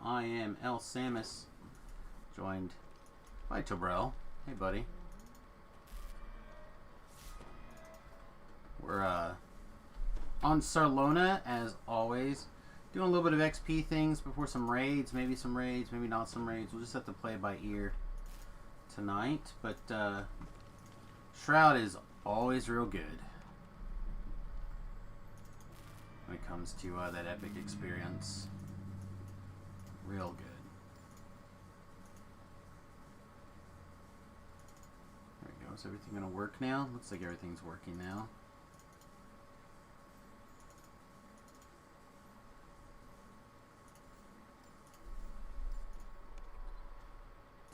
I am El Samus, joined by Tobrell. Hey, buddy. We're on Sarlona, as always. Doing a little bit of XP things before some raids. Maybe some raids, maybe not some raids. We'll just have to play it by ear tonight. But Shroud is always real good when it comes to that epic experience. Real good. There we go. Is everything going to work now? Looks like everything's working now.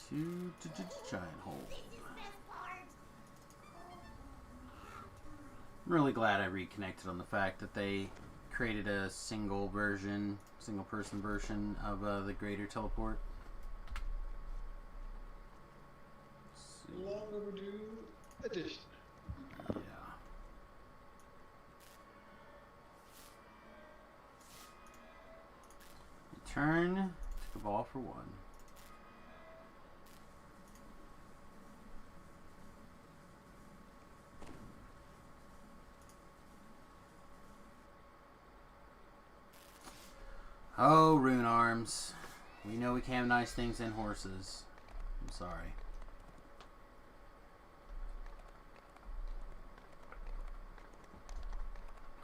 To giant hole. I'm really glad I reconnected on the fact that they created a single person version of the greater teleport. Long overdue addition. Yeah. Return to the ball for one. Oh, Rune Arms. We know we can't have nice things in horses. I'm sorry.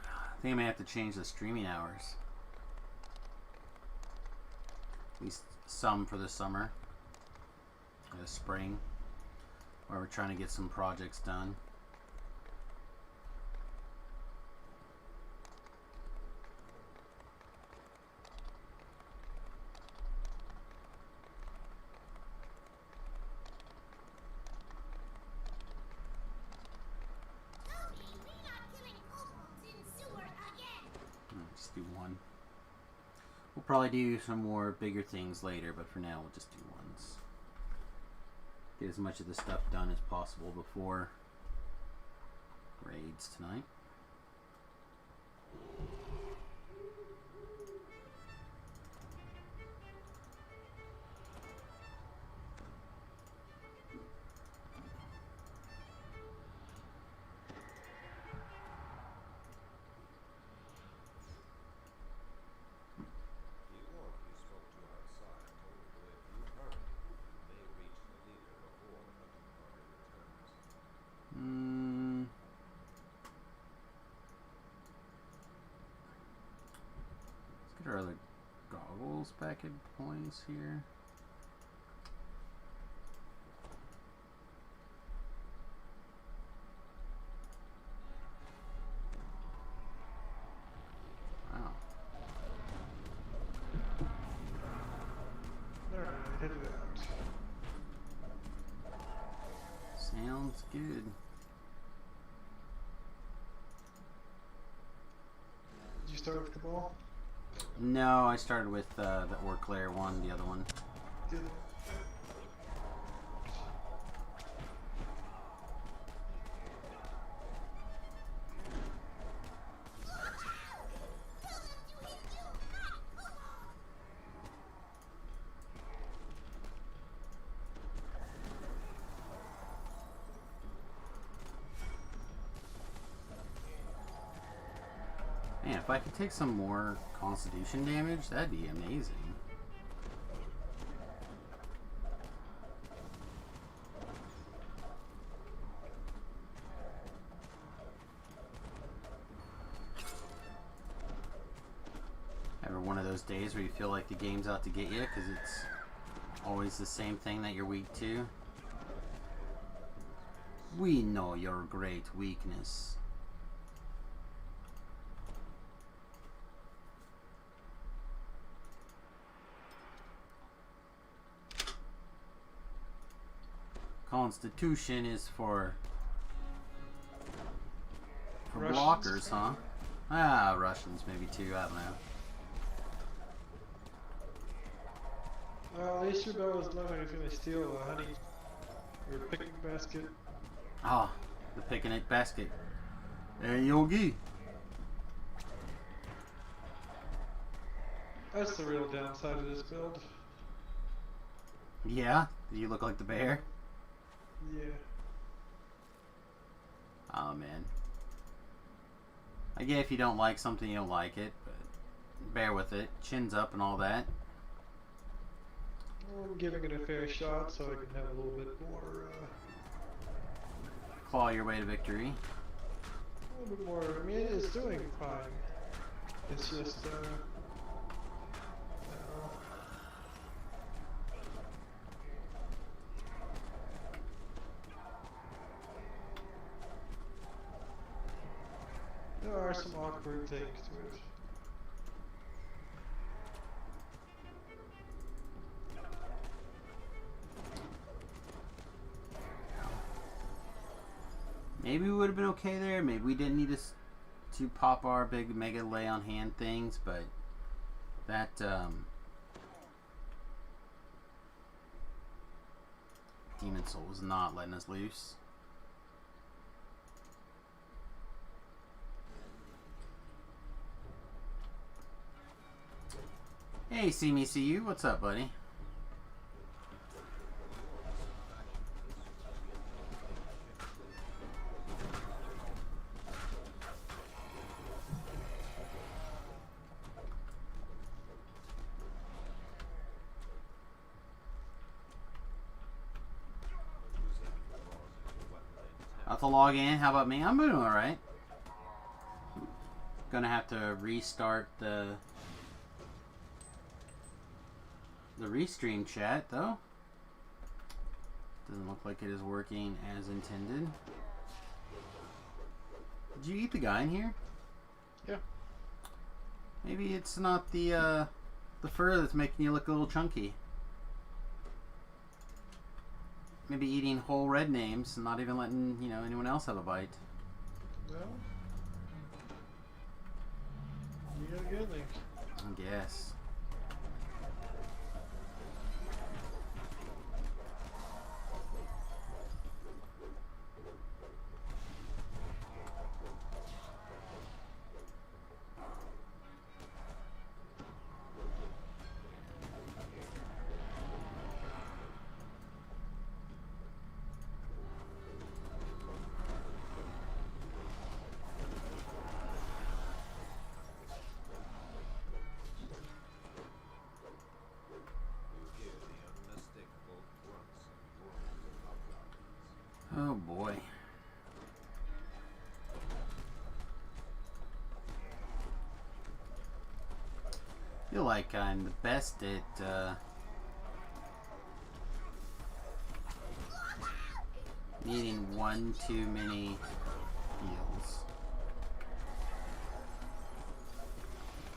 I think I may have to change the streaming hours. At least some for the summer. Or the spring. Where we're trying to get some projects done. We'll probably do some more bigger things later, but for now we'll just do ones. Get as much of the stuff done as possible before raids tonight. Are the goggles back in place here? Wow. Alright, hit it out. Sounds good. Did you start with Cabal? No, I started with the Orc Lair one, the other one. Good. Man, if I could take some more Constitution damage, that'd be amazing. Ever one of those days where you feel like the game's out to get you because it's always the same thing that you're weak to? We know your great weakness. Constitution is for Russians. blockers, huh? Ah, Russians maybe too, I don't know. At least your bell was low if they steal a honey or picnic basket. Ah, the picnic basket. Hey, Yogi. That's the real downside of this build. Yeah? You look like the bear? Yeah. Oh, man. I get if you don't like something, you don't like it, but bear with it. Chin's up and all that. I'm giving it a fair shot so I can have a little bit more, Claw your way to victory. a little bit more. I mean, it is doing fine. It's just, there are some awkward things to it. Maybe we would have been okay there. Maybe we didn't need to pop our big mega lay on hand things, but that Demon Soul was not letting us loose. Hey, see me, see you. What's up, buddy? About to log in. How about me? I'm doing alright. Gonna have to restart the restream chat though. Doesn't look like it is working as intended. Did you eat the guy in here? Yeah. Maybe it's not the fur that's making you look a little chunky. Maybe eating whole red names and not even letting, you know, anyone else have a bite. Well, you got a good link. I guess. Oh boy. I feel like I'm the best at needing one too many heals.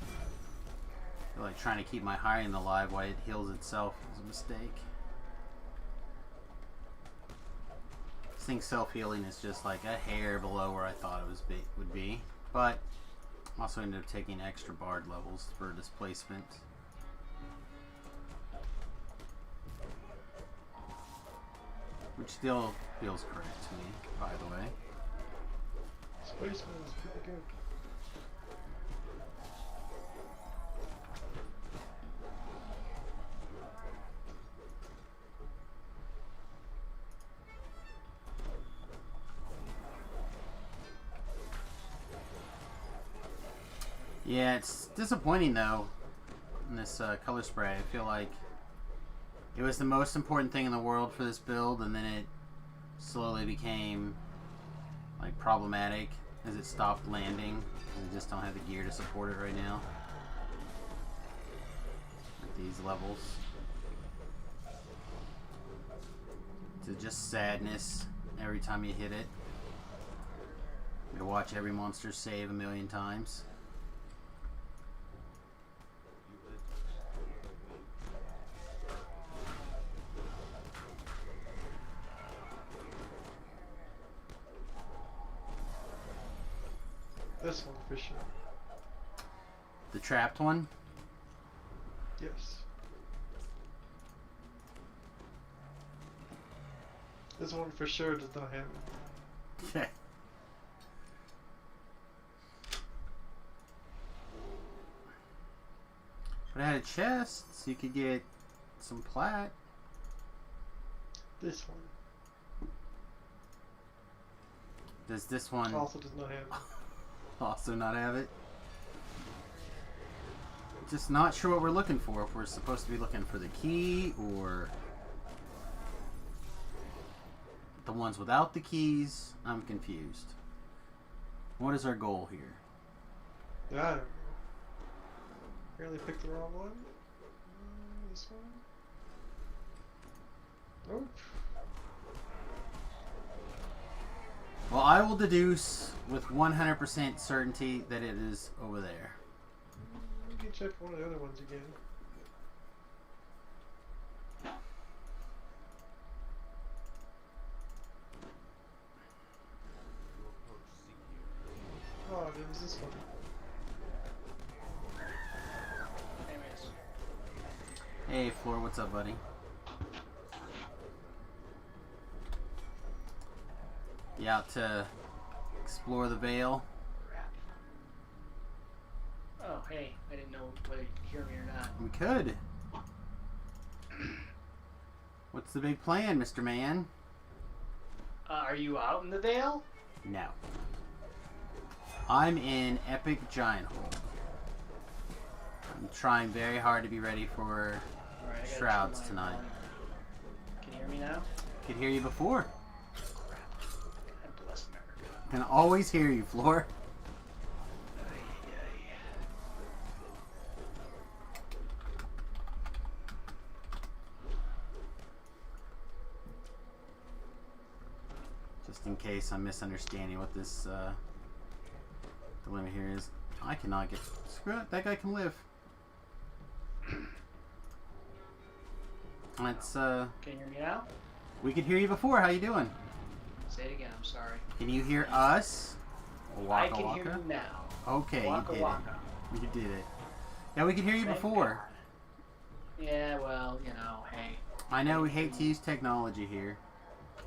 I feel like trying to keep my hiring alive while it heals itself is a mistake. This thing's self-healing is just like a hair below where I thought it would be. But I also ended up taking extra bard levels for displacement. Which still feels correct to me, by the way. Spaceman is pretty good. Yeah, it's disappointing though in this color spray. I feel like it was the most important thing in the world for this build, and then it slowly became like problematic as it stopped landing. I just don't have the gear to support it right now at these levels. It's just sadness every time you hit it. You gotta watch every monster save a million times. This one for sure. The trapped one? Yes. This one for sure does not have it. Okay. But I had to a chest, so you could get some plat. This one Does this one also does not have. also not have it? Just not sure what we're looking for. If we're supposed to be looking for the key or the ones without the keys. I'm confused. What is our goal here? I don't know. Apparently picked the wrong one. This one. Nope. Well, I will deduce with 100% certainty that it is over there. We can check one of the other ones again. Oh, it was this one. Hey, Floor, what's up, buddy? You out to explore the Vale? Oh, hey, I didn't know whether you could hear me or not. We could. What's the big plan, Mr. Man? Are you out in the Vale? No. I'm in Epic Giant Hold. I'm trying very hard to be ready for Alright, I gotta Shrouds turn my tonight. volume. Can you hear me now? Could hear you before. God bless America. Can always hear you, Floor. Just in case I'm misunderstanding what this dilemma here is. I cannot get... Screw it, that guy can live. Let's, Can you hear me now? we could hear you before. How you doing? Say it again, I'm sorry. Can you hear us? I can hear you now. Okay, Waka you did waka. it. You did it. Yeah, we could hear you Thank before. God. Yeah, well, you know, hey. I know we hate to use technology here.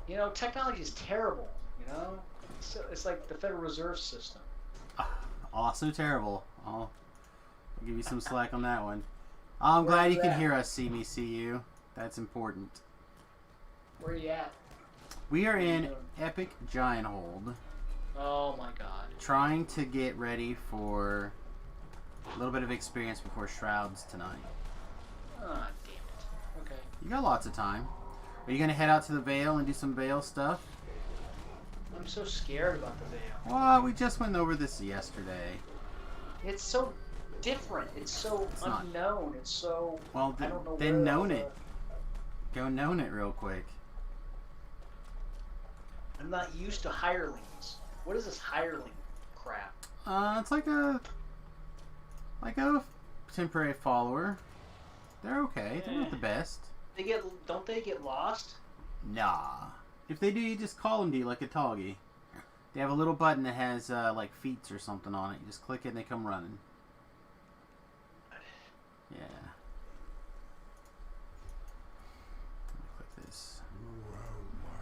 You know, technology is terrible, you know? It's like the Federal Reserve System. Also terrible. I'll give you some slack on that one. I'm glad you can hear us, see me, see you. That's important. Where are you at? We are What are you in doing? Epic Giant Hold, Oh my god. trying to get ready for a little bit of experience before Shrouds tonight. Ah, damn it. Okay. You got lots of time. Are you going to head out to the Vale and do some Vale stuff? I'm so scared about the Vale. Well, we just went over this yesterday. It's so different. It's so It's not. unknown. It's so... Well, I don't know then where known all it. Go known it real quick. I'm not used to hirelings. What is this hireling crap? It's like a temporary follower. They're okay. They're not the best. Don't they get lost? Nah. If they do, you just call them to you like a Toggy. They have a little button that has like feats or something on it. You just click it and they come running. Yeah. Click this.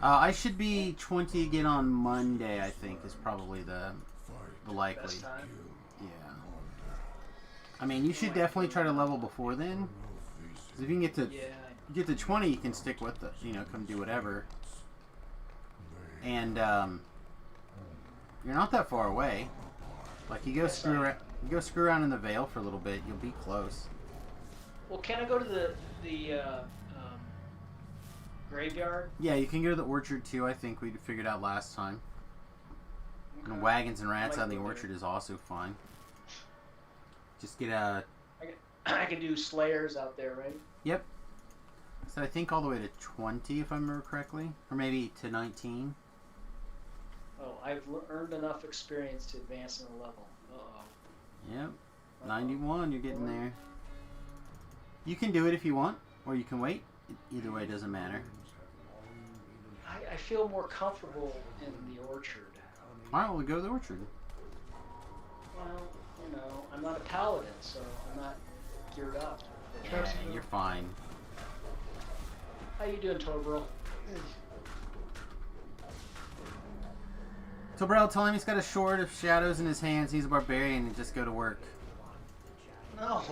I should be 20 again on Monday, I think, is probably the likely. Best time? Yeah. I mean, you should definitely try to level before then. 'Cause if you can get to 20, you can stick with it. You know, come do whatever. And you're not that far away. Like you go screw around in the Vale for a little bit, you'll be close. Well, can I go to the graveyard? Yeah, you can go to the orchard too. I think we figured out last time. Okay. And wagons and rats Might out in the go orchard there. is also fine. Just get a... I can do Slayers out there, right? Yep. So I think all the way to 20, if I remember correctly. Or maybe to 19. Oh, I've earned enough experience to advance in a level. Uh-oh. Yep. 91, you're getting there. You can do it if you want, or you can wait. Either way, doesn't matter. I feel more comfortable in the orchard. Alright, we'll go to the orchard. Well, you know, I'm not a paladin, so I'm not geared up. Yeah, you're fine. How you doing, Tobril? So, bro, tell him he's got a sword of shadows in his hands. He's a barbarian and just go to work. No.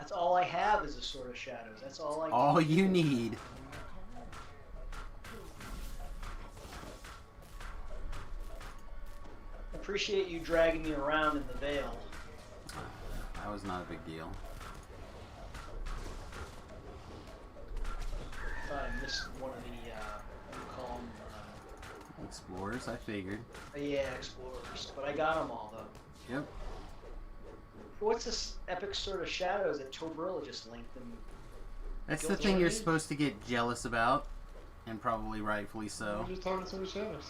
That's all I have is a Sword of Shadows. That's all I. All you need. Appreciate you dragging me around in the Veil. That was not a big deal. I thought I missed one of the what do you call them? Explorers, I figured. Yeah, Explorers. But I got them all though. Yep. What's this epic Sword of Shadows that Tobrilla just linked them? That's the Guilty thing you're Enemy? supposed to get jealous about, and probably rightfully so. I'm just talking Sword of Shadows.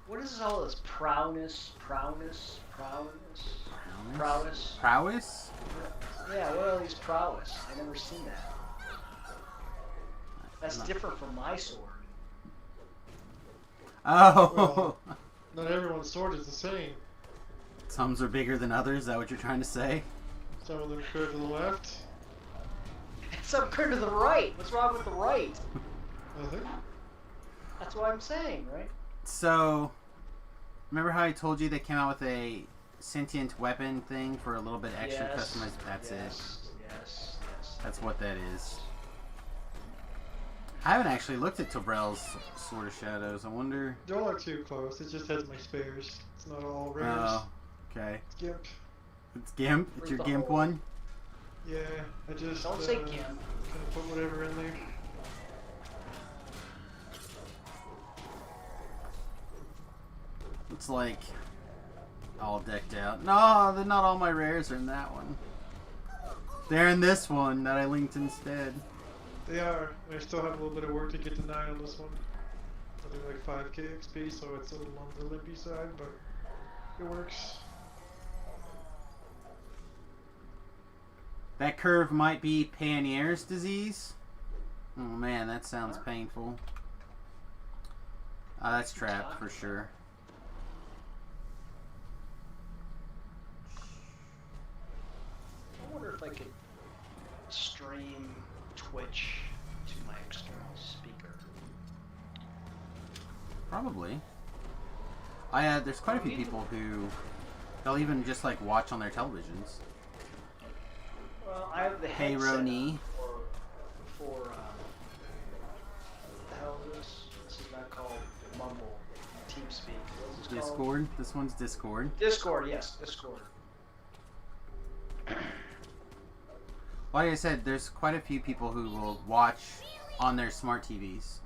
What is all this prowess? Prowess? Prowess? Yeah, what are these prowess? I never seen that. That's different from my sword. Oh! Well, not everyone's sword is the same. Some are bigger than others, is that what you're trying to say? Some of them curve to the left. Some curve to the right. What's wrong with the right? Nothing. That's what I'm saying, right? So, remember how I told you they came out with a sentient weapon thing for a little bit extra customized? That's it. Yes. That's what that is. I haven't actually looked at Tobrell's Sword of Shadows. I wonder... Don't look too close. It just has my spares. It's not all rares. Oh, okay. It's Gimp. It's Gimp? It's Where's your the Gimp hole? one? Yeah, I just Don't say Gimp. kind of put whatever in there. It's like all decked out. No, they're not all my rares are in that one. They're in this one that I linked instead. They are. I still have a little bit of work to get to 9 on this one. I do like 5k XP, so it's a little on the limpy side, but it works. That curve might be Peyer's disease. Oh man, that sounds painful. That's trapped for sure. I wonder if I could stream Twitch to my external speaker. Probably. There's quite a few people who they'll even just like watch on their televisions. Well, I have the Hey, headset Roni. for what the hell is this? This is not called Mumble, TeamSpeak. What is this called? Discord. This one's Discord. Discord, yes, Discord. Like I said, there's quite a few people who will watch on their smart TVs,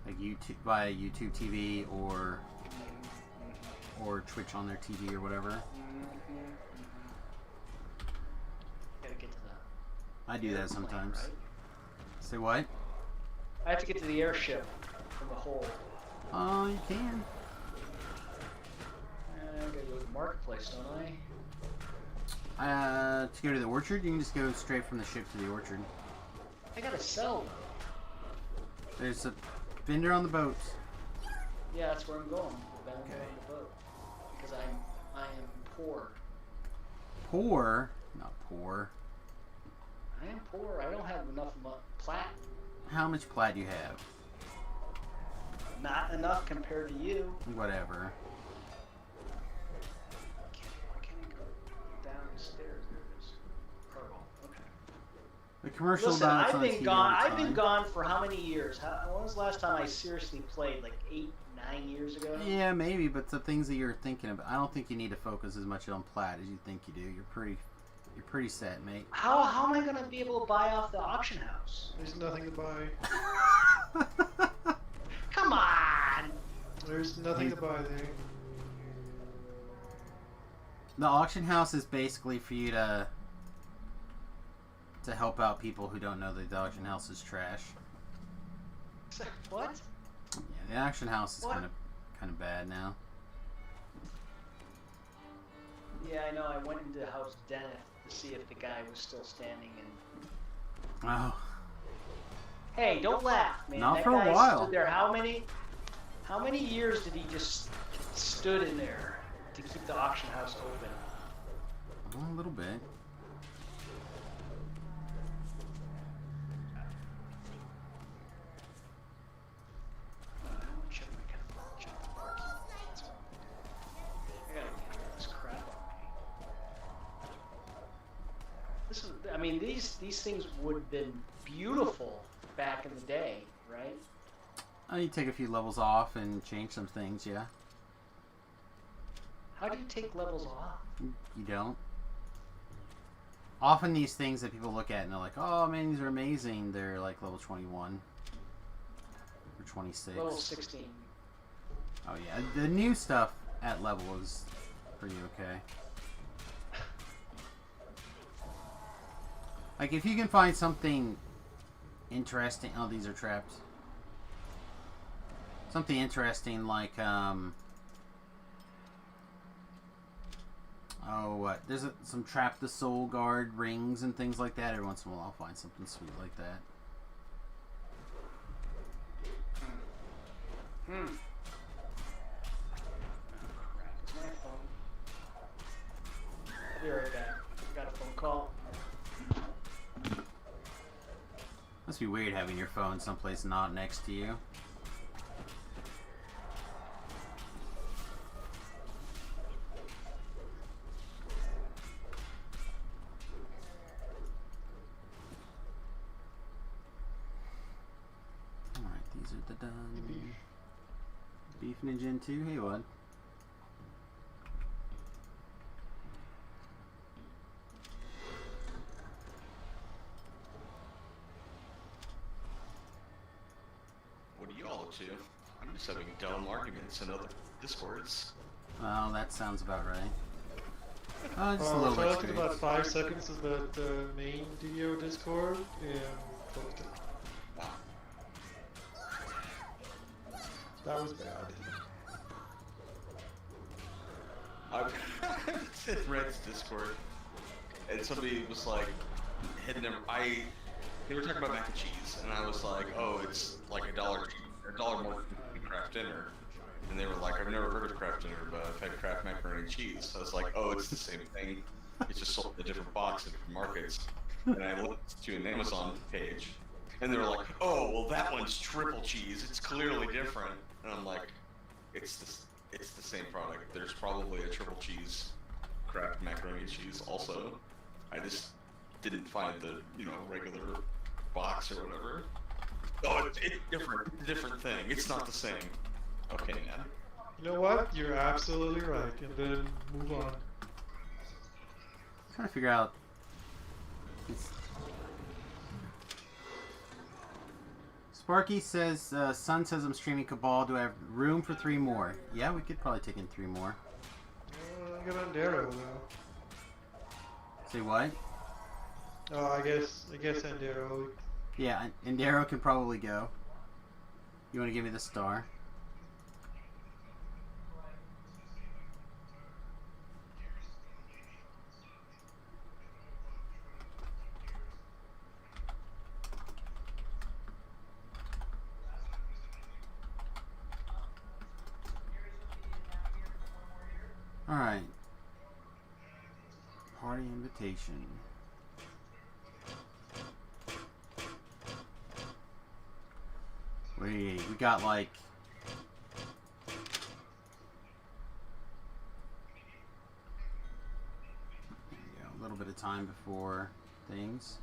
like YouTube via YouTube TV or Twitch on their TV or whatever. Gotta get to the I do that airplane, sometimes. right? Say what? I have to get to the airship from the hole. Oh, you can. I gotta go to the marketplace, don't I? To go to the orchard, you can just go straight from the ship to the orchard. I gotta sell though. There's a vendor on the boat. Yeah, that's where I'm going. Bound Okay. on the boat. Because I am poor. Poor? Not poor. I am poor. I don't have enough plat. How much plat do you have? Not enough compared to you. Whatever. Why can't I go downstairs? There it is. Cargo. Okay. The commercial Listen, about I've it's on been TV gone. all the I've been time. gone for how many years? When was the last time I seriously played? Like 8, 9 years ago. Yeah, maybe, but the things that you're thinking of, I don't think you need to focus as much on plat as you think you do. You're pretty set, mate. How am I gonna be able to buy off the auction house? There's nothing to buy. Come on. There's nothing to buy there. The auction house is basically for you to help out people who don't know that the auction house is trash. What? Yeah, the auction house is What? kind of bad now. Yeah, I know. I went into House Dennis to see if the guy was still standing. And Oh, hey, don't laugh, man. Not that for a guy while. Stood there. How many years did he just stood in there to keep the auction house open? a little bit. I want to check the parking. That's what I'm gonna do. I gotta get this crap on me. mean, these things would have been beautiful back in the day, right? You take a few levels off and change some things, yeah. How do you take levels off? You don't. Often these things that people look at and they're like, oh man, these are amazing. They're like level 21 or 26. Level 16. Oh yeah, the new stuff at level is pretty okay. Like if you can find something interesting. Oh, these are trapped. Something interesting like there's some Trap the Soul Guard rings and things like that. Every once in a while I'll find something sweet like that. It's my phone. I'll be right back. I got a phone call. Must be weird having your phone someplace not next to you. Done. Beef Ninja in 2. Hey, what? What are you all up to? I'm just having dumb arguments in other Discords. Well, that sounds about right. Just a I little bit. took about 5 seconds of that main DO Discord and closed it. Wow. That was bad. I've in Red's Discord, and somebody was like, they were talking about mac and cheese, and I was like, oh, it's like $1 more than Kraft Dinner. And they were like, I've never heard of Kraft Dinner, but I've had Kraft macaroni and cheese. I was like, oh, it's the same thing. It's just sold in a different box at different markets. And I looked to an Amazon page, and they were like, oh, well, that one's triple cheese. It's clearly different. And I'm like, it's the same product. There's probably a triple cheese Kraft macaroni and cheese also. I just didn't find the regular box or whatever. Oh, it's different. It's a different thing. It's not the same. Okay, man. You know what? You're absolutely right. And then move on. Trying to figure out. Sparky says, Sun says I'm streaming Cabal. Do I have room for 3 more? Yeah, we could probably take in 3 more. I got Andero though. Say what? Oh, I guess Andero. Yeah, Indero can probably go. You want to give me the star? Alright. Party invitation. We got like a little bit of time before things.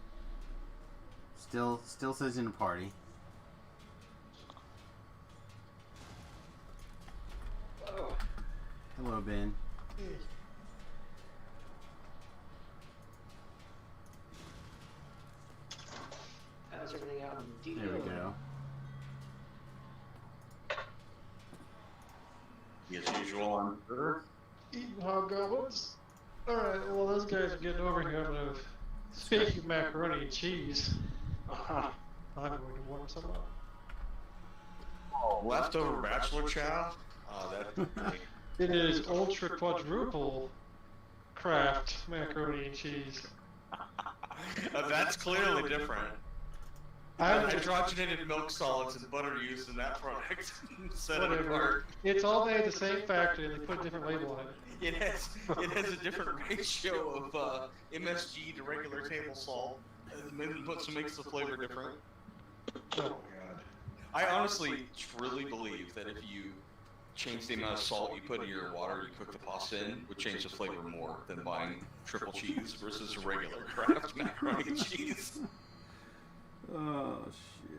Still says in a party. Oh. Hello, Ben. How's everything out in the There we go. As usual on Twitter. Eating hobgoblins. Alright, well those guys are getting over here. I'm gonna speak of macaroni and cheese. I'm going to warm some up. Oh, leftover bachelor chow? Oh, that. It is ultra quadruple Kraft macaroni and cheese. That's clearly different. Hydrogenated milk solids and butter used in that product. Set it apart. It's all made at the same factory and they put a different label on it. It has a different ratio of MSG to regular table salt. So makes the flavor different. Oh my god. I honestly truly believe that if you change the amount of salt you put in your water you cook the pasta in would change the flavor more than buying triple cheese versus regular Kraft macaroni and cheese. Oh shit.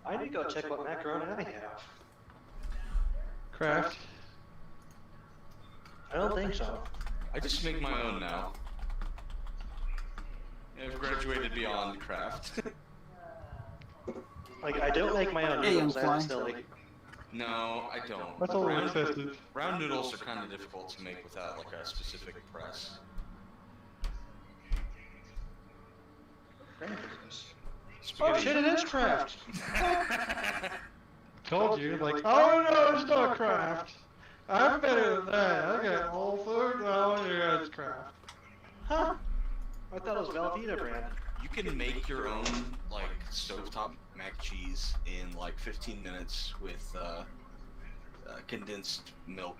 I need to go check what macaroni I have. Kraft. I don't think so. I just make my own now. I've graduated beyond Kraft. Like, I don't make my own Hey, noodles. young I fly. accidentally. No, I don't. That's all festive. Round noodles are kind of difficult to make without like a specific press. Oh shit, it is Kraft! Told you, like, oh no, it's not Kraft. I'm better than that. I got Whole Foods. Oh yeah, it's Kraft. Huh? I thought it was Velveeta brand. You can make your own like stovetop mac and cheese in like 15 minutes with condensed milk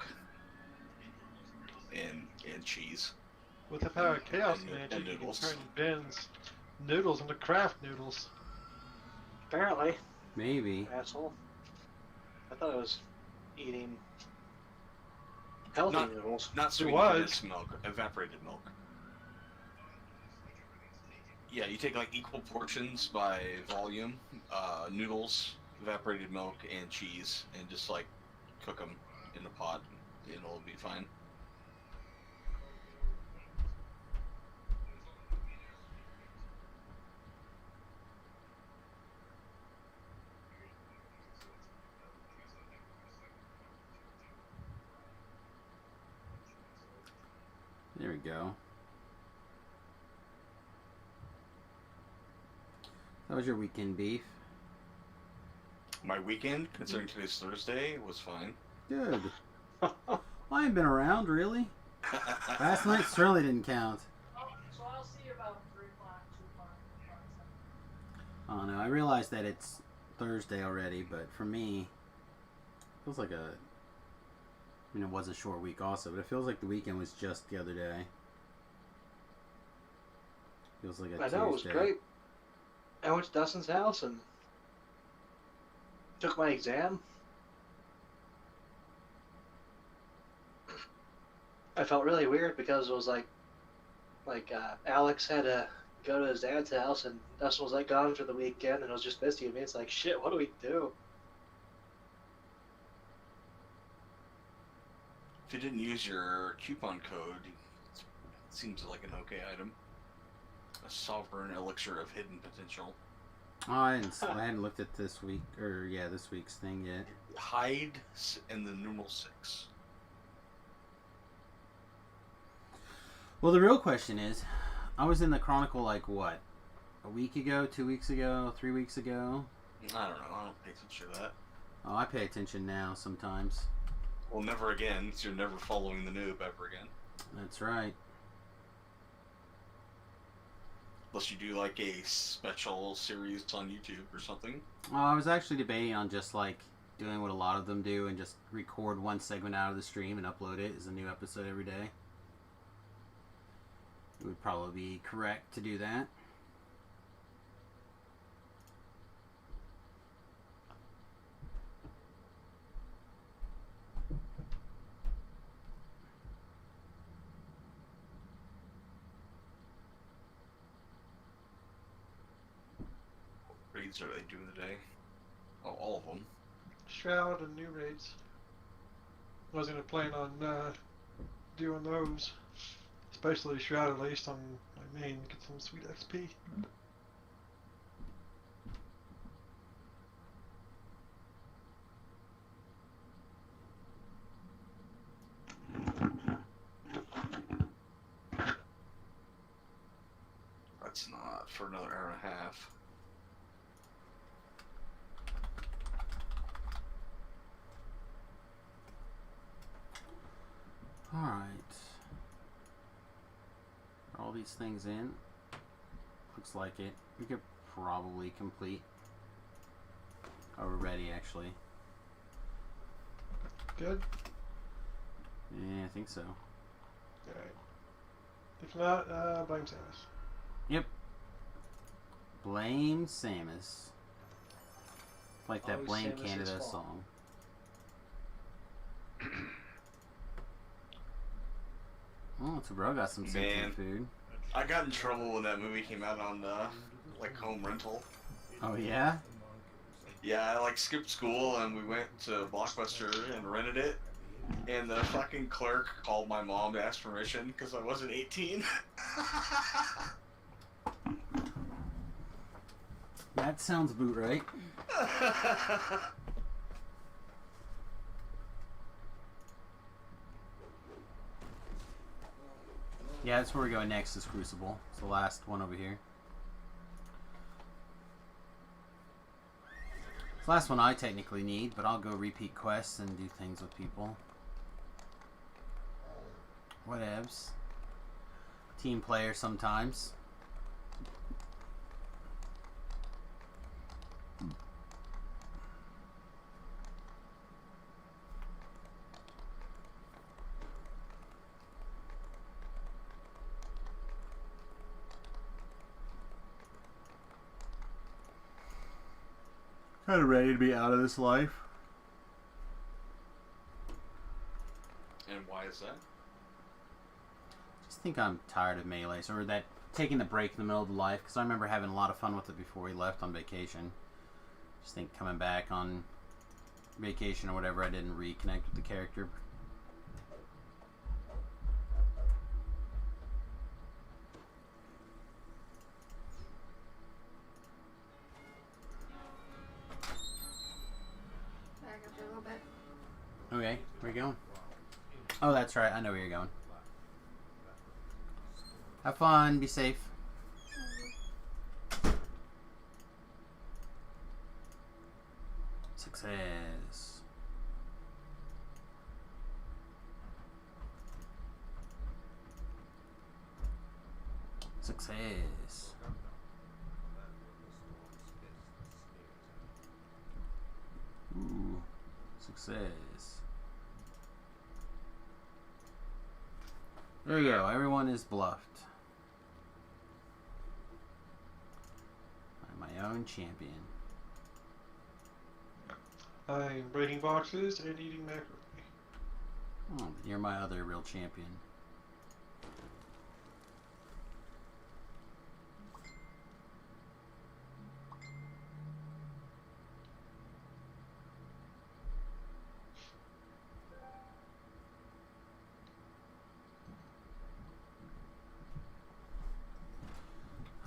and cheese. With the power of chaos And magic, you can noodles. turn Ben's noodles into Kraft noodles. Apparently, Maybe. asshole. I thought I was eating healthy Not- noodles. Not sweet was. condensed milk, evaporated milk. Yeah, you take like equal portions by volume, noodles, evaporated milk, and cheese, and just like cook them in a pot, and it'll be fine. There we go. That was your weekend beef. My weekend, considering today's Thursday, was fine. Good. Well, I ain't been around, really. Last night certainly didn't count. So I'll see you about 3 o'clock, 2 o'clock. Oh no, I realize that it's Thursday already, but for me, it feels like a... I mean, it was a short week also, but it feels like the weekend was just the other day. Feels like a I know, it was Tuesday. great. I went to Dustin's house and took my exam. I felt really weird because it was like Alex had to go to his dad's house and Dustin was like gone for the weekend and it was just Misty and me. It's like, shit, what do we do? If you didn't use your coupon code, it seems like an okay item. A sovereign elixir of hidden potential. Oh, I hadn't looked at this week, or yeah, this week's thing yet. Hide and the numeral 6. Well, the real question is, I was in the Chronicle like what? A week ago, 2 weeks ago, 3 weeks ago? I don't know. I don't pay attention to that. Oh, I pay attention now sometimes. Well, never again. So you're never following the noob ever again. That's right. Unless you do like a special series on YouTube or something. Well, I was actually debating on just like doing what a lot of them do and just record one segment out of the stream and upload it as a new episode every day. It would probably be correct to do that. What raids are they doing today? Oh, all of them. Shroud and new raids. I was gonna plan on doing those, especially Shroud at least on my main, get some sweet XP. That's not for another hour and a half. Alright. Are all these things in? Looks like it. We could probably complete. Oh, we're ready actually. Good? Yeah, I think so. Alright. If not, blame Samus. Yep. Blame Samus. Like that Always Blame Samus's Canada fault. song. Oh, Bro got some Man. food. I got in trouble when that movie came out on like home rental. Oh yeah? Yeah, I like skipped school and we went to Blockbuster and rented it. And the fucking clerk called my mom to ask permission because I wasn't 18. That sounds boot right. Yeah, that's where we're going next is Crucible. It's the last one over here. It's the last one I technically need, but I'll go repeat quests and do things with people. Whatevs. Team player sometimes. Kind of ready to be out of this life. And why is that? Just think I'm tired of Melee, or that taking the break in the middle of the life, because I remember having a lot of fun with it before we left on vacation. Just think coming back on vacation or whatever, I didn't reconnect with the character. Back up a little bit. Okay, where you going? Oh, that's right. I know where you're going. Have fun. Be safe. Success. Success. Ooh. Success. There you go. Everyone is bluffed. I'm my own champion. I'm breaking boxes and eating macaroni. Oh, you're my other real champion.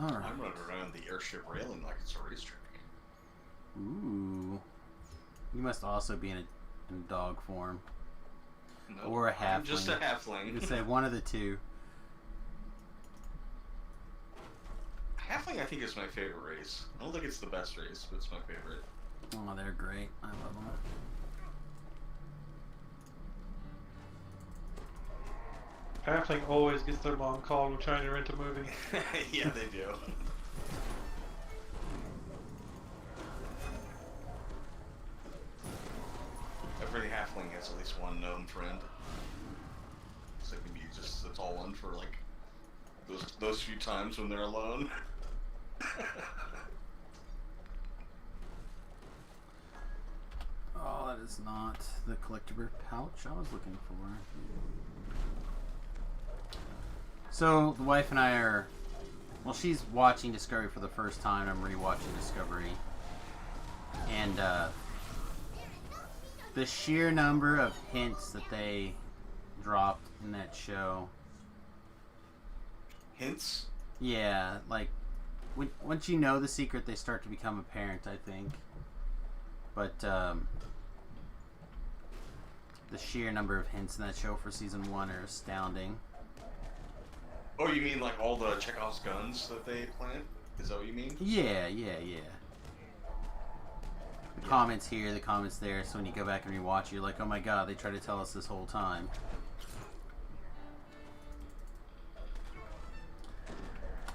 Alright. I'm running around the airship railing like it's a racetrack. Ooh. You must also be in dog form. No, Or a I'm just a halfling. halfling. You say one of the two. Halfling, I think, is my favorite race. I don't think it's the best race, but it's my favorite. Oh, they're great. I love them. Halfling always gets their mom called when trying to rent a movie. Yeah, they do. Every halfling has at least one known friend. So it can be just a tall one for like those few times when they're alone. Oh, that is not the collectible pouch I was looking for. So, the wife and I are... Well, she's watching Discovery for the first time. I'm rewatching Discovery. And, the sheer number of hints that they dropped in that show. Hints? Yeah, like, once you know the secret, they start to become apparent, I think. But, the sheer number of hints in that show for season 1 are astounding. Oh, you mean like all the Chekhov's guns that they plant? Is that what you mean? Yeah. The comments here, the comments there, so when you go back and rewatch, you're like, oh my god, they tried to tell us this whole time.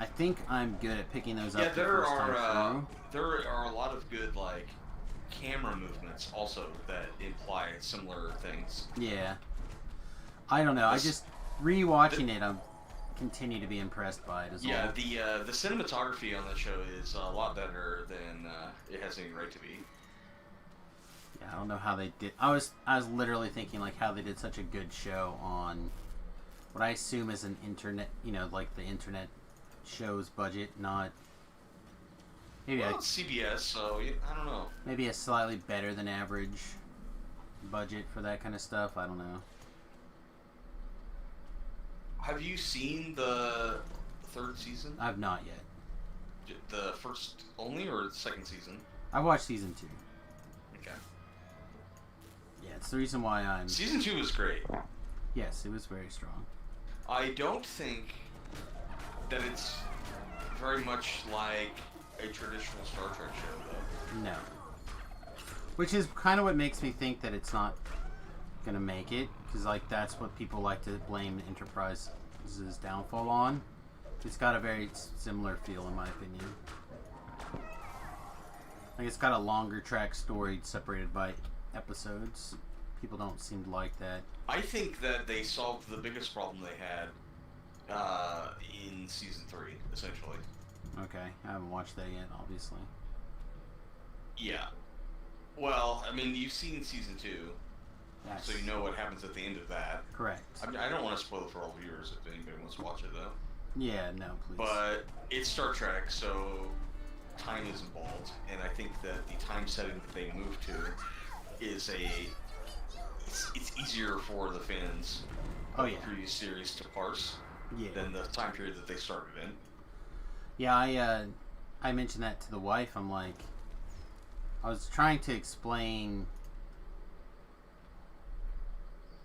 I think I'm good at picking those up Yeah, the first time there are a lot of good like camera movements also that imply similar things. through. Yeah. I don't know, I just, rewatching it, I'm continue to be impressed by it as Yeah, well. the cinematography on that show is a lot better than it has any right to be. Yeah, I don't know how they did. I was literally thinking like how they did such a good show on what I assume is an internet, like the internet show's budget, not maybe Well, it's CBS, so I don't know. maybe a slightly better than average budget for that kind of stuff. I don't know. Have you seen the third season? I've not yet. The first only, or the second season? I watched season 2. Okay. Yeah, it's the reason why I'm. Season 2 was great. Yes, it was very strong. I don't think that it's very much like a traditional Star Trek show, though. No. Which is kind of what makes me think that it's not gonna make it, because like that's what people like to blame Enterprise's downfall on. It's got a very similar feel, in my opinion. Like it's got a longer track story separated by episodes. People don't seem to like that. I think that they solved the biggest problem they had in season 3, essentially. Okay, I haven't watched that yet, obviously. Yeah. Well, I mean, you've seen season 2, Yes. so you know what happens at the end of that. Correct. I don't want to spoil it for all viewers if anybody wants to watch it, though. Yeah, no, please. But it's Star Trek, so time is involved, and I think that the time setting that they moved to is it's easier for the fans Oh, of yeah. the previous series to parse Yeah. than the time period that they started in. Yeah, I mentioned that to the wife. I'm like, I was trying to explain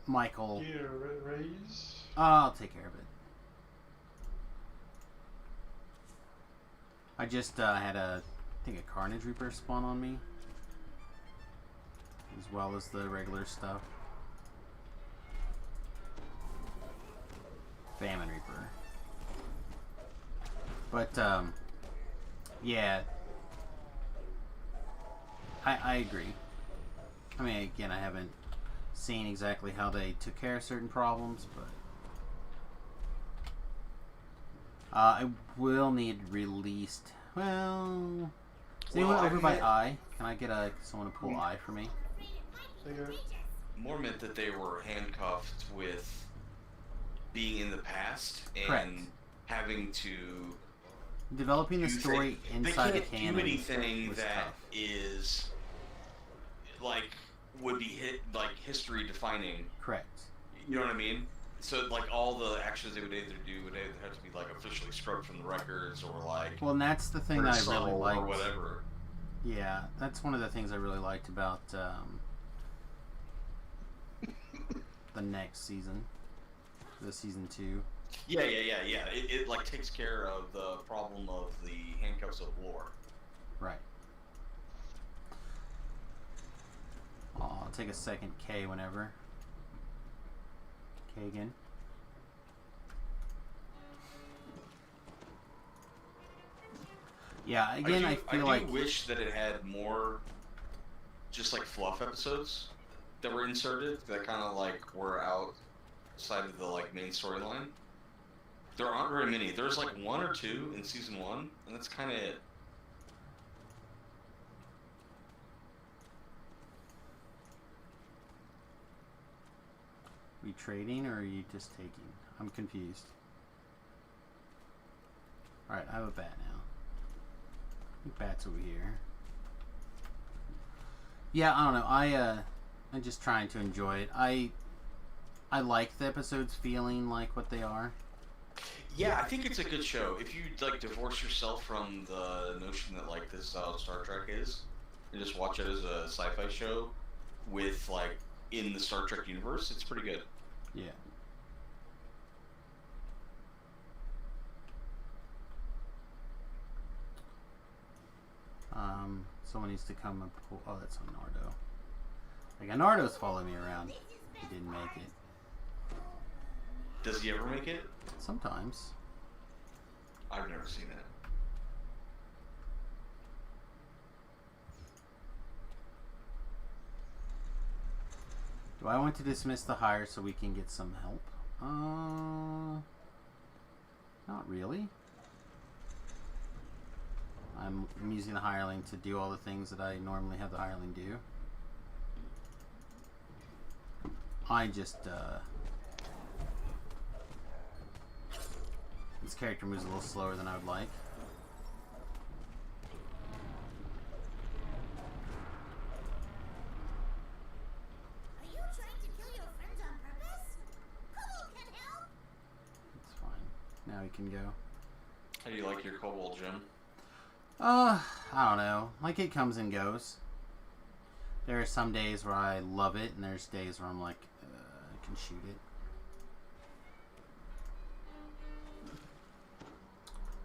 Michael. Yeah, raise. I'll take care of it. I just had I think a Carnage Reaper spawn on me, as well as the regular stuff. Famine Reaper. But yeah, I agree. I mean, again, I haven't seen exactly how they took care of certain problems, but I will need released. Well, is anyone Well, over I by meant- I? Can I get someone to pull I for me? They go. More meant that they were handcuffed with being in the past and Correct. having to Developing the do story inside the they can't canon do anything was that tough. is like would be history defining. Correct. You know what I mean? So like all the actions they would either do would either have to be like officially scrubbed from the records or like Well, and that's the thing that I really or liked. whatever. Yeah, that's one of the things I really liked about the next season, the season 2. Yeah. It like takes care of the problem of the handcuffs of war. Right. I'll take a second K whenever. K again. Yeah, again, I feel do like wish that it had more, just like fluff episodes that were inserted that kind of like were outside of the like main storyline. There aren't very many. There's like 1 or 2 in season 1, and that's kind of it. we trading or are you just taking? I'm confused. Alright, I have a bat now. I think bat's over here. Yeah, I don't know. I'm just trying to enjoy it. I like the episodes feeling like what they are. Yeah, I think it's a good show. If you like divorce yourself from the notion that like this is how Star Trek is, and just watch it as a sci-fi show with like in the Star Trek universe, it's pretty good. Yeah. Someone needs to come and pull. Oh, that's on Nardo. Like, Nardo's following me around. He didn't make it. Does he ever make it? Sometimes. I've never seen it. Do I want to dismiss the hire so we can get some help? really. I'm using the hireling to do all the things that I normally have the hireling do. I just, this character moves a little slower than I would like. Are you trying to kill your friends on purpose? Kobold can help! It's fine. Now he can go. How do you like your kobold, Jim? I don't know. Like, it comes and goes. There are some days where I love it, and there's days where I'm like, I can shoot it.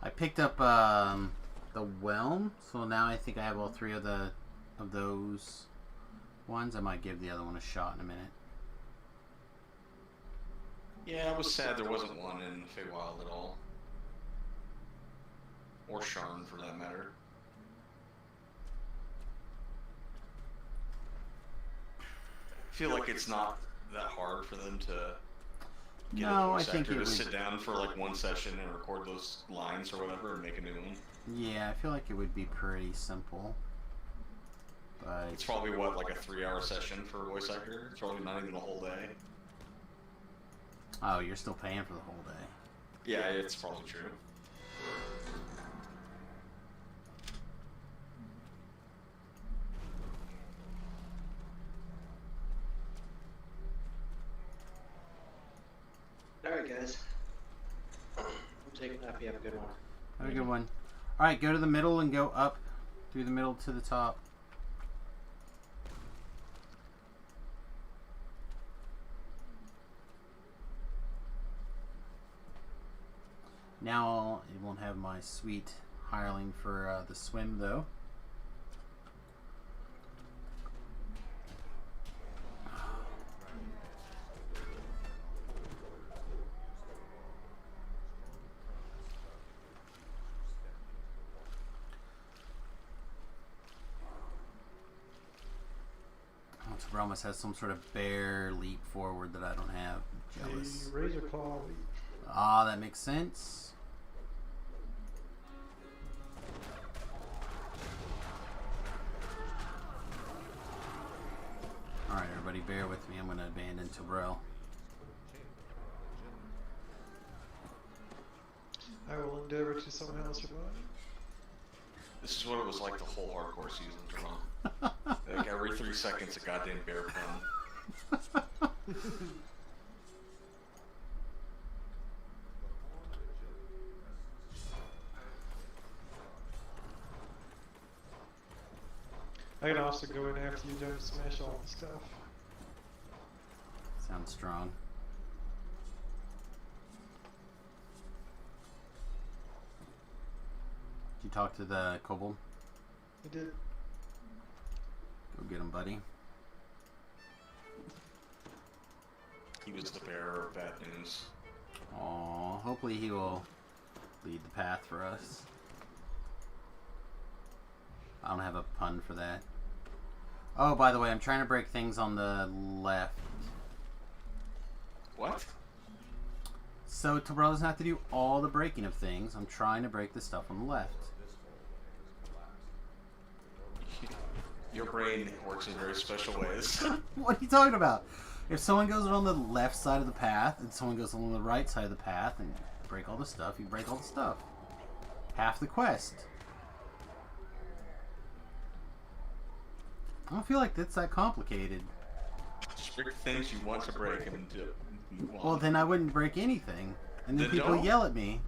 I picked up the Whelm, so now I think I have all three of those ones. I might give the other one a shot in a minute. Yeah, I was sad there wasn't one in Feywild at all. Or Sharn, for that matter. I feel like it's not that hard for them to get a No, I voice think actor it to would. sit down for like one session and record those lines or whatever and make a new one. Yeah, I feel like it would be pretty simple. But It's probably what, like a 3-hour session for a voice actor? It's probably not even a whole day. oh, you're still paying for the whole day. Yeah, it's probably true. Alright, guys. I'm taking a nap. You have a good one. Have a good one. All right, go to the middle and go up through the middle to the top. Now it won't have my sweet hireling for the swim though. It almost has some sort of bear leap forward that I don't have. Jealous. The razor claw. Ah, that makes sense. Alright, everybody, bear with me. I'm going to abandon Tobrel. I will endeavor to somehow survive. This is what it was like the whole hardcore season, Jerome. Like every 3 seconds, a goddamn bear pun. I can also go in after you don't smash all the stuff. Sounds strong. Did you talk to the kobold? I did. Go get him, buddy. He was the bearer of bad news. Aw, hopefully he will lead the path for us. I don't have a pun for that. Oh, by the way, I'm trying to break things on the left. What? So Tobrel doesn't have to do all the breaking of things. I'm trying to break the stuff on the left. Your brain works in very special ways. What are you talking about? If someone goes on the left side of the path and someone goes on the right side of the path and break all the stuff, you break all the stuff. Half the quest. I don't feel like that's that complicated. Just break things you want to break and move on. Well, then I wouldn't break anything. And then Then people don't. yell at me.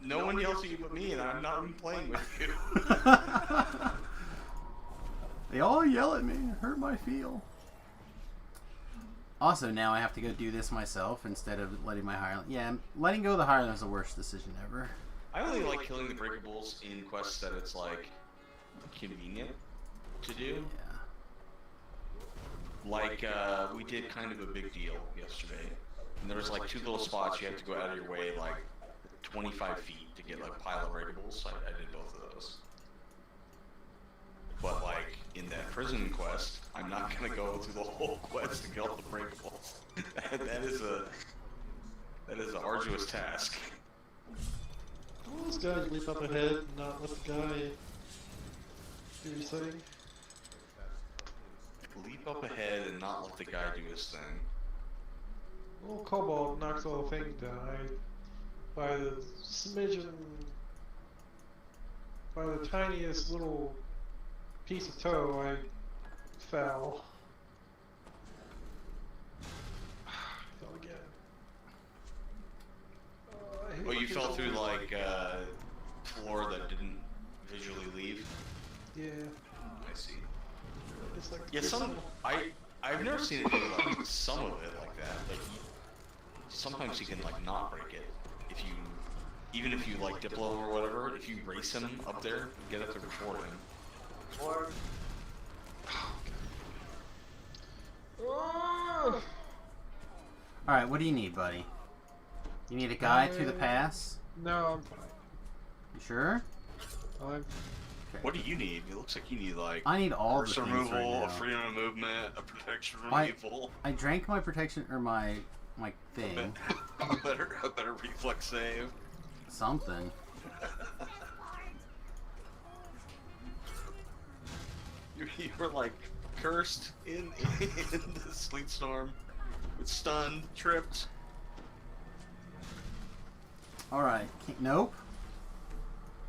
No one yells at you but me, and I'm not even playing with you. They all yell at me. Hurt my feel. Also, now I have to go do this myself instead of letting my hireling. Yeah, letting go of the hireling is the worst decision ever. I only like killing the breakables in quests that it's like convenient to do. Yeah. Like we did kind of a big deal yesterday, and there was like 2 little spots you had to go out of your way like 25 feet to get like a pile of breakables. I did both of those. But like in that prison quest, I'm not gonna go through the whole quest to get all the breakables. that is a arduous task. All those guys leap up ahead and not let the guy do his thing. Leap up ahead and not let the guy do his thing. Little kobold knocks all the things down. By the smidgen, by the tiniest little piece of toe, I fell. Fell again. I hate Oh, you looking fell through over. like floor that didn't visually leave. Yeah. I see. It's like Yeah, I've never seen it do like some of it like that. Like sometimes you can like not break it if you, even if you like Diplo or whatever. If you race him up there, get up there before him. Or Oh! Alright, what do you need, buddy? You need a guide through the pass? No, I'm fine. You sure? I'm What do you need? It looks like you need like I need all the curse things removal, right a now. freedom of movement, a protection from I- evil, I drank my protection, or my thing. a better reflex save. Something. You were like cursed in the sleet storm, with stunned, tripped. Alright. Nope.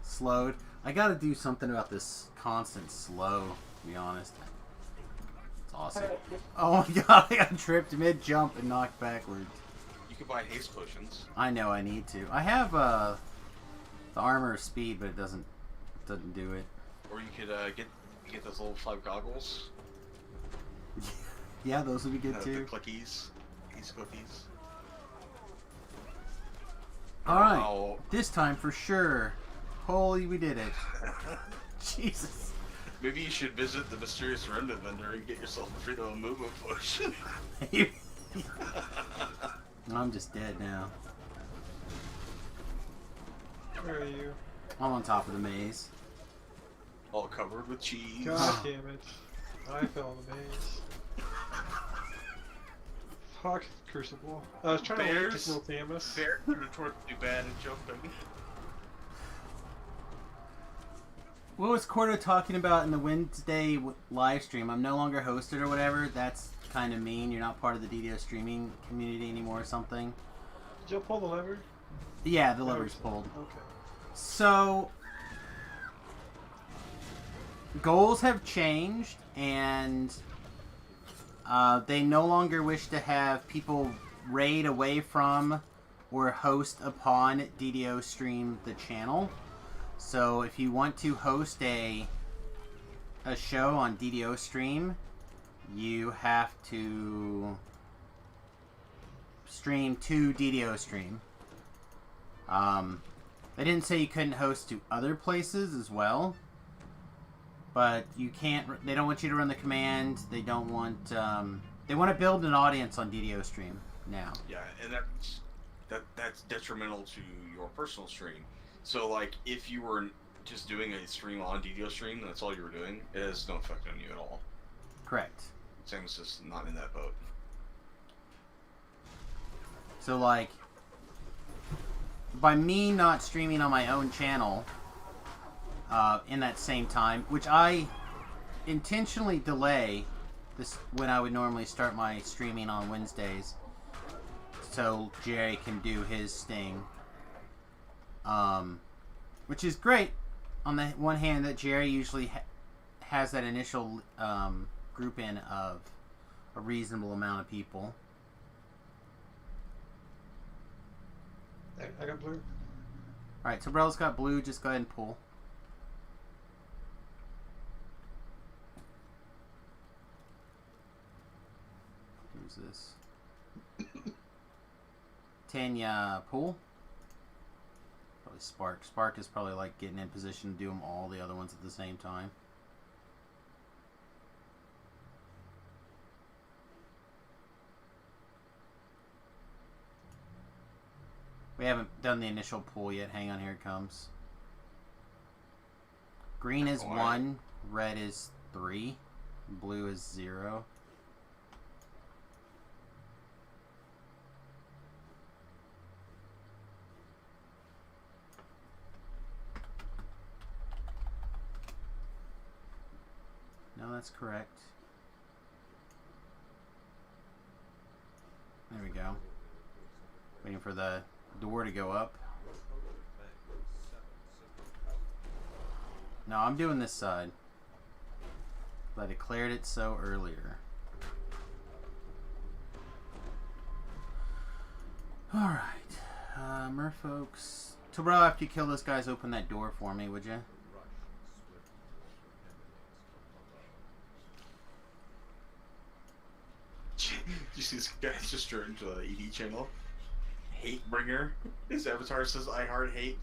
Slowed. I gotta do something about this constant slow, to be honest. It's awesome. Oh my god, I got tripped mid-jump and knocked backwards. You could buy haste potions. I know I need to. I have the armor of speed, but it doesn't do it. Or you could get those little 5 goggles. Yeah, those would be good The too. clickies. These cookies. Alright. Wow. This time for sure. Holy, we did it. Jesus. Maybe you should visit the mysterious remnant vendor and get yourself a freedom of movement potion. I'm just dead now. Where are you? I'm on top of the maze. All covered with cheese. God damn it. I fell in the maze. Fuck, Crucible. I was trying to wait to Bears? kill Thamus. Bear could have too bad at jumping. What was Cordo talking about in the Wednesday live stream? I'm no longer hosted or whatever. That's kind of mean. You're not part of the DDO streaming community anymore or something. Did you pull the lever? Yeah, the lever's pulled. Okay. So, goals have changed, and they no longer wish to have people raid away from or host upon DDO stream the channel. So if you want to host a show on DDO stream, you have to stream to DDO stream. They didn't say you couldn't host to other places as well, but you can't. They don't want you to run the command. They don't want. They want to build an audience on DDO stream now. Yeah, and that's detrimental to your personal stream. So like, if you were just doing a stream on DDO stream, that's all you were doing, it has no effect on you at all. Correct. Samus is not in that boat. So like, by me not streaming on my own channel in that same time, which I intentionally delay this when I would normally start my streaming on Wednesdays, so Jerry can do his thing. Which is great on the one hand that Jerry usually has that initial group in of a reasonable amount of people. I got blue. Alright, so Brella's got blue, just go ahead and pull. Who's this? Tanya, pull. Probably Spark. Spark is probably like getting in position to do them all the other ones at the same time. We haven't done the initial pull yet. Hang on, here it comes. Green is 1, red is 3, blue is 0. that's correct. There we go. Waiting for the door to go up. No, I'm doing this side. But I declared it so earlier. Alright. Merfolks. Tobro, after you kill those guys, open that door for me, would you? You see this guy's just joined the ED channel? Hate bringer. His avatar says I heart hate.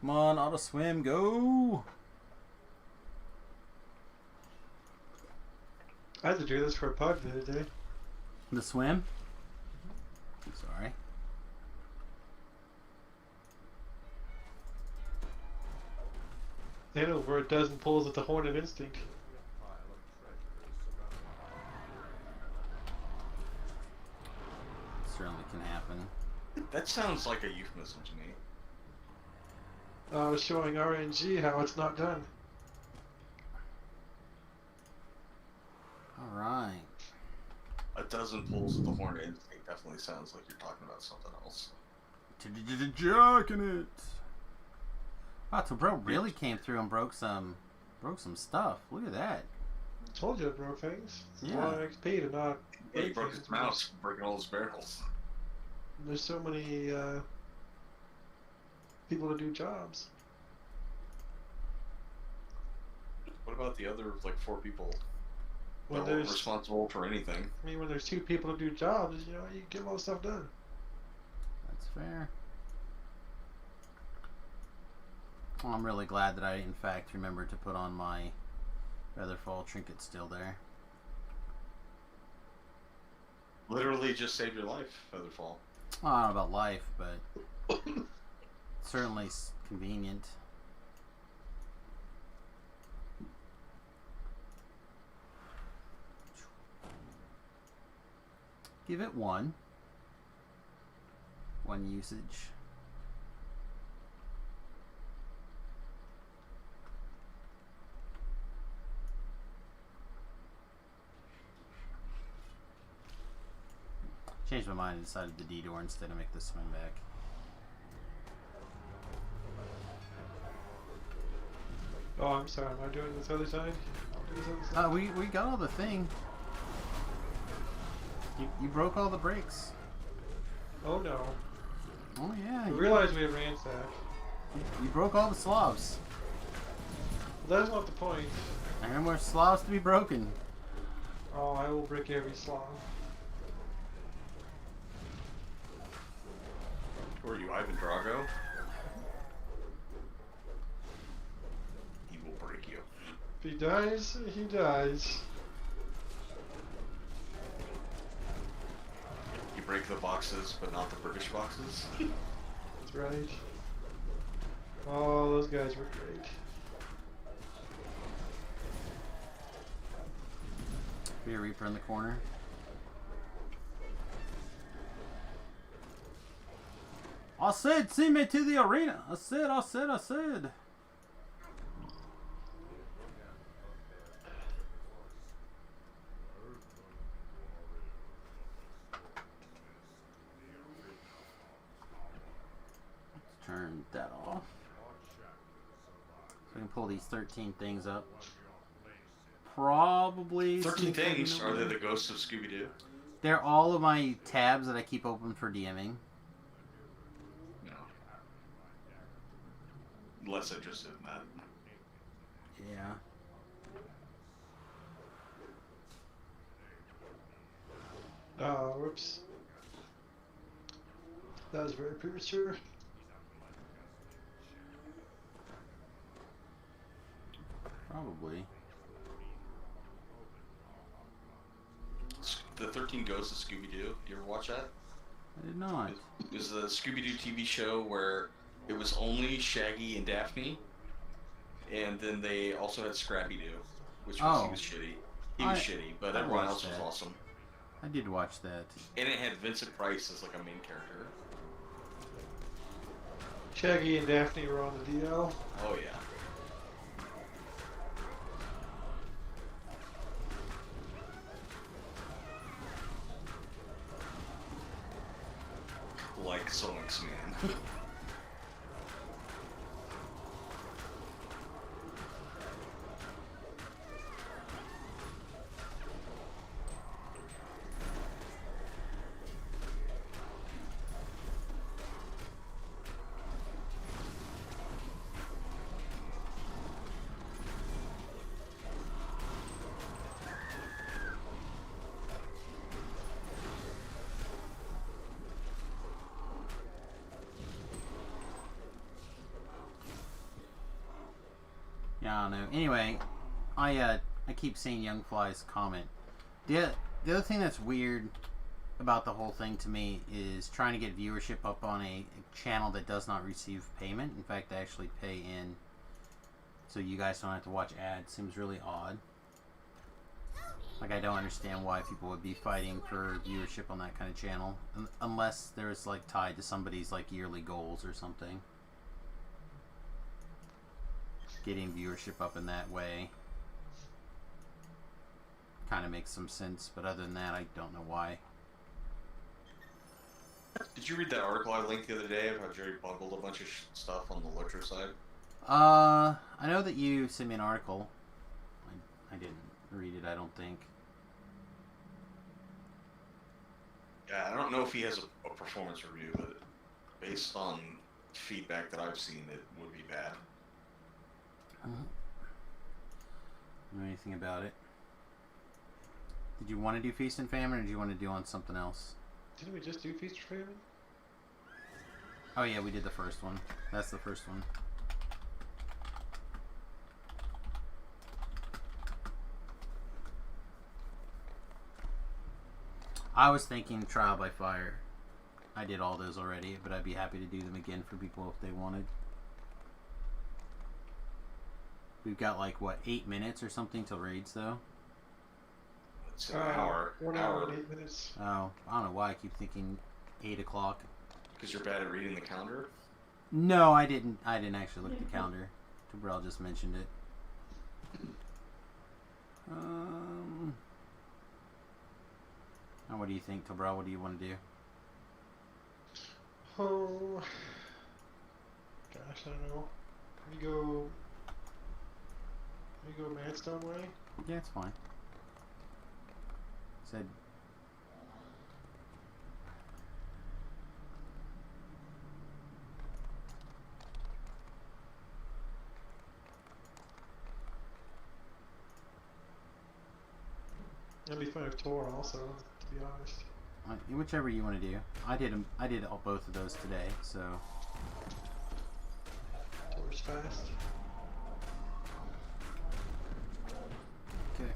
Come on, auto swim, go! I had to do this for a pug the other day. The swim? I'm sorry. They had over a dozen pulls with the Horn of Instinct. Certainly can happen. That sounds like a euphemism to me. I was showing RNG how it's not done. Alright. A dozen pulls of the horn instinct definitely sounds like you're talking about something else. Jacking it! Wow, so bro really came through and broke some stuff. Look at that. Told you I broke things. It's a Yeah. lot of XP to not Yeah, he break broke things. his mouse breaking all his barrels. There's so many people to do jobs. What about the other, like, 4 people When that weren't there's, responsible for anything? I mean, when there's 2 people to do jobs, you know, you get a lot of stuff done. That's fair. Well, I'm really glad that I, in fact, remembered to put on my Featherfall trinket still there. Literally just saved your life, Featherfall. Well, I don't know about life, but certainly convenient. Give it one usage. Changed my mind and decided the D door instead of make the swim back. Oh, I'm sorry. Am I doing this other side? Do this other side? We got all the thing. You broke all the brakes. Oh no. Oh yeah. I You, realize we have ransack. you broke all the slobs. Well, that's not the point. And there more slobs to be broken. Oh, I will break every slob. Who are you, Ivan Drago? He will break you. If he dies, he dies. You break the boxes, but not the British boxes? That's right. Oh, those guys were great. Be a Reaper in the corner. I said, send me to the arena. I said. Let's turn that off. So we can pull these 13 things up. Probably 13 sneak that things? in Are over. they the ghosts of Scooby-Doo? They're all of my tabs that I keep open for DMing. No. Less interested in that. Yeah. Oh, whoops. That was very premature. Probably. The 13 Ghosts of Scooby-Doo. You ever watch that? I did not. It was a Scooby-Doo TV show where it was only Shaggy and Daphne, And then they also had Scrappy Doo, which Oh. he was shitty. He was shitty, but I everyone watched else was that. awesome. I did watch that. And it had Vincent Price as like a main character. Shaggy and Daphne were on the DL. Oh yeah. Like Sonic's man. Yeah, I don't know. Anyway, I keep seeing Youngfly's comment. The other thing that's weird about the whole thing to me is trying to get viewership up on a channel that does not receive payment. In fact, they actually pay in, so you guys don't have to watch ads. Seems really odd. Like, I don't understand why people would be fighting for viewership on that kind of channel, unless there's like tied to somebody's like yearly goals or something. Getting viewership up in that way kind of makes some sense, but other than that, I don't know why. Did you read that article I linked the other day of how Jerry bungled a bunch of stuff on the Electro side? I know that you sent me an article. I didn't read it, I don't think. Yeah, I don't know if he has a performance review, but based on feedback that I've seen, it would be bad. I don't know anything about it. Did you want to do Feast and Famine, or did you want to do on something else? Didn't we just do Feast or Famine? Oh yeah, we did the first one. That's the first one. I was thinking Trial by Fire. I did all those already, but I'd be happy to do them again for people if they wanted. We've got like, what, 8 minutes or something till raids, though? It's an hour. 1 hour and 8 minutes. Oh, I don't know why I keep thinking 8 o'clock. Because you're bad at reading the calendar? No, I didn't actually look at the calendar. Tabrell just mentioned it. Now what do you think, Tabrell? What do you want to do? Oh, gosh, I don't know. We go Manstone way? Yeah, it's fine. Said. That'd be fun if Tor also, to be honest. Whichever you want to do. I did both of those today, so. Tor's fast. Okay.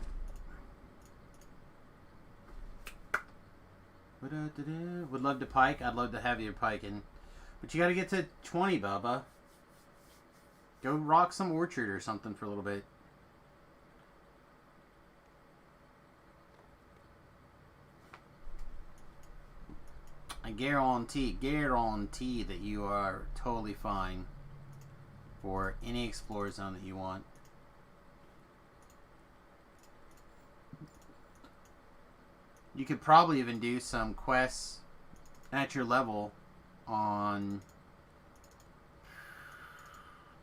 Would love to pike. I'd love to have you piking, but you got to get to 20, Bubba. Go rock some orchard or something for a little bit. I guarantee that you are totally fine for any Explorer Zone that you want. You could probably even do some quests at your level on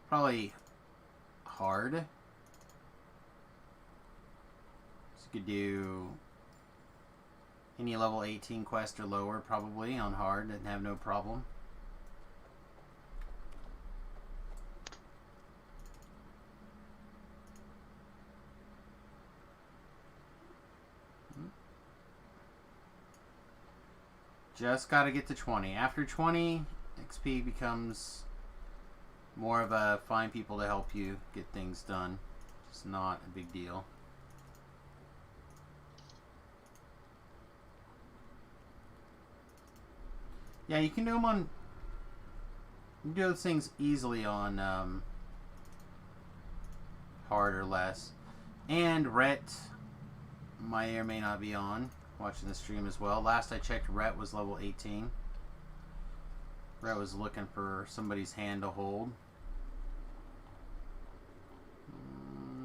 probably hard. So you could do any level 18 quest or lower probably on hard and have no problem. Just got to get to 20. After 20, XP becomes more of a find people to help you get things done. It's not a big deal. Yeah, you can do them on. You can do those things easily on hard or less. And Rhett may or may not be on, watching the stream as well. Last I checked, Rhett was level 18. Rhett was looking for somebody's hand to hold.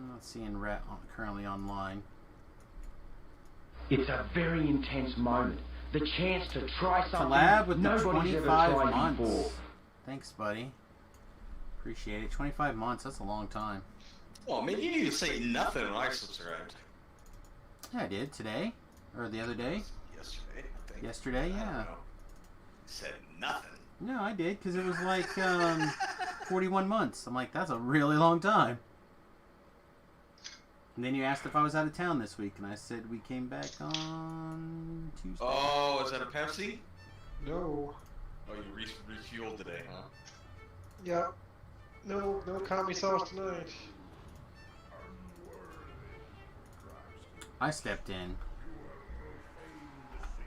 Not seeing Rhett currently online. It's a very intense moment. The chance to try something Lab with the nobody's ever 25 tried months. before. Thanks, buddy. Appreciate it. 25 months, that's a long time. Well, maybe you didn't say nothing when I subscribed. Yeah, I did. Today? Or the other day? Yesterday, I think. Yesterday, I don't yeah. know. You said nothing. No, I did, because it was like 41 months. I'm like, that's a really long time. And then you asked if I was out of town this week, and I said we came back on Tuesday. Oh, is that a Pepsi? No. Oh, you refueled today, huh? Yeah. No commie sauce tonight. I stepped in.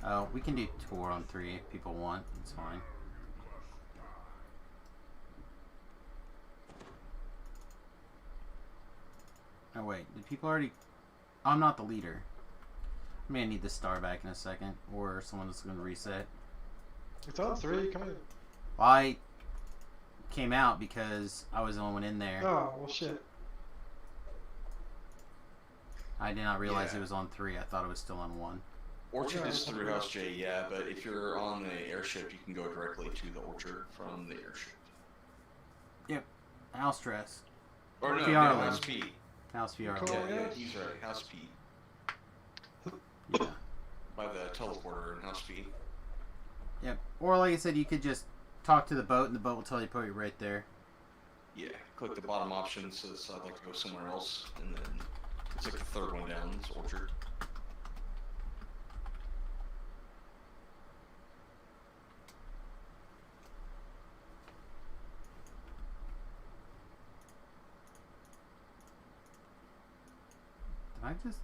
Oh, we can do 4 on 3 if people want. It's fine. Oh wait, did people already... I'm not the leader. I may need the star back in a second, or someone's going to reset. It's on 3, come in. I came out because I was the only one in there. Oh, well shit. I did not realize Yeah. it was on 3. I thought it was still on 1. Orchard is through House J, yeah, but if you're on the airship, you can go directly to the Orchard from the airship. Yep. House dress. Or no, VR no, lane. House P. House VR. Cool. Yeah, yeah. he's right, House P. Yeah. By the teleporter in House P. Yep. Or like I said, you could just talk to the boat, and the boat will tell you put it right there. Yeah, click the bottom option, says I'd like to go somewhere else, and then it's like the third one down, it's Orchard. Did I just...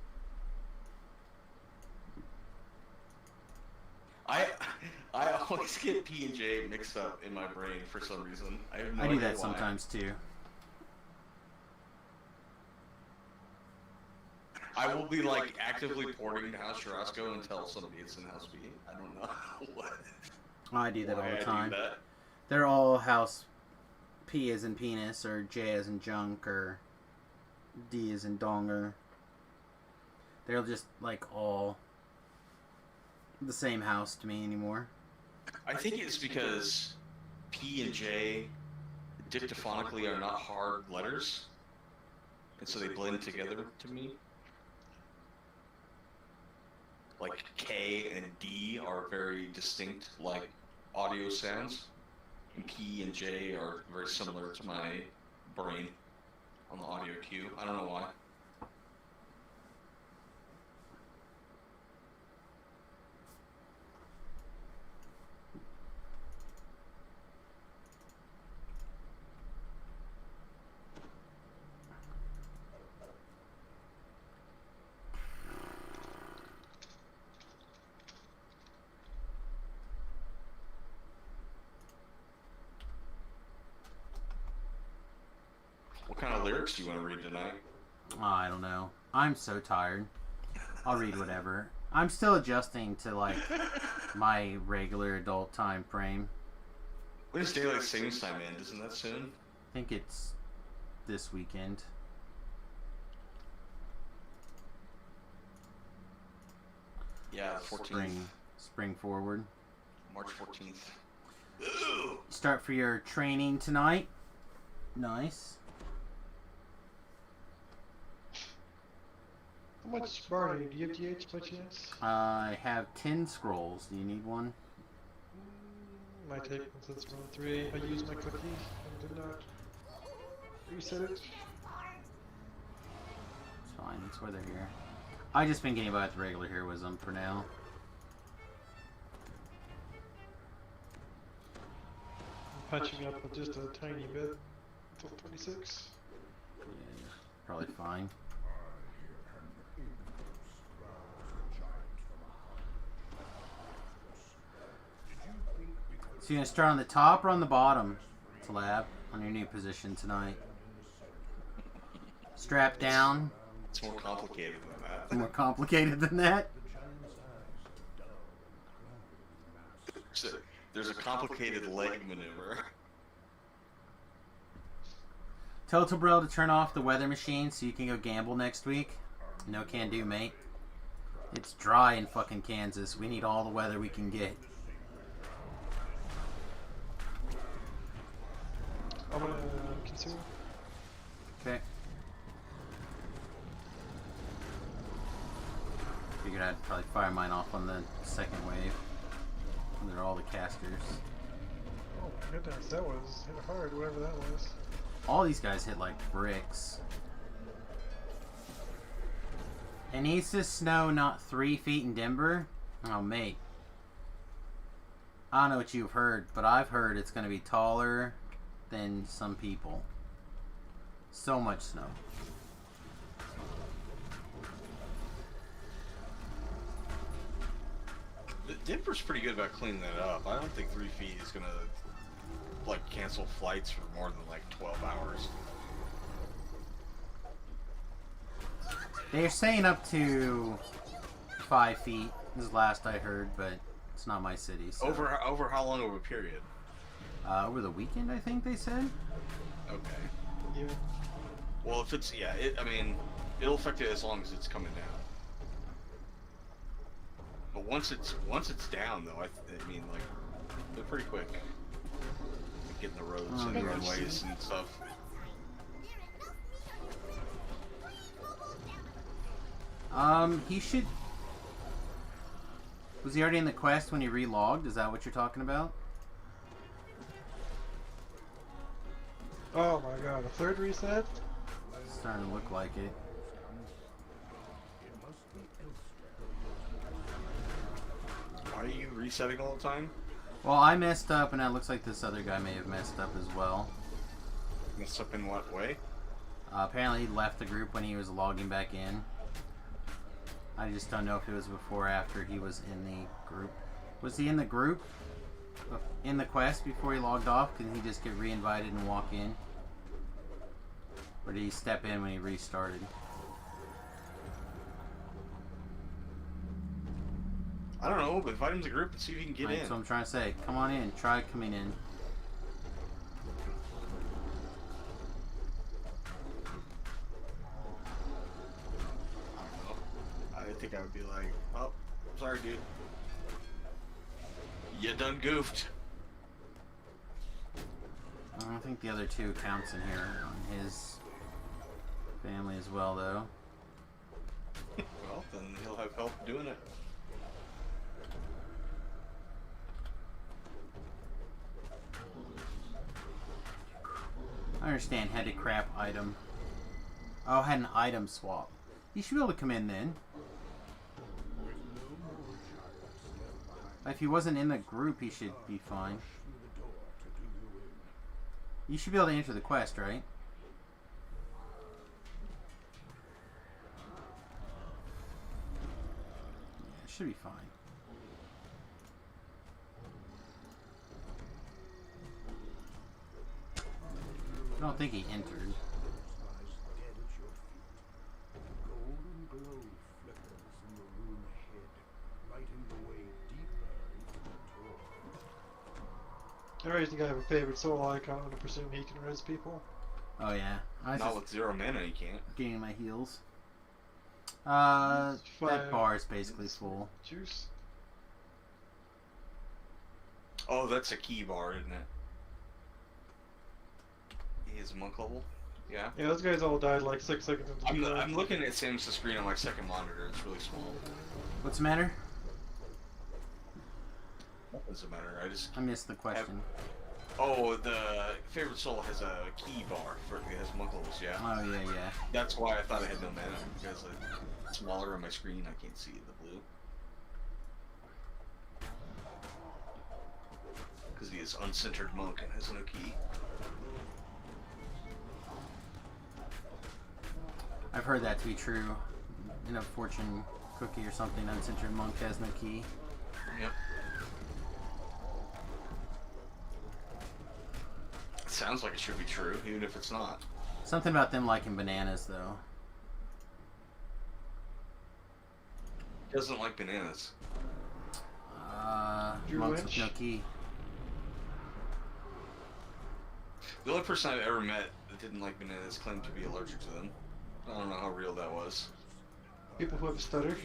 I always get P and J mixed up in my brain for some reason. I have no I do idea that why. sometimes too. I will be like actively porting to House Churrasco until somebody it's in House B. I don't know what. I do that all why the I do time. that. They're all house P as in penis, or J as in junk, or D as in donger. They're just like all the same house to me anymore. I think it's because P and J dictaphonically are not hard letters, and so they blend together to me. Like K and D are very distinct, like audio sounds, and P and J are very similar to my brain on the audio cue. I don't know why. What kind of lyrics do you want to read tonight? I don't know. I'm so tired. I'll read whatever. I'm still adjusting to like my regular adult time frame. When does daylight savings time end? Isn't that soon? I think it's this weekend. Yeah, 14th. Spring forward. March 14th. Ooh! Start for your training tonight. Nice. How much bar do you have GH by chance? I have 10 scrolls. Do you need one? Might take one since we're on 3. I used my cookie and did not reset it. It's fine. That's why they're here. I just been getting by with regular heroism for now. I'm patching up with just a tiny bit until 26. Yeah, probably fine. So you're gonna start on the top or on the bottom, Talab, on your new position tonight? Strap down. It's more complicated than that. More complicated than that. There's a complicated leg maneuver. Tell Tobrell to turn off the weather machine so you can go gamble next week. No can do, mate. It's dry in fucking Kansas. We need all the weather we can get. I'm gonna consume. Okay. Figured I'd probably fire mine off on the second wave. They're all the casters. Oh my goodness, that was hit hard, whatever that was. All these guys hit like bricks. It needs to snow not 3 feet in Denver. Oh, mate. I don't know what you've heard, but I've heard it's going to be taller than some people. So much snow. Denver's pretty good about cleaning that up. I don't think 3 feet is gonna like cancel flights for more than like 12 hours. They're saying up to 5 feet is last I heard, but it's not my city. So. Over how long of a period? Over the weekend, I think they said. Okay. Yeah. Well, if it's I mean, it'll affect it as long as it's coming down. But once it's down, though, I mean, like, they're pretty quick. Like, getting the roads and the runways and stuff. He should. Was he already in the quest when he relogged? Is that what you're talking about? Oh my god, a third reset? It's starting to look like it. Are you resetting all the time? Well, I messed up, and it looks like this other guy may have messed up as well. Messed up in what way? Apparently, he left the group when he was logging back in. I just don't know if it was before or after he was in the group. Was he in the group? In the quest before he logged off? Could he just get re-invited and walk in? Or did he step in when he restarted? I don't know, but invite him to the group and see if you can get in. That's what I'm trying to say. Come on in. Try coming in. I think I would be like, oh, sorry, dude. You done goofed. I don't think the other two counts in here on his family as well, though. Well, then he'll have help doing it. I understand. Had a crap item. Oh, had an item swap. You should be able to come in then. If he wasn't in the group, he should be fine. You should be able to enter the quest, right? Yeah, it should be fine. I don't think he entered. I already think I have a favorite soul icon. I presume he can res people. Oh yeah. I was Not just with 0 mana, you can't. getting my heals. That Five bar is basically full. Juice. Oh, that's a key bar, isn't it? He is monk level? Yeah. Yeah, those guys all died like 6 seconds into the I'm looking at Sam's screen on my second monitor. It's really small. What's the matter? What does it matter? I just... I missed the question. Oh, the favorite soul has a key bar for it has monk levels, yeah. Oh yeah, yeah. That's why I thought I had no mana, because it's smaller on my screen, I can't see the blue. Because he is uncentered monk and has no key. I've heard that to be true. In a fortune cookie or something, uncentered monk has no key. Yep. Sounds like it should be true, even if it's not. Something about them liking bananas, though. Doesn't like bananas. Drew Monks with Lynch? no key. The only person I've ever met that didn't like bananas claimed to be allergic to them. I don't know how real that was. People who have a stutter.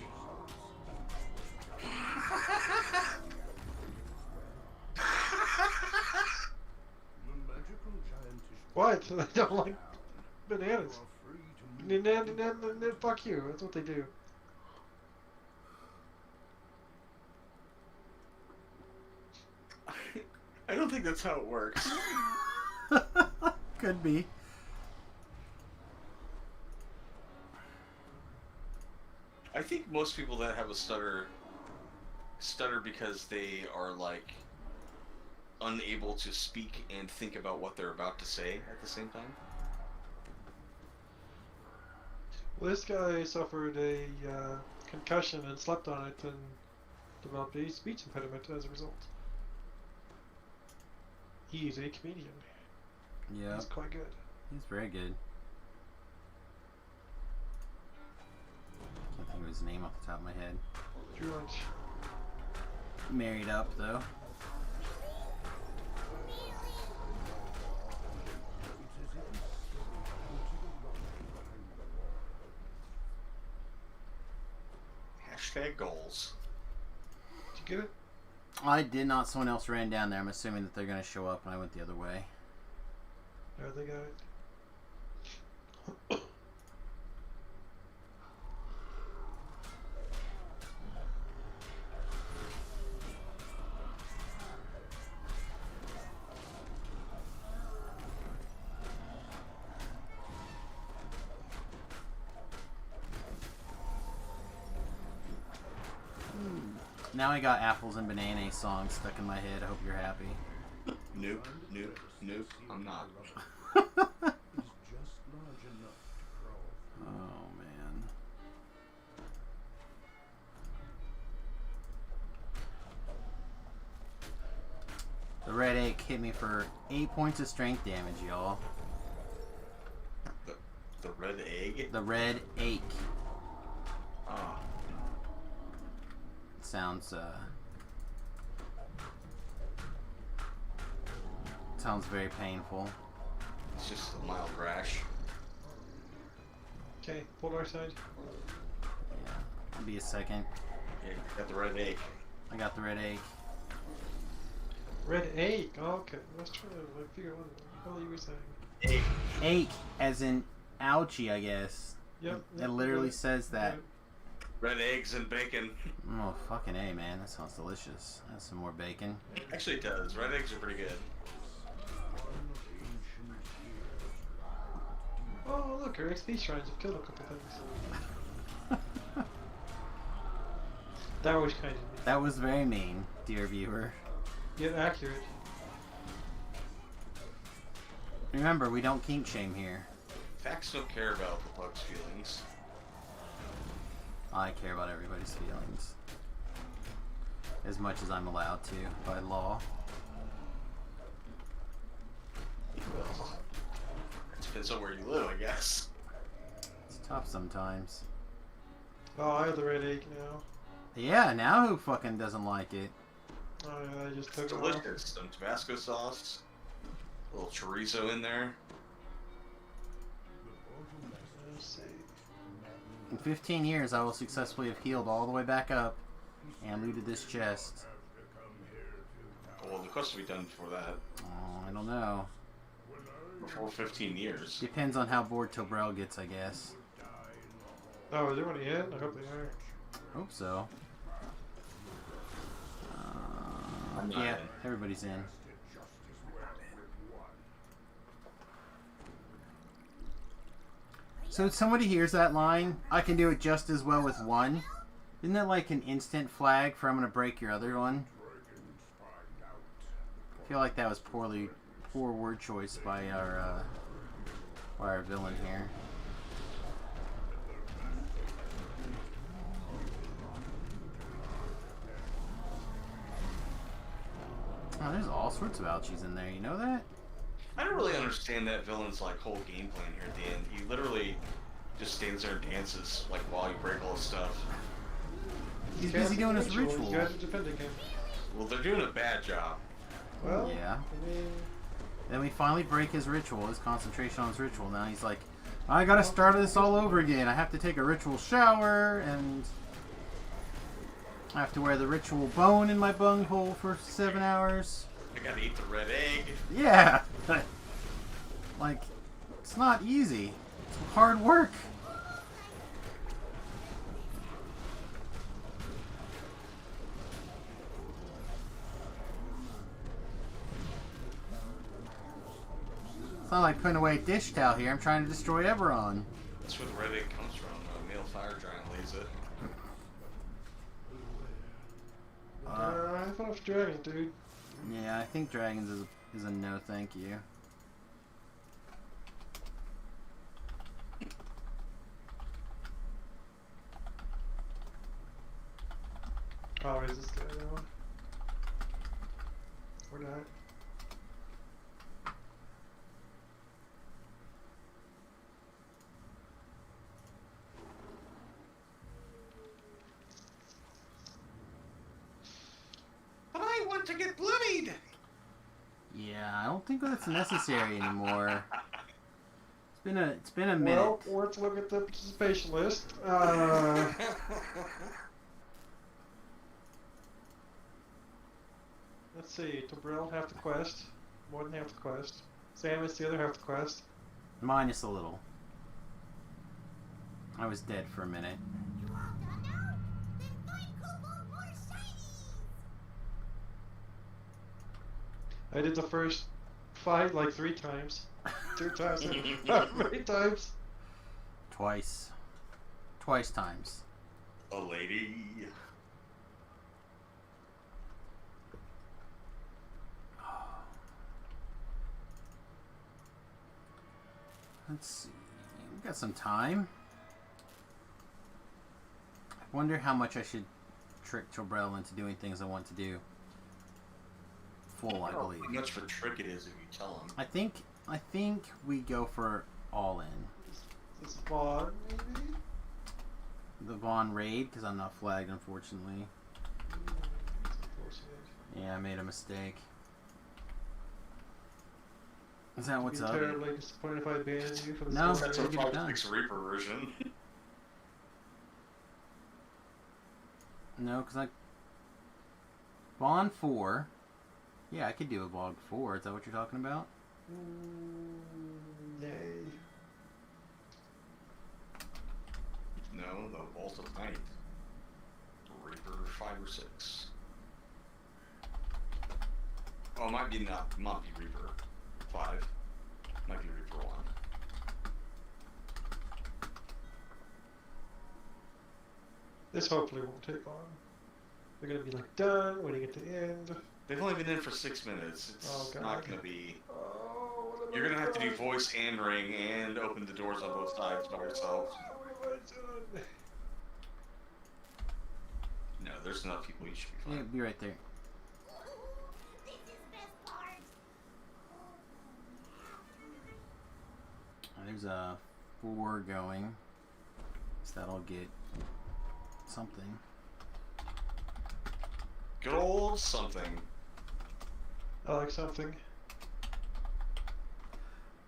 What? I don't like bananas. Fuck you. That's what they do. I don't think that's how it works. Could be. I think most people that have a stutter because they are like unable to speak and think about what they're about to say at the same time. Well, this guy suffered a concussion and slept on it and developed a speech impediment as a result. He's a comedian. Yeah, He's quite good. he's very good. Can't think of his name off the top of my head. Drew Lynch. Married up, though. Hashtag goals. Did you get it? I did not. Someone else ran down there. I'm assuming that they're going to show up when I went the other way. There they got it. Now I got apples and banana songs stuck in my head. I hope you're happy. Nope, nope, nope. I'm not. Oh, man. The red ache hit me for 8 points of strength damage, y'all. The red egg? The red ache. Oh. Sounds very painful. It's just a mild rash. Okay, polar side. Yeah. It'll be a second. Yeah, you got the red egg. I got the red ache. Red egg. Oh, okay. I was trying to figure out what you were saying. Egg. Ache, as in ouchie, I guess. Yep. It literally says that. Red eggs and bacon. Oh, fucking A, man. That sounds delicious. That's some more bacon. Actually, it does. Red eggs are pretty good. Oh, look, our XP shrines have killed a couple things. That was kind of mean. That was very mean, dear viewer. Yet accurate. Remember, we don't kink shame here. Facts don't care about the bug's feelings. I care about everybody's feelings. As much as I'm allowed to by law. Well, it depends on where you live, I guess. It's tough sometimes. Oh, I have the red egg now. Yeah, now who fucking doesn't like it? Oh, yeah, I just It's took it off. delicious. Some Tabasco sauce, a little chorizo in there. Let's see. In 15 years, I will successfully have healed all the way back up and looted this chest. Well, the quest will be done before that. Oh, I don't know. Before 15 years. Depends on how bored Tobrel gets, I guess. Oh, is everybody in? I hope they are. Hope so. I'm not Yeah, in. everybody's in. So if somebody hears that line, I can do it just as well with one. Isn't that like an instant flag for I'm gonna break your other one? I feel like that was poor word choice by our villain here. Oh, there's all sorts of ouchies in there. You know that? I don't really understand that villain's like whole game plan here at the end. He literally just stands there and dances like while you break all his stuff. He's busy doing his You ritual. guys are defending him. Well, they're doing a bad job. Well, Yeah. I mean, Then we finally break his ritual, his concentration on his ritual. Now he's like, I gotta start this all over again. I have to take a ritual shower, and I have to wear the ritual bone in my bunghole for 7 hours. I gotta eat the red egg. Yeah! Like, it's not easy. It's hard work. It's not like putting away a dish towel here. I'm trying to destroy Eberron. That's where the red egg comes from. A male fire giant lays it. I thought it was dragon, dude. Yeah, I think dragons is a no, thank you. Oh, is this guy now? Or not? But I want to get bloodied! Yeah, I don't think that's necessary anymore. It's been a minute. Well, let's look at the participation list. Let's see. Tobril, half the quest. More than half the quest. Samus, the other half the quest. Minus a little. I was dead for a minute. You all done now? Then find Kobold more shinies! I did the first fight like 3 times. 2 times. How many times? Twice. Twice times. A lady. Let's see. We've got some time. I wonder how much I should trick Tobrel into doing things I want to do. Full, I believe. How much for trick it is if you tell him. I think we go for all in. This is Vaughn, maybe? The Vaughn raid, because I'm not flagged, unfortunately. That's unfortunate. Yeah, I made a mistake. Is that what's Be up? terribly disappointed if I abandoned you for the No. story. That's a Get it done. 5-6 Reaper version. No, because Vaughn 4. Yeah, I could do a Vaughn 4. Is that what you're talking about? Nay. No, the Vault of Night. Reaper 5 or 6. Oh, might be not be Reaper 5. Might be Reaper 1. This hopefully won't take long. They're gonna be like done when you get to the end. They've only been in for 6 minutes. It's Oh, God. not gonna be. Oh, what am You're I gonna have to do doing? voice and ring and open the doors on both sides by yourself. What am I doing? No, there's enough people. You should be Yeah, fine. be right there. This is best part. There's a 4 going. So that'll get something. Good old something. I like something.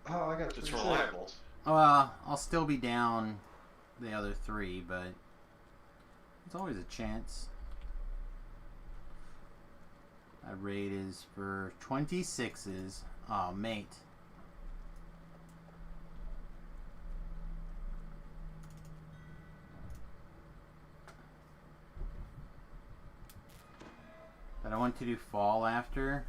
Oh, I got It's 26. reliable. I'll still be down the other 3, but there's always a chance. That raid is for 26s. Oh, mate. But I want to do fall after.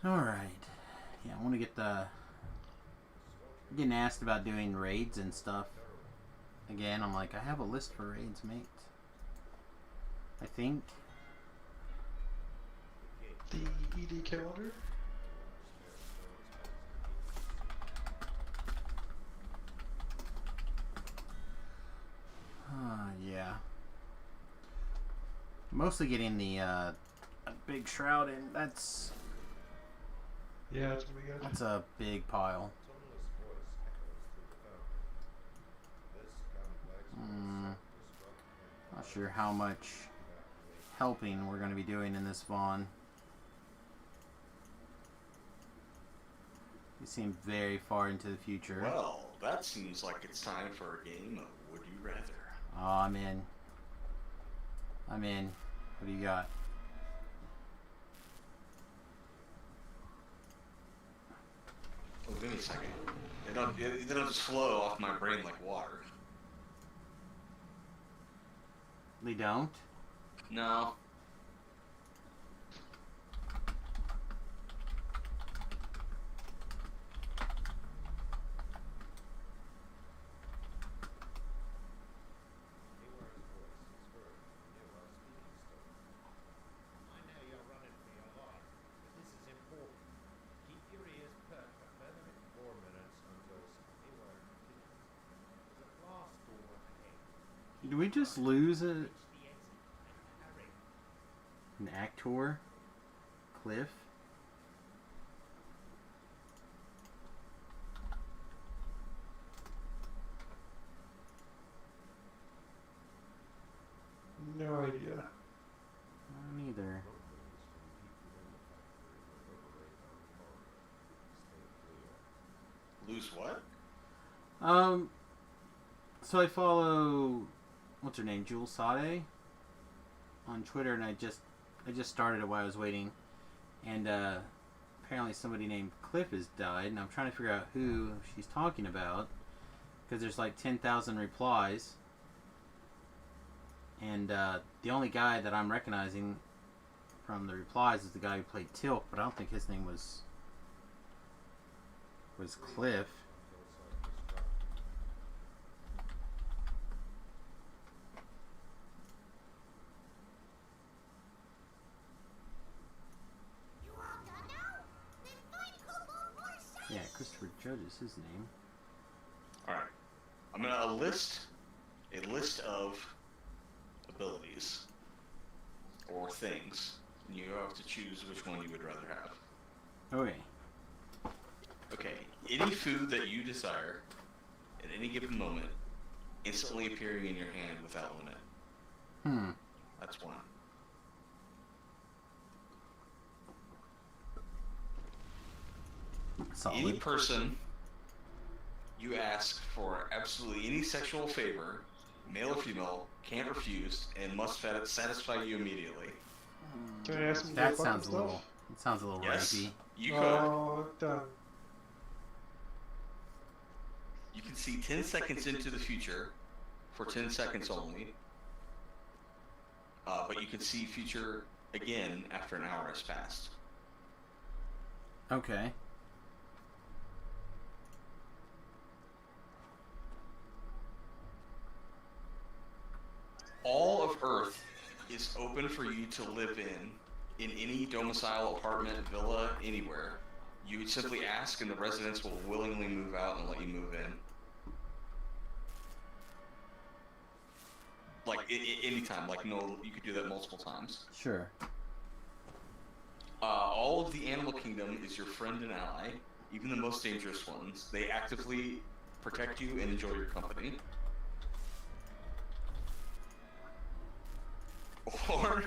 Alright. Yeah, I want to get the... I'm getting asked about doing raids and stuff. Again, I'm like, I have a list for raids, mate. I think. The ED calendar. Yeah. Mostly getting the a big shroud in. That's Yeah, it's gonna be good. that's a big pile. Not sure how much helping we're going to be doing in this Vaughn. We seem very far into the future. Well, that seems like it's time for a game of Would You Rather. Oh, I'm in. I'm in. What do you got? Oh, give me a second. They don't just flow off my brain like water. They don't? No. Did we just lose an actor? Cliff? No idea. Neither. Lose what? So I follow, what's her name, Jules Sade on Twitter, and I just started it while I was waiting, and apparently somebody named Cliff has died, and I'm trying to figure out who she's talking about, because there's like 10,000 replies, and the only guy that I'm recognizing from the replies is the guy who played Tilk, but I don't think his name was Cliff. You all done now? Then find Kobold more shiny. Yeah, Christopher Judge is his name. Alright. I'm gonna list a list of abilities or things, and you have to choose which one you would rather have. Okay. Okay, any food that you desire at any given moment, instantly appearing in your hand without limit. That's one. Solid. Any person you ask for absolutely any sexual favor, male or female, can't refuse and must satisfy you immediately. Can I ask him That to fuck sounds a himself? little. It sounds a little Yes, rapey. you could. Oh, done. You can see 10 seconds into the future for 10 seconds only. But you can see future again after an hour has passed. Okay. All of Earth is open for you to live in any domicile, apartment, villa, anywhere. You would simply ask and the residents will willingly move out and let you move in. Like, anytime, like, no, you could do that multiple times. Sure. All of the animal kingdom is your friend and ally, even the most dangerous ones. They actively protect you and enjoy your company. Or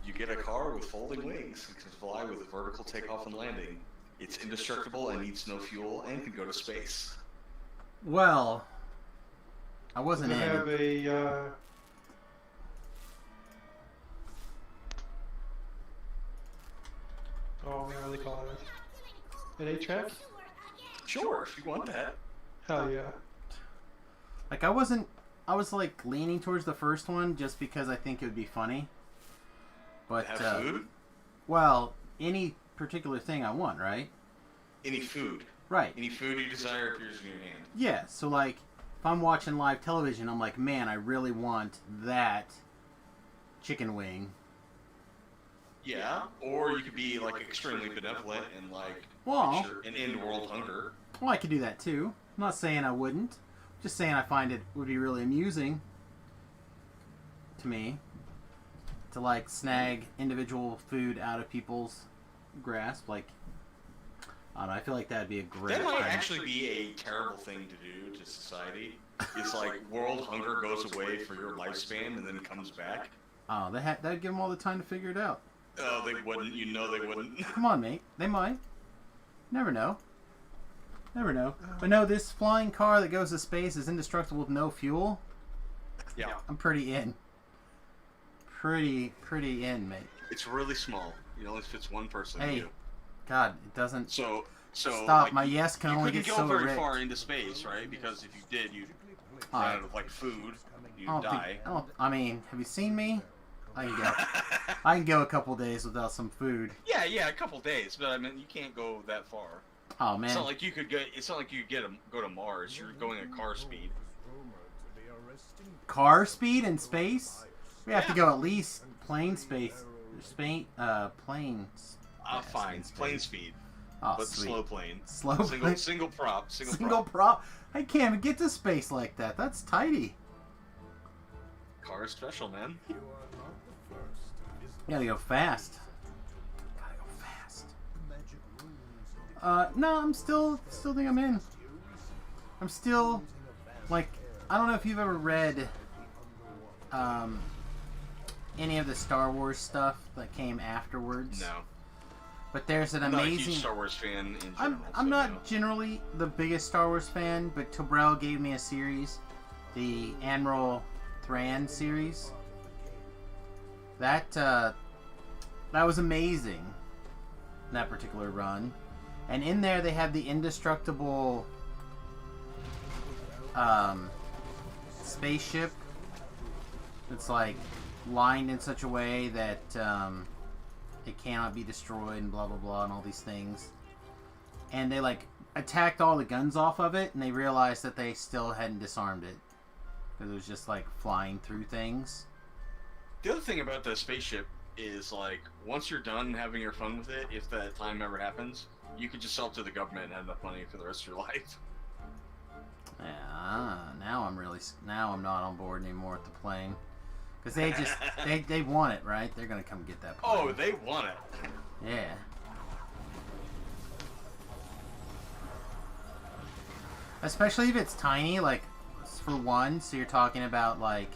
you get a car with folding wings. It can fly with vertical takeoff and landing. It's indestructible and needs no fuel and can go to space. Well, I wasn't Does it in. have a oh man, what do they call it? An 8-track? Sure, if you want that. Hell yeah. Like, I was like leaning towards the first one just because I think it would be funny. But Have food? well, any particular thing I want, right? Any food. Right. Any food you desire appears in your hand. Yeah. So like, if I'm watching live television, I'm like, man, I really want that chicken wing. Yeah, or you could be like extremely benevolent and like Well- make sure and end world hunger. Well, I could do that too. I'm not saying I wouldn't. Just saying I find it would be really amusing to me to like snag individual food out of people's grasp. Like, I don't know. I feel like that'd be a great. That might actually be a terrible thing to do to society. It's like world hunger goes away for your lifespan and then comes back. Oh, that'd give them all the time to figure it out. Oh, they wouldn't. You know they wouldn't. Come on, mate. They might. Never know. Never know. But no, this flying car that goes to space is indestructible with no fuel. Yeah. I'm pretty in. Pretty in, mate. It's really small. It only fits one person. Hey, You. God, it doesn't. So Stop. like, My yes can you only couldn't get go so very rich. far into space, right? Because if you did, you'd run out of like food. You'd die. I mean, have you seen me? I can go. I can go a couple days without some food. Yeah, a couple days, but I mean, you can't go that far. Oh man. It's not like you could go. It's not like you could go to Mars. You're going at car speed. Car speed in space? We have to Yeah. go at least plane space. Plane. Fine, plane speed, Oh, but sweet. slow plane. Slow Single plane. single prop. Single prop. I can't even get to space like that. That's tidy. Car is special, man. Gotta go fast. Gotta go fast. No, I'm still think I'm in. I'm still, like, I don't know if you've ever read, any of the Star Wars stuff that came afterwards. No, But there's an I'm not a amazing. huge Star Wars fan in general. I'm so, not no. generally the biggest Star Wars fan, but Tobrell gave me a series, the Admiral Thrawn series. That was amazing. That particular run, and in there they have the indestructible spaceship. It's like lined in such a way that it cannot be destroyed and blah blah blah and all these things. And they like attacked all the guns off of it, and they realized that they still hadn't disarmed it because it was just like flying through things. The other thing about the spaceship is like once you're done having your fun with it, if that time ever happens, you could just sell it to the government and have enough money for the rest of your life. Yeah, now I'm not on board anymore with the plane because they just they want it, right? They're gonna come get that plane. Oh, they want it. Yeah. Especially if it's tiny, like for one. So you're talking about like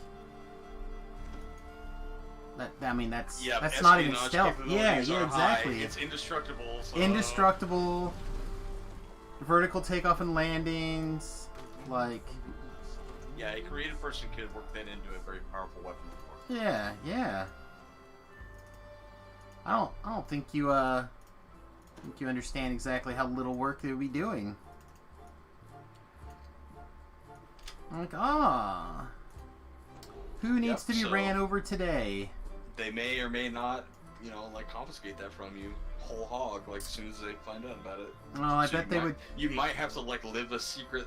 that. I mean, that's Yeah, not even espionage stealth. Yeah, capabilities are exactly. high. It's indestructible. So... Indestructible. Vertical takeoff and landings, like. Yeah, a creative person could work that into a very powerful weapon. Yeah. I don't think you understand exactly how little work they would be doing. I'm like, who needs to be so- ran over today? They may or may not, like confiscate that from you whole hog, like as soon as they find out about it. Oh, I So bet they would. You might have to like live a secret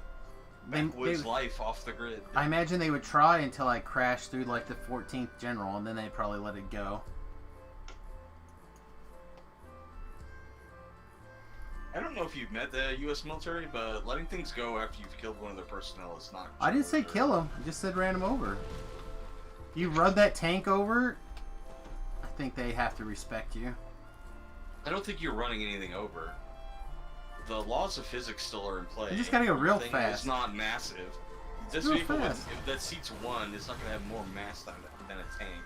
backwoods life off the grid. I imagine they would try until I crashed through like the 14th general, and then they'd probably let it go. I don't know if you've met the U.S. military, but letting things go after you've killed one of their personnel is not. I didn't say generally kill him. I just said ran him over. You run that tank over, I think they have to respect you. I don't think you're running anything over. The laws of physics still are in play. You just gotta go real Everything fast. is not massive. This real vehicle fast. that seats one is not going to have more mass than a tank.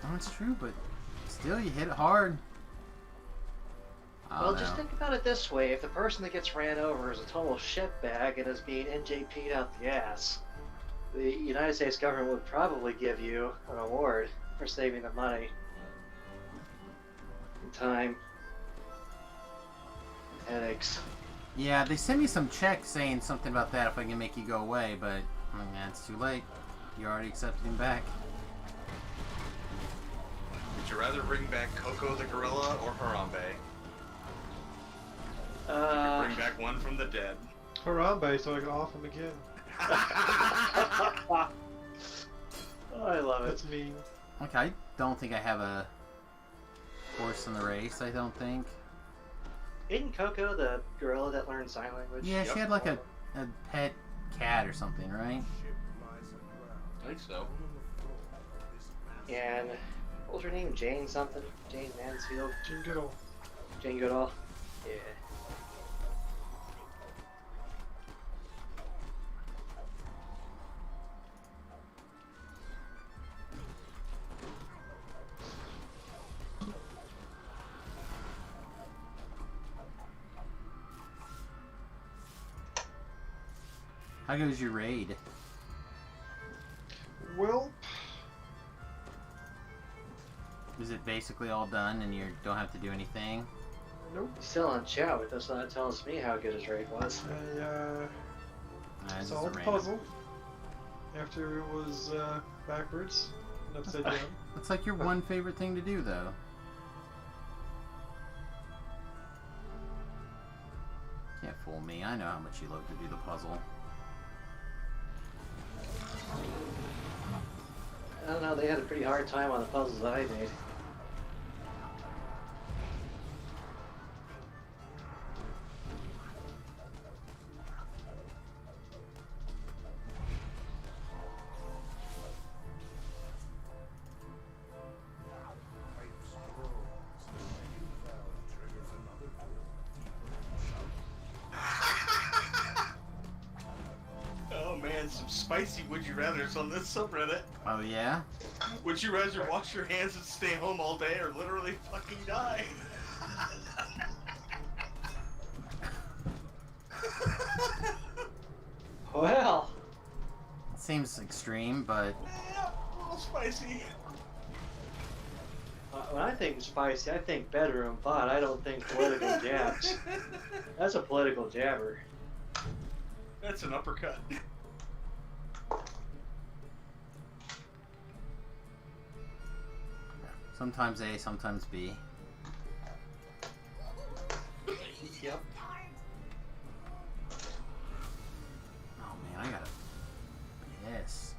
Oh, it's true, but still, you hit it hard. I Well, don't just know. think about it this way: if the person that gets ran over is a total shitbag and is being NJP'd out the ass, the United States government would probably give you an award for saving the money and time, headaches. Yeah, they sent me some check saying something about that if I can make you go away, but I mean, it's too late. You already accepted him back. Would you rather bring back Coco the gorilla or Harambe? Bring back one from the dead. Harambe, so I can off him again. Oh, I love it. That's mean. Okay, I don't think I have a horse in the race, I don't think. Isn't Coco the gorilla that learned sign language? Yeah, she had like a pet cat or something, right? I think so. And what was her name? Jane something? Jane Mansfield? Jane Goodall. Jane Goodall? Yeah. How goes your raid? Well, Is it basically all done and you don't have to do anything? nope. Still on chat, but that's not telling me how good his raid was. I This is solved the random. puzzle after it was backwards and upside down. That's like your one favorite thing to do, though. Can't fool me. I know how much you love to do the puzzle. I don't know, they had a pretty hard time on the puzzles that I made. Oh man, some spicy would you rather's on this subreddit. Oh, yeah? Would you rather wash your hands and stay home all day or literally fucking die? Well, Seems extreme, but Yeah, a little spicy. when I think spicy, I think bedroom pot. I don't think political jabs. That's a political jabber. That's an uppercut. sometimes A, sometimes B. Yep. Oh, man, I gotta piss.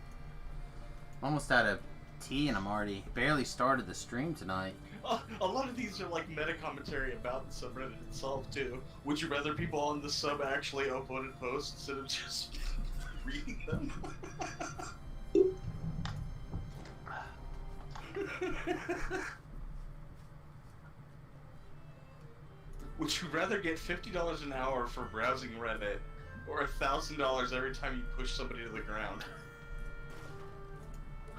I'm almost out of tea and I'm already barely started the stream tonight. A lot of these are like meta commentary about the subreddit itself too. Would you rather people on the sub actually uploaded posts instead of just reading them? Would you rather get $50 an hour for browsing Reddit or $1,000 every time you push somebody to the ground?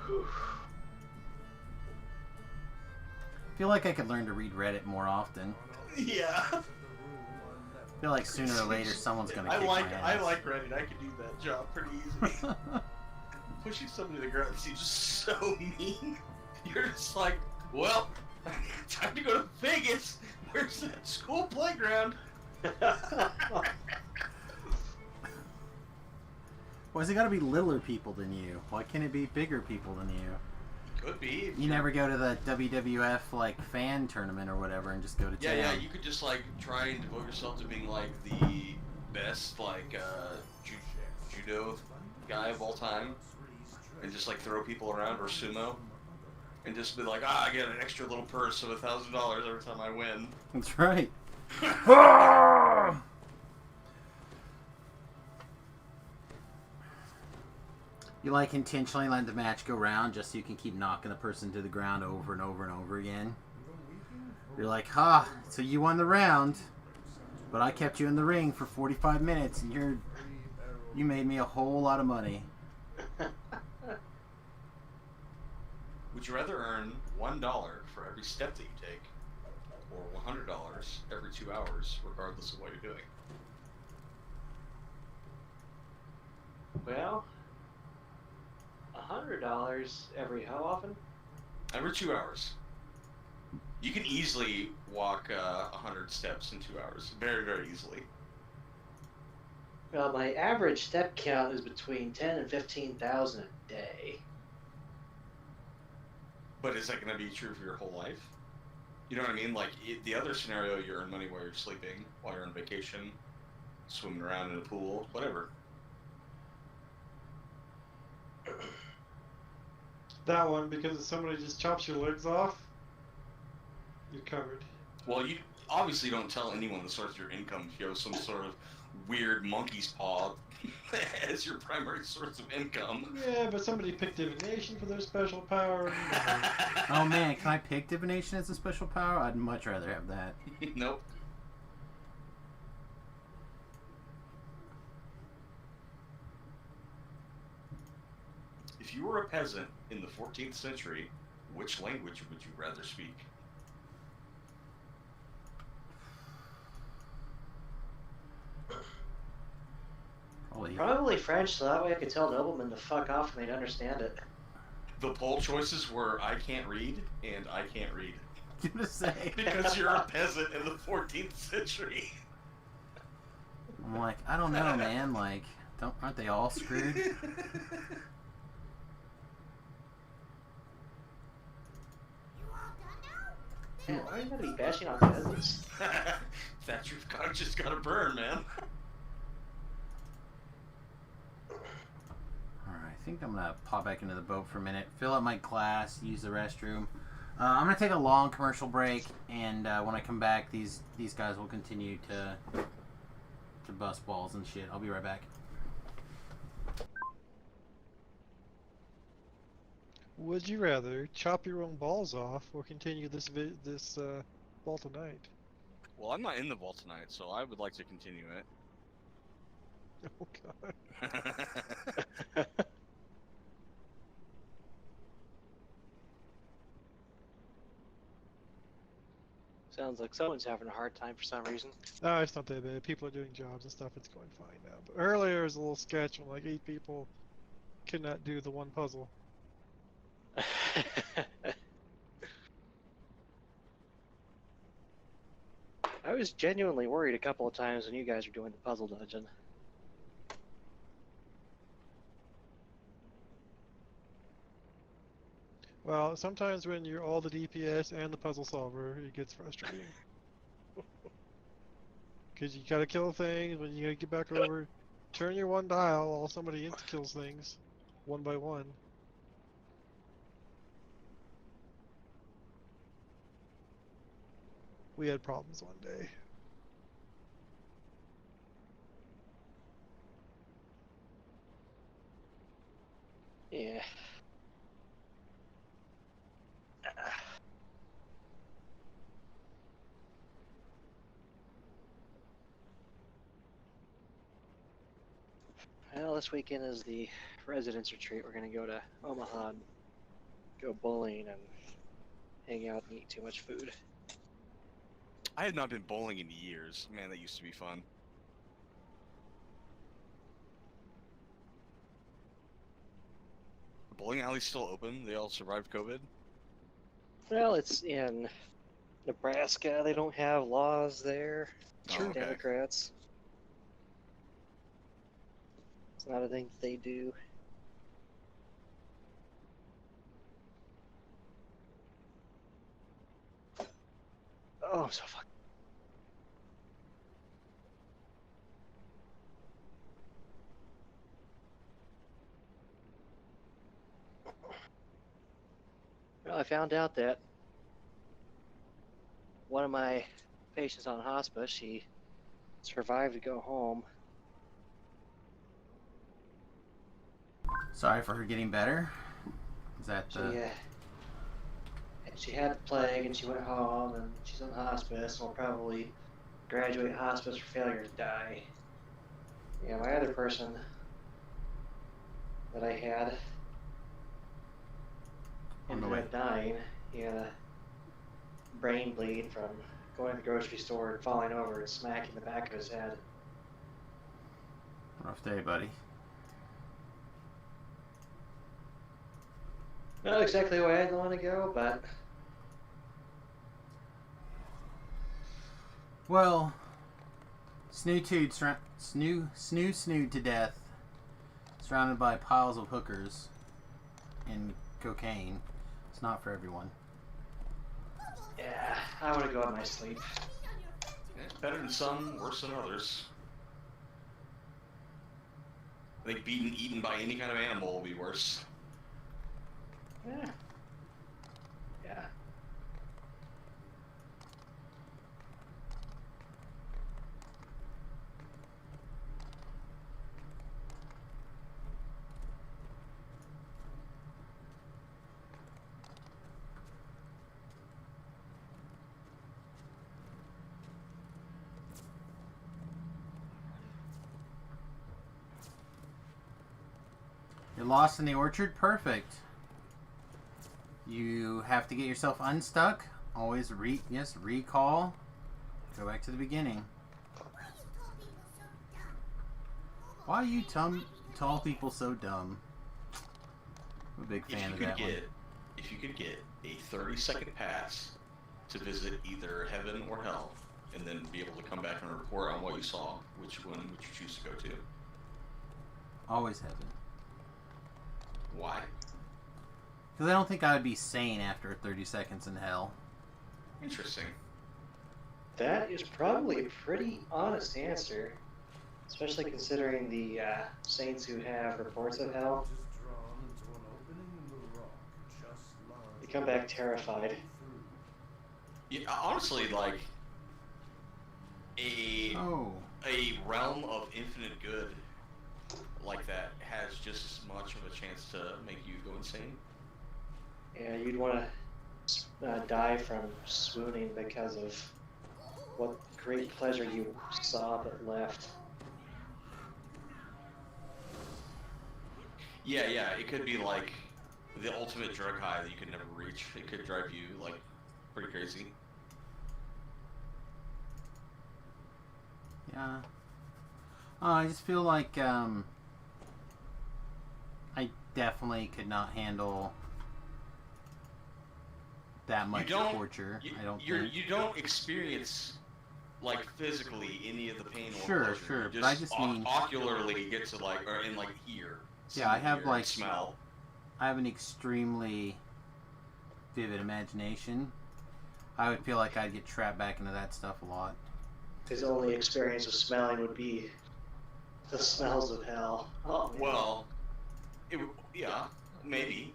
I feel like I could learn to read Reddit more often. Yeah. I feel like sooner or later someone's gonna kick my ass. I like Reddit. I could do that job pretty easily. Pushing somebody to the ground seems just so mean. You're just like, well, time to go to Vegas. Where's that school playground? Why has it gotta be littler people than you? Why can't it be bigger people than you? Could be. You never go to the WWF like fan tournament or whatever and just go to town. Yeah, you could just like try and devote yourself to being like the best like judo guy of all time, and just like throw people around or sumo, and just be like, I get an extra little purse of $1,000 every time I win. That's right. You like intentionally let the match go round just so you can keep knocking the person to the ground over and over and over again. You're like, so you won the round, but I kept you in the ring for 45 minutes and you made me a whole lot of money. Would you rather earn $1 for every step that you take, or $100 every 2 hours, regardless of what you're doing? Well, $100 every how often? Every 2 hours. You can easily walk 100 steps in 2 hours. Very, very easily. Well, my average step count is between 10 and 15,000 a day. But is that going to be true for your whole life? You know what I mean? Like, the other scenario, you earn money while you're sleeping, while you're on vacation, swimming around in a pool, whatever. That one, because if somebody just chops your legs off, you're covered. Well, you obviously don't tell anyone the source of your income if you have some sort of weird monkey's paw as your primary source of income. Yeah, but somebody picked divination for their special power. Oh man, can I pick divination as a special power? I'd much rather have that. Nope. If you were a peasant in the 14th century, which language would you rather speak? Probably French, so that way I could tell noblemen to fuck off and they'd understand it. The poll choices were I can't read and I can't read. I'm gonna say. Because you're a peasant in the 14th century. I'm like, I don't know, man. Like, aren't they all screwed? You all done now? Man, why are you gonna be bashing on peasants? That truth conscious gotta burn, man. Alright, I think I'm gonna pop back into the boat for a minute, fill up my glass, use the restroom. I'm gonna take a long commercial break, and when I come back, these guys will continue to bust balls and shit. I'll be right back. Would you rather chop your own balls off or continue this ball tonight? Well, I'm not in the vault tonight, so I would like to continue it. Oh god. Sounds like someone's having a hard time for some reason. No, it's not that bad. People are doing jobs and stuff. It's going fine now. But earlier it was a little sketch when like 8 people could not do the one puzzle. I was genuinely worried a couple of times when you guys were doing the puzzle dungeon. Well, sometimes when you're all the DPS and the puzzle solver, it gets frustrating. Because you gotta kill things, when you gotta get back over, turn your one dial while somebody kills things, one by one. We had problems one day. Yeah. Well, this weekend is the residence retreat. We're gonna go to Omaha and go bowling and hang out and eat too much food. I have not been bowling in years. Man, that used to be fun. The bowling alley's still open? They all survived COVID? Well, it's in Nebraska. They don't have laws there. Oh, okay. Democrats. It's not a thing that they do. Oh, I'm so fucked. Well, I found out that one of my patients on hospice, she survived to go home. Sorry for her getting better. Is that She, the... she had the plague and she went home and she's on hospice and will probably graduate hospice for failure to die. Yeah, my other person that I had On the ended way. up dying. He had a brain bleed from going to the grocery store and falling over and smacking the back of his head. Rough day, buddy. Not exactly the way I'd want to go, but Well, snoo to death, surrounded by piles of hookers and cocaine. It's not for everyone. yeah, I want to go in my sleep. It's better than some, worse than others. I think being eaten by any kind of animal will be worse. Yeah. Yeah. You're lost in the orchard? Perfect. You have to get yourself unstuck. Always recall. Go back to the beginning. Why are you tall people so dumb? I'm a big fan of that one. If you could get a 30-second pass to visit either heaven or hell, and then be able to come back and report on what you saw, which one would you choose to go to? Always heaven. Why? Because I don't think I would be sane after 30 seconds in hell. Interesting. That is probably a pretty honest answer, especially considering the saints who have reports of hell. They come back terrified. Yeah, honestly, like a realm of infinite good like that has just as much of a chance to make you go insane. Yeah, you'd want to die from swooning because of what great pleasure you saw but left. Yeah, it could be like the ultimate drug high that you could never reach. It could drive you like pretty crazy. Yeah. I just feel like I definitely could not handle that much torture. I don't think. You don't experience like physically any of the pain or Sure, pleasure. sure, You but I just mean ocularly get to like, or in like ear. Yeah, I have ear, like smell. I have an extremely vivid imagination. I would feel like I'd get trapped back into that stuff a lot. His only experience of smelling would be the smells of hell. Oh, man. Well, yeah, maybe.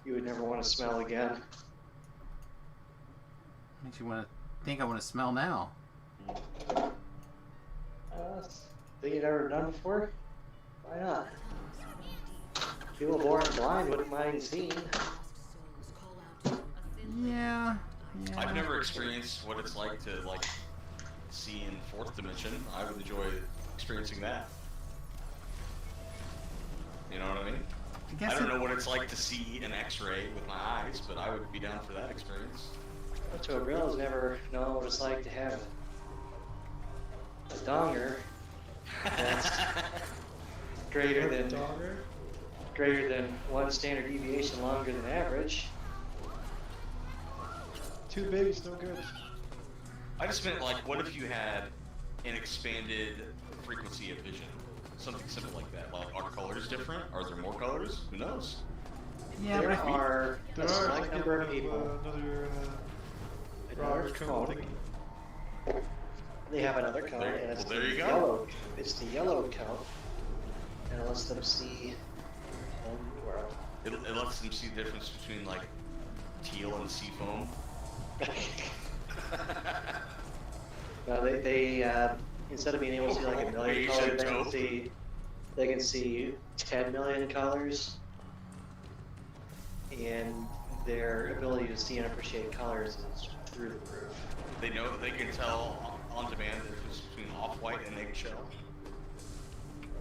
You would never want to smell again. Makes you want to think I want to smell now. Thing you've never done before? Why not? People born blind wouldn't mind seeing. Yeah. I've never experienced what it's like to like see in fourth dimension. I would enjoy experiencing that. You know what I mean? I don't know what it's like to see an X-ray with my eyes, but I would be down for that experience. To a girl who's never known what it's like to have a donger that's greater than one standard deviation longer than average. Too big is no good. I just meant like, what if you had an expanded frequency of vision? Something simple like that. Like, are colors different? Are there more colors? Who knows? Yeah, There but are There a are select number of people. Another code. They have another code, There- and it's well, there the you go. yellow. It's the yellow code, and it lets them see the world. It lets them see the difference between like teal and sea foam. No, they instead of being able to see like a million colors, they can see 10 million colors, and their ability to see and appreciate colors is through the roof. They know they can tell on demand the difference between off-white and eggshell.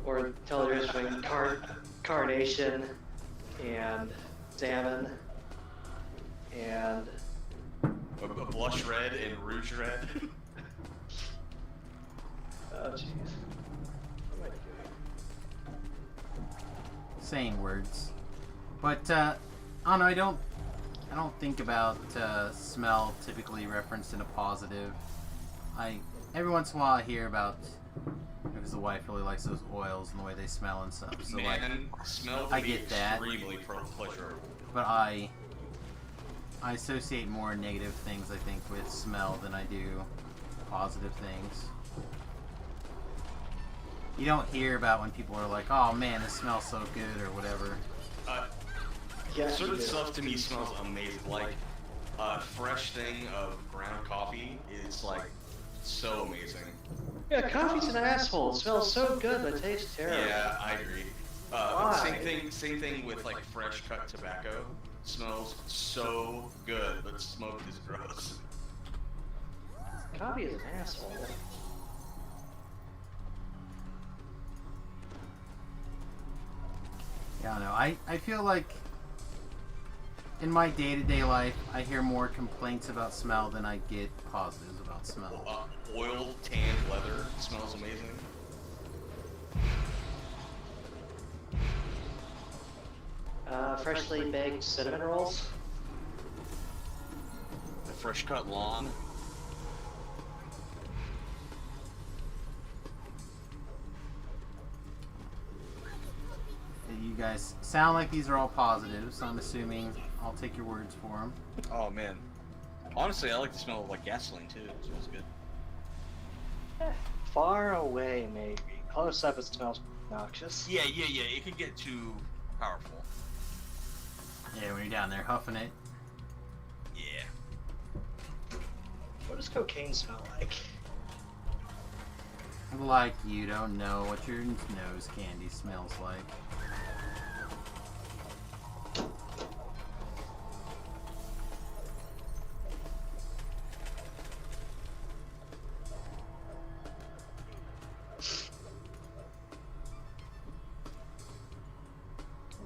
Or tell the difference between carnation and salmon and A blush red and rouge red. oh jeez. What am I doing? saying words. But I don't know. I don't think about smell typically referenced in a positive. Every once in a while I hear about because the wife really likes those oils and the way they smell and stuff. So Man, smell can I be get that. extremely pleasurable. but I associate more negative things I think with smell than I do positive things. You don't hear about when people are like, "Oh man, this smells so good" or whatever. Yeah, Certain you do. stuff to me smells amazing. Like a fresh thing of ground coffee is like so amazing. Yeah, coffee's an asshole. It smells so good, but it tastes terrible. Yeah, I agree. Why? Same thing with like fresh cut tobacco. Smells so good, but smoke is gross. Coffee is an asshole. Yeah, I know. I feel like in my day-to-day life, I hear more complaints about smell than I get positives about smell. Oil, tanned leather smells amazing. Freshly baked cinnamon rolls. The fresh cut lawn. You guys sound like these are all positives, so I'm assuming I'll take your words for them. Oh man. Honestly, I like the smell of like gasoline too. It smells good. Far away, maybe. Close up, it smells noxious. Yeah. It can get too powerful. Yeah, when you're down there huffing it. Yeah. What does cocaine smell like? Like you don't know what your nose candy smells like.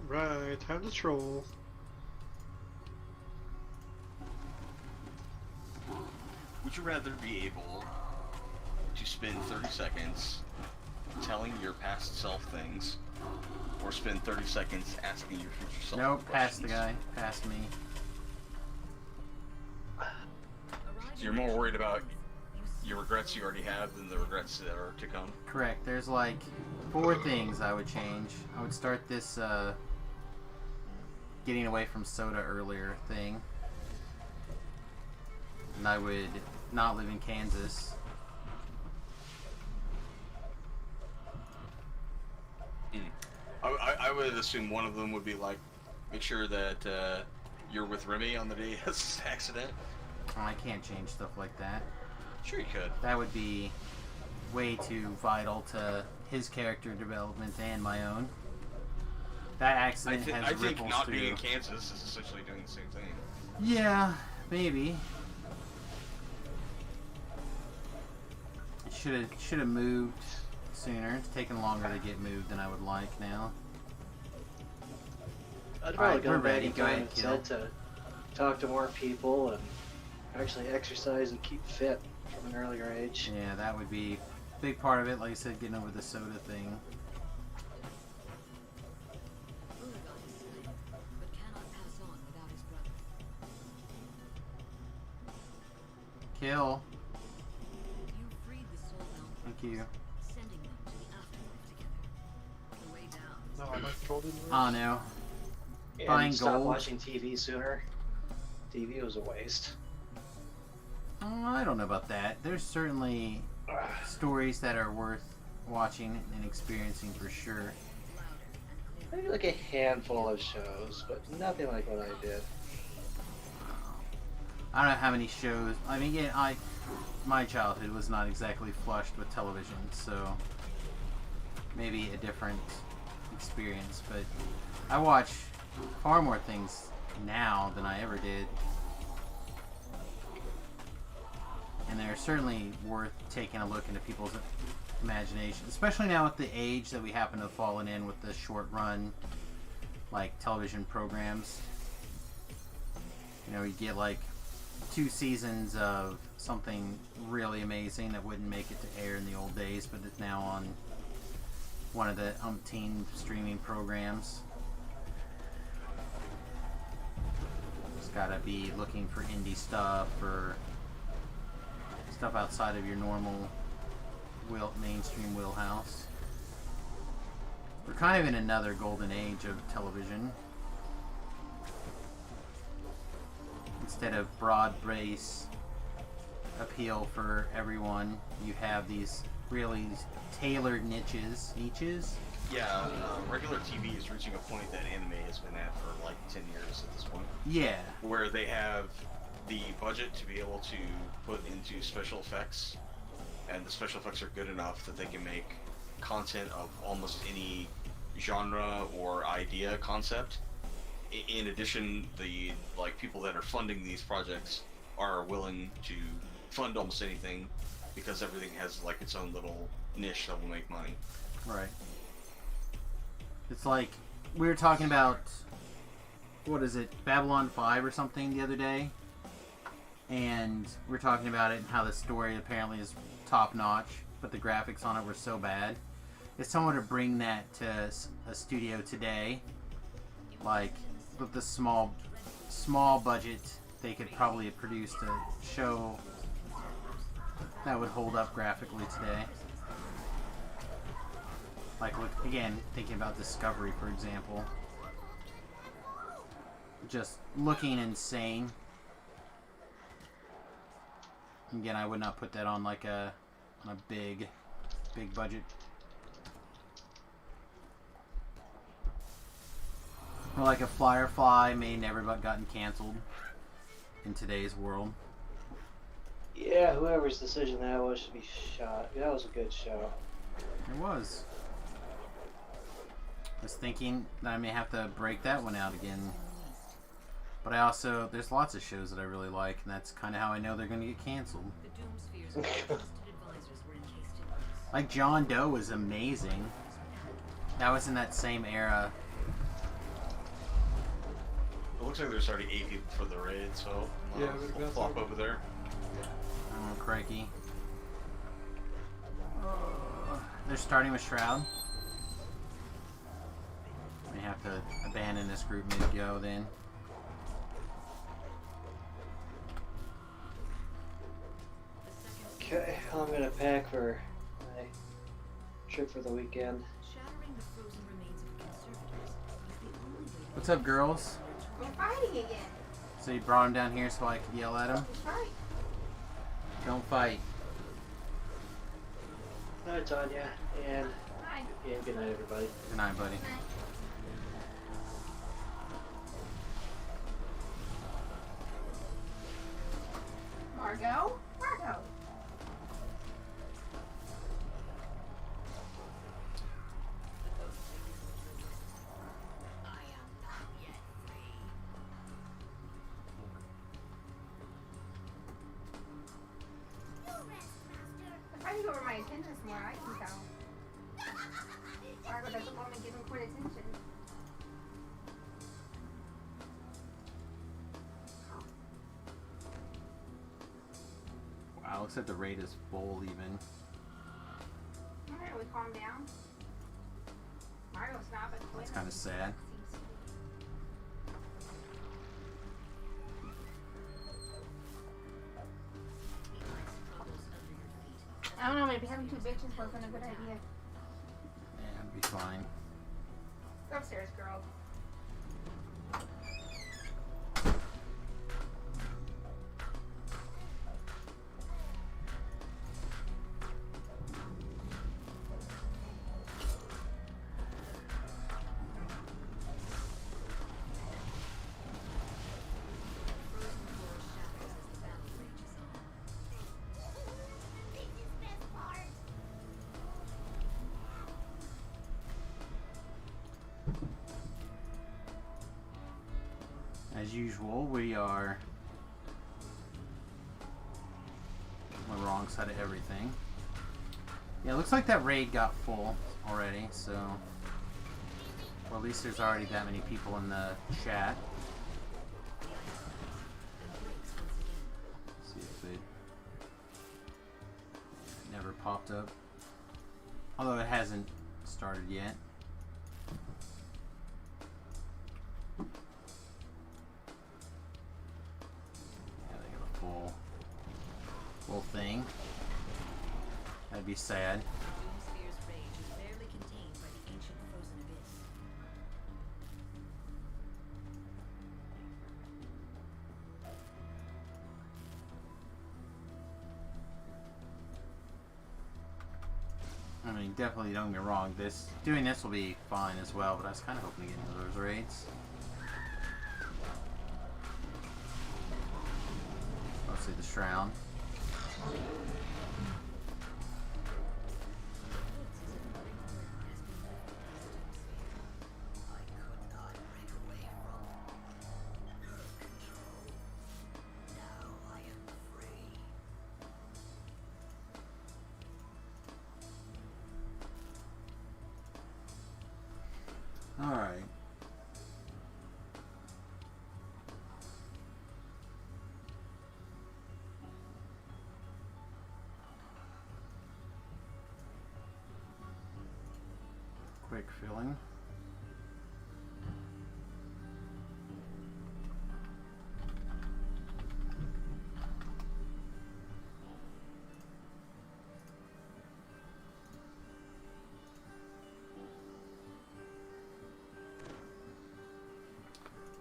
Right, time to troll. Would you rather be able to spend 30 seconds telling your past self things, or spend 30 seconds asking your future self Nope, past the questions? guy. Past me. So you're more worried about your regrets you already have than the regrets that are to come? Correct. There's like 4 things I would change. I would start this getting away from soda earlier thing. And I would not live in Kansas. I would assume one of them would be like, make sure that you're with Remy on the day of this accident. Oh, I can't change stuff like that. Sure you could. That would be way too vital to his character development and my own. That accident has I think ripples not through. being in Kansas is essentially doing the same thing. Yeah, maybe. Should have moved sooner. It's taken longer to get moved than I would like now. I'd Alright, probably we're go ready. back Go in ahead, time instead to talk to more people and actually exercise and keep fit from an earlier age. Yeah, that would be a big part of it. Like I said, getting over the soda thing. Kill. Thank you. No, my troll didn't work. Oh no. And Buying stop gold. watching TV sooner. TV was a waste. I don't know about that. There's certainly stories that are worth watching and experiencing for sure. Maybe like a handful of shows, but nothing like what I did. I don't know how many shows. I mean, yeah, my childhood was not exactly flushed with television, so maybe a different experience. But I watch far more things now than I ever did, and they're certainly worth taking a look into people's imagination, especially now at the age that we happen to have fallen in with the short run, like television programs. You know, you get like 2 seasons of something really amazing that wouldn't make it to air in the old days, but it's now on one of the umpteen streaming programs. Just gotta be looking for indie stuff or stuff outside of your normal mainstream wheelhouse. We're kind of in another golden age of television. Instead of broad base appeal for everyone, you have these really tailored niches. Yeah, regular TV is reaching a point that anime has been at for like 10 years at this point. Yeah. Where they have the budget to be able to put into special effects, and the special effects are good enough that they can make content of almost any genre or idea concept. In addition, the people that are funding these projects are willing to fund almost anything because everything has like its own little niche that will make money. Right. It's like we were talking about, what is it, Babylon 5 or something the other day, and we were talking about it and how the story apparently is top notch, but the graphics on it were so bad. If someone were to bring that to a studio today, like with the small budget, they could probably have produced a show that would hold up graphically today. Like, again, thinking about Discovery, for example. Just looking insane. Again, I would not put that on like on a big budget. Or like a Firefly may never have gotten canceled in today's world. Yeah, whoever's decision that was should be shot. That was a good show. It was. I was thinking that I may have to break that one out again. But I also, there's lots of shows that I really like, and that's kind of how I know they're going to get canceled. Like John Doe was amazing. That was in that same era. It looks like there's already 8 people for the raid, so Yeah, we'll flop over there. Oh, crikey. They're starting with Shroud. May have to abandon this group mid-go then. Okay, I'm gonna pack for my trip for the weekend. What's up, girls? We're fighting again. So you brought him down here so I could yell at him? Right. Don't fight. Hi, Tanya, and Hi. yeah, good night, everybody. Good night, buddy. Margot? Margot. If I can go over my attendance more, I can tell. Margot doesn't want me giving Quinn attention. Wow, looks like the raid is full even. Alright, we calm down. Margot's not, but Quinn That's kind of sad. I don't know, maybe having 2 bitches wasn't a good idea. Yeah, it'd be fine. Go upstairs, girl. As usual, we are on the wrong side of everything. Yeah, it looks like that raid got full already, so... Well, at least there's already that many people in the chat. Let's see if it never popped up. Although it hasn't started yet. Full thing. That'd be sad. I mean, definitely don't get me wrong. Doing this will be fine as well, but I was kind of hoping to get into those raids. Mostly the Shroud. Alright. quick filling.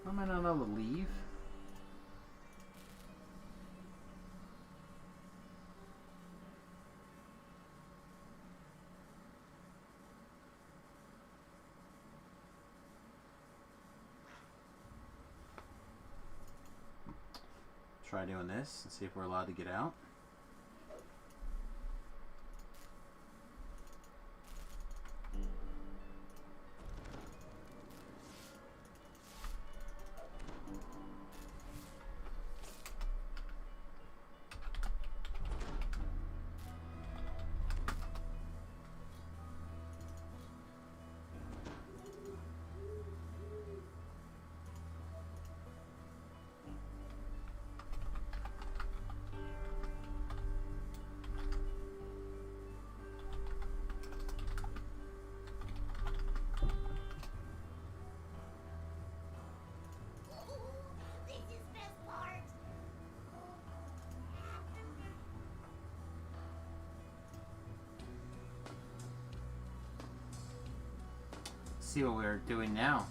Am I not able to leave? Try doing this and see if we're allowed to get out. This is best part. See what we're doing now.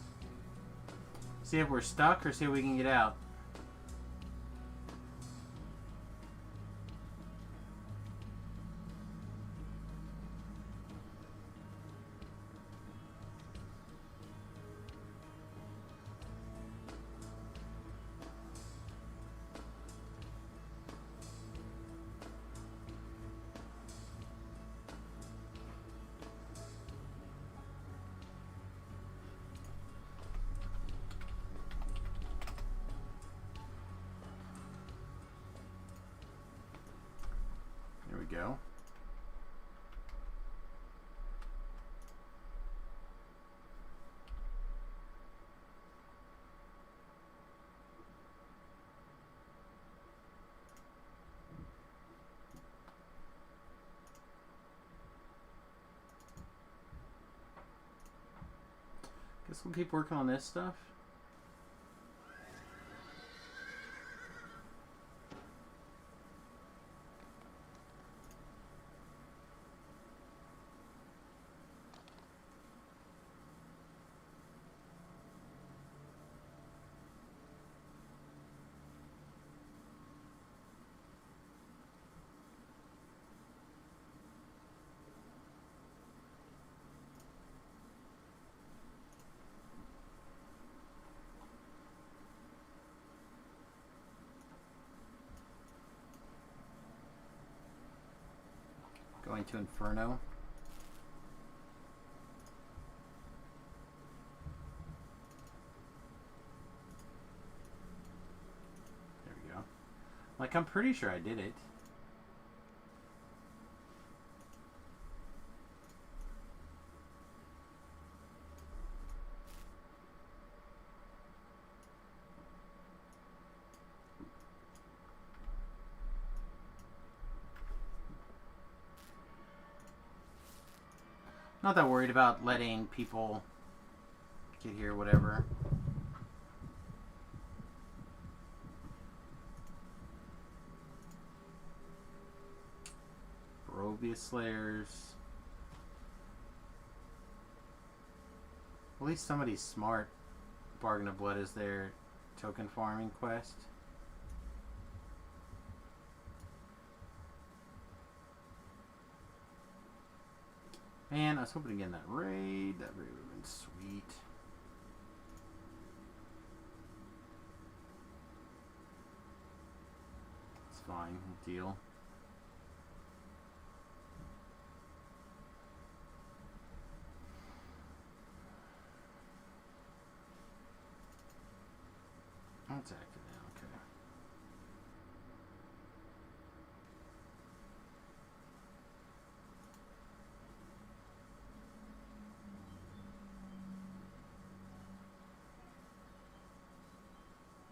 See if we're stuck or see if we can get out. There we go. Guess we'll keep working on this stuff. Going to Inferno. There we go. Like, I'm pretty sure I did it. Not that worried about letting people get here, whatever. Barovia Slayers. At least somebody's smart. Bargain of Blood is their token farming quest. Man, I was hoping to get in that raid. That raid would have been sweet. It's fine. No deal. That's active now. Okay.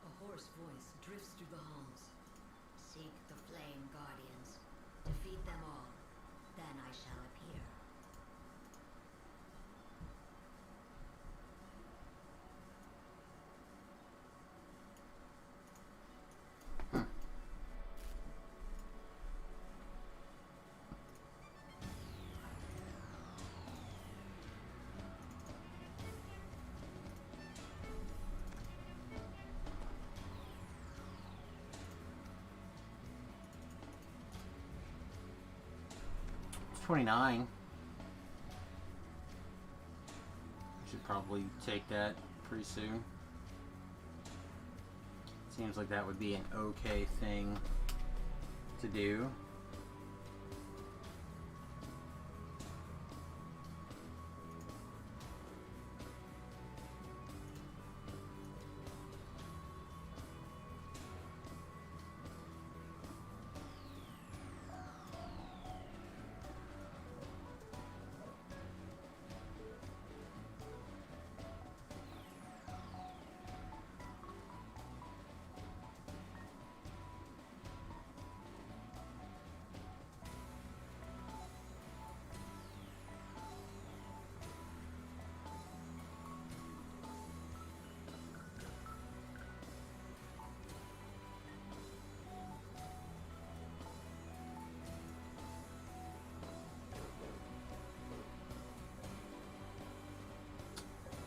A hoarse voice drifts through the halls. Seek the Flame Guardians. Defeat them all. Then I shall appear. $2.29. Should probably take that pretty soon. Seems like that would be an okay thing to do.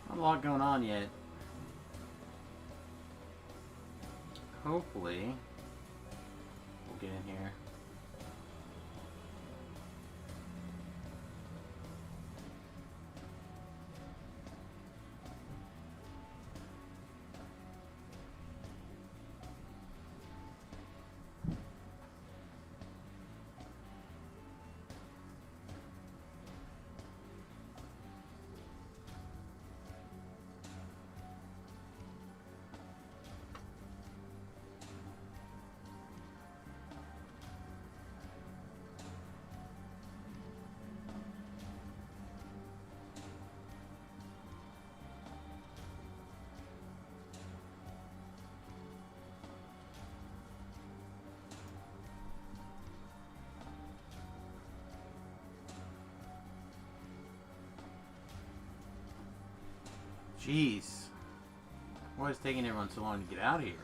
Not a lot going on yet. Hopefully, we'll get in here. Jeez. Why is it taking everyone so long to get out of here?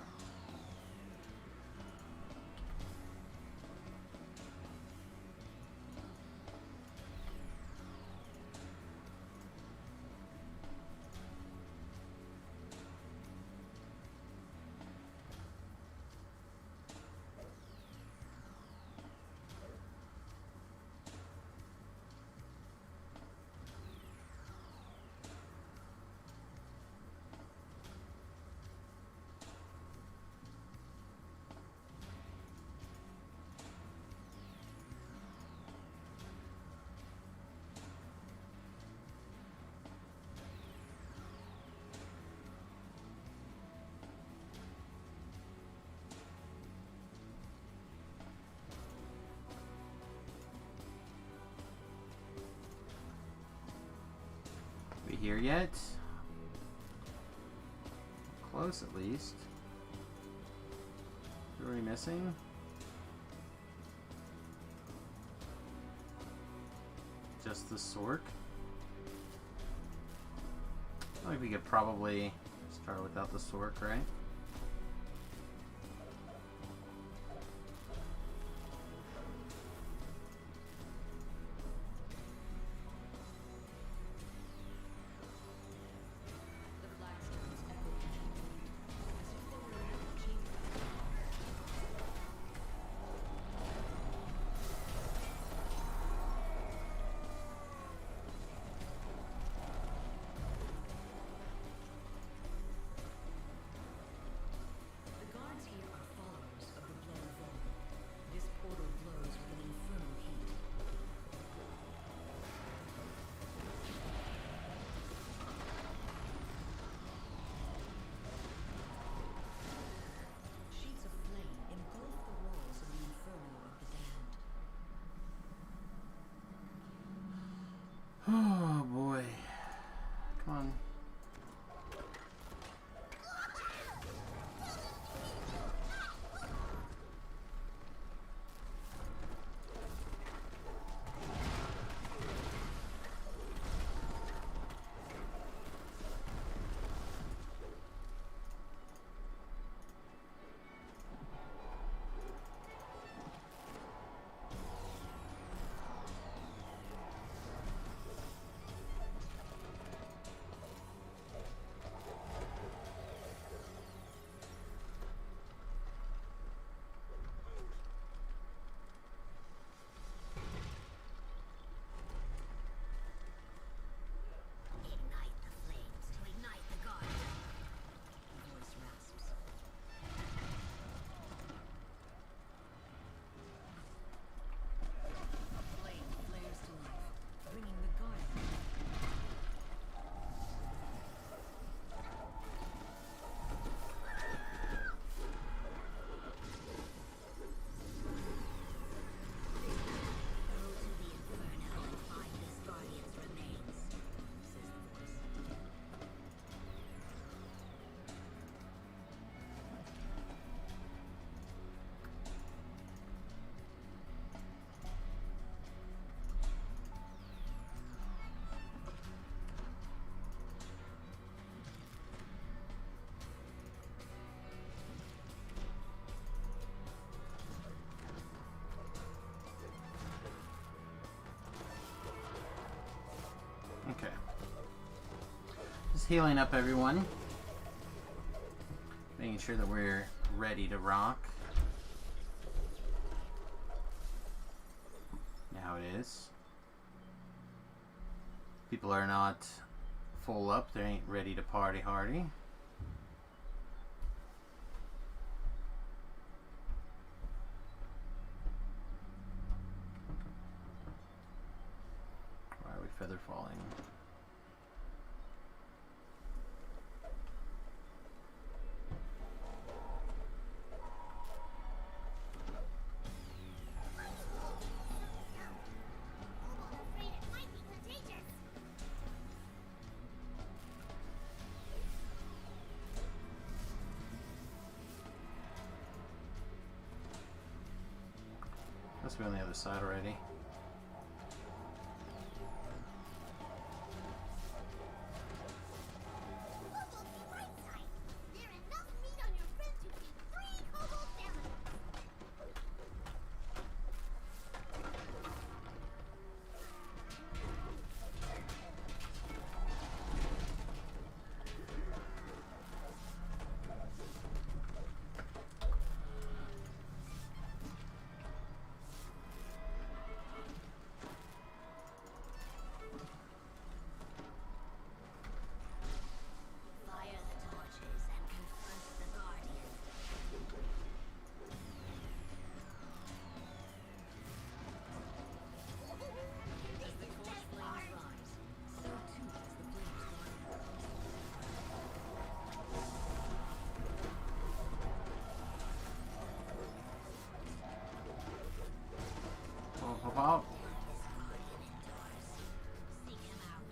We here yet? Close at least. Who are we missing? Just the Sork. I feel like we could probably start without the Sork, right? Just healing up everyone. Making sure that we're ready to rock. Now it is. People are not full up. They ain't ready to party hardy. Why are we feather falling? Afraid it might be contagious. Must be on the other side already. Look on the right side. There's enough meat on your friend to feed 3 kobold families. Fire the torches and confront the Guardian. As the torch flames rise, so too does the flame's Guardian. Hop, hop, hop. This Guardian endures. Seek him out.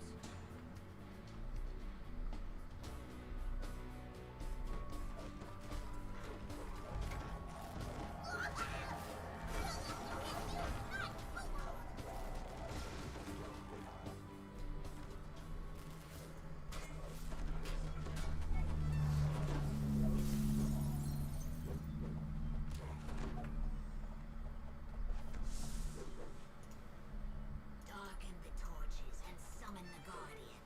Darken the torches and summon the Guardian.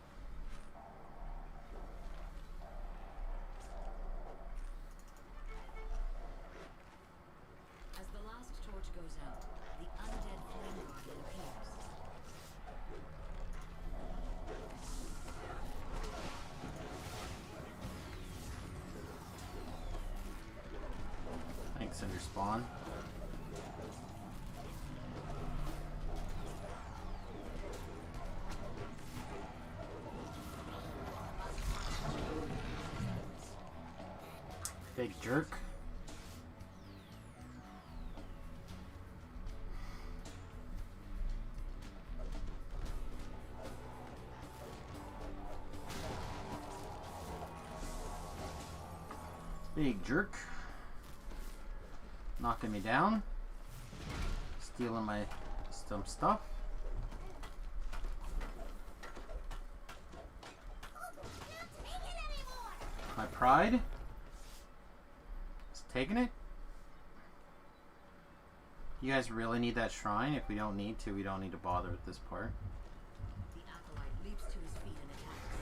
As the last torch goes out, the undead flame Guardian appears. Thanks, Cinder Spawn. Big jerk. Big jerk. Knocking me down. Stealing my stuff. Kobold can't take it anymore. My pride is taking it. You guys really need that shrine? If we don't need to, we don't need to bother with this part. The acolyte leaps to his feet and attacks.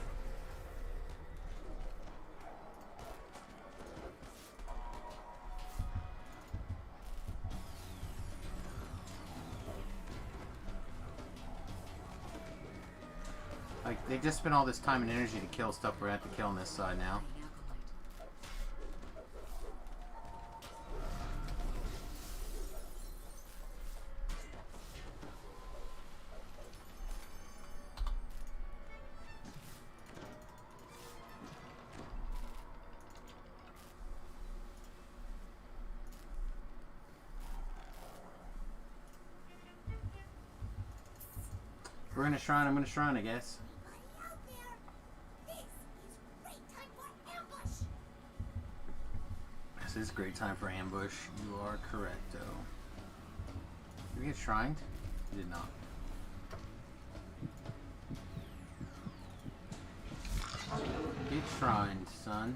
Like, they just spent all this time and energy to kill stuff we're going to have to kill on this side now. The acolyte. We're in a shrine, I'm in a shrine, I guess. Anybody out there? This is great time for ambush. This is a great time for ambush. You are correct, though. Did we get shrined? We did not. Get shrined, son.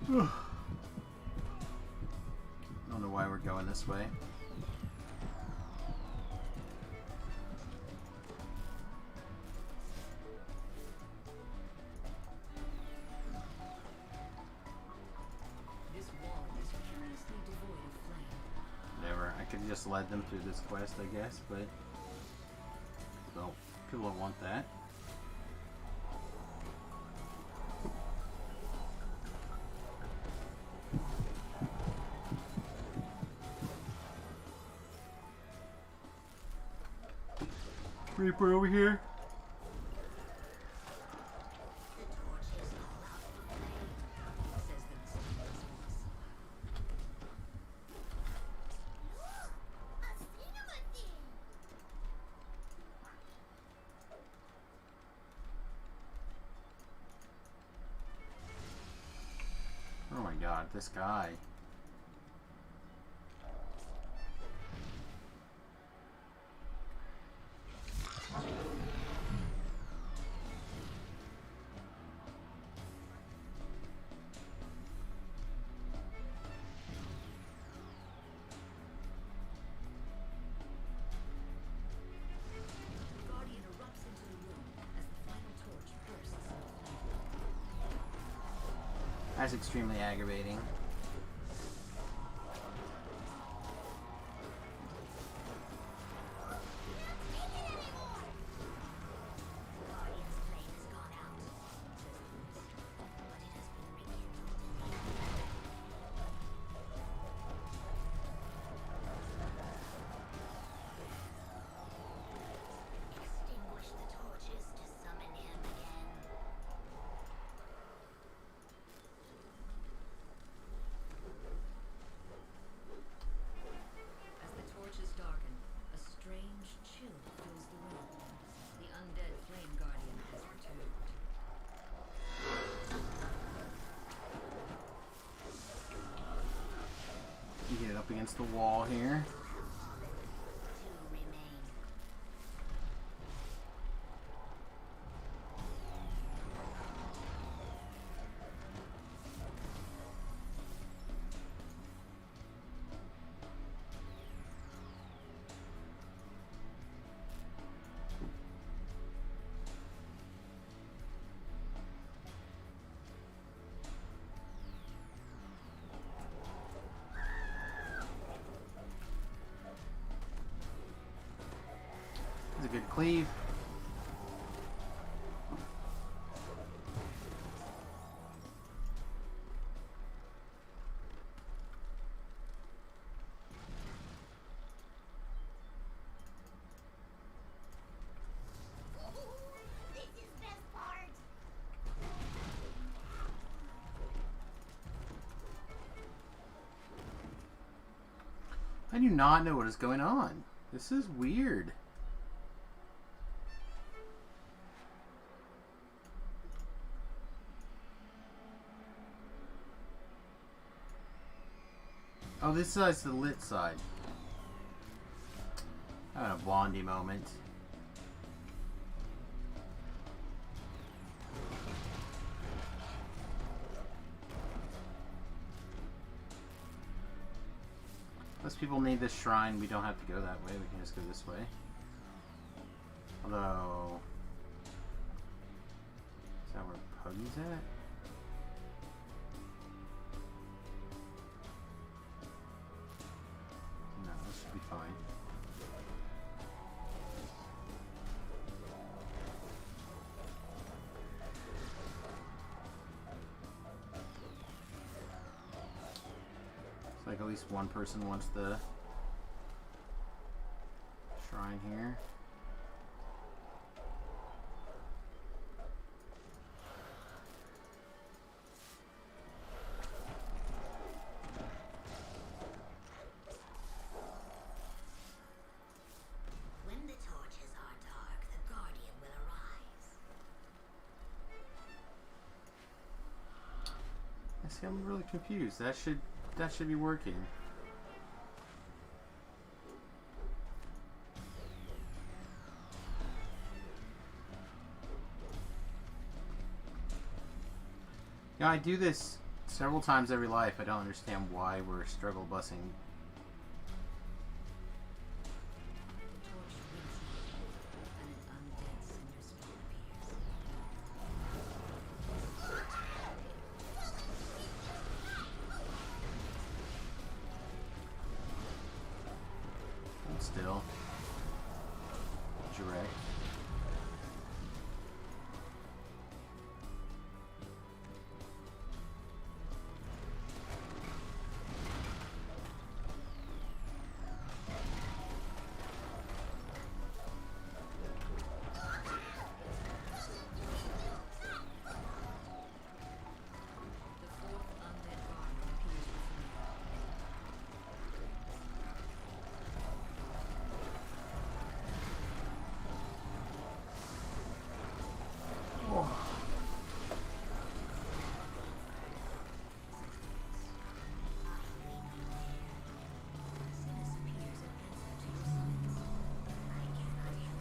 Don't know why we're going this way. This wall is curiously devoid of flame. Whatever. I could have just led them through this quest, I guess, but well, people don't want that. Reaper over here. Says the mysterious voice. A cinema-thing! Oh my god, this guy. The Guardian erupts into the room as the final torch bursts into flame. That's extremely aggravating. Guardian's flame has gone out, says the voice. But it has been rekindled. Extinguish the torches to summon him again. As the torches darken, a strange chill fills the room. The undead flame guardian has returned. You get it up against the wall here. Two remain. It's a good cleave. This is best part. I do not know what is going on. This is weird. Oh, this side's the lit side. I had a Blondie moment. Unless people need this shrine, we don't have to go that way. We can just go this way. Although, is that where Puggy's at? No, this should be fine. It's like at least one person wants the shrine here. When the torches are dark, the Guardian will arise. I see, I'm really confused. That should be working. Yeah, I do this Several times every life, I don't understand why we're struggle busing. The torch winds up, and an undead cinder spawn Hold still. Direct. The fourth undead guardian appears before you. Sinus appears offensive to your science. I cannot help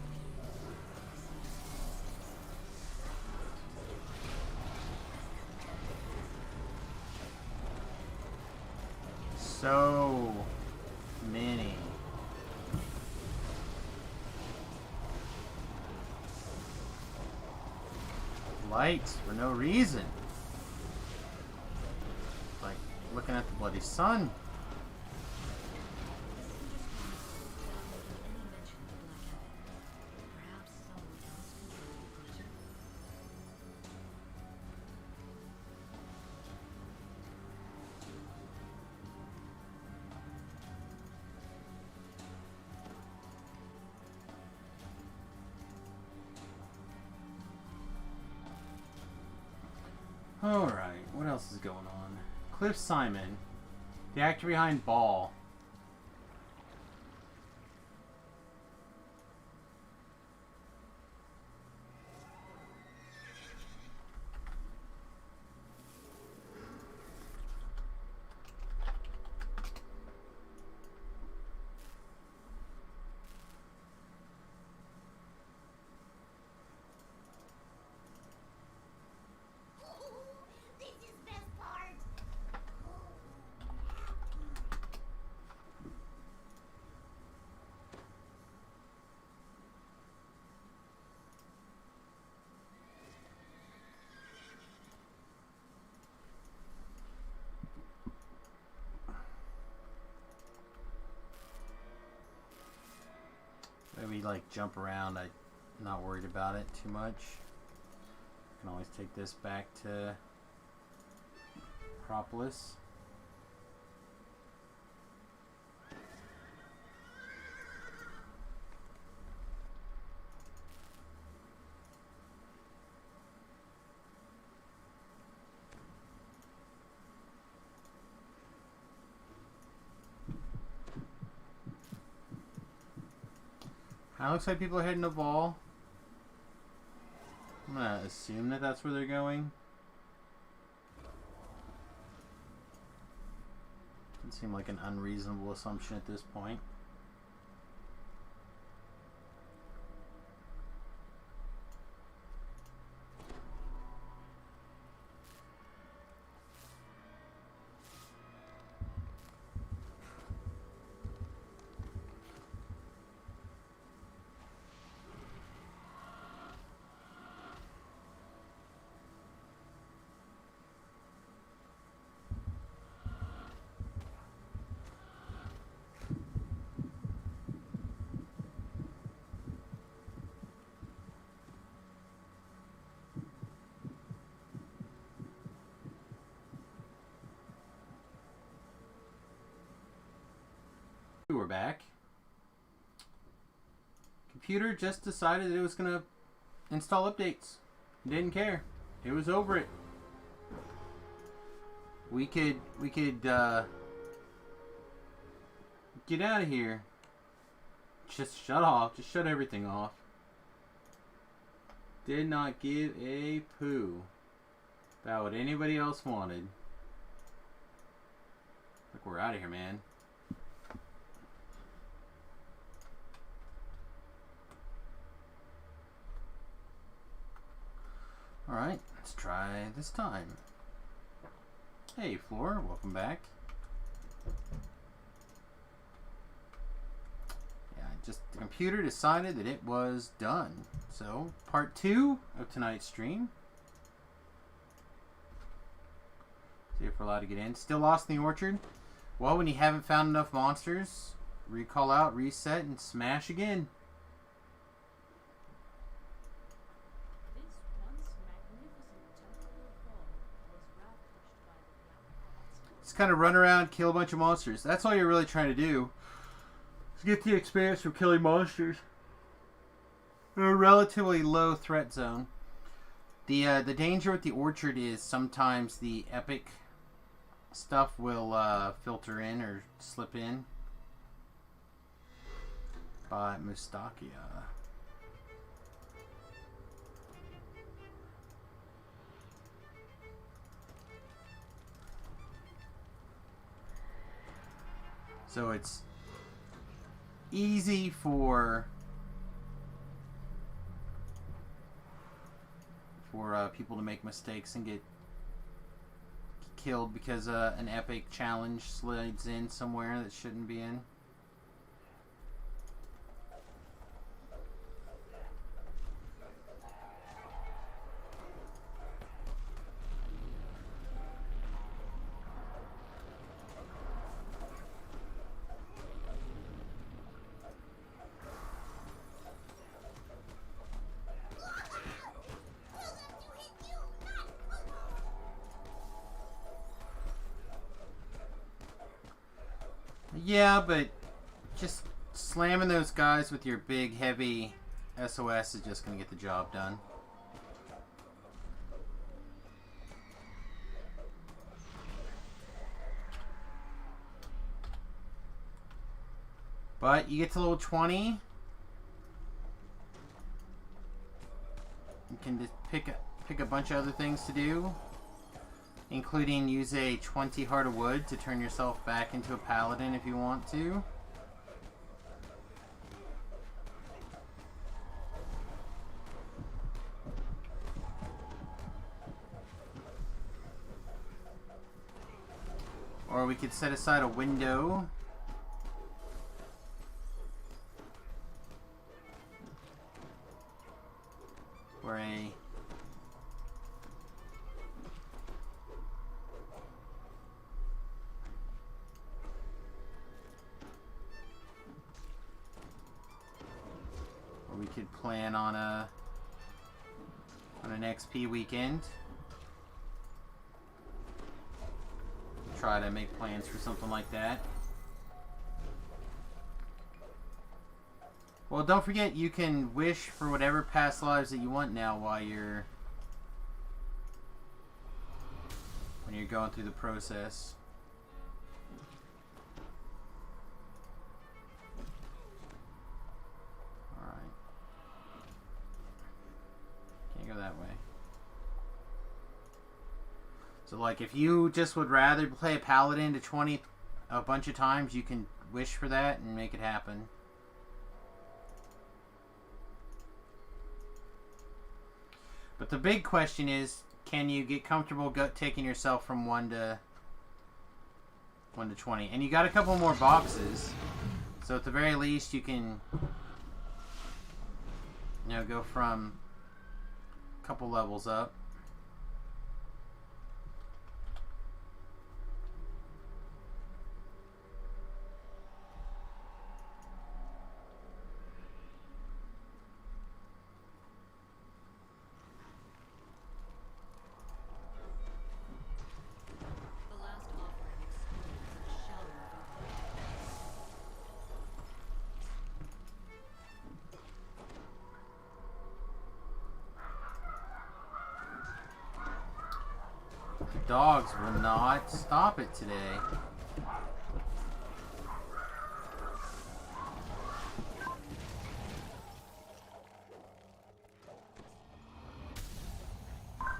So many. Lights for no reason. Like looking at the bloody sun. any mention of the Black Abbot. Perhaps someone else controlled the project? Alright, what else is going on? Cliff Simon, the actor behind Ball. This is best part. Maybe like jump around, I'm not worried about it too much. Can always take this back to Propolis. Looks like people are heading to Ball. I'm gonna assume that that's where they're going. Doesn't seem like an unreasonable assumption at this point. We're back. Computer just decided it was gonna install updates. Didn't care. It was over it. We could get out of here. Just shut off. Just shut everything off. Did not give a poo about what anybody else wanted. Look, we're out of here, man. Alright, let's try this time. Hey, Floor, welcome back. Yeah, the computer decided that it was done. So, part 2 of tonight's stream. See if we're allowed to get in. Still lost in the orchard? Well, when you haven't found enough monsters, recall out, reset, and smash again. Just kind of run around, kill a bunch of monsters. That's all you're really trying to do. Is get the experience from killing monsters. In a relatively low threat zone. The danger with the orchard is sometimes the epic stuff will filter in or slip in. By Mustakia. So it's easy for people to make mistakes and get killed because an epic challenge slides in somewhere that shouldn't be in. Yeah, but just slamming those guys with your big, heavy SOS is just going to get the job done. But you get to level 20, you can just pick a bunch of other things to do. Including use a 20 Heart of Wood to turn yourself back into a paladin if you want to. Or we could set aside a window for a we could plan on an XP weekend. Try to make plans for something like that. Well, don't forget you can wish for whatever past lives that you want now while when you're going through the process. Go that way. So like if you just would rather play a paladin to 20 a bunch of times, you can wish for that and make it happen. But the big question is, can you get comfortable taking yourself from 1 to 20? And you got a couple more boxes, so at the very least you can, go from couple levels up. The last offering excludes a shallow The dogs will not stop it today.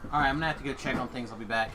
Alright, I'm gonna have to go check on things. I'll be back.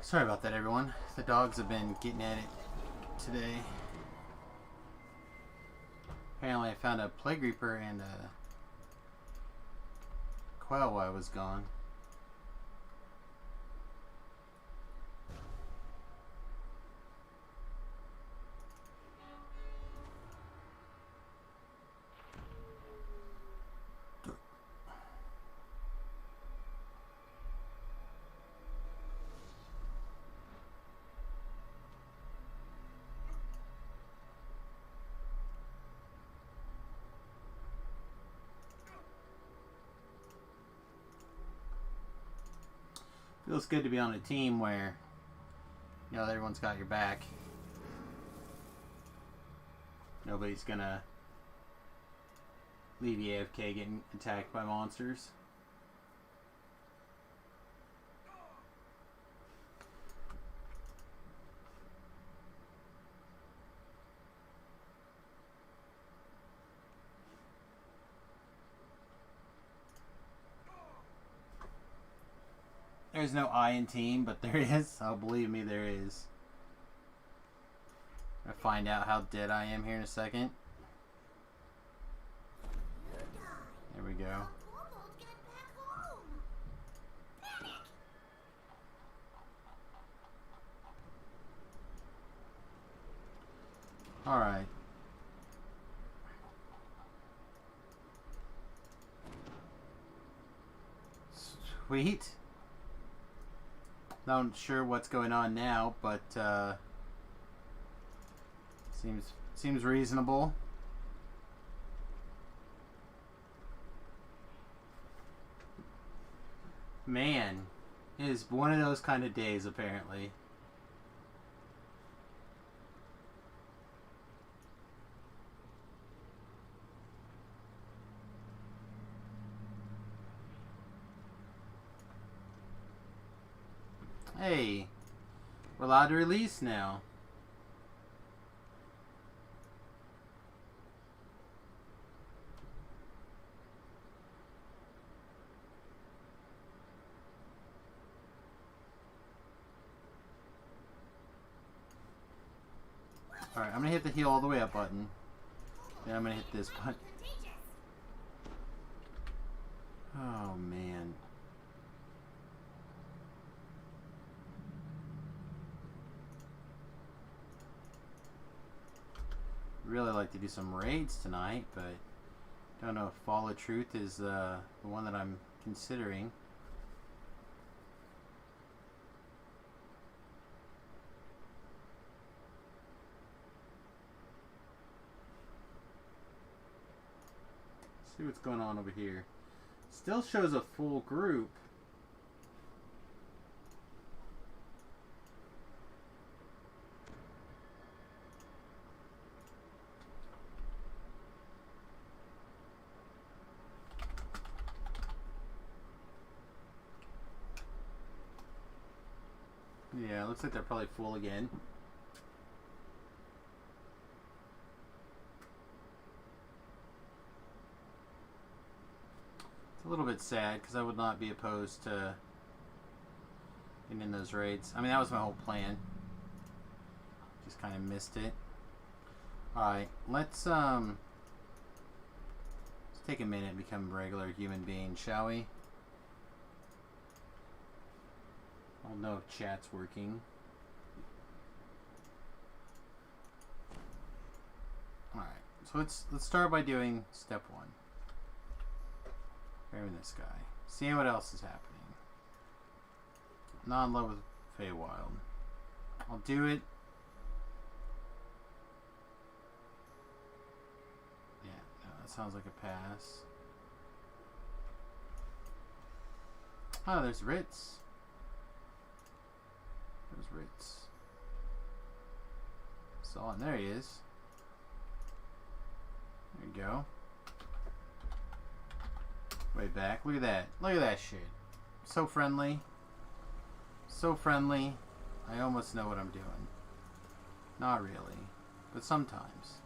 Sorry about that, everyone. The dogs have been getting at it today. Apparently I found a plague reaper and a quail while I was gone. Feels good to be on a team where, you know, everyone's got your back. Nobody's gonna leave you AFK getting attacked by monsters. There's no I in team, but there is. Oh, believe me, there is. I'll find out how dead I am here in a second. There we go. Alright. Sweet. Not sure what's going on now, but seems reasonable. Man, it is one of those kind of days apparently. Hey, we're allowed to release now. Alright, I'm gonna hit the heal all the way up button. Then I'm gonna hit this button. Oh man. Really like to do some raids tonight, but don't know if Fall of Truth is the one that I'm considering. See what's going on over here. Still shows a full group. Yeah, looks like they're probably full again. It's a little bit sad because I would not be opposed to getting in those raids. I mean, that was my whole plan. Just kind of missed it. Alright, let's take a minute and become regular human beings, shall we? I'll know if chat's working. Alright, so let's start by doing step 1. Grabbing this guy. Seeing what else is happening. Not in love with Feywild. I'll do it. Yeah, no, that sounds like a pass. Oh, there's Ritz. There's Ritz. Saw him. There he is. There you go. Way back. Look at that. Look at that shit. So friendly. So friendly. I almost know what I'm doing. Not really. But sometimes.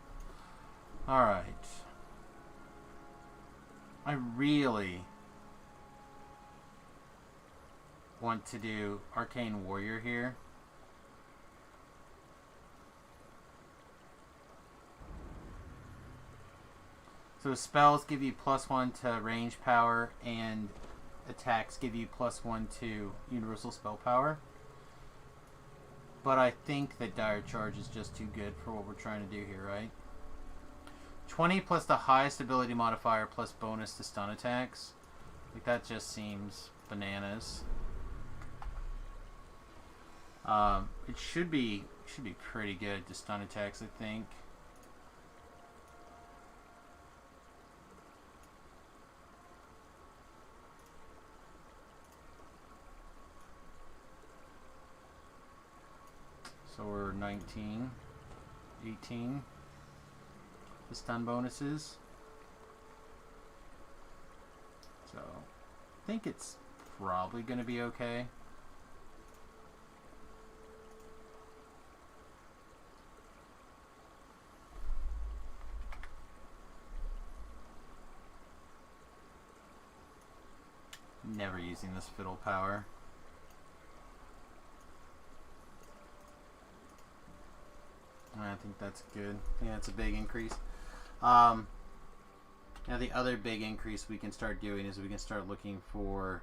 Alright. I really want to do Arcane Warrior here. So spells give you +1 to range power, and attacks give you +1 to universal spell power. But I think that Dire Charge is just too good for what we're trying to do here, right? 20 plus the highest ability modifier plus bonus to stun attacks. Like, that just seems bananas. It should be pretty good to stun attacks, I think. So we're 19, 18. The stun bonuses. So I think it's probably going to be okay. Never using this fiddle power. I think that's good. Yeah, it's a big increase. Now the other big increase we can start doing is we can start looking for...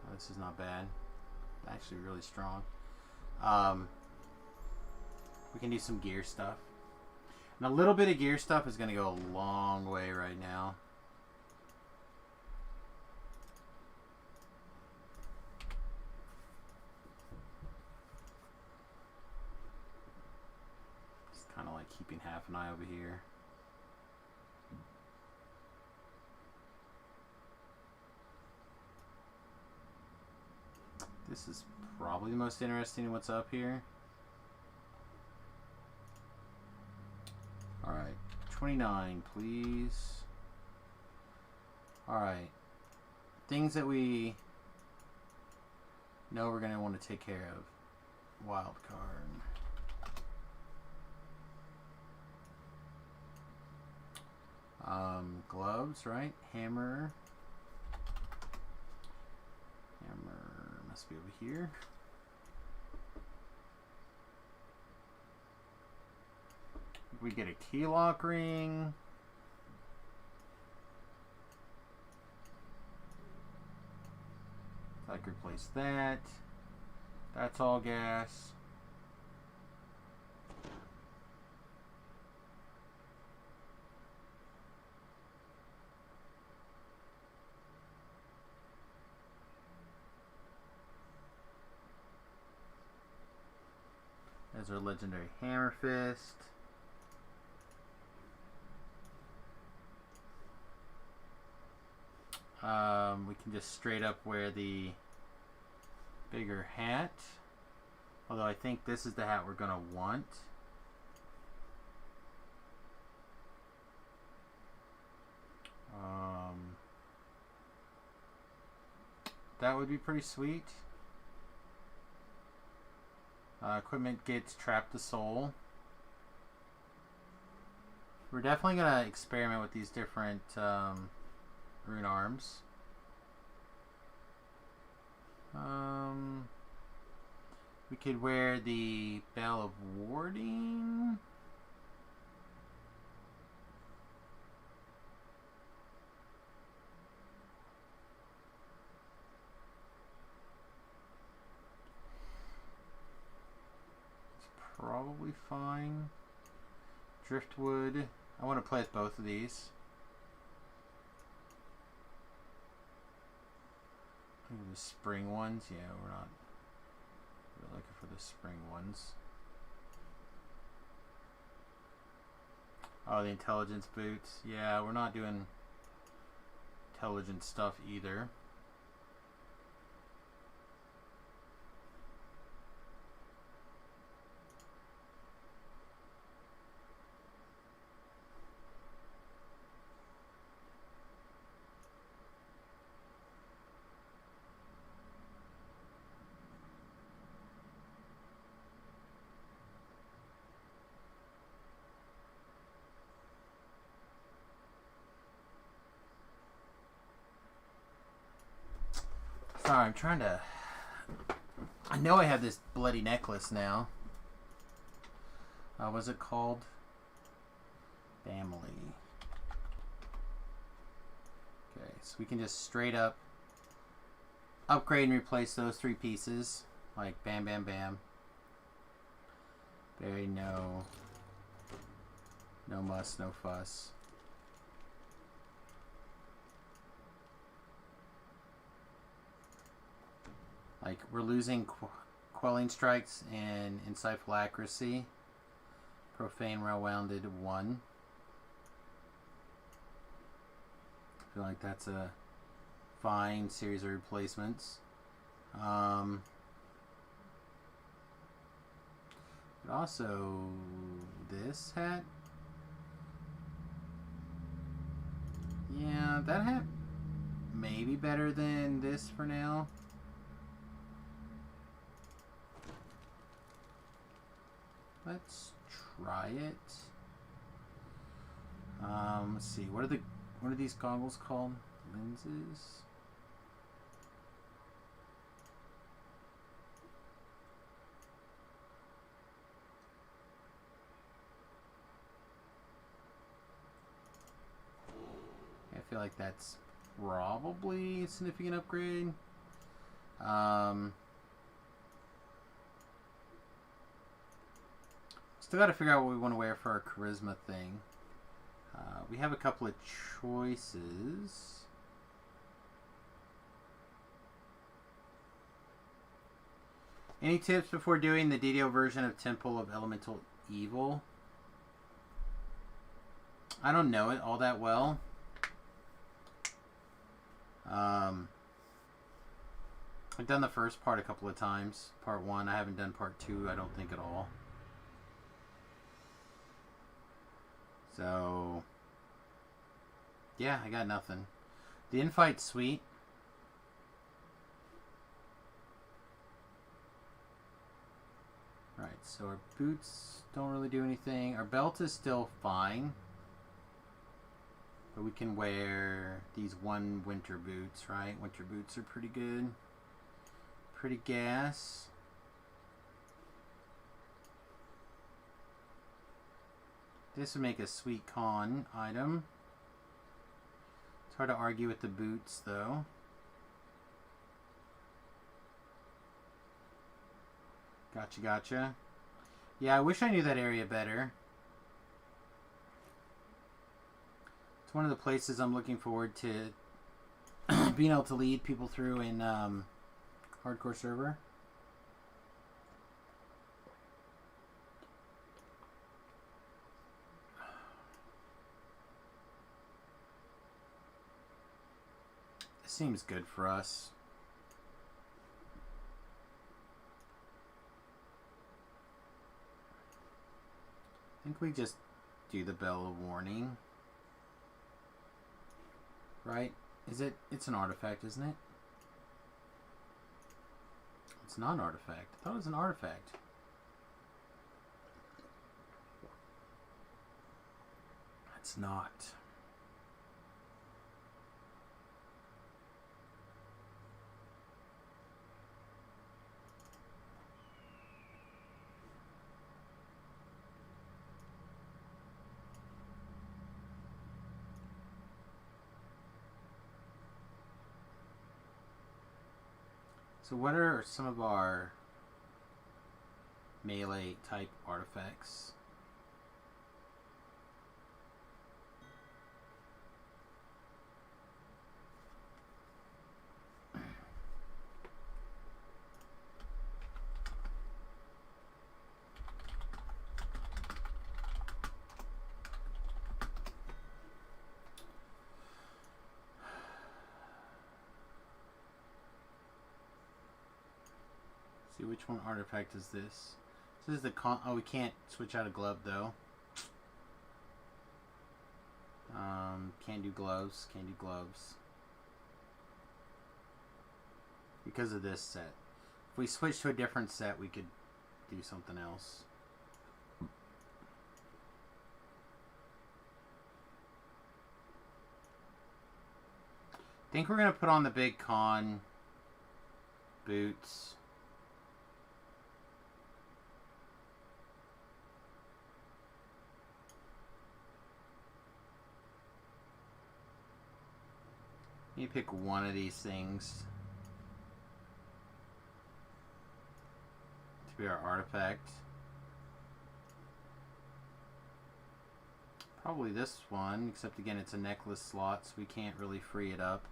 Oh, this is not bad. Actually really strong. We can do some gear stuff. And a little bit of gear stuff is going to go a long way right now. Kind of like keeping half an eye over here. This is probably the most interesting in what's up here. Alright, 29, please. Alright. Things that we know we're going to want to take care of. Wild card. Gloves, right? Hammer. Hammer must be over here. We get a key lock ring. I can replace that. That's all gas. There's our legendary Hammer Fist. We can just straight up wear the bigger hat. Although I think this is the hat we're going to want. That would be pretty sweet. Equipment gets Trap the Soul. We're definitely going to experiment with these different rune arms. We could wear the Bell of Warding. Probably fine. Driftwood. I want to play with both of these. The spring ones. Yeah, we're looking for the spring ones. Oh, the intelligence boots. Yeah, we're not doing intelligent stuff either. Sorry, I'm trying to... I know I have this bloody necklace now. What's it called? Family. Okay, so we can just straight up upgrade and replace those 3 pieces. Like, bam, bam, bam. Very no muss, no fuss. Like, we're losing quelling strikes and insightful accuracy. Profane, well-rounded 1. I feel like that's a fine series of replacements. But also, this hat. Yeah, that hat may be better than this for now. Let's try it. Let's see. What are these goggles called? Lenses. I feel like that's probably a significant upgrade. Still got to figure out what we want to wear for our charisma thing. We have a couple of choices. Any tips before doing the DDO version of Temple of Elemental Evil? I don't know it all that well. I've done the first part a couple of times. Part 1. I haven't done part 2, I don't think, at all. So, yeah, I got nothing. The infight's sweet. Right, so our boots don't really do anything. Our belt is still fine. But we can wear these 1 winter boots, right? Winter boots are pretty good. Pretty gas. This would make a sweet con item. It's hard to argue with the boots, though. Gotcha, gotcha. Yeah, I wish I knew that area better. It's one of the places I'm looking forward to being able to lead people through in hardcore server. This seems good for us. I think we just do the bell of warning. Right? Is it? It's an artifact, isn't it? It's not an artifact. I thought it was an artifact. It's not. So what are some of our melee type artifacts? See, which one artifact is this? This is the con. Oh, we can't switch out a glove though. Can't do gloves. Can't do gloves because of this set. If we switch to a different set, we could do something else. I think we're gonna put on the big con Boots. You pick one of these things to be our artifact. Probably this one, except again it's a necklace slot, so we can't really free it up.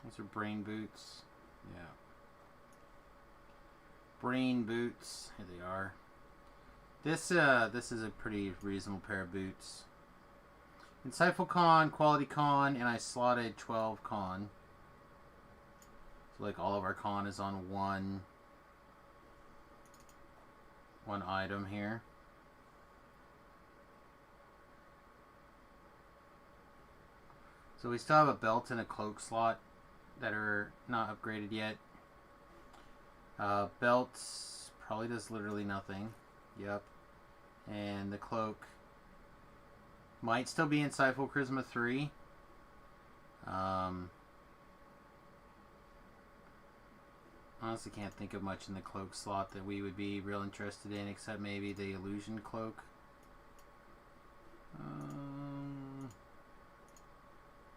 Those are brain boots. Yeah. Brain boots. Here they are. This is a pretty reasonable pair of boots. Insightful con, quality con, and I slotted 12 con. So like all of our con is on one item here. So we still have a belt and a cloak slot that are not upgraded yet. Belts probably does literally nothing. Yep. And the cloak might still be Insightful Charisma 3. Honestly can't think of much in the cloak slot that we would be real interested in, except maybe the illusion cloak.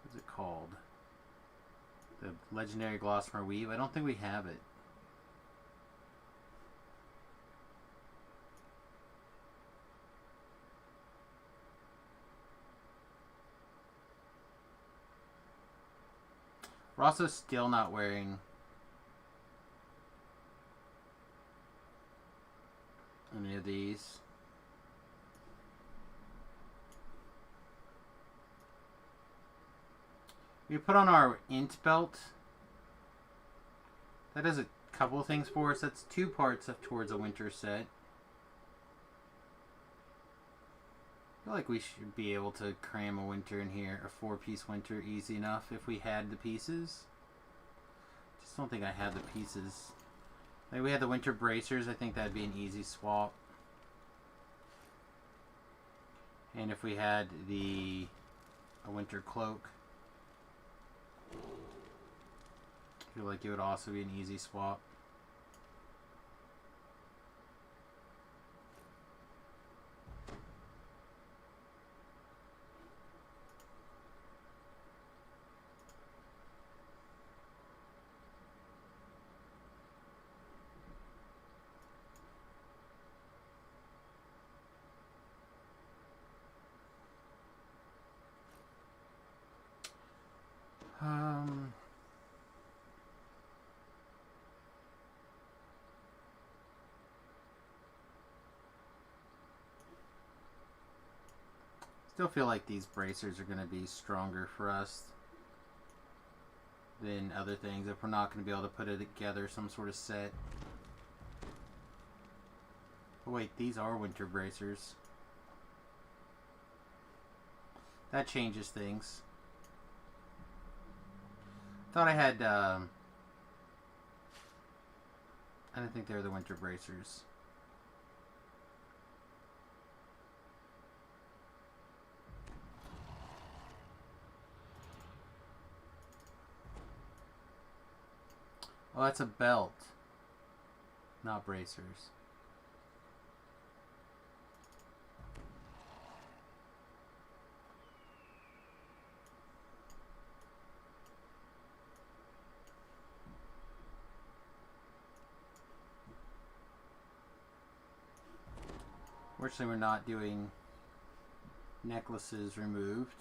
What's it called? The legendary Gossamer Weave. I don't think we have it. We're also still not wearing any of these. We put on our int belt. That does a couple of things for us. That's 2 parts of towards a winter set. I feel like we should be able to cram a winter in here, a 4-piece winter, easy enough if we had the pieces. Just don't think I have the pieces. Like we had the winter bracers, I think that'd be an easy swap. And if we had a winter cloak, I feel like it would also be an easy swap. Still feel like these bracers are going to be stronger for us than other things if we're not going to be able to put it together some sort of set. Oh wait, these are winter bracers. That changes things. Thought I had I didn't think they were the winter bracers. Oh, that's a belt, not bracers. Fortunately, we're not doing necklaces removed.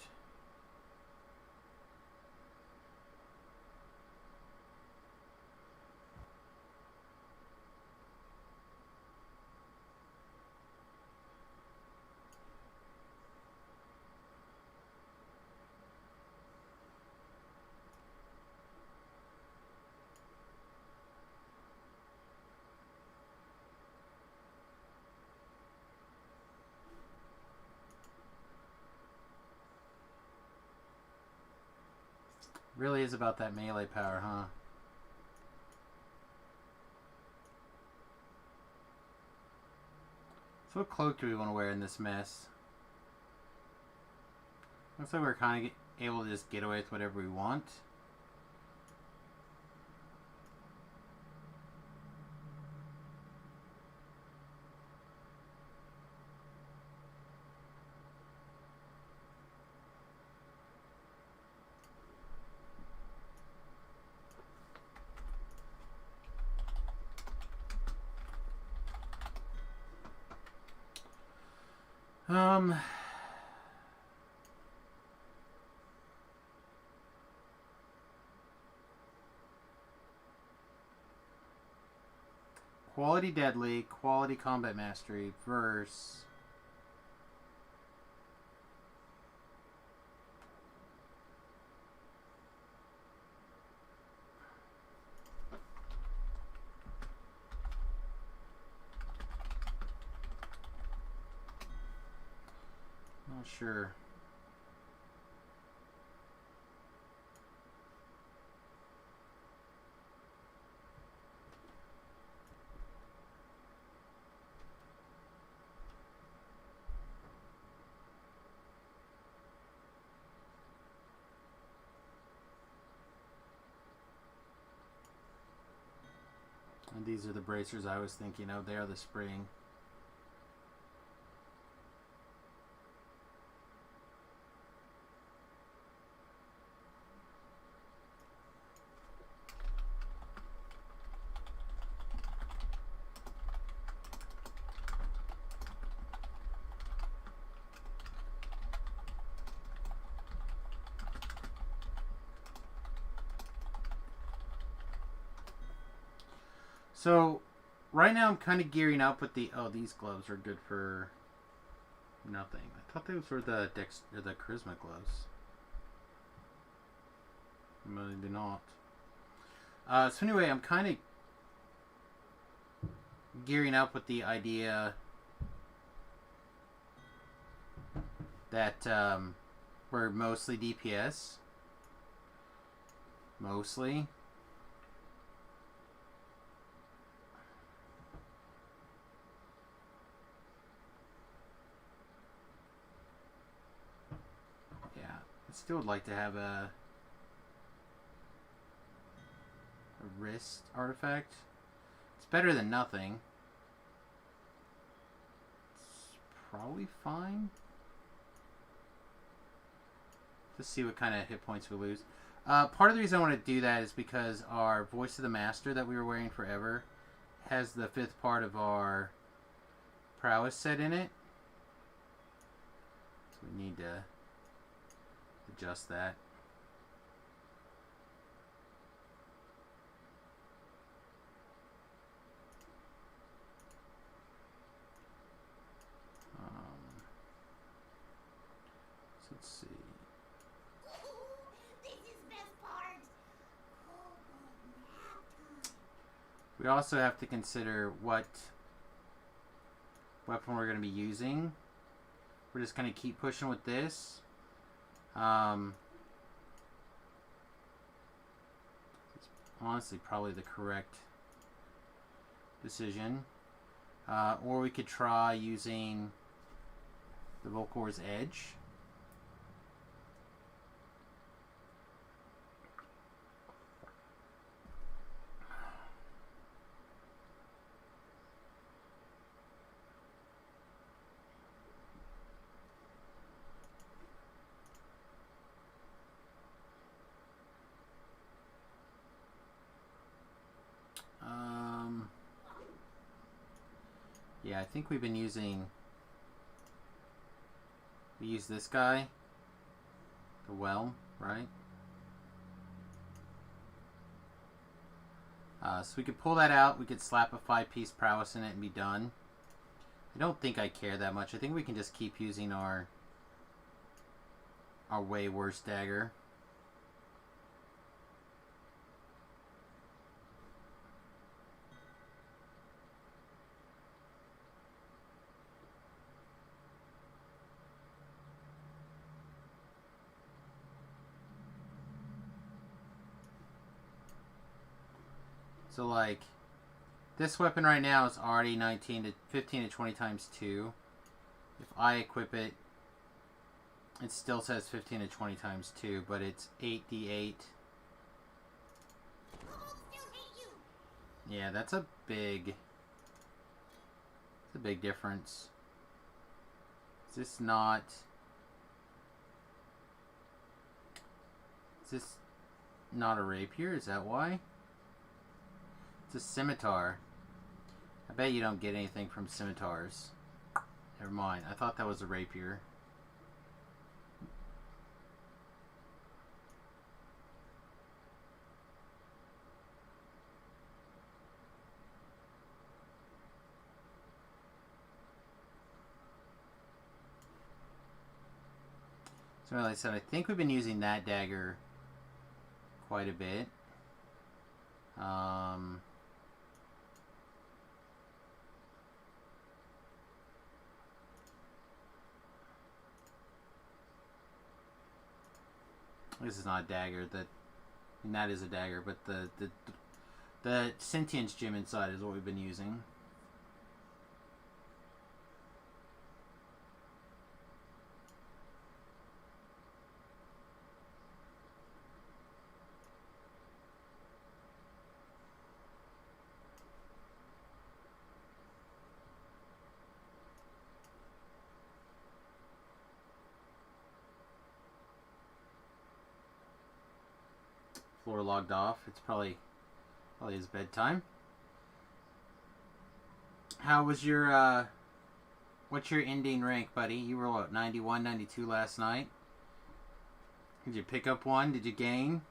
Really is about that melee power, huh? So what cloak do we want to wear in this mess? Looks like we're kind of able to just get away with whatever we want. Quality Deadly, Quality Combat Mastery versus... Not sure. And these are the bracers I was thinking of. They are the spring. So, right now I'm kind of gearing up with the... Oh, these gloves are good for nothing. I thought those were the the charisma gloves. Maybe not. So anyway, I'm kind of gearing up with the idea that we're mostly DPS. Mostly. I still would like to have a wrist artifact. It's better than nothing. It's probably fine. Let's see what kind of hit points we lose. Part of the reason I want to do that is because our Voice of the Master that we were wearing forever has the 5th part of our prowess set in it. So we need to adjust that. So let's see. This is best part. Oh, nap time. We also have to consider what weapon we're going to be using. We're just going to keep pushing with this. It's honestly probably the correct decision. Or we could try using the Volcor's Edge. Yeah, I think we've been using... We use this guy. The Whelm, right? So we could pull that out. We could slap a 5-piece prowess in it and be done. I don't think I care that much. I think we can just keep using our way worse dagger. So like, this weapon right now is already 15 to 20 times 2. If I equip it, it still says 15 to 20 times 2, but it's 8d8. Yeah, that's a big difference. Is this not... Is this not a rapier? Is that why? It's a scimitar. I bet you don't get anything from scimitars. Never mind. I thought that was a rapier. So like I said, I think we've been using that dagger quite a bit. This is not a dagger. That is a dagger, but the sentience gem inside is what we've been using. Floor logged off. It's probably his bedtime. How was your what's your ending rank, buddy? You were what, 91, 92 last night? Did you pick up one? Did you gain?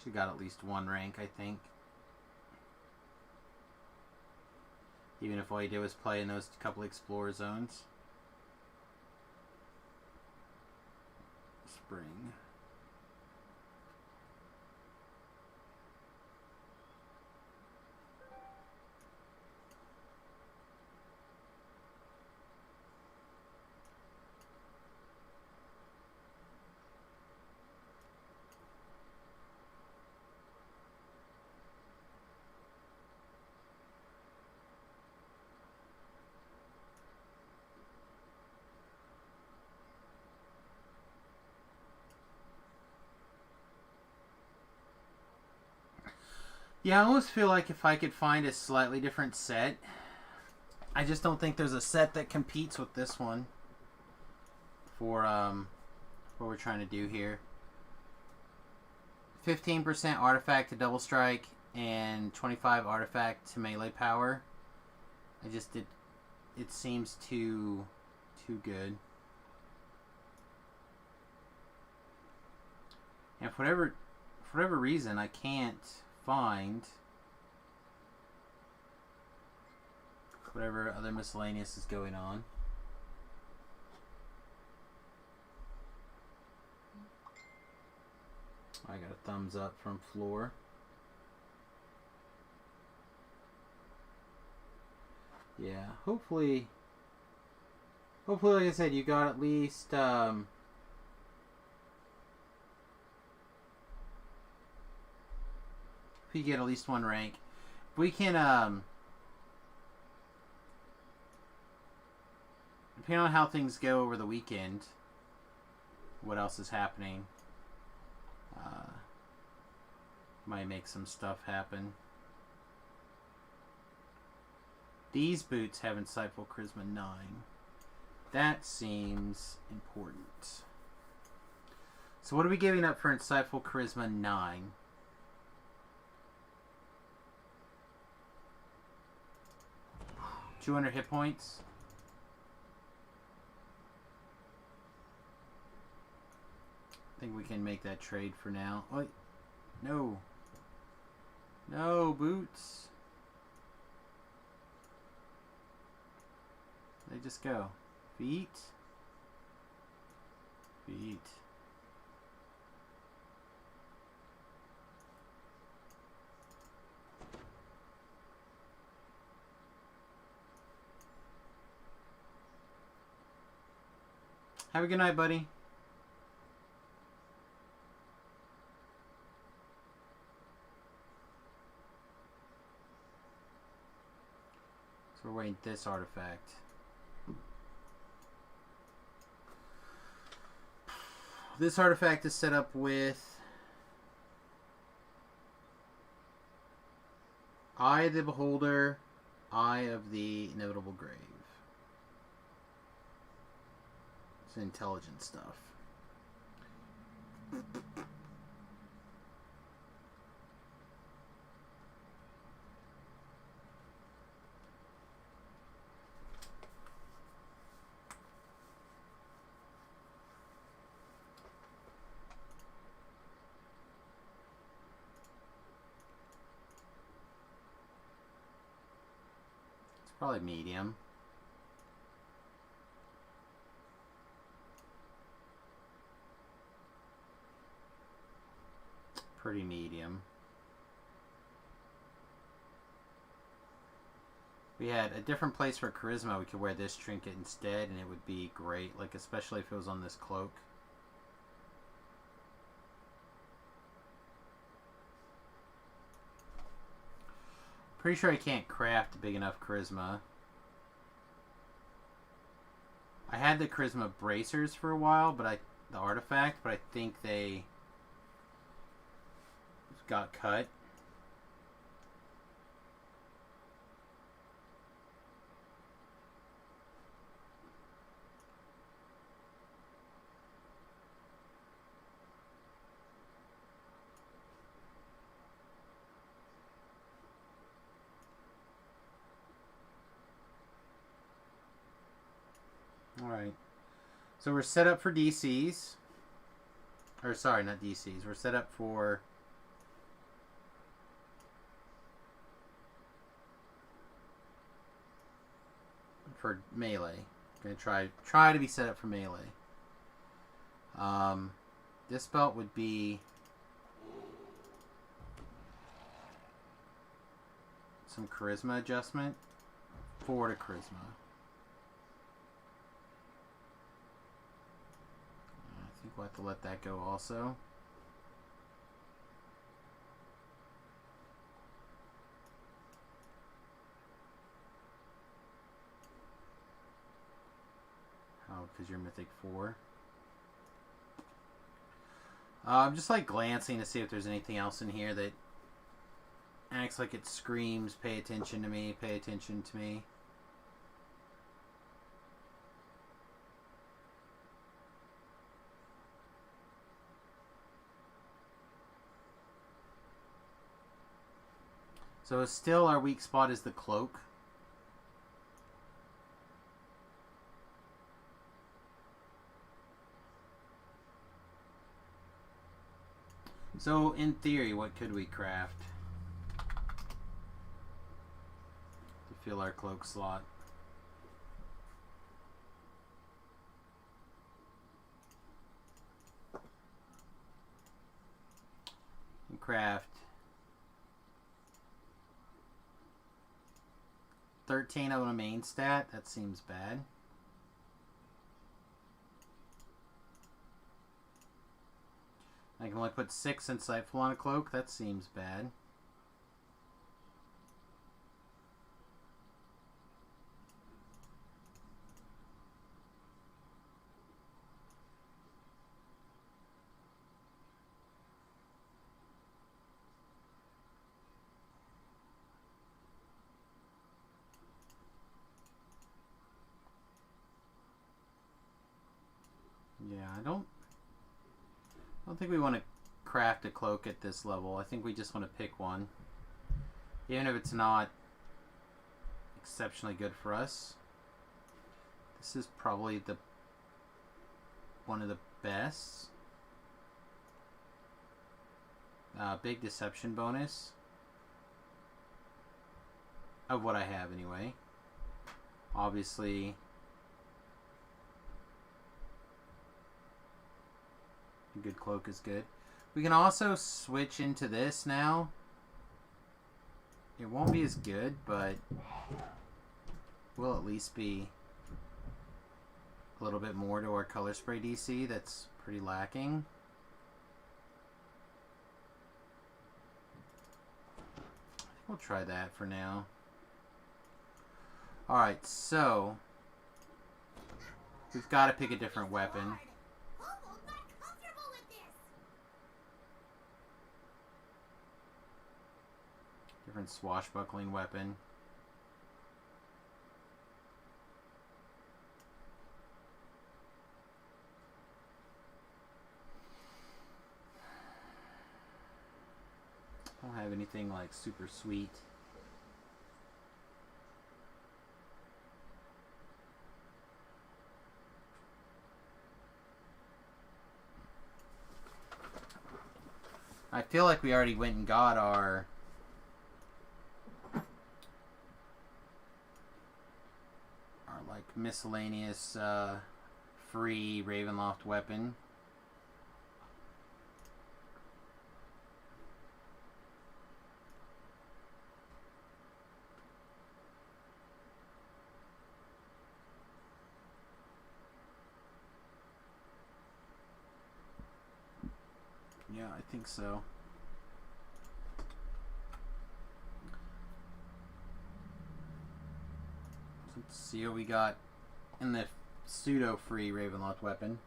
She got at least one rank, I think. Even if all you did was play in those couple explorer zones. Spring. Yeah, I almost feel like if I could find a slightly different set, I just don't think there's a set that competes with this one for what we're trying to do here. 15% artifact to double strike and 25 artifact to melee power. It seems too good. And for whatever reason, I can't find whatever other miscellaneous is going on. I got a thumbs up from Floor. Yeah, hopefully like I said, you got at least if you get at least one rank. If we can depending on how things go over the weekend, what else is happening, might make some stuff happen. These boots have Insightful Charisma 9. That seems important. So what are we giving up for Insightful Charisma 9? $200 hit points. I think we can make that trade for now. Oh, no. No, boots. They just go. Feet. Feet. Have a good night, buddy. we're waiting this artifact. This artifact is set up with Eye of the Beholder, Eye of the Inevitable Grave. It's intelligent stuff. Probably medium. Pretty medium. We had a different place for charisma. We could wear this trinket instead and it would be great, like especially if it was on this cloak. Pretty sure I can't craft big enough charisma. I had the charisma bracers for a while, but the artifact, but I think they got cut. Alright. So we're set up for DCs. Or sorry, not DCs. We're set up for melee. Gonna try to be set up for melee. This belt would be some charisma adjustment. 4 to charisma. I think we'll have to let that go also. Oh, because you're Mythic 4. I'm just like glancing to see if there's anything else in here that acts like it screams, pay attention to me, pay attention to me. So still our weak spot is the cloak. So in theory, what could we craft to fill our cloak slot? And craft 13 on a main stat. That seems bad. I can only put 6 insightful on a cloak. That seems bad. Yeah, I don't think we want to craft a cloak at this level. I think we just want to pick one. Even if it's not exceptionally good for us. This is probably one of the best. Big deception bonus. Of what I have anyway. Obviously, a good cloak is good. We can also switch into this now. It won't be as good, but will at least be a little bit more to our color spray DC that's pretty lacking. I think we'll try that for now. Alright, so we've got to pick a different weapon. Almost not comfortable with this. Different swashbuckling weapon. I don't have anything like super sweet. I feel like we already went and got our like miscellaneous free Ravenloft weapon. Yeah, I think so. Let's see what we got in the pseudo-free Ravenloft weapon.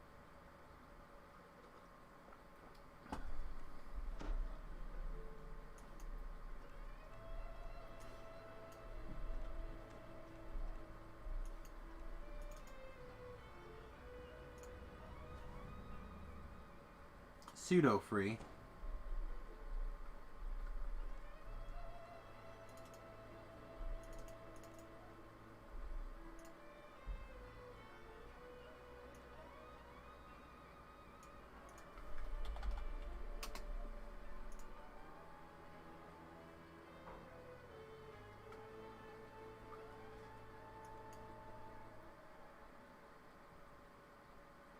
Pseudo-free.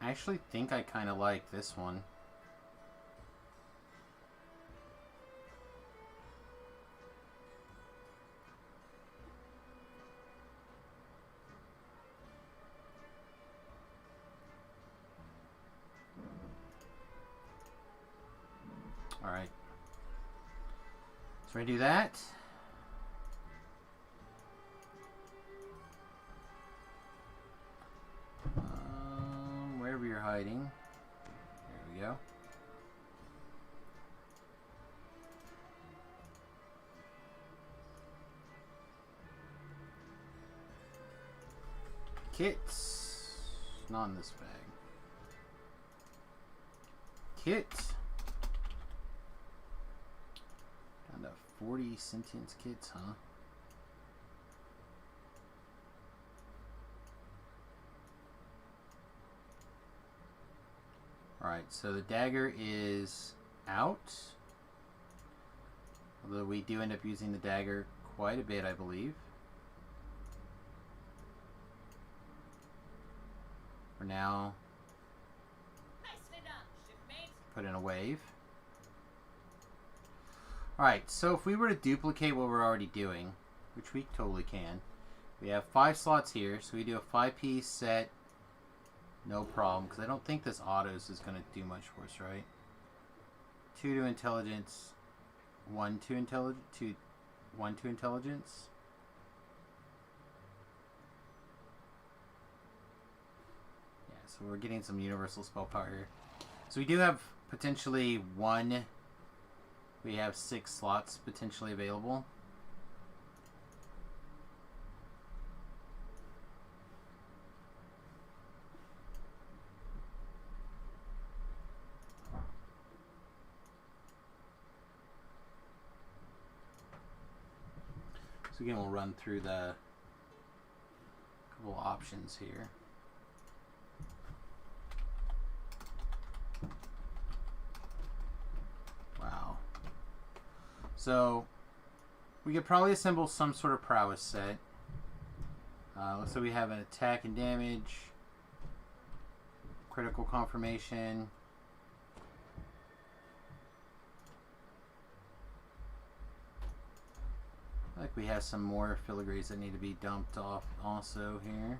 I actually think I kind of like this one. Alright. So we do that. Wherever you're hiding. There we go. Kits. Not in this bag. Kit. Down to 40 sentience kits, huh? Alright, so the dagger is out. Although we do end up using the dagger quite a bit, I believe. For now, put in a wave. Alright, so if we were to duplicate what we're already doing, which we totally can, we have 5 slots here, so we do a 5-piece set, no problem, because I don't think this autos is going to do much for us, right? 2 to intelligence, 1 to intelligence, 1 to intelligence. Yeah, so we're getting some universal spell power here. So we do have potentially we have 6 slots potentially available. So again, we'll run through the couple options here. Wow. So we could probably assemble some sort of prowess set. Looks like we have an attack and damage, critical confirmation. Like we have some more filigrees that need to be dumped off also here.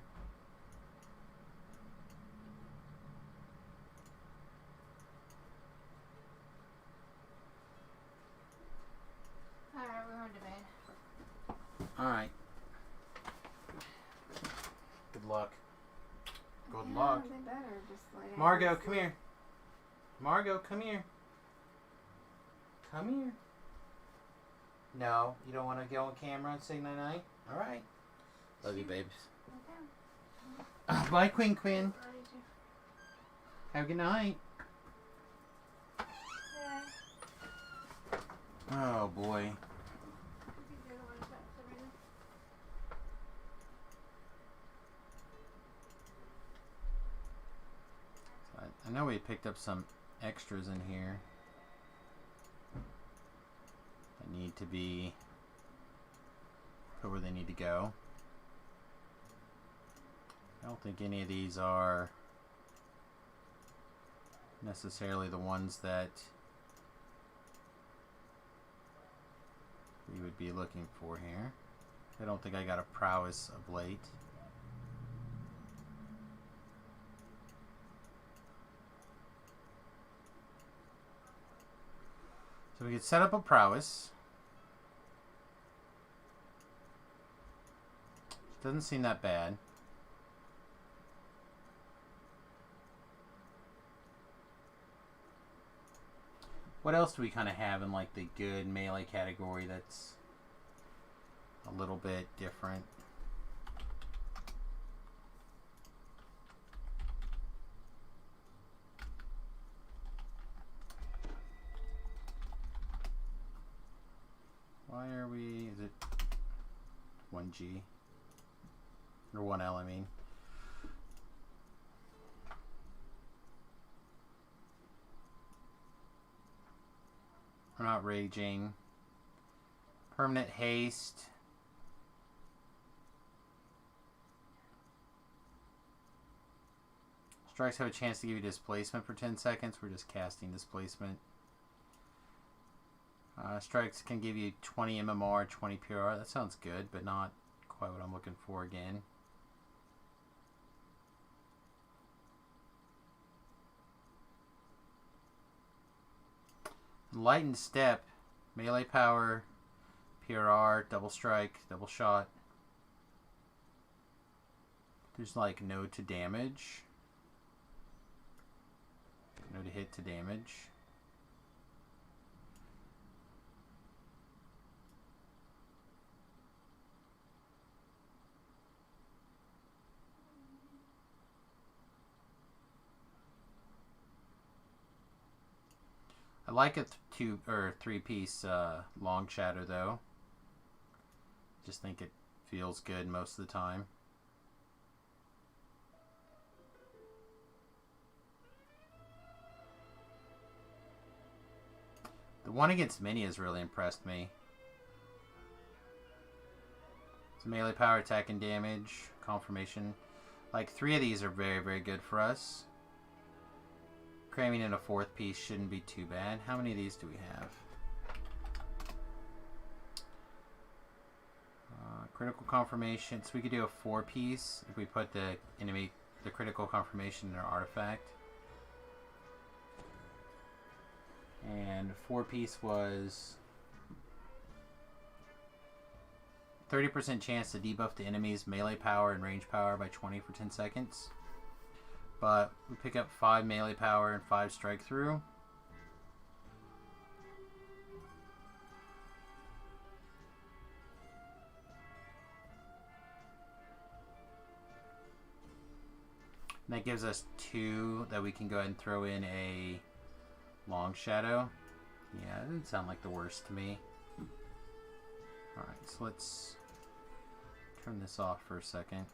Alright, we're on to bed. Alright. luck. Good Yeah, luck. They better just lay down Margot, and come sleep. here. Margot, come here. Come here. No, you don't want to go on camera and say night-night? All right. Love you, babes. Lay down. Bye, Queen Queen. Already do. Have a good night. Yeah. Oh, boy. You can do it when it's up to me. I know we picked up some extras in here that need to be put where they need to go. I don't think any of these are necessarily the ones that we would be looking for here. I don't think I got a prowess of late. So we could set up a prowess. Doesn't seem that bad. What else do we kind of have in like the good melee category that's a little bit different? Why are we, is it 1G? Or 1L, I mean. We're not raging. Permanent haste. Strikes have a chance to give you displacement for 10 seconds. We're just casting displacement. Strikes can give you 20 MMR, 20 PR. That sounds good, but not quite what I'm looking for again. Lightened step, melee power, PRR, double strike, double shot. There's like no to damage. No to hit to damage. I like a 2 or 3-piece long shadow though. Just think it feels good most of the time. The one against Mini has really impressed me. It's melee power, attack and damage, confirmation. Like 3 of these are very, very good for us. Cramming in a 4th piece shouldn't be too bad. How many of these do we have? Critical confirmation. So we could do a 4-piece if we put the enemy, the critical confirmation in our artifact. And 4-piece was 30% chance to debuff the enemy's melee power and range power by 20 for 10 seconds. But we pick up 5 melee power and 5 strike through. And that gives us 2 that we can go ahead and throw in a long shadow. Yeah, it didn't sound like the worst to me. Alright, so let's turn this off for a second.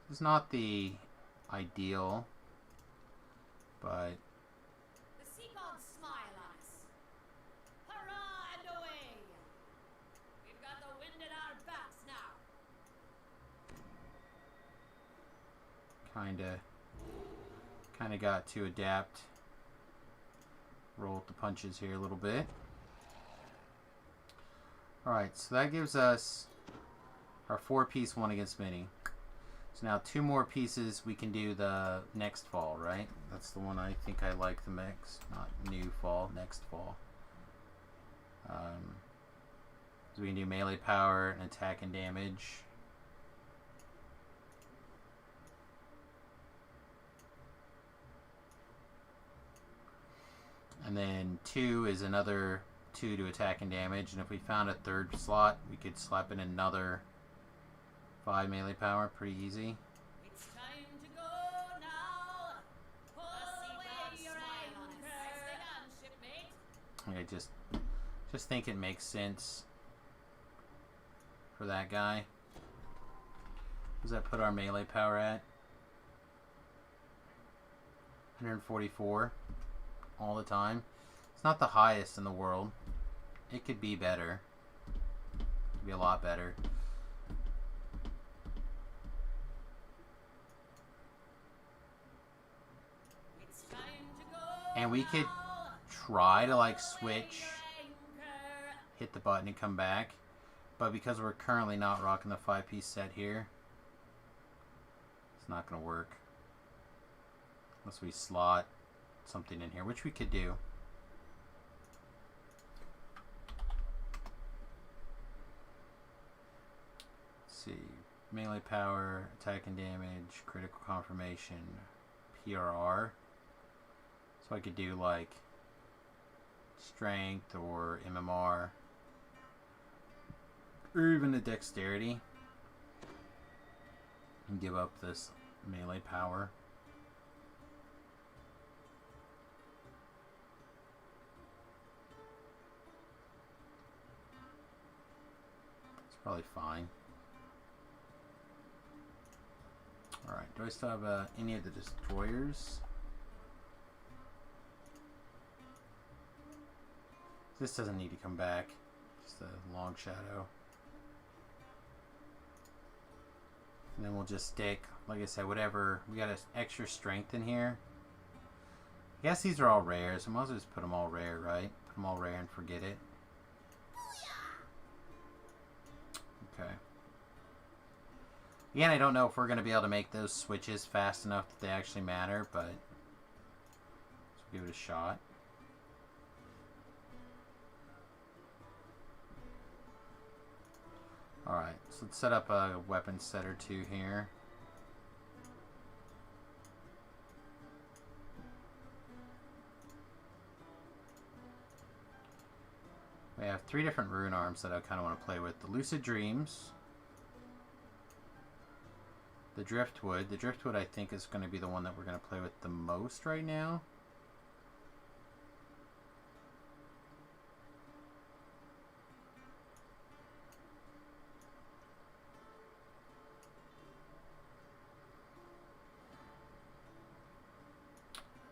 It's not the ideal, but The sea gods smile on us. Hurrah and away! We've got the wind at our backs now. kinda got to adapt, roll with the punches here a little bit. Alright, so that gives us our 4-piece one against Mini. So now 2 more pieces, we can do the next fall, right? That's the one I think I like the mix. Not new fall, next fall. So we can do melee power and attack and damage. And then 2 is another 2 to attack and damage. And if we found a third slot, we could slap in another 5 melee power. Pretty easy. It's time to go now. Pull away your anchor. Nicely done, shipmate. I just think it makes sense for that guy. What does that put our melee power at? 144 all the time. It's not the highest in the world. It could be better. It could be a lot better. It's time to go. And we could try to like switch, hit the button and come back. But because we're currently not rocking the 5-piece set here, it's not going to work. Unless we slot something in here, which we could do. Let's see. Melee power, attack and damage, critical confirmation, PRR. So I could do like strength or MMR. Or even the dexterity. And give up this melee power. Probably fine. Alright, do I still have any of the destroyers? This doesn't need to come back. Just a long shadow. And then we'll just stick, like I said, whatever. We got an extra strength in here. I guess these are all rare, so I might as well just put them all rare, right? Put them all rare and forget it. Okay. Again, I don't know if we're going to be able to make those switches fast enough that they actually matter, but let's give it a shot. Alright, so let's set up a weapon set or two here. We have 3 different rune arms that I kind of want to play with. The Lucid Dreams. The Driftwood. The Driftwood I think is going to be the one that we're going to play with the most right now.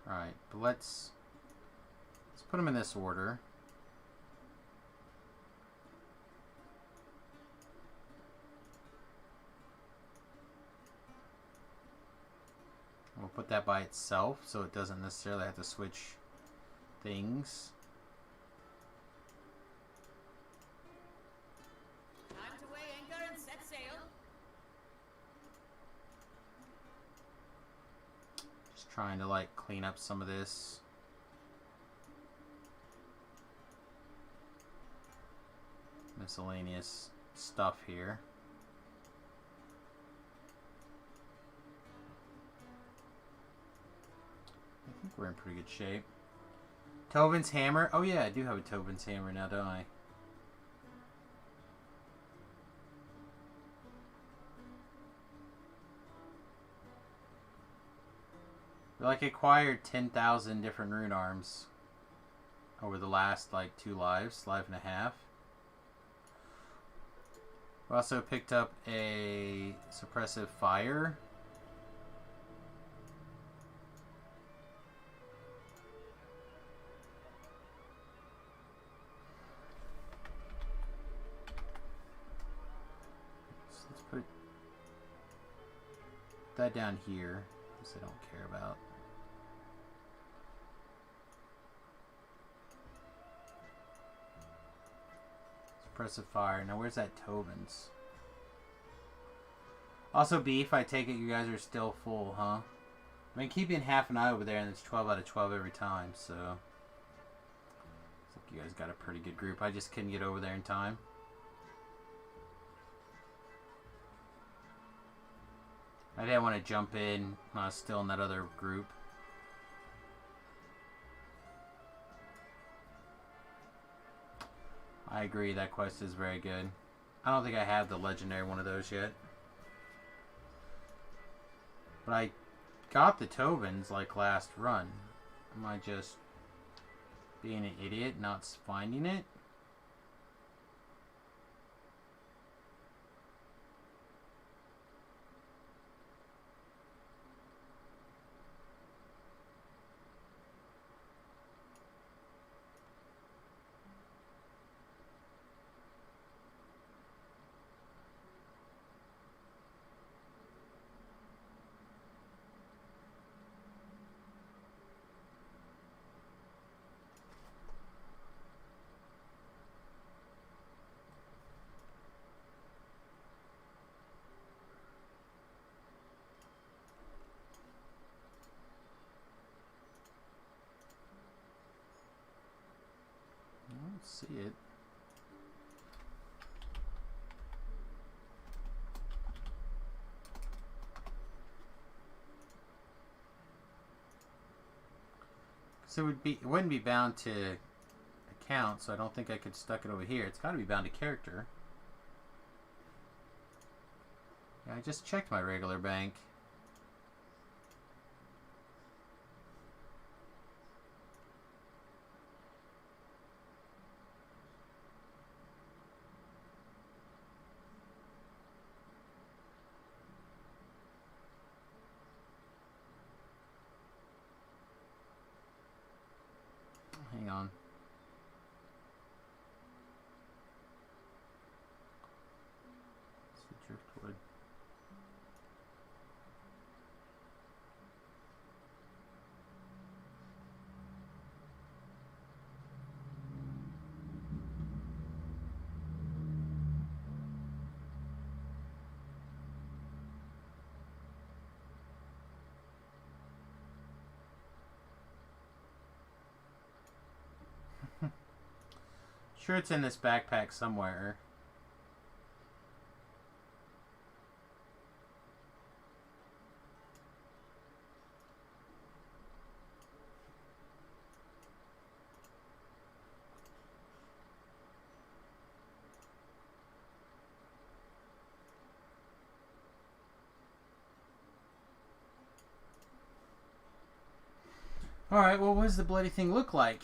Alright, but let's put them in this order. We'll put that by itself so it doesn't necessarily have to switch things. Time to weigh anchor and set sail. Just trying to like clean up some of this. Miscellaneous stuff here. I think we're in pretty good shape. Tobin's hammer. Oh yeah, I do have a Tobin's hammer now, don't I? We like acquired 10,000 different rune arms over the last like 2 lives, life and a half. We also picked up a suppressive fire. So let's put that down here, because I don't care about. Suppressive fire. Now where's that Tobin's? Also beef, I take it you guys are still full, huh? I mean, keeping half an eye over there and it's 12 out of 12 every time, so you guys got a pretty good group. I just couldn't get over there in time. I didn't want to jump in when I was still in that other group. I agree, that quest is very good. I don't think I have the legendary one of those yet. But I got the Tobins like last run. Am I just being an idiot not finding it? I don't see it. So it wouldn't be bound to account, so I don't think I could stuck it over here. It's got to be bound to character. Yeah, I just checked my regular bank. Hang on. It's the driftwood. Sure, it's in this backpack somewhere. Alright, well, what does the bloody thing look like?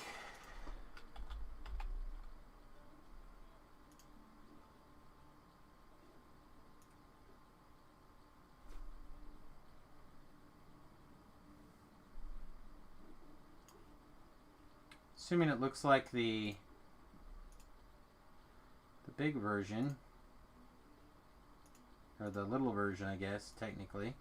Assuming it looks like the big version, or the little version, I guess, technically.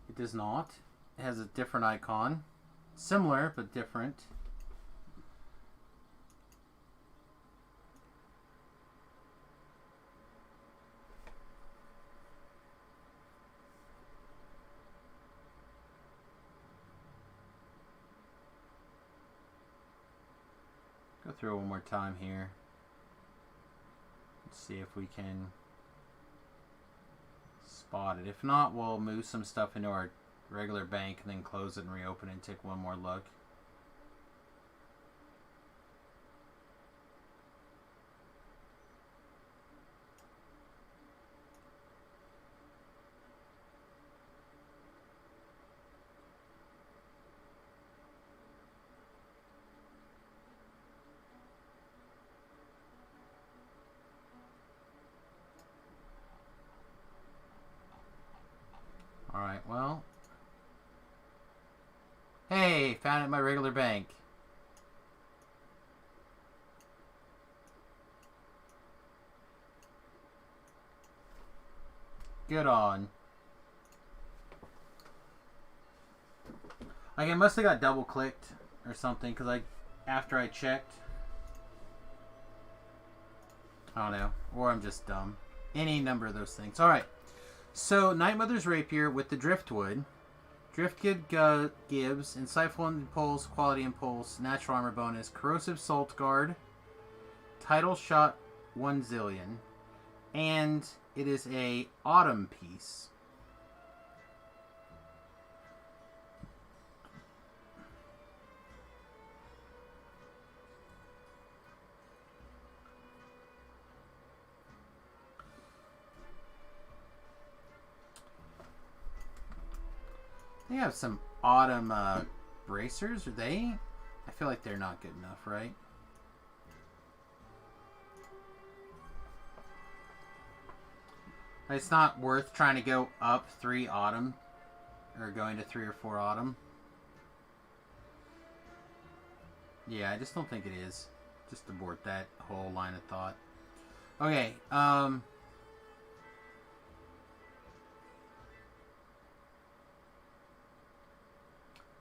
It does not. It has a different icon. Similar, but different. Go through it one more time here. Let's see if we can spot it. If not, we'll move some stuff into our regular bank and then close it and reopen it and take one more look. Alright, well. Hey, found it in my regular bank. Good on. Like, I must have got double clicked or something, because I after I checked. I don't know. Or I'm just dumb. Any number of those things. Alright. So, Night Mother's Rapier with the Driftwood. Driftwood gives Insightful Impulse, Quality Impulse, Natural Armor Bonus, Corrosive Salt Guard, Tidal Shot 1 zillion, and it is a Autumn piece. They have some Autumn bracers, are they? I feel like they're not good enough, right? It's not worth trying to go up 3 Autumn. Or going to 3 or 4 Autumn. Yeah, I just don't think it is. Just abort that whole line of thought. Okay,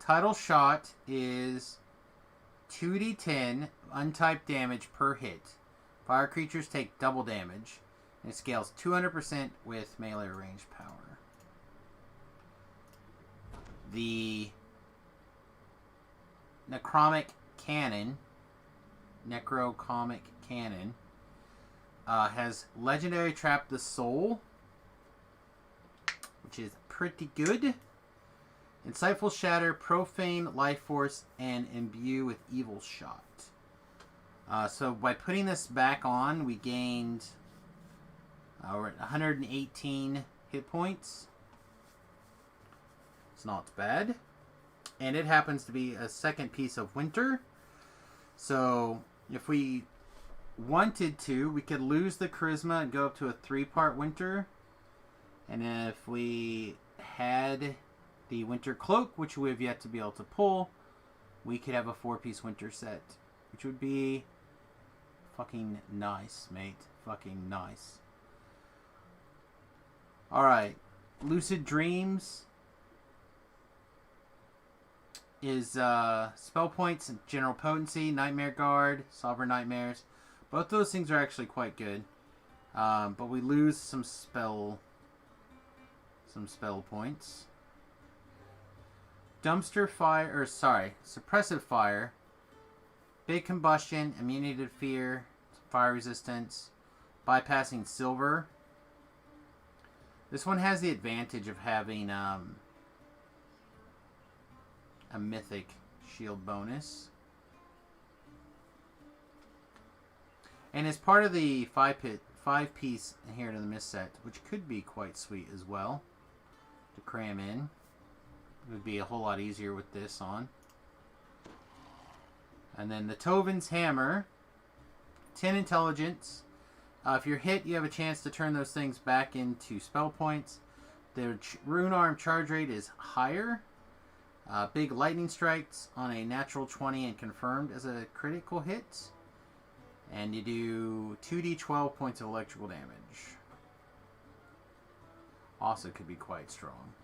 Tidal Shot is 2d10 untyped damage per hit. Fire creatures take double damage. And it scales 200% with melee range power. The Necrocomic Cannon has Legendary Trap the Soul, which is pretty good. Insightful Shatter, Profane Life Force, and Imbue with Evil Shot. So by putting this back on, we gained we're at 118 hit points. It's not bad. And it happens to be a second piece of Winter. So if we wanted to, we could lose the Charisma and go up to a 3-part Winter. And if we had the Winter Cloak, which we have yet to be able to pull, we could have a 4-piece Winter set, which would be fucking nice, mate. Fucking nice. Alright. Lucid Dreams is spell points and general potency, Nightmare Guard, Sovereign Nightmares. Both those things are actually quite good. But we lose some spell points. Dumpster Fire, or sorry, Suppressive Fire, Big Combustion, Immunity to Fear, Fire Resistance, Bypassing Silver. This one has the advantage of having a Mythic Shield bonus. And as part of the 5-piece Inherit of the Mist set, which could be quite sweet as well to cram in. It would be a whole lot easier with this on. And then the Tovin's Hammer, 10 intelligence. If you're hit, you have a chance to turn those things back into spell points. Their Rune Arm charge rate is higher. Big lightning strikes on a natural 20 and confirmed as a critical hit. And you do 2d12 points of electrical damage. Also could be quite strong.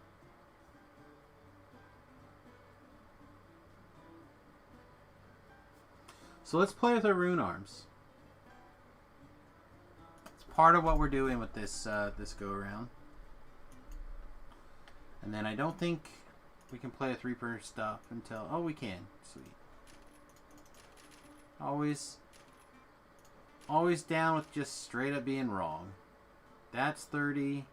So let's play with our Rune Arms. It's part of what we're doing with this this go around. And then I don't think we can play with Reaper stuff until... Oh, we can. Sweet. Always down with just straight up being wrong. That's 30.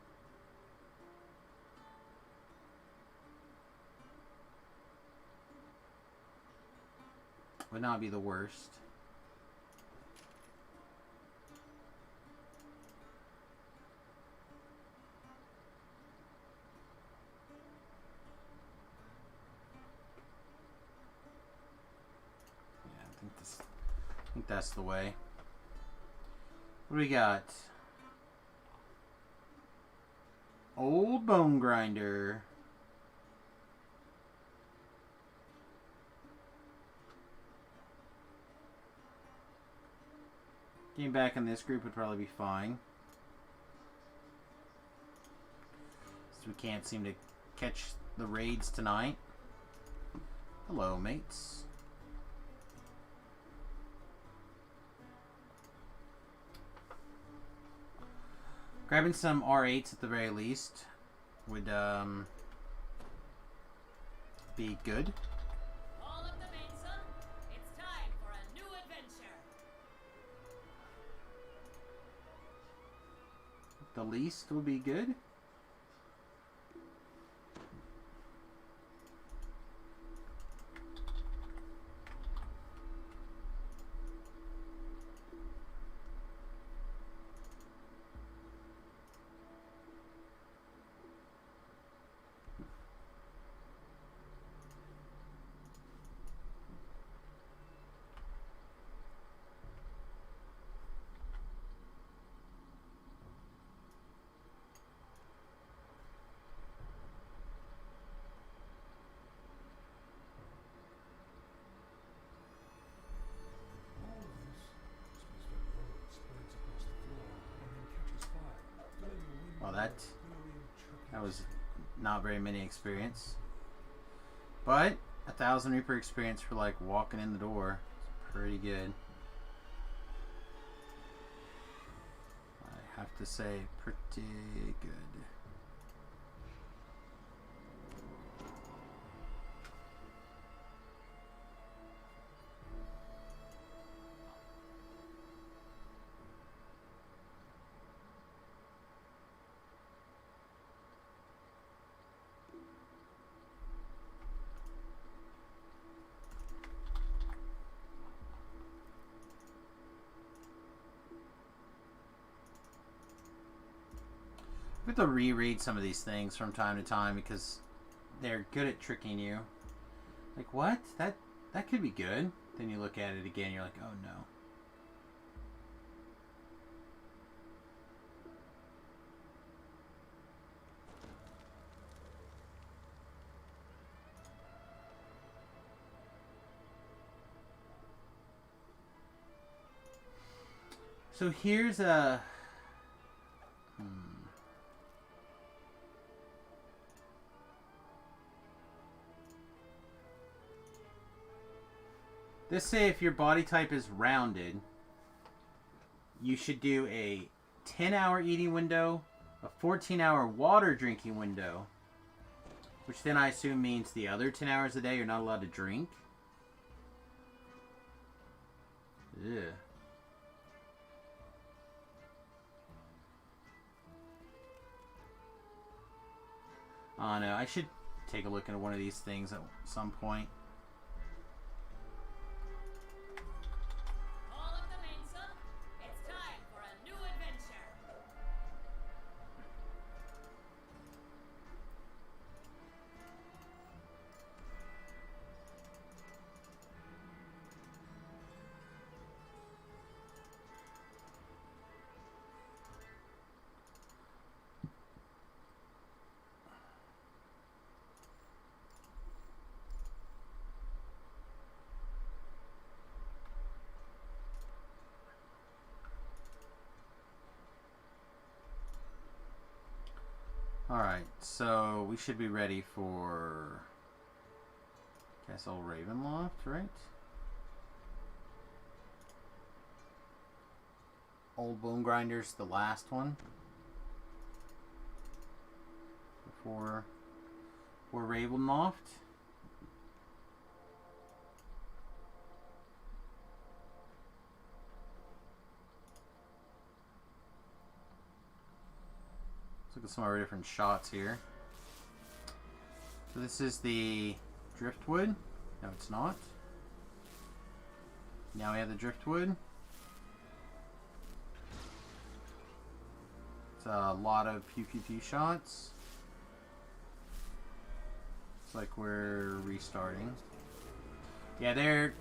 Would not be the worst. Yeah, I think that's the way. What do we got? Old Bone Grinder. Getting back in this group would probably be fine. Since we can't seem to catch the raids tonight. Hello, mates. Grabbing some R8s at the very least would be good. All of the Mason, it's time for a new adventure. The least will be good. Well, that was not very many experience, but 1,000 Reaper experience for like walking in the door is pretty good. I have to say, pretty good. We have to reread some of these things from time to time because they're good at tricking you. Like, what? That could be good. Then you look at it again, you're like, oh no. So here's a... Let's say if your body type is rounded, you should do a 10-hour eating window, a 14-hour water drinking window, which then I assume means the other 10 hours a day you're not allowed to drink. Ugh. I don't know. I should take a look at one of these things at some point. All of the Mason, it's time for a new adventure. Alright, so we should be ready for Castle Ravenloft, right? Old Bone Grinder's the last one. Before Ravenloft. Look at some of our different shots here. So this is the driftwood. No, it's not. Now we have the driftwood. It's a lot of pew pew pew shots. It's like we're restarting. Yeah, they're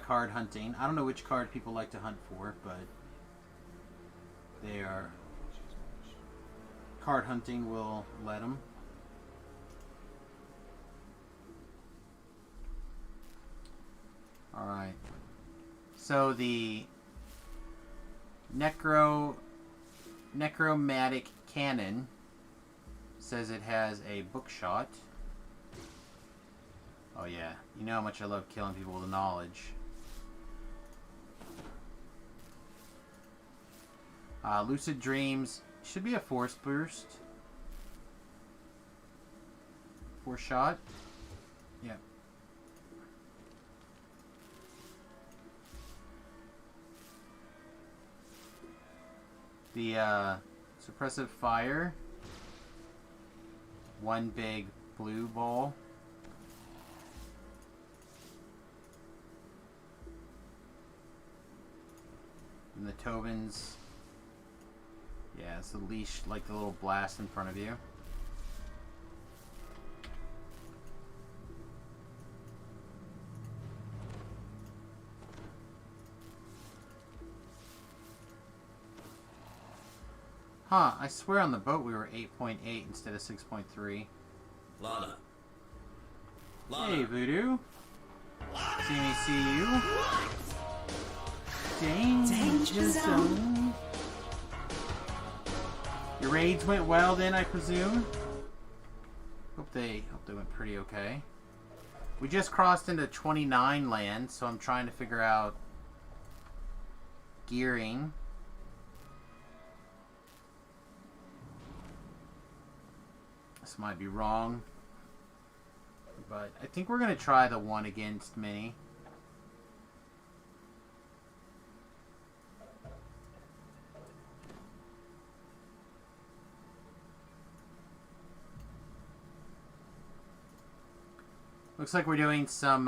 card hunting. I don't know which card people like to hunt for, but they are. Card hunting will let them. Alright. So the Necromantic Cannon says it has a bookshot. Oh yeah, you know how much I love killing people with knowledge. Lucid Dreams Should be a force boost. Force shot. Yep. The suppressive fire. One big blue ball. And the Tobin's. Yeah, it's the leash, like the little blast in front of you. Huh, I swear on the boat we were 8.8 instead of 6.3. Lana. Lana. Hey, Voodoo. See me see you. Danger zone. Your raids went well then, I presume? Hope they went pretty okay. We just crossed into 29 land, so I'm trying to figure out gearing. This might be wrong, but I think we're going to try the one against mini. Looks like we're doing some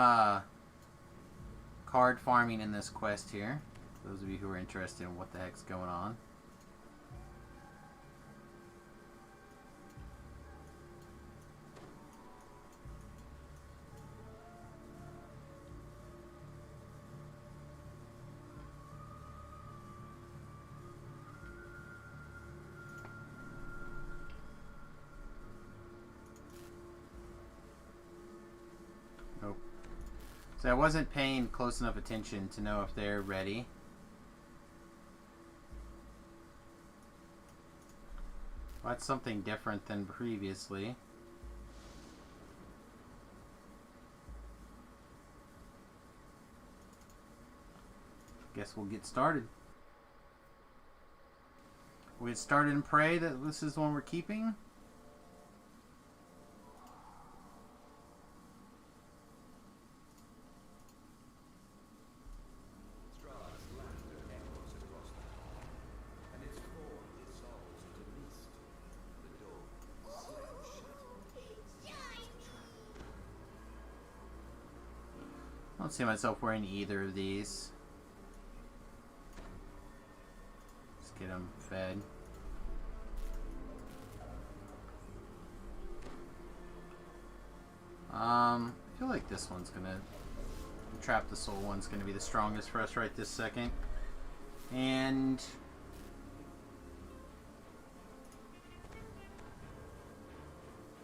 card farming in this quest here. Those of you who are interested in what the heck's going on. So I wasn't paying close enough attention to know if they're ready. Well, that's something different than previously. Guess we'll get started. We'll get started and pray that this is the one we're keeping. I don't see myself wearing either of these. Just get them fed. I feel like this one's gonna... Trap the Soul one's gonna be the strongest for us right this second. And...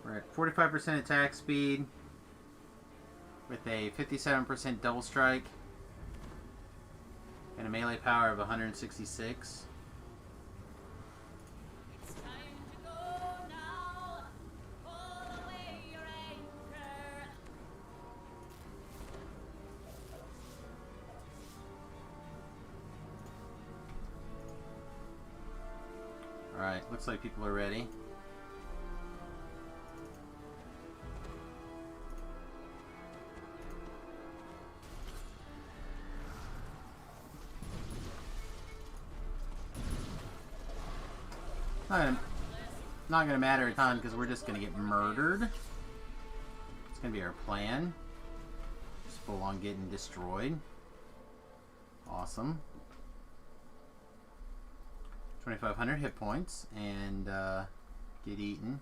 we're at 45% attack speed. With a 57% double strike and a melee power of 166. It's time to go now. Pull away your anchor. Alright, looks like people are ready. Not gonna matter a ton because we're just gonna get murdered. It's gonna be our plan. Just full on getting destroyed. Awesome. 2,500 hit points and get eaten.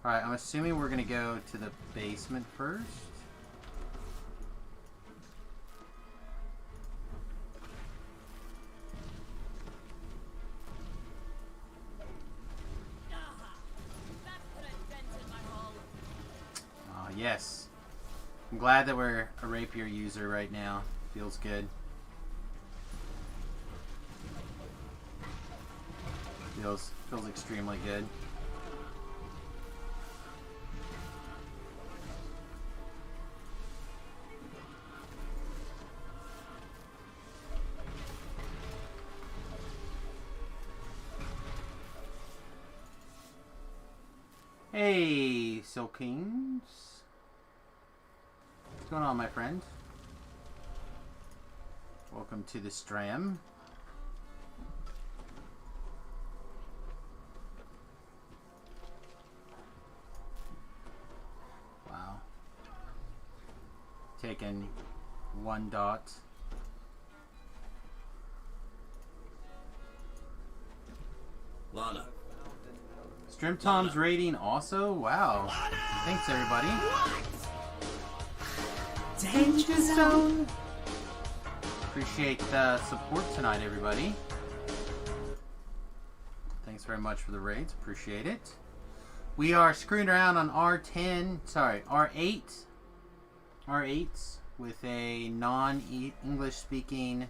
Alright, I'm assuming we're gonna go to the basement first. Yes. I'm glad that we're a rapier user right now. Feels good. Feels extremely good. Hey, Silkings. What's going on, my friend? Welcome to the stream. Wow. Taking 1 dot. Lana. Stream Tom's rating also? Wow. Thanks, everybody. Danger Zone. Appreciate the support tonight, everybody. Thanks very much for the raids. Appreciate it. We are screwing around on R8 with a non-English speaking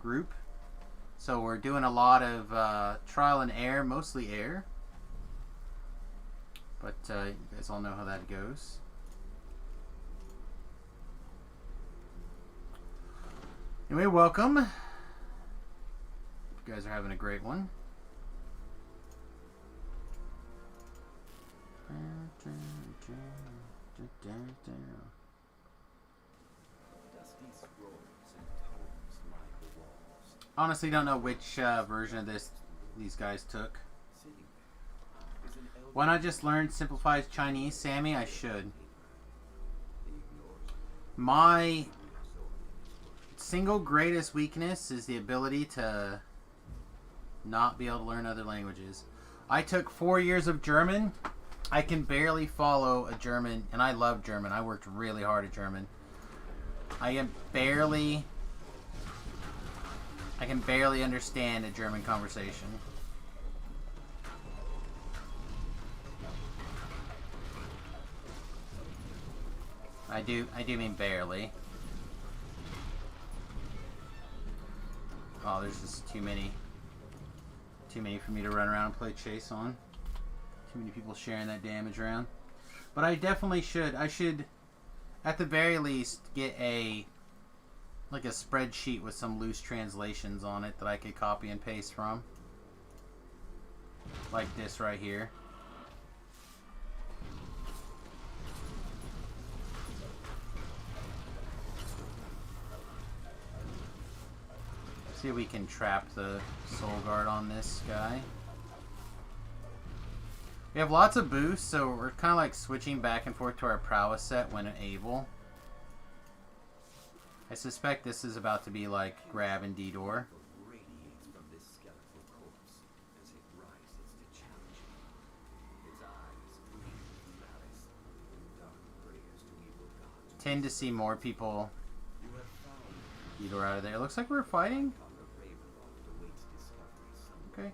group. So we're doing a lot of trial and error, mostly error. But you guys all know how that goes. Anyway, welcome. You guys are having a great one. Honestly, don't know which version of these guys took. Why not just learn simplified Chinese, Sammy? I should. My single greatest weakness is the ability to not be able to learn other languages. I took 4 years of German. I can barely follow a German, and I love German. I worked really hard at German. I can barely understand a German conversation. I do mean barely. Oh, there's just too many for me to run around and play chase on. Too many people sharing that damage around. But I definitely should. I should, at the very least, get a spreadsheet with some loose translations on it that I could copy and paste from. Like this right here. See if we can trap the Soul Guard on this guy. We have lots of boosts, so we're kind of like switching back and forth to our prowess set when able. I suspect this is about to be like grab and D-door. Tend to see more people D-door out of there. Looks like we're fighting. Okay.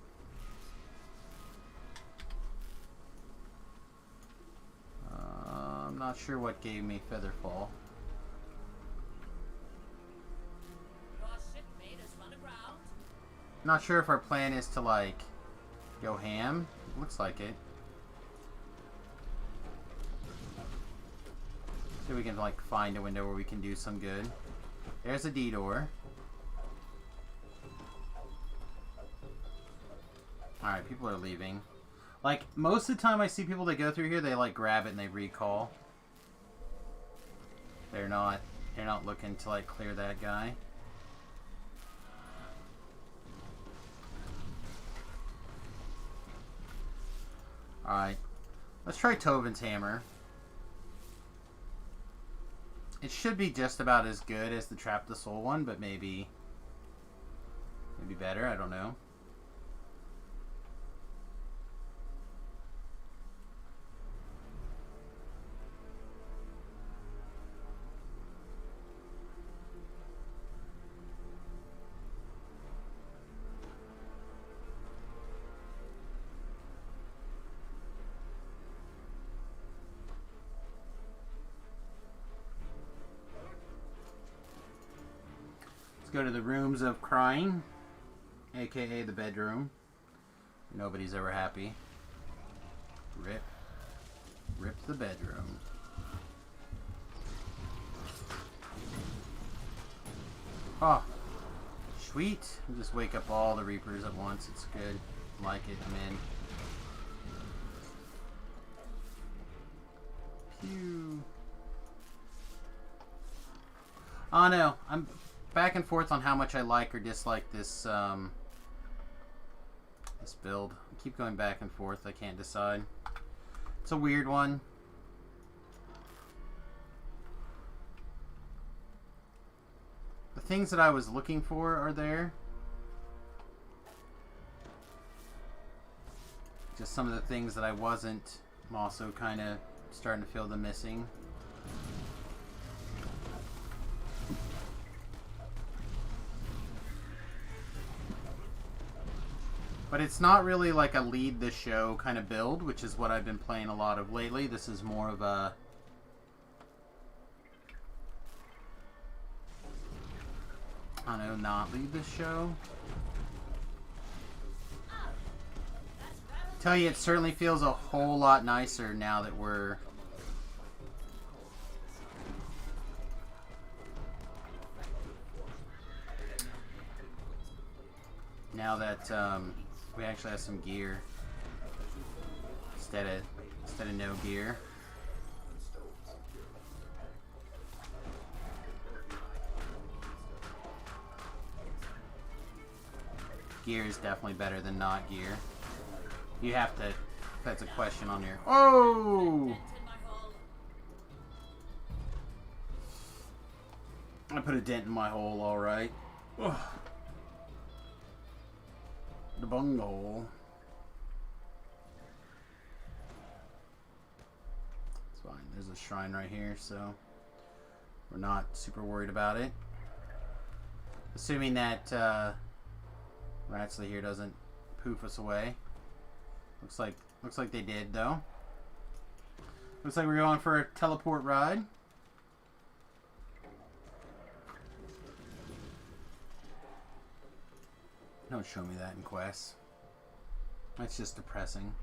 I'm not sure what gave me Featherfall. Not sure if our plan is to like go ham. Looks like it. See if we can like find a window where we can do some good. There's a D-door. Alright, people are leaving. Like, most of the time I see people that go through here, they like grab it and they recall. They're not looking to like clear that guy. Alright. Let's try Tovin's hammer. It should be just about as good as the Trap the Soul one, but maybe better, I don't know. Go to the rooms of crying, aka the bedroom. Nobody's ever happy. Rip the bedroom. Oh, sweet. We'll just wake up all the Reapers at once. It's good. Like it, I'm in. Oh no, I'm back and forth on how much I like or dislike this this build. I keep going back and forth. I can't decide. It's a weird one. The things that I was looking for are there. Just some of the things that I wasn't, I'm also kind of starting to feel them missing. But it's not really like a lead the show kind of build, which is what I've been playing a lot of lately. This is more of a... I don't know, not lead the show. Tell you, it certainly feels a whole lot nicer now that we're... Now that we actually have some gear instead of no gear. Gear is definitely better than not gear. You have to. That's a question on your. Oh! I put a dent in my hole, all right. Ugh. The bunghole. It's fine. There's a shrine right here, so we're not super worried about it. Assuming that Ratsley here doesn't poof us away. Looks like they did though. Looks like we're going for a teleport ride. Don't show me that in quests. That's just depressing.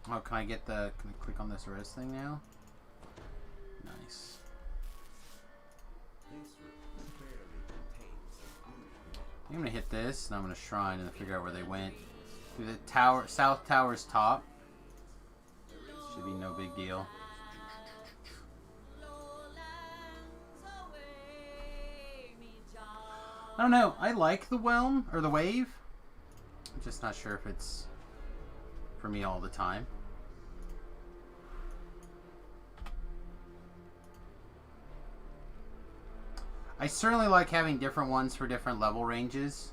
Oh, can I click on this res thing now? Nice. I'm gonna hit this and I'm gonna shrine and figure out where they went. Through the tower, south tower's top. Should be no big deal. I don't know. I like the whelm or the wave. I'm just not sure if it's for me all the time. I certainly like having different ones for different level ranges,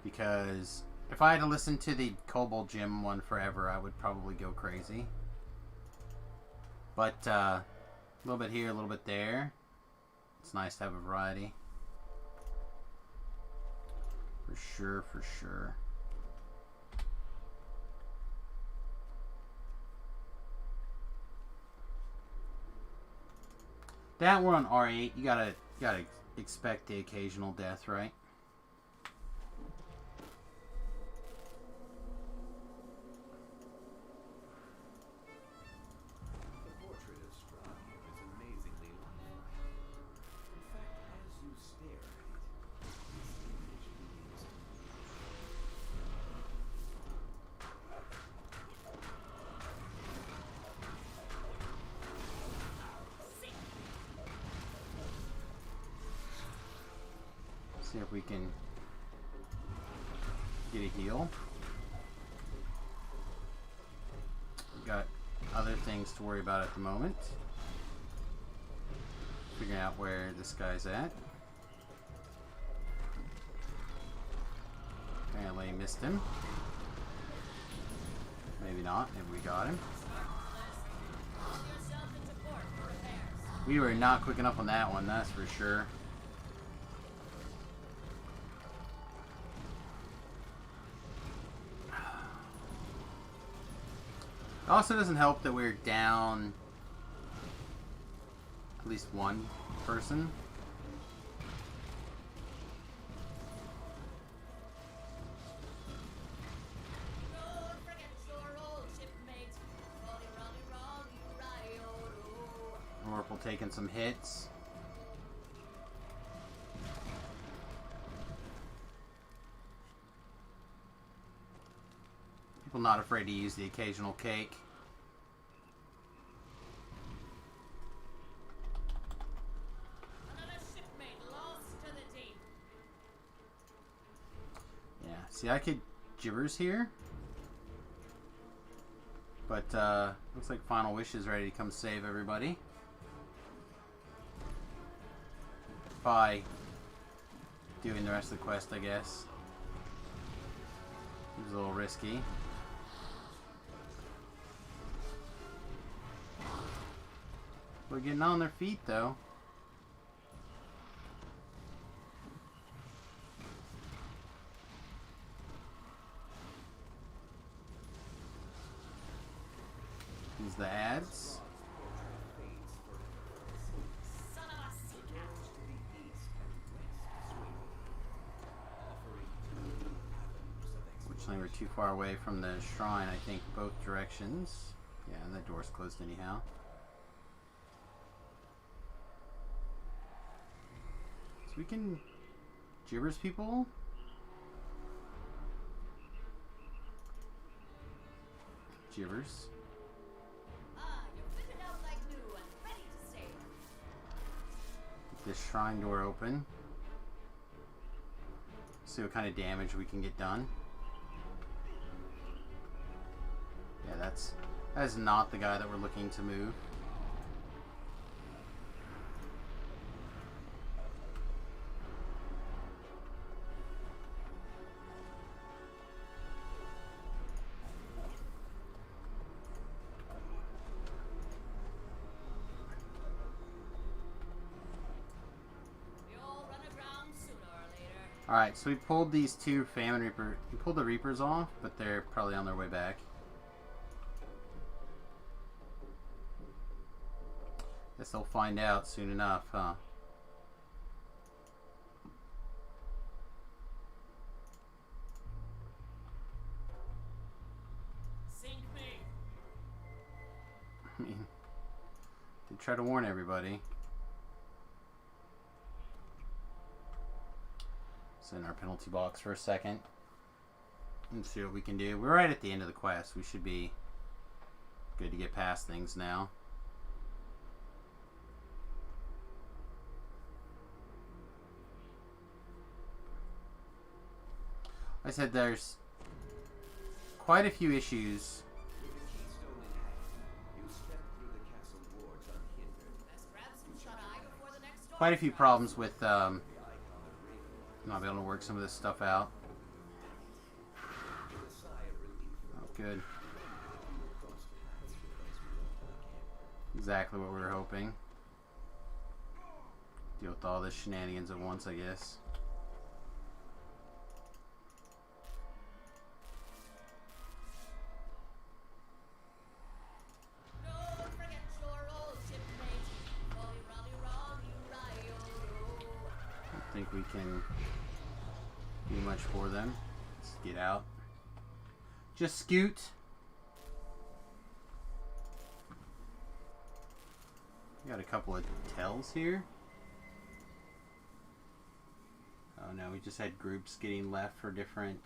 because if I had to listen to the Kobold Gym one forever, I would probably go crazy. But a little bit here, a little bit there. It's nice to have a variety. For sure, for sure. That we're on R8. You gotta expect the occasional death, right? The portrait of Strahd is amazingly lifelike. In fact, as you stare at it, this image begins to See if we can get a heal. We've got other things to worry about at the moment. Figuring out where this guy's at. Apparently missed him. Maybe not. Maybe we got him. We were not quick enough on that one, that's for sure. It also doesn't help that we're down at least one person. Oracle taking some hits. People not afraid to use the occasional cake. Another shipmate lost to the deep. Yeah, see, I could gibbers here. But, looks like Final Wish is ready to come save everybody. By doing the rest of the quest, I guess. It was a little risky. We're getting on their feet, though. These the ads. Son of a sea cat. Fortunately, we're too far away from the shrine, I think, both directions. Yeah, and that door's closed anyhow. So we can gibbers people. Gibbers. Ah, you're fitted out like new and ready to sail. Get this shrine door open. See what kind of damage we can get done. Yeah, that is not the guy that we're looking to move. We all run aground sooner or later. Alright, so we pulled these two Famine Reaper. We pulled the Reapers off, but they're probably on their way back. Guess they'll find out soon enough, huh? Sink me. I mean, did try to warn everybody. Sit in our penalty box for a second and see what we can do. We're right at the end of the quest. We should be good to get past things now. I said there's quite a few issues. Best grab some shut-eye before the next storm Quite a few comes. problems with not being able to work some of this stuff out. Oh, good. Exactly what we were hoping. Deal with all this shenanigans at once, I guess. Don't forget your old shipmate. Rolly, rolly, rolly, rolly, I don't think we can do much for them. Let's get out. Just scoot. Got a couple of tells here. Oh no, we just had groups getting left for different.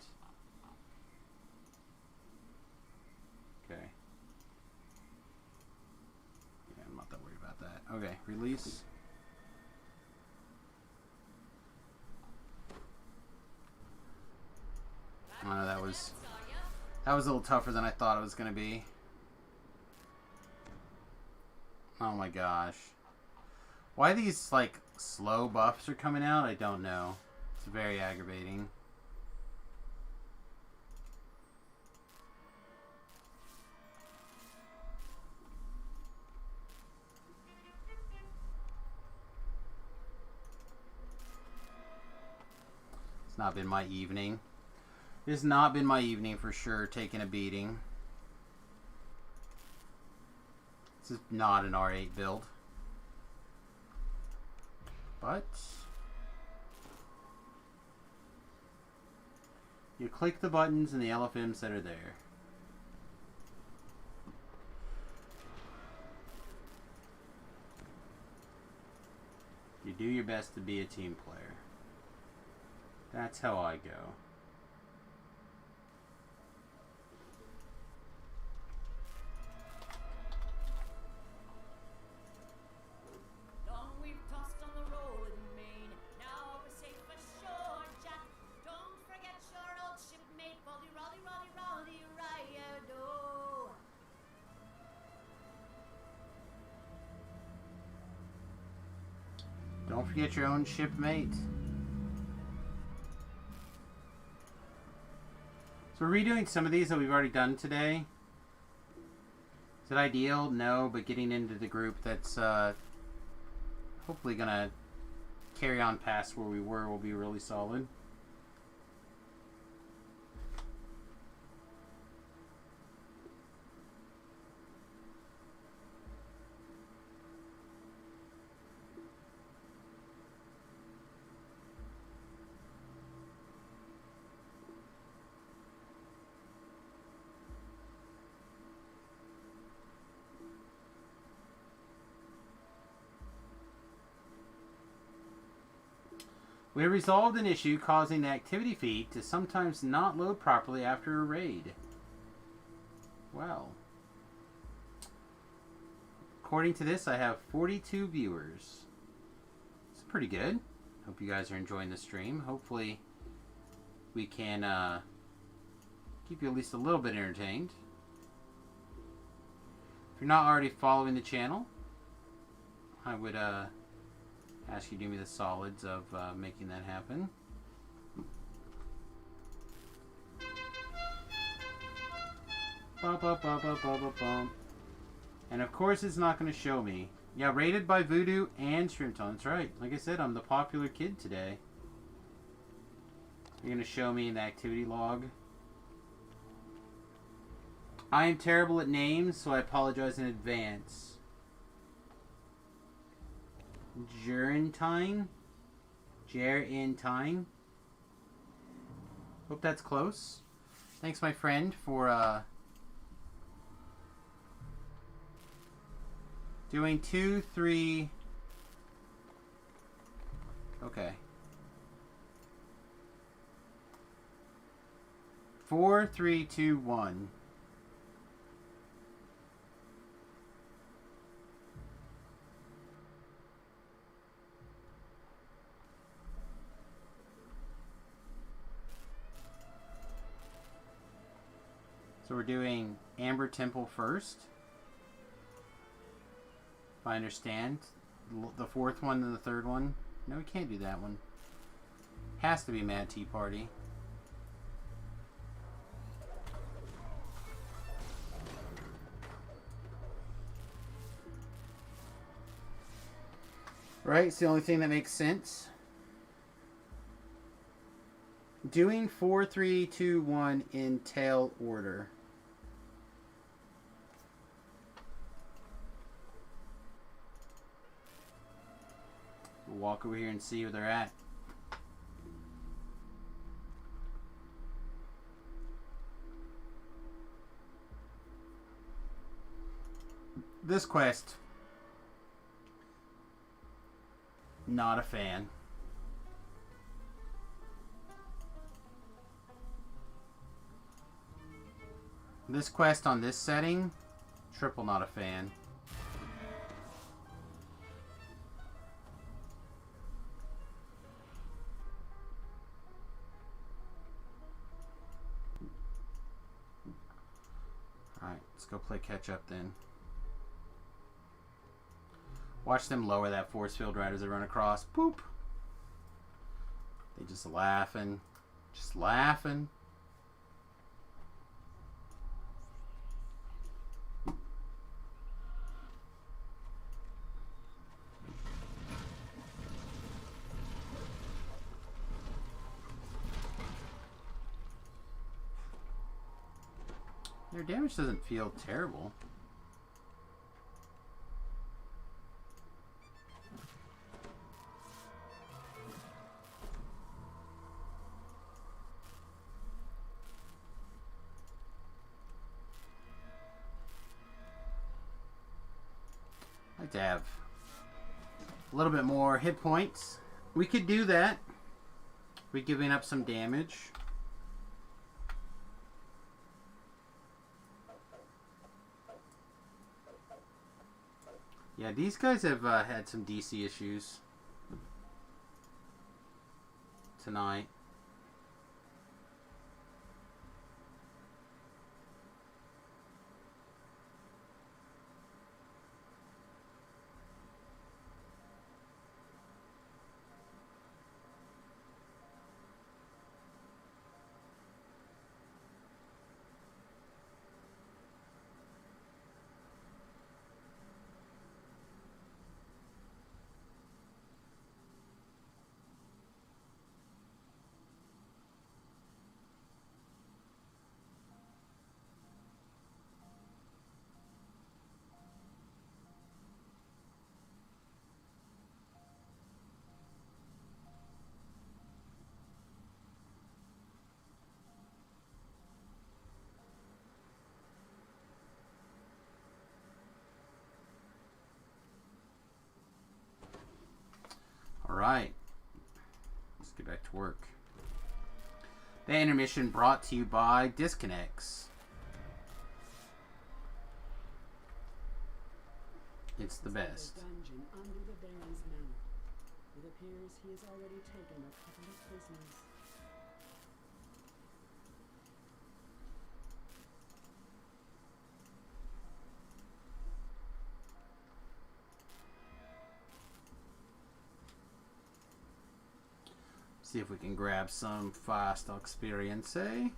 Okay. Yeah, I'm not that worried about that. Okay, release. Oh, no, that was a little tougher than I thought it was gonna be. Oh my gosh. Why these, like, slow buffs are coming out, I don't know. It's very aggravating. It's not been my evening. It has not been my evening for sure, taking a beating. This is not an R8 build. But you click the buttons and the LFMs that are there. You do your best to be a team player. That's how I go. Don't forget your own shipmate. So we're redoing some of these that we've already done today. Is it ideal? No, but getting into the group that's hopefully gonna carry on past where we were will be really solid. We have resolved an issue causing the activity feed to sometimes not load properly after a raid. Well, according to this, I have 42 viewers. It's pretty good. Hope you guys are enjoying the stream. Hopefully, we can keep you at least a little bit entertained. If you're not already following the channel, I would ask you to do me the solids of making that happen. And of course it's not going to show me. Yeah, rated by Voodoo and Shrimpton. That's right. Like I said, I'm the popular kid today. You're going to show me in the activity log. I am terrible at names, so I apologize in advance. Gerentine? Hope that's close. Thanks, my friend, for doing 2, 3. Okay. 4, 3, 2, 1. So we're doing Amber Temple first. If I understand. The fourth one and the third one. No, we can't do that one. Has to be Mad Tea Party. Right? It's the only thing that makes sense. Doing 4, 3, 2, 1 in tail order. We'll walk over here and see where they're at. This quest, not a fan. This quest on this setting, triple not a fan. Alright, let's go play catch up then. Watch them lower that force field right as they run across. Boop! They just laughing. Just laughing. Their damage doesn't feel terrible. I'd like to have a little bit more hit points. We could do that. We're giving up some damage. Yeah, these guys have had some DC issues tonight. to work. The intermission brought to you by Disconnects. It's the best. Dungeon under the Baron's manor. It appears he has already taken a couple of prisoners. See if we can grab some fast experience, eh?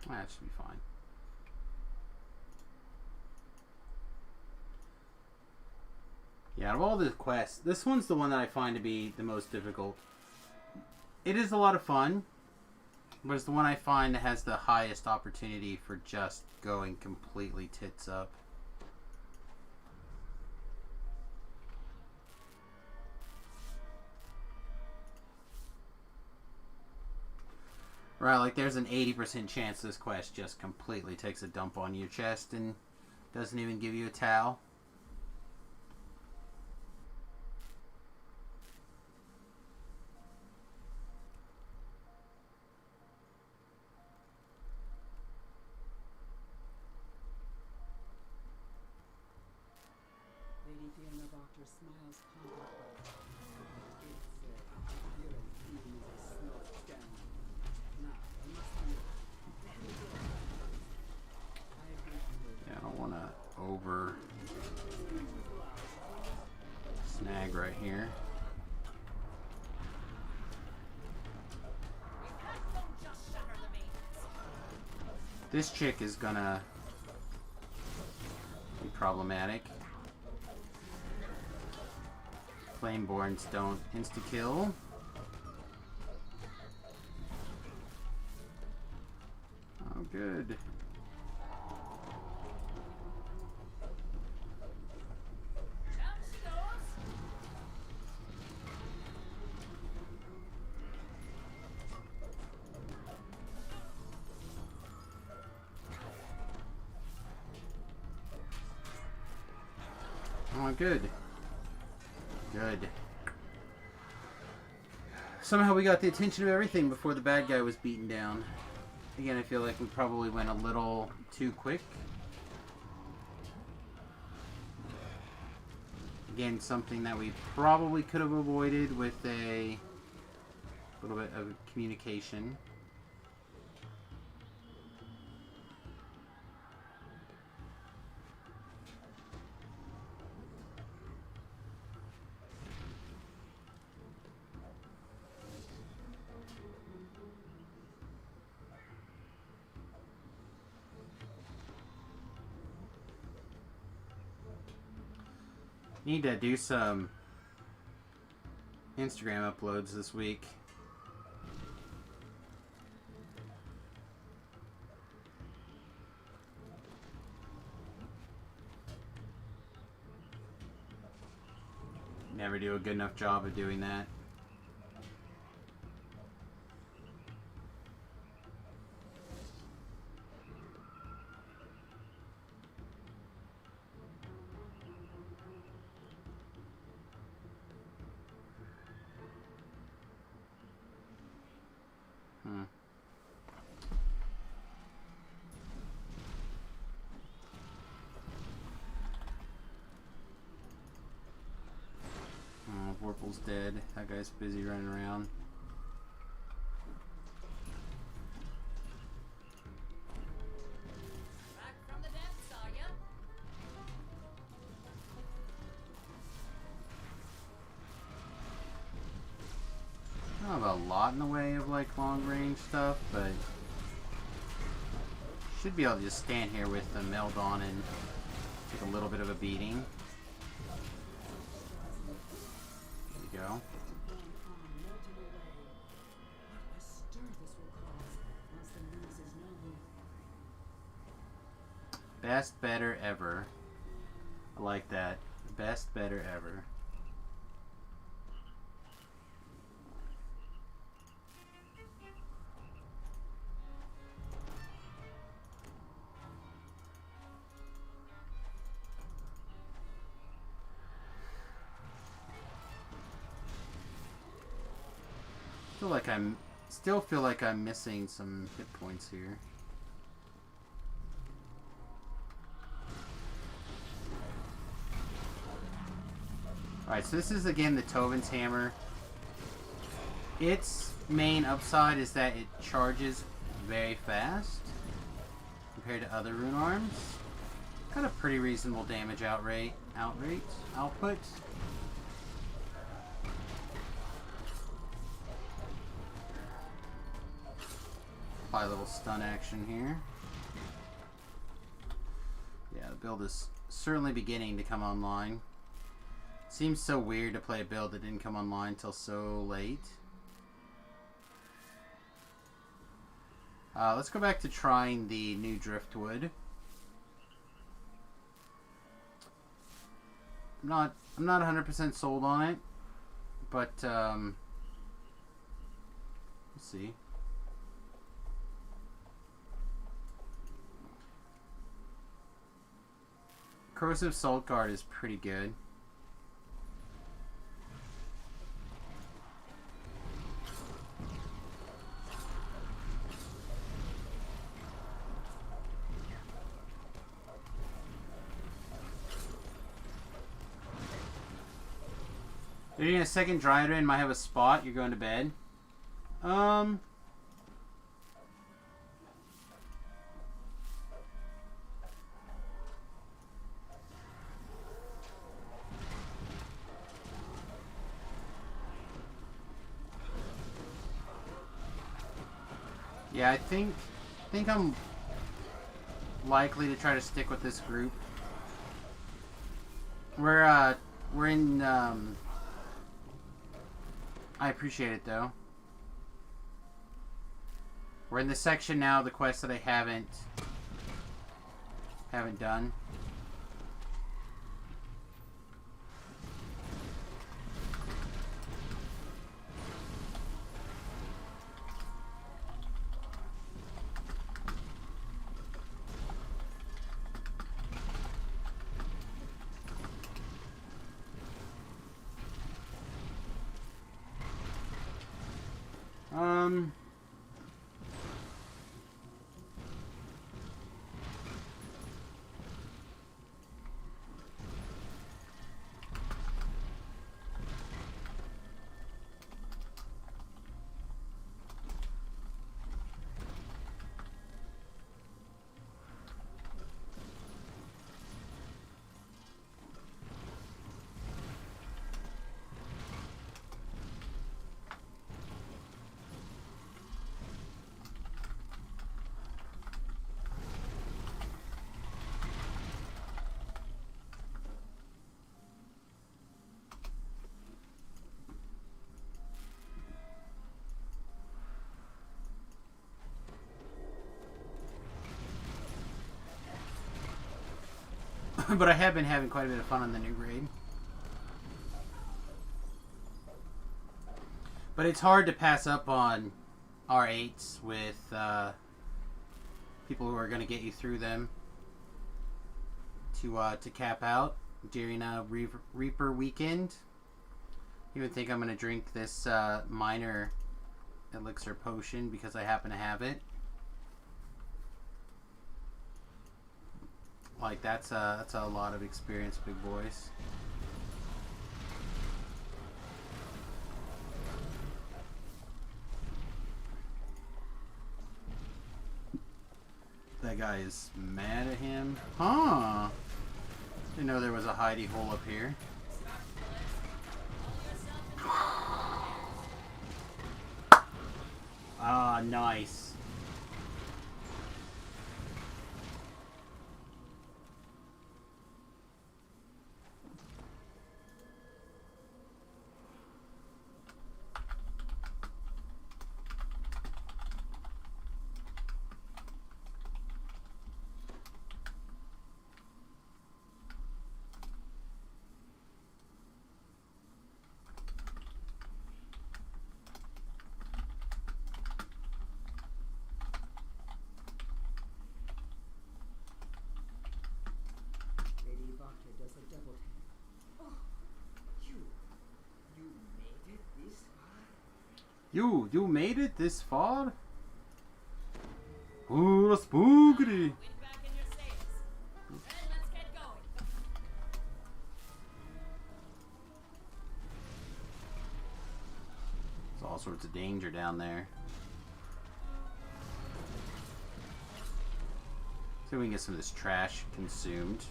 That should be fine. Yeah, out of all the quests, this one's the one that I find to be the most difficult. It is a lot of fun, but it's the one I find that has the highest opportunity for just going completely tits up. Right, like there's an 80% chance this quest just completely takes a dump on your chest and doesn't even give you a towel. Lady Fiona Doctor smiles confidently. It's feeling even as a snow down. Now, I must be. I agree with Yeah, I don't want to over snag right here. This chick is gonna be problematic. Flameborns don't insta-kill. Oh, good. Oh, good. Good. Somehow we got the attention of everything before the bad guy was beaten down. Again, I feel like we probably went a little too quick. Again, something that we probably could have avoided with a little bit of communication. Need to do some Instagram uploads this week. Never do a good enough job of doing that. Vorpal's dead. That guy's busy running around. Back from the depths, are ya? I don't have a lot in the way of like long range stuff, but should be able to just stand here with the Meldon and take a little bit of a beating. There you go. What a stir this will cause. Best, better, ever. I like that. Best, better, ever. Still feel like I'm missing some hit points here. Alright, so this is again the Tobin's Hammer. Its main upside is that it charges very fast compared to other rune arms. Got a pretty reasonable damage output. Apply a little stun action here. Yeah, the build is certainly beginning to come online. Seems so weird to play a build that didn't come online till so late. Let's go back to trying the new Driftwood. I'm not 100% sold on it, but let's see. Corrosive Salt Guard is pretty good. You're doing a second Dryad Raid, might have a spot, you're going to bed. Yeah, I think I'm likely to try to stick with this group. We're in I appreciate it though. We're in the section now of the quest that I haven't done. But I have been having quite a bit of fun on the new raid. But it's hard to pass up on R8s with people who are going to get you through them to cap out during a Reaper weekend. You would think I'm going to drink this minor elixir potion because I happen to have it. Like that's a lot of experience, big boys. That guy is mad at him. Huh? Didn't know there was a hidey hole up here. Ah, nice. You made it this far? Ooh, that's spooky. Wind back in your sails. Then let's get going. There's all sorts of danger down there. See if we can get some of this trash consumed.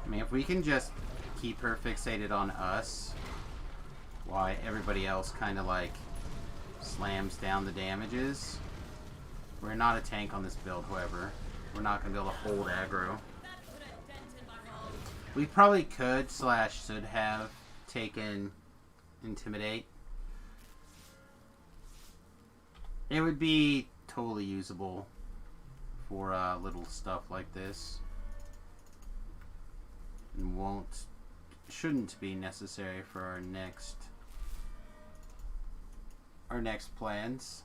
I mean, if we can just keep her fixated on us, while everybody else kind of like slams down the damages. We're not a tank on this build, however. We're not going to be able to hold aggro. We probably could / should have taken Intimidate. It would be totally usable for little stuff like this. And shouldn't be necessary for our next plans.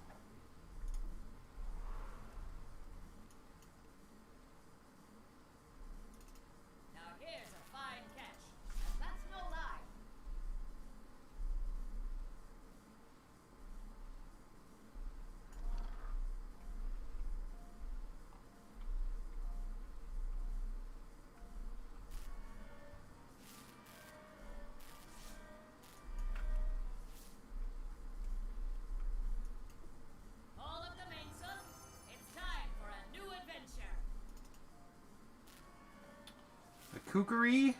Now here's a fine catch, and that's no lie. All of the mainsail, it's time for a new adventure. A kookery.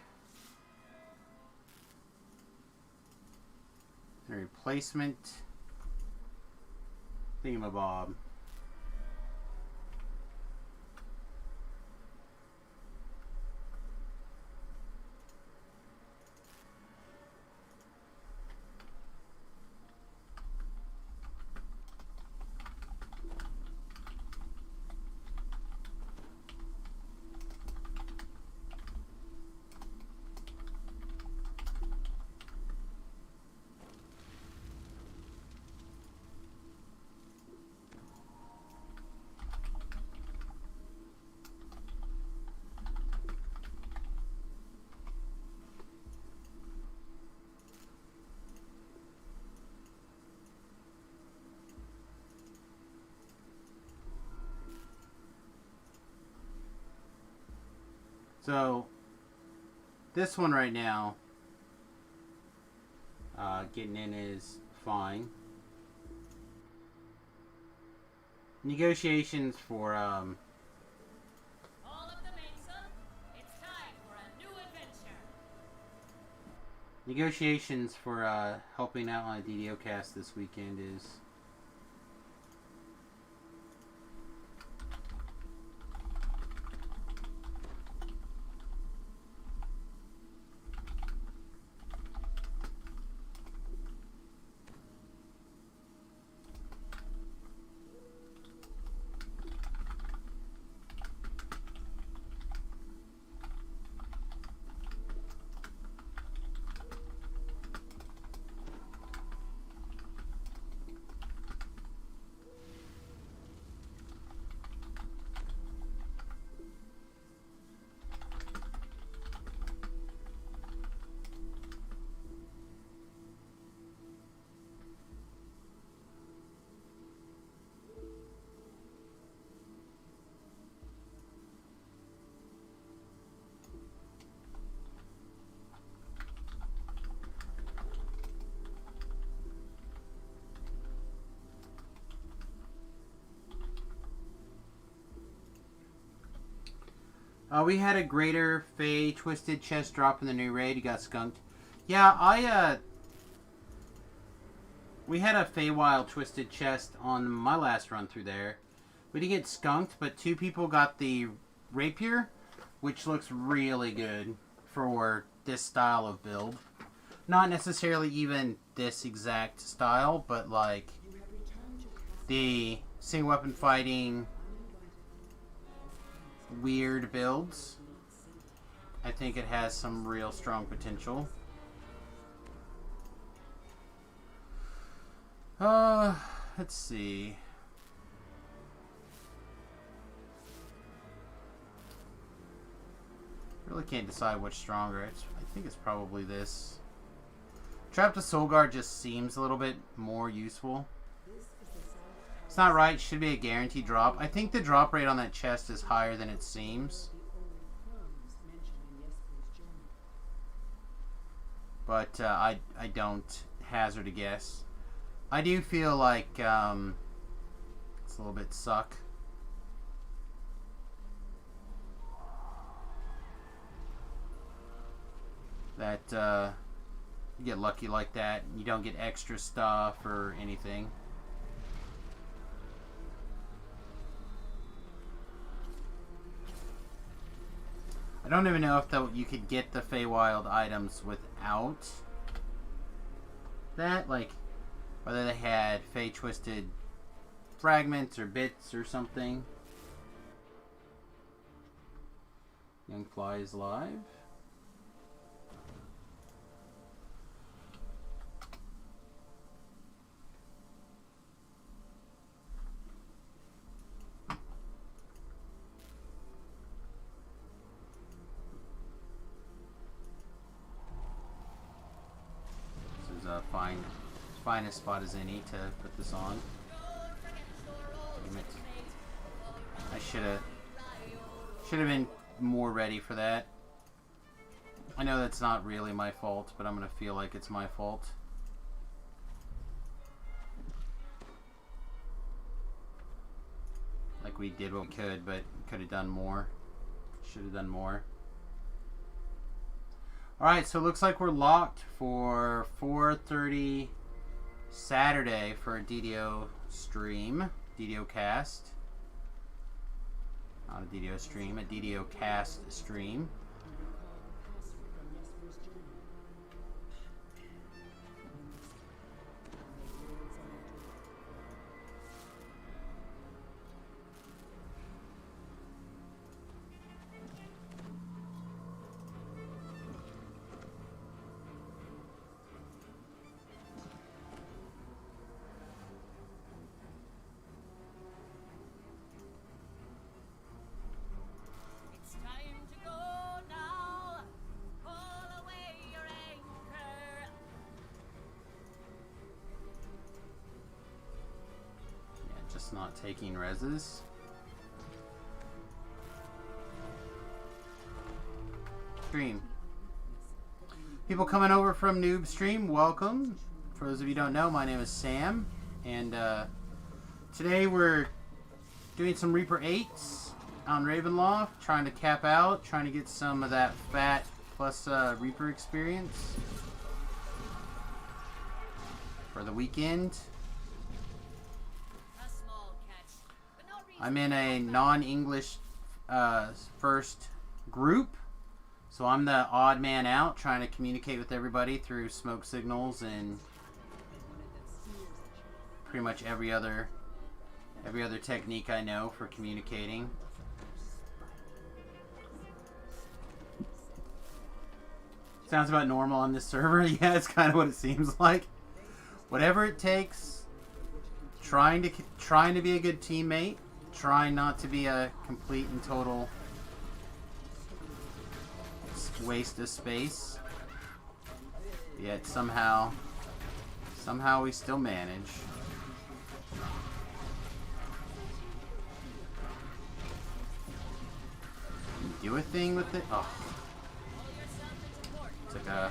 A replacement thingamabob. So, this one right now, getting in is fine. Negotiations for, All of the mainsail, it's time for a new adventure. negotiations for, helping out on a DDO cast this weekend is we had a greater Fey Twisted chest drop in the new raid. You got skunked. Yeah, we had a Feywild Twisted chest on my last run through there. We didn't get skunked, but 2 people got the Rapier, which looks really good for this style of build. Not necessarily even this exact style, but like the single weapon fighting weird builds. I think it has some real strong potential. Let's see. Really can't decide which stronger. I think it's probably this. Trap to Soul Guard just seems a little bit more useful. It's not right. Should be a guaranteed drop. I think the drop rate on that chest is higher than it seems. But I don't hazard a guess. I do feel like it's a little bit suck. That you get lucky like that. You don't get extra stuff or anything. I don't even know if you could get the Feywild items without that. Like, whether they had Fey Twisted fragments or bits or something. Young Fly is live. Finest spot as any to put this on. Damn it. I should have been more ready for that. I know that's not really my fault, but I'm gonna feel like it's my fault. Like we did what we could, but could have done more. Should have done more. Alright, so it looks like we're locked for 4:30 Saturday for a DDO stream. DDO cast. Not a DDO stream, a DDO cast stream. Not taking reses. Stream. People coming over from Noob Stream, welcome. For those of you who don't know, my name is Sam, and today we're doing some Reaper 8s on Ravenloft, trying to cap out, trying to get some of that fat plus Reaper experience for the weekend. I'm in a non-English first group, so I'm the odd man out trying to communicate with everybody through smoke signals and pretty much every other technique I know for communicating. Sounds about normal on this server. Yeah, it's kind of what it seems like. Whatever it takes, trying to be a good teammate. Trying not to be a complete and total waste of space. Yet somehow we still manage. Do a thing with it. Oh. Took a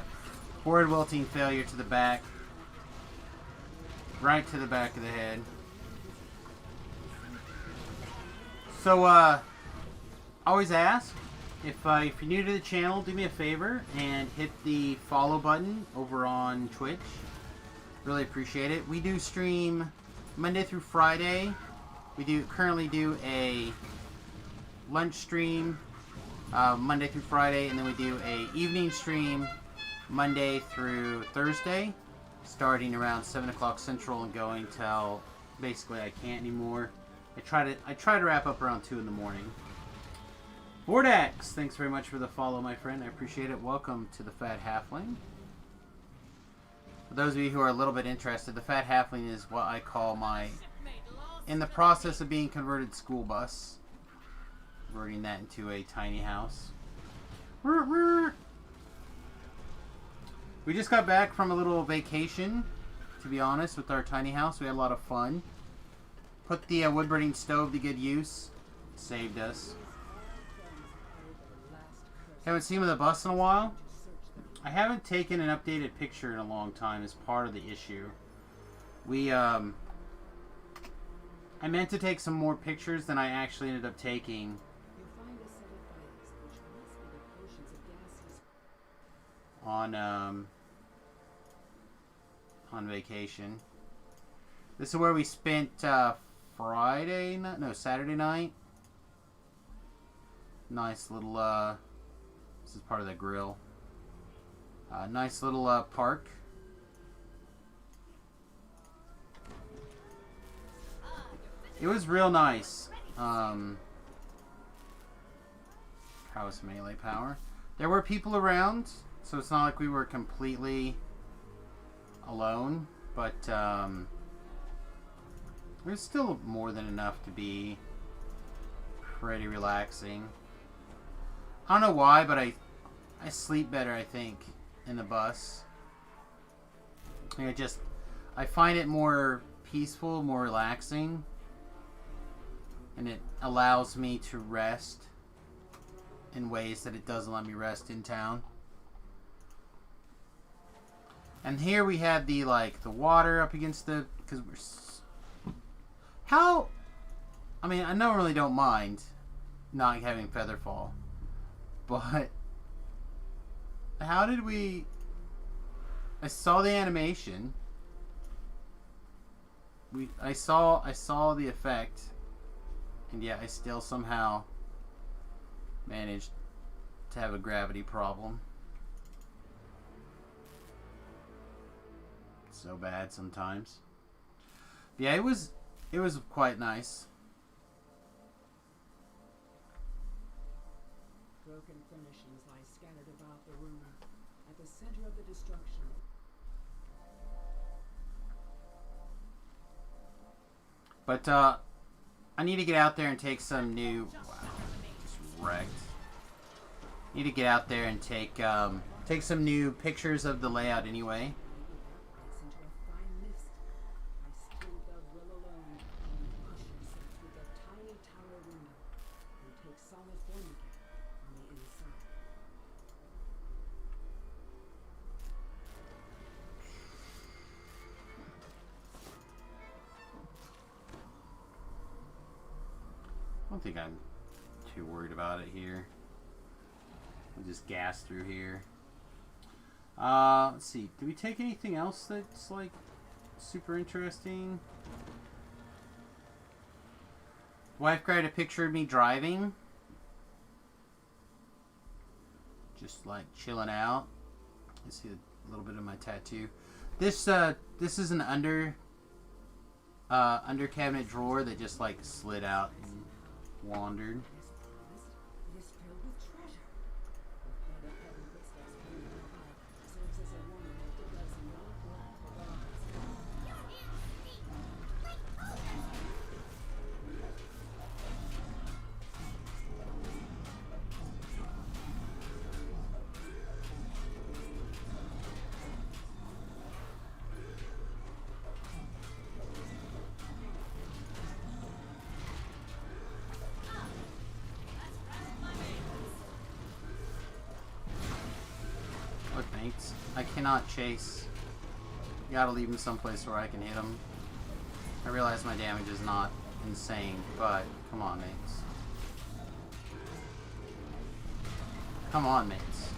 forward wilting failure to the back. Right to the back of the head. So, always ask, if you're new to the channel, do me a favor and hit the follow button over on Twitch. Really appreciate it. We do stream Monday through Friday. We currently do a lunch stream Monday through Friday, and then we do a evening stream Monday through Thursday, starting around 7 o'clock Central and going till basically I can't anymore. I try to wrap up around 2 in the morning. Vordax, thanks very much for the follow, my friend. I appreciate it. Welcome to the Fat Halfling. For those of you who are a little bit interested, the Fat Halfling is what I call my, in the process of being converted, school bus. Converting that into a tiny house. We just got back from a little vacation, to be honest, with our tiny house. We had a lot of fun. Put the wood burning stove to good use. Saved us. Haven't seen the bus in a while. I haven't taken an updated picture in a long time as part of the issue. I meant to take some more pictures than I actually ended up taking on vacation. This is where we spent Saturday night. Nice little this is part of the grill. Nice little park. It was real nice. House melee power. There were people around, so it's not like we were completely alone, but there's still more than enough to be pretty relaxing. I don't know why, but I sleep better, I think, in the bus. I find it more peaceful, more relaxing, and it allows me to rest in ways that it doesn't let me rest in town. And here we had the water up against the, because I mean, I normally don't mind not having featherfall, but how did we? I saw the animation. I saw the effect, and yet I still somehow managed to have a gravity problem. So bad sometimes. Yeah, it was quite nice. Broken furnishings lie scattered about the room, at the center of the destruction. But I need to get out there and take some new. Wow, just wrecked. Need to get out there and take some new pictures of the layout anyway. I don't think I'm too worried about it here. We'll just gas through here. Let's see. Do we take anything else that's like super interesting? Wife grabbed a picture of me driving. Just like chilling out. You see a little bit of my tattoo. This is an under cabinet drawer that just like slid out and wandered. I cannot chase. You gotta leave him someplace where I can hit him. I realize my damage is not insane, but come on, mates. Come on, mates.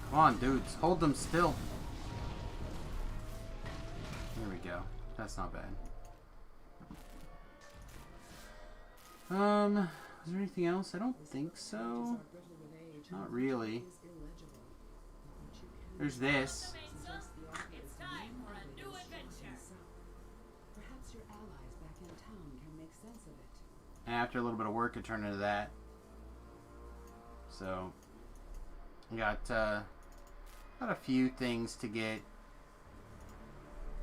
Come on, dudes. Hold them still. There we go. That's not bad. Was there anything else? I don't think so. Not really. There's this. It's time for a new adventure. Perhaps your allies back in town can make sense of it. After a little bit of work, it turned into that. So, I got a few things to get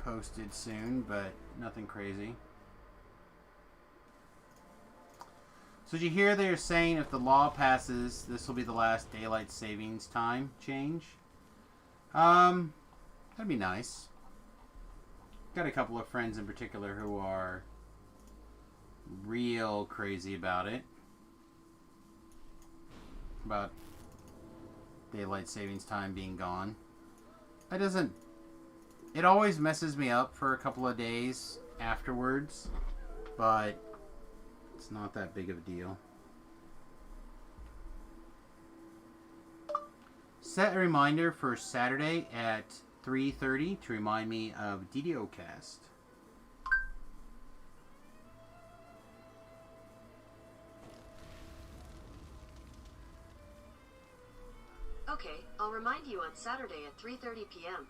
posted soon, but nothing crazy. So did you hear they're saying if the law passes, this will be the last daylight savings time change? That'd be nice. Got a couple of friends in particular who are real crazy about it. About daylight savings time being gone. It always messes me up for a couple of days afterwards, but it's not that big of a deal. Set a reminder for Saturday at 3:30 to remind me of DDOcast. Okay, I'll remind you on Saturday at 3:30 p.m.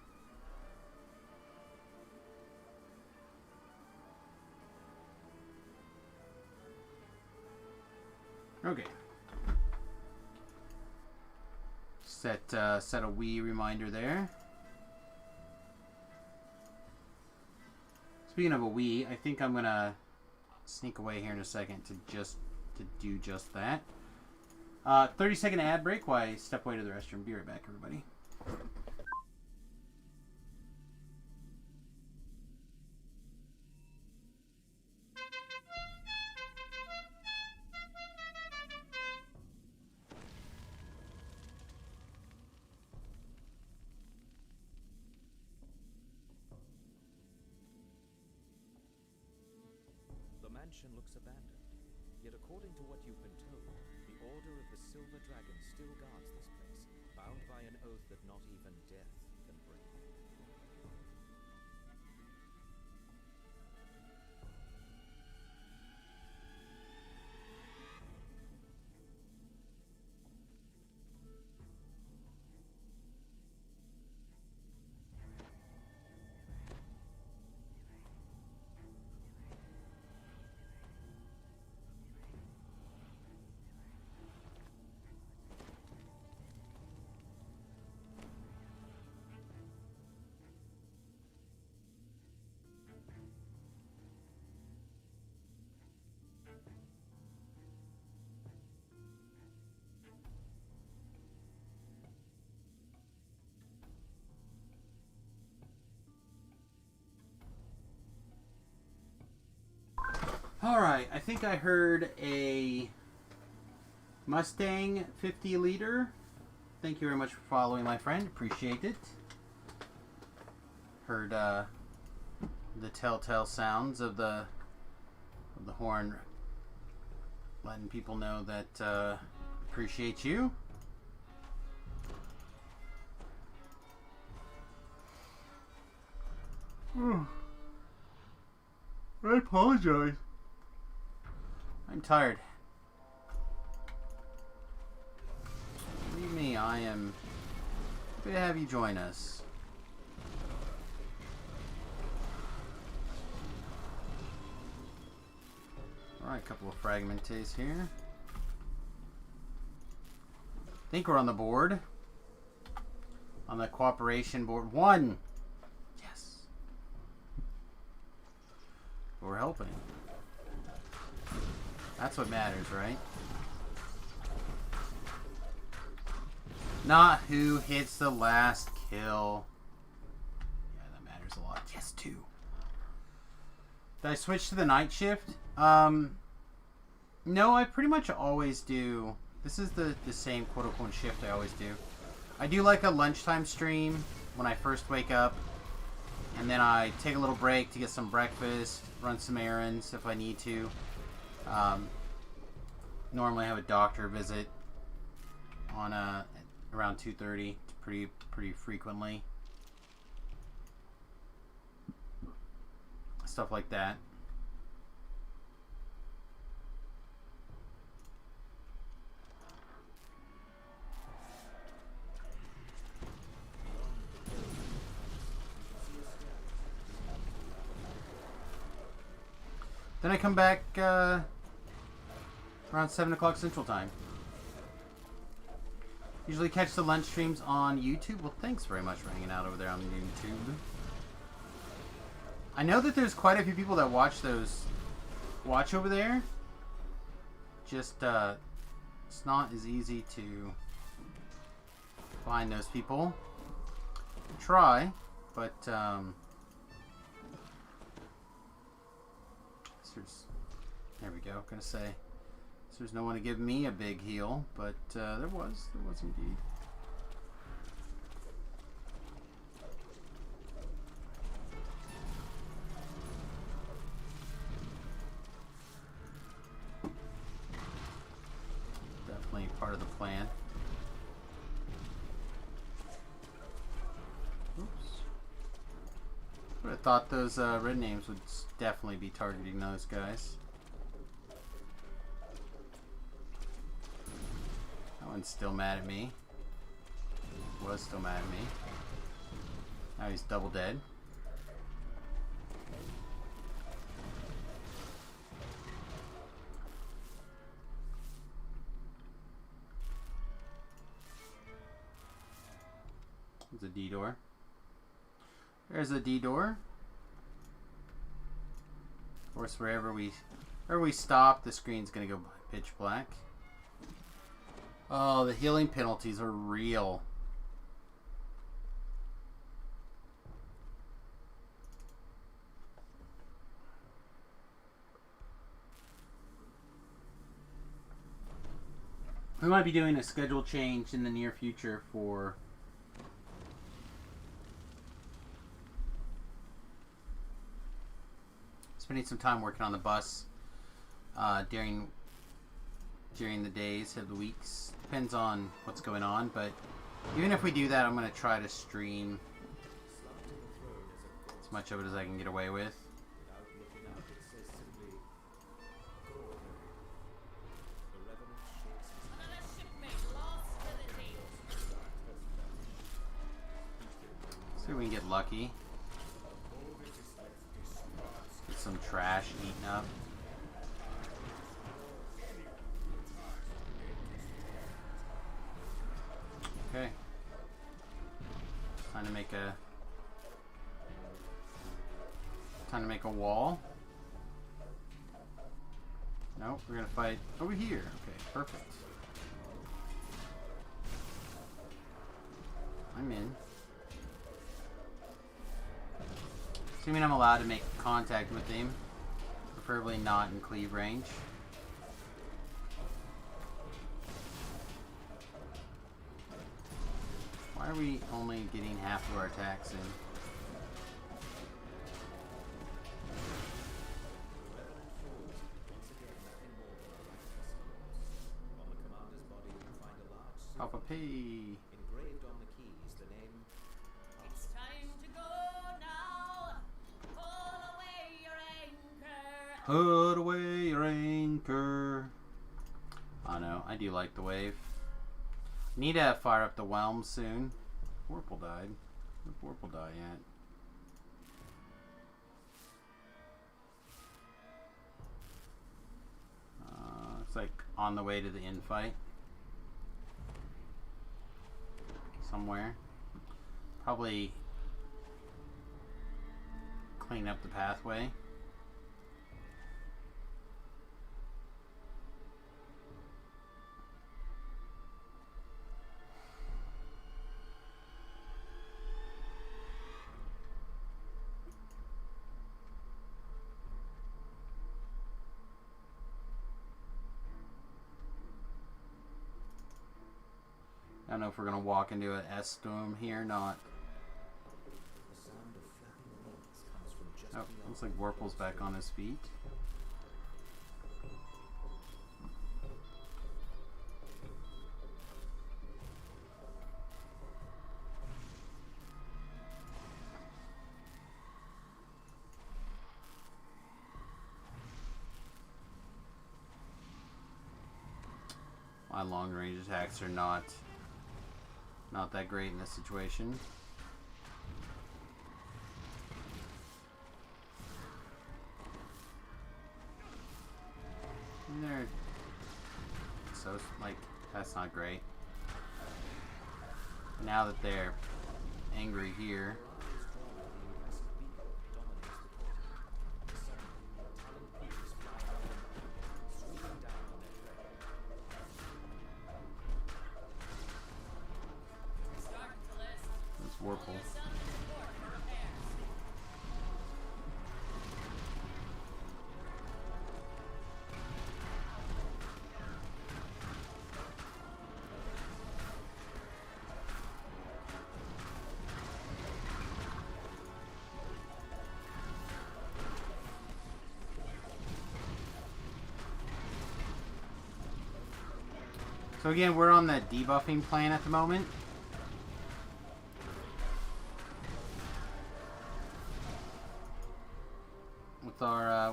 Okay. Set a Wii reminder there. Speaking of a Wii, I think I'm gonna sneak away here in a second to do just that. 30-second ad break while I step away to the restroom. Be right back, everybody. The mansion looks abandoned, yet according to what you've been told, the Order of the Silver Dragon still guards this place, bound by an oath that not even death can break. Alright, I think I heard a Mustang 50 liter. Thank you very much for following, my friend. Appreciate it. Heard the telltale sounds of the horn letting people know that appreciate you. I apologize. I'm tired. Believe me, I am happy to have you join us. Alright, a couple of fragmentes here. I think we're on the board. On the cooperation board. 1! Yes. We're helping. That's what matters, right? Not who hits the last kill. Yeah, that matters a lot. Yes, 2. Did I switch to the night shift? No, I pretty much always do. This is the same quote-unquote shift I always do. I do like a lunchtime stream when I first wake up. And then I take a little break to get some breakfast, run some errands if I need to. Normally I have a doctor visit on around 2:30 pretty frequently. Stuff like that. Then I come back around 7 o'clock Central Time. Usually catch the lunch streams on YouTube. Well, thanks very much for hanging out over there on YouTube. I know that there's quite a few people that watch over there. Just, it's not as easy to find those people. Try, but, there we go. Gonna say, so there's no one to give me a big heal, but there was indeed. Definitely part of the plan. Oops. Would have thought those red names would definitely be targeting those guys. That one's still mad at me. Was still mad at me. Now he's double dead. There's a D door. There's a D door. Of course, wherever we stop, the screen's gonna go pitch black. Oh, the healing penalties are real. We might be doing a schedule change in the near future for spending some time working on the bus during the days of the weeks. Depends on what's going on, but even if we do that, I'm going to try to stream as much of it as I can get away with. See if we can get lucky. Get some trash eaten up. Okay. Time to make a wall. No, we're gonna fight over here. Okay, perfect. I'm in. Assuming I'm allowed to make contact with him, preferably not in cleave range. Why are we only getting half of our attacks in? Papa P. Engraved on the keys, the name. It's time to go now. Pull away your anchor. Put away your anchor. I know, I do like the wave. Need to fire up the whelm soon. Vorpal died. Where did Vorpal die yet? It's like on the way to the infight. Somewhere. Probably clean up the pathway. I don't know if we're going to walk into an S-storm here, not. Oh, looks like Vorpal's back on his feet. My long range attacks are not that great in this situation. And they're so, like, that's not great. Now that they're angry here. Whirlpool. So again, we're on the debuffing plan at the moment.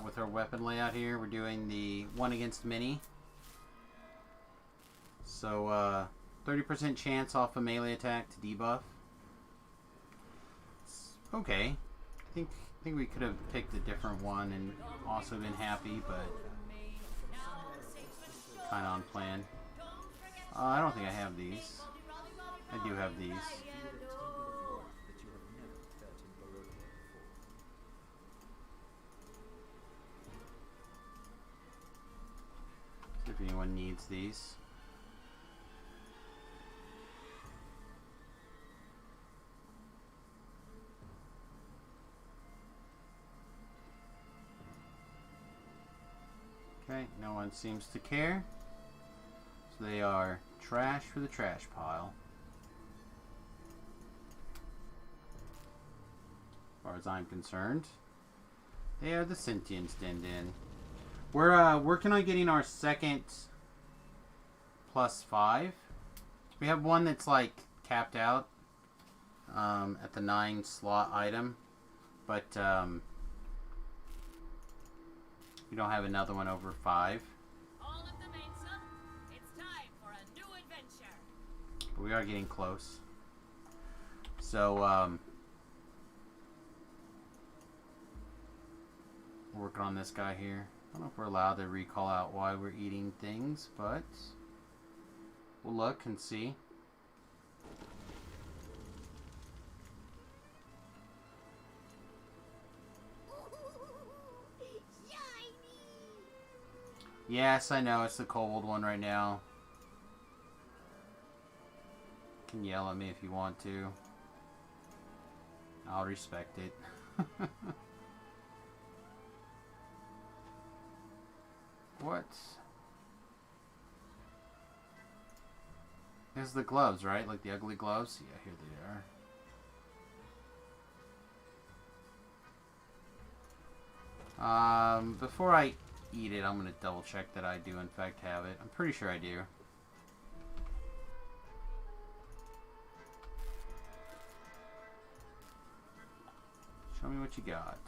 With our weapon layout here, we're doing the 1 against many. So 30% chance off a melee attack to debuff. It's okay. I think we could have picked a different one and also been happy, but kind of on plan. I don't think I have these. I do have these. See if anyone needs these. Okay, no one seems to care. So they are trash for the trash pile. As far as I'm concerned. They are the sentients denned in. We're working on getting our second +5. We have one that's like capped out at the 9 slot item, but we don't have another one over 5. All of the Mesa, it's time for a new adventure. But we are getting close. So we're working on this guy here. I don't know if we're allowed to recall out why we're eating things, but we'll look and see. Yes, I know, it's the cold one right now. You can yell at me if you want to. I'll respect it. What? There's the gloves, right? Like the ugly gloves? Yeah, here they are. Before I eat it, I'm going to double check that I do in fact have it. I'm pretty sure I do. Show me what you got.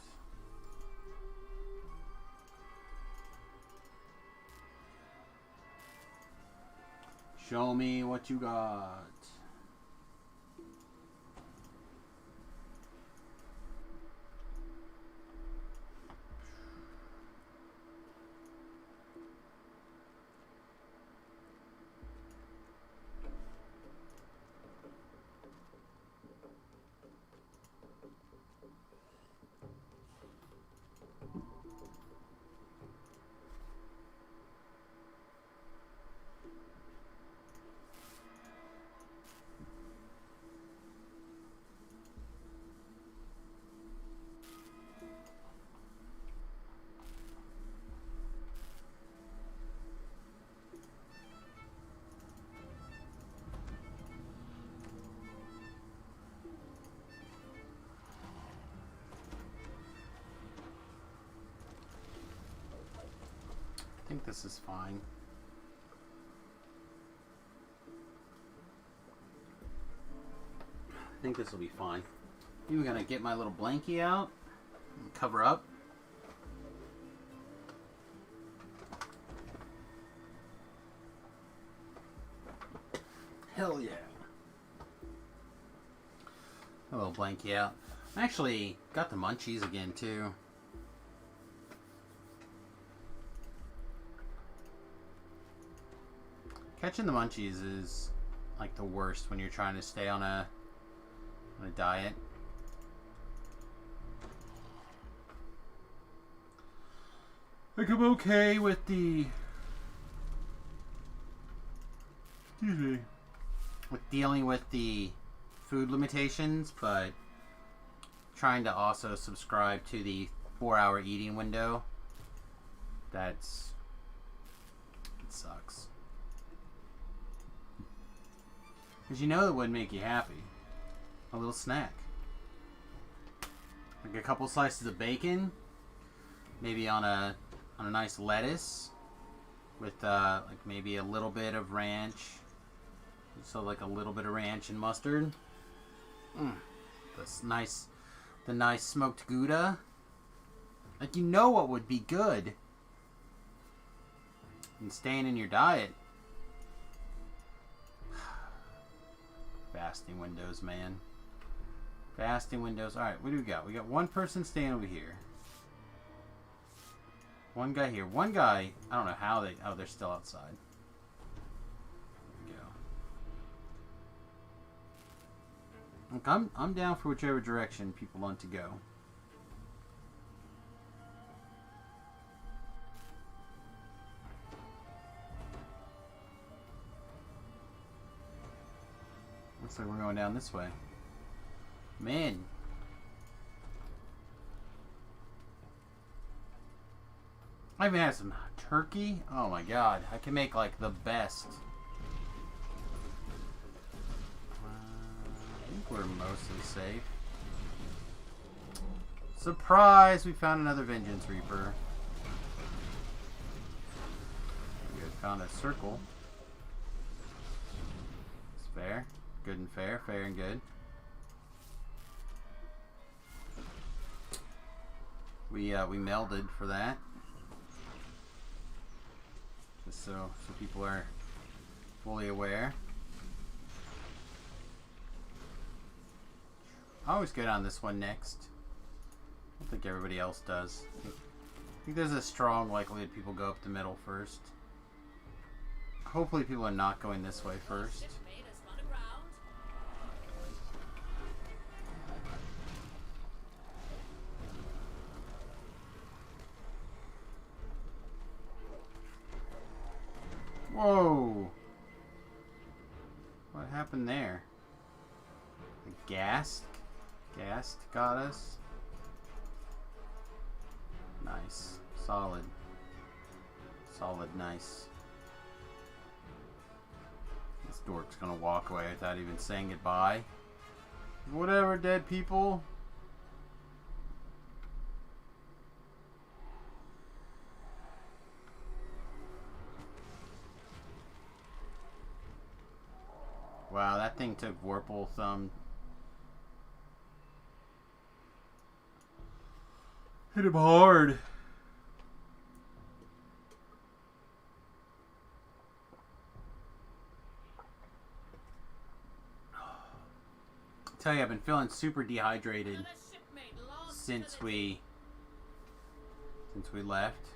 Show me what you got. I think this is fine. I think this will be fine. I'm gonna get my little blankie out and cover up. Hell yeah. A little blankie out. I actually got the munchies again too. Catching the munchies is like the worst when you're trying to stay on a diet. Like I'm okay with the with dealing with the food limitations, but trying to also subscribe to the 4-hour eating window. It sucks. Because you know it would make you happy. A little snack. Like a couple slices of bacon, maybe on a nice lettuce with like maybe a little bit of ranch. So like a little bit of ranch and mustard. The nice smoked Gouda. Like, you know what would be good. And staying in your diet. Fasting windows, man. Fasting windows. Alright, what do we got? We got one person staying over here. One guy here. One guy, I don't know how they... Oh, they're still outside. There we go. Look, I'm down for whichever direction people want to go. Looks like we're going down this way. Man. I even had some turkey. Oh my god. I can make like the best. I think we're mostly safe. Surprise! We found another Vengeance Reaper. We found a circle. It's fair. Good and fair. Fair and good. We melded for that. Just so people are fully aware. I always get on this one next. I don't think everybody else does. I think there's a strong likelihood people go up the middle first. Hopefully people are not going this way first. Whoa! What happened there? The ghast got us. Nice. Solid. Solid, nice. This dork's gonna walk away without even saying goodbye. Whatever, dead people. Wow, that thing took Vorpal Thumb. Hit him hard. I tell you, I've been feeling super dehydrated since we left.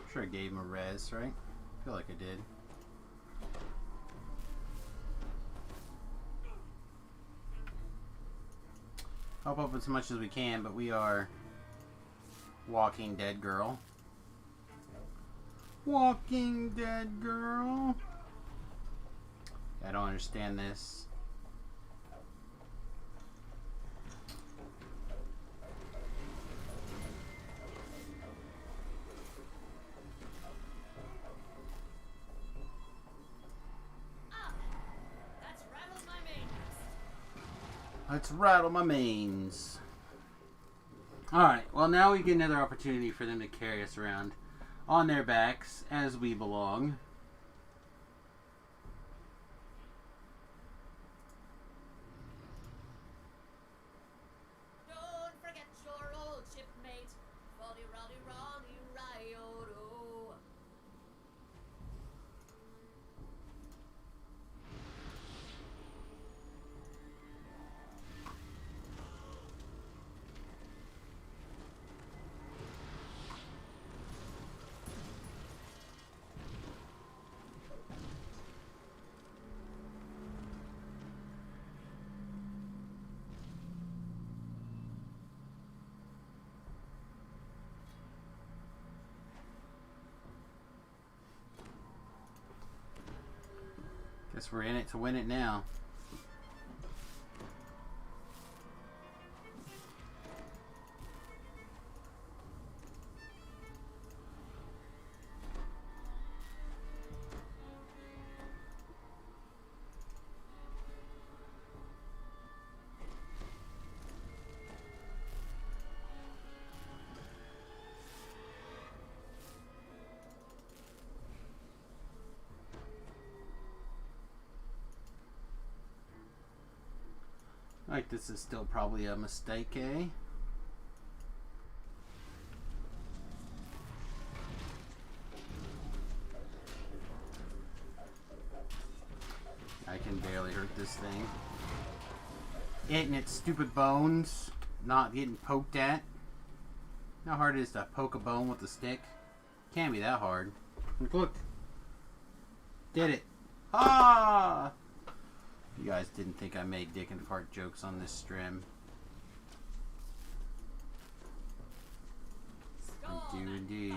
I'm sure I gave him a res, right? I feel like I did. Help up as much as we can, but we are Walking Dead girl. Walking Dead girl. I don't understand this. Let's rattle my mains. Alright, well now we get another opportunity for them to carry us around on their backs as we belong. Don't forget your old shipmate, Roddy Roddy Ronnie Rioto. Guess we're in it to win it now. Like, this is still probably a mistake, eh? I can barely hurt this thing. It and its stupid bones not getting poked at. How hard it is to poke a bone with a stick? Can't be that hard. Look. Did it. Ah! You guys didn't think I made dick and fart jokes on this stream. I do indeed.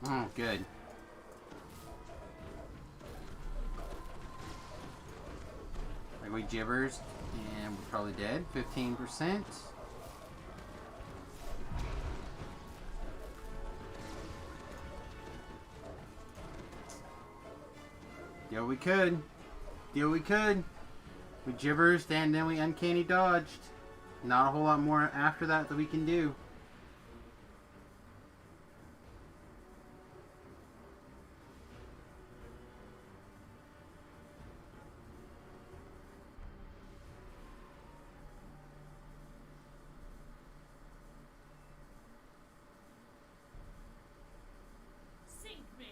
Oh, good. Like we gibbers, and we're probably dead. 15%. Deal we could. Deal we could. We gibbers, and then we uncanny dodged. Not a whole lot more after that we can do. Sink me.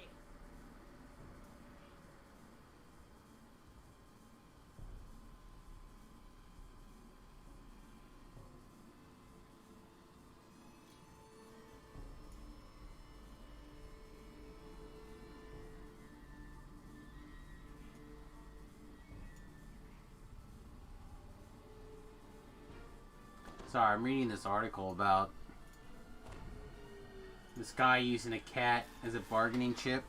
Sorry, I'm reading this article about this guy using a cat as a bargaining chip.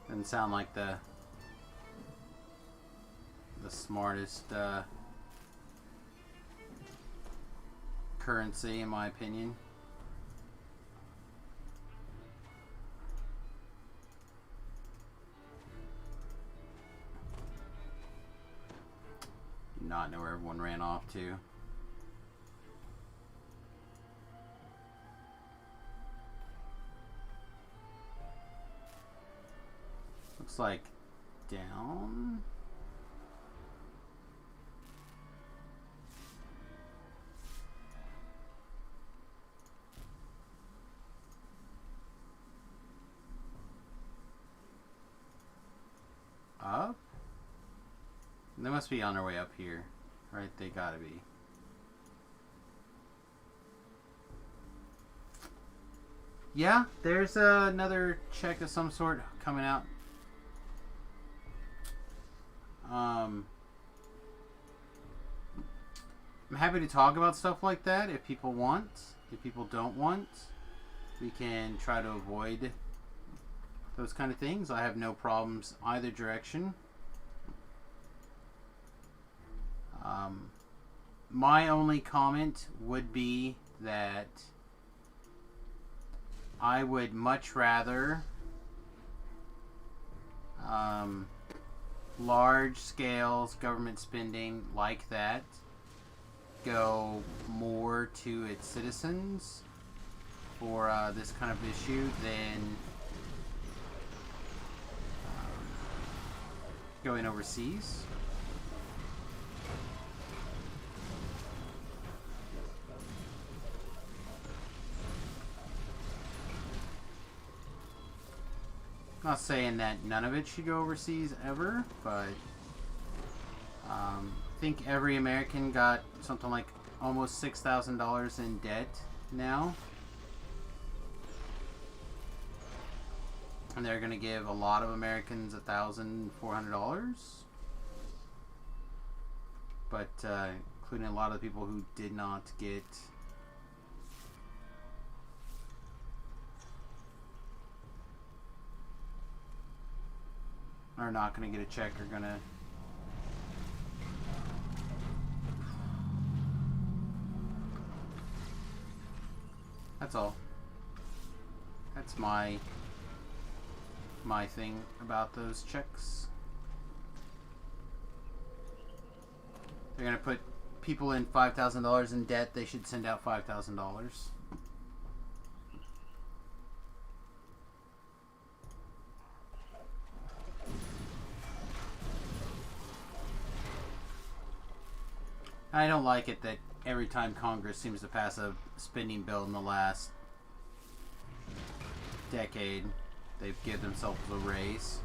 Doesn't sound like the smartest currency, in my opinion. Do not know where everyone ran off to. Looks like down. Up? They must be on their way up here. Right? They gotta be. Yeah, there's another check of some sort coming out. I'm happy to talk about stuff like that if people want. If people don't want, we can try to avoid those kind of things. I have no problems either direction. My only comment would be that I would much rather large scale government spending like that go more to its citizens for this kind of issue than going overseas. Not saying that none of it should go overseas ever, but I think every American got something like almost $6,000 in debt now. And they're going to give a lot of Americans $1,400. But including a lot of the people who did not get are not going to get a check are going to that's all. That's my thing about those checks. They're going to put people in $5,000 in debt. They should send out $5,000. I don't like it that every time Congress seems to pass a spending bill in the last decade, they've given themselves a raise.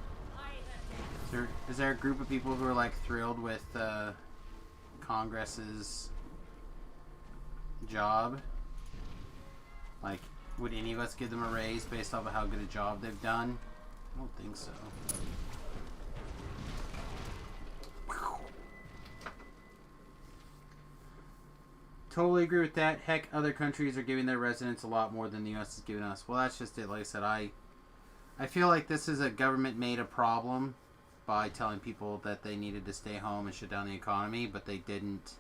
Is there a group of people who are like thrilled with Congress's job? Like, would any of us give them a raise based off of how good a job they've done? I don't think so. Totally agree with that. Heck, other countries are giving their residents a lot more than the U.S. is giving us. Well, that's just it. Like I said, I feel like this is a government-made problem by telling people that they needed to stay home and shut down the economy, but they didn't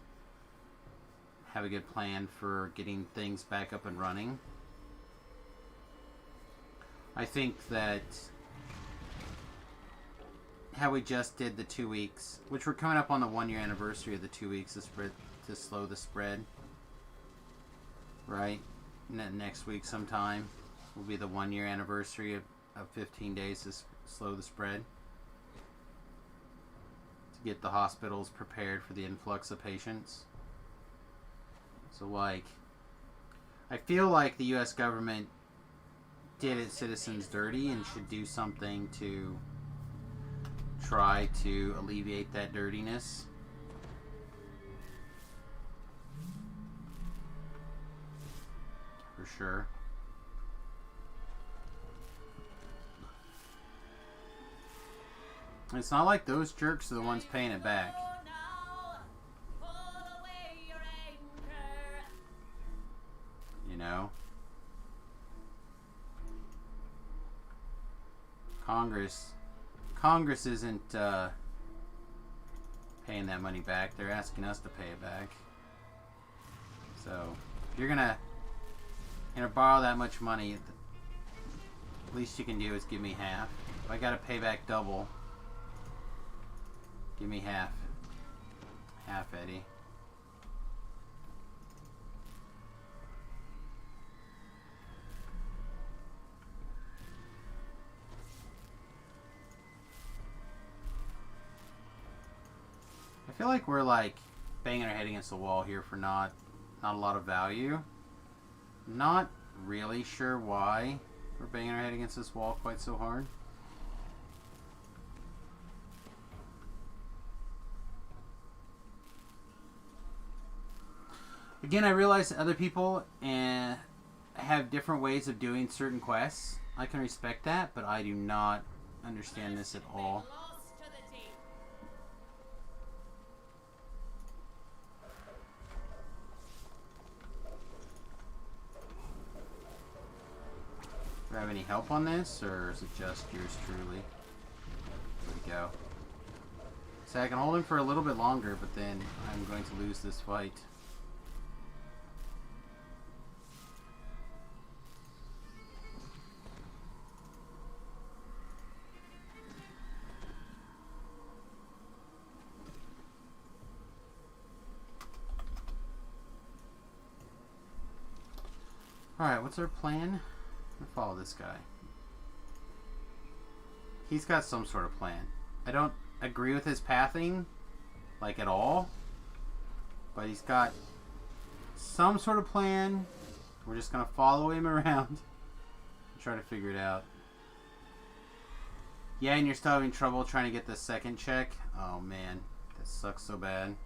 have a good plan for getting things back up and running. I think that how we just did the 2 weeks, which we're coming up on the 1-year anniversary of the 2 weeks to slow the spread. Right? Next week sometime will be the 1-year anniversary of 15 days to slow the spread. To get the hospitals prepared for the influx of patients. So, like, I feel like the U.S. government did its citizens dirty and should do something to try to alleviate that dirtiness. For sure. It's not like those jerks are the ones paying it back. You know? Congress isn't paying that money back. They're asking us to pay it back. So, if you're gonna borrow that much money, the least you can do is give me half. If I gotta pay back double, give me half. Half, Eddie. I feel like we're like banging our head against the wall here for not a lot of value. Not really sure why we're banging our head against this wall quite so hard. Again, I realize that other people have different ways of doing certain quests. I can respect that, but I do not understand this at all. Do I have any help on this, or is it just yours truly? There we go. So I can hold him for a little bit longer, but then I'm going to lose this fight. Alright, what's our plan? Follow this guy. He's got some sort of plan. I don't agree with his pathing, like, at all. But he's got some sort of plan. We're just gonna follow him around and try to figure it out. Yeah, and you're still having trouble trying to get the second check? Oh man, that sucks so bad.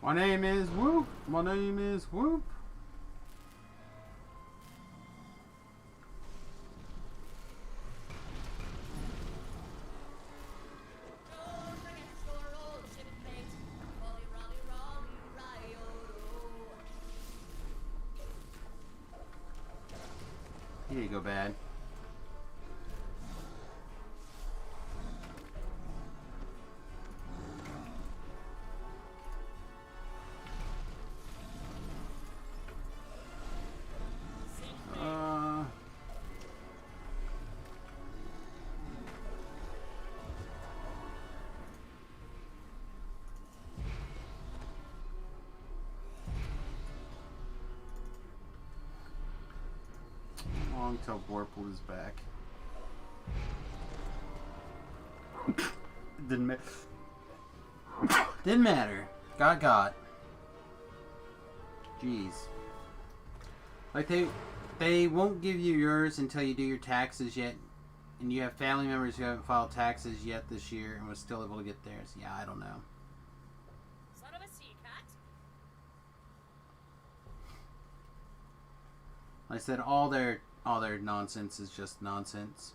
My name is Whoop. My name is Whoop. Don't forget your old shipmate, Rolly, Rolly, Rolly, Riodo. He did go bad. Long till Borpool is back. Didn't matter. Got. Jeez. Like they won't give you yours until you do your taxes yet, and you have family members who haven't filed taxes yet this year and was still able to get theirs. Yeah, I don't know. Son of a sea cat. Like I said, all their nonsense is just nonsense.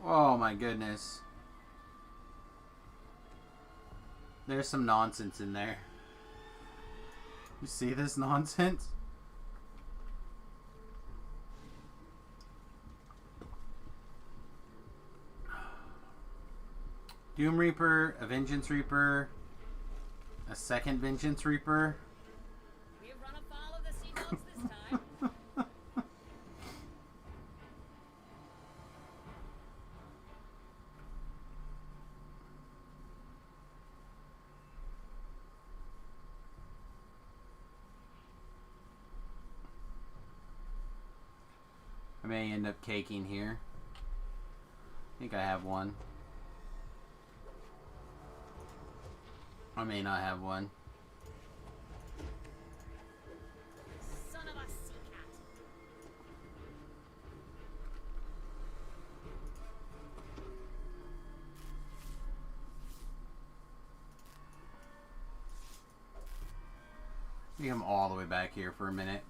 Oh my goodness. There's some nonsense in there. You see this nonsense? Doom Reaper, a Vengeance Reaper, a second Vengeance Reaper. We've run afoul of the sea dogs this time. I may end up caking here. I think I have one. I may not have one. Son of a sea cat. I think I'm all the way back here for a minute.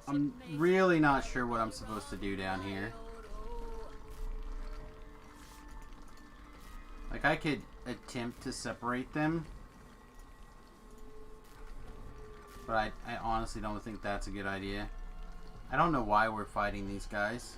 I'm really not sure what I'm supposed to do down here. Like, I could attempt to separate them, but I honestly don't think that's a good idea. I don't know why we're fighting these guys.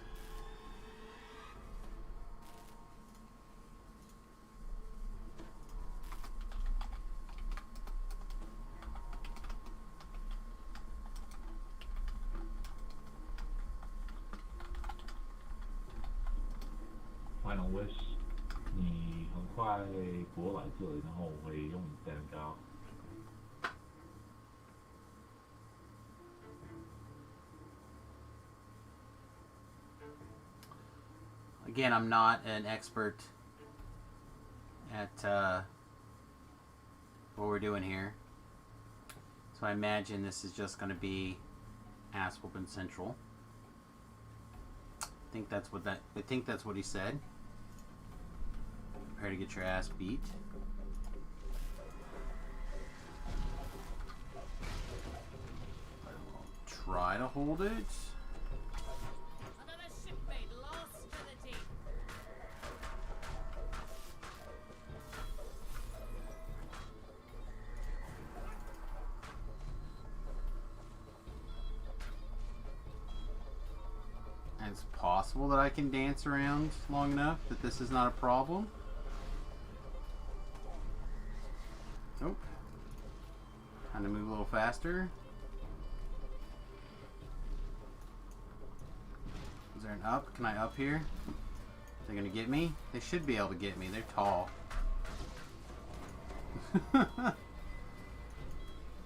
Final wish， 你很快过来这里，然后我会用你蛋糕。Again, I'm not an expert at what we're doing here, so I imagine this is just going to be ass whooping central. I think that's what he said. Prepare to get your ass beat. I'll try to hold it. Another shipmate lost to the deep. And it's possible that I can dance around long enough that this is not a problem. Nope. Time to move a little faster. Is there an up? Can I up here? They're gonna get me? They should be able to get me. They're tall. I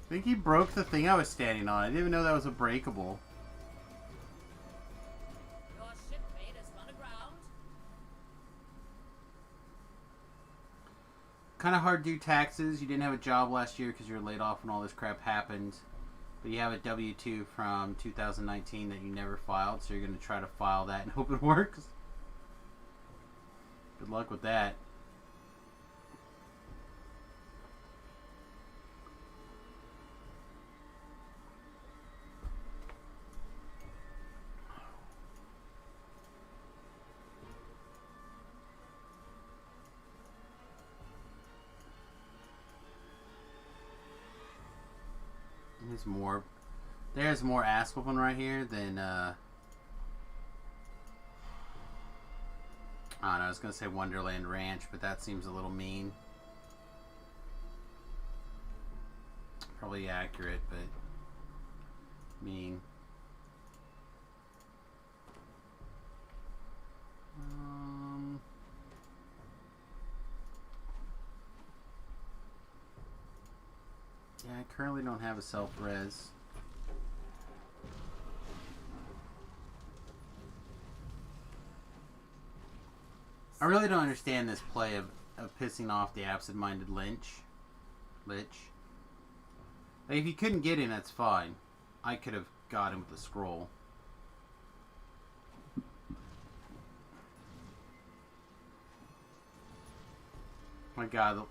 think he broke the thing I was standing on. I didn't even know that was a breakable. Your shipmate has run aground. kind of hard to do taxes. You didn't have a job last year because you were laid off when all this crap happened. But you have a W-2 from 2019 that you never filed, so you're going to try to file that and hope it works. Good luck with that. There's more ass whooping right here than I don't know, I was gonna say Wonderland Ranch, but that seems a little mean. Probably accurate, but mean. Yeah, I currently don't have a self-res. I really don't understand this play of pissing off the absent-minded Lich. Like, if you couldn't get him, that's fine. I could have got him with the scroll. My God.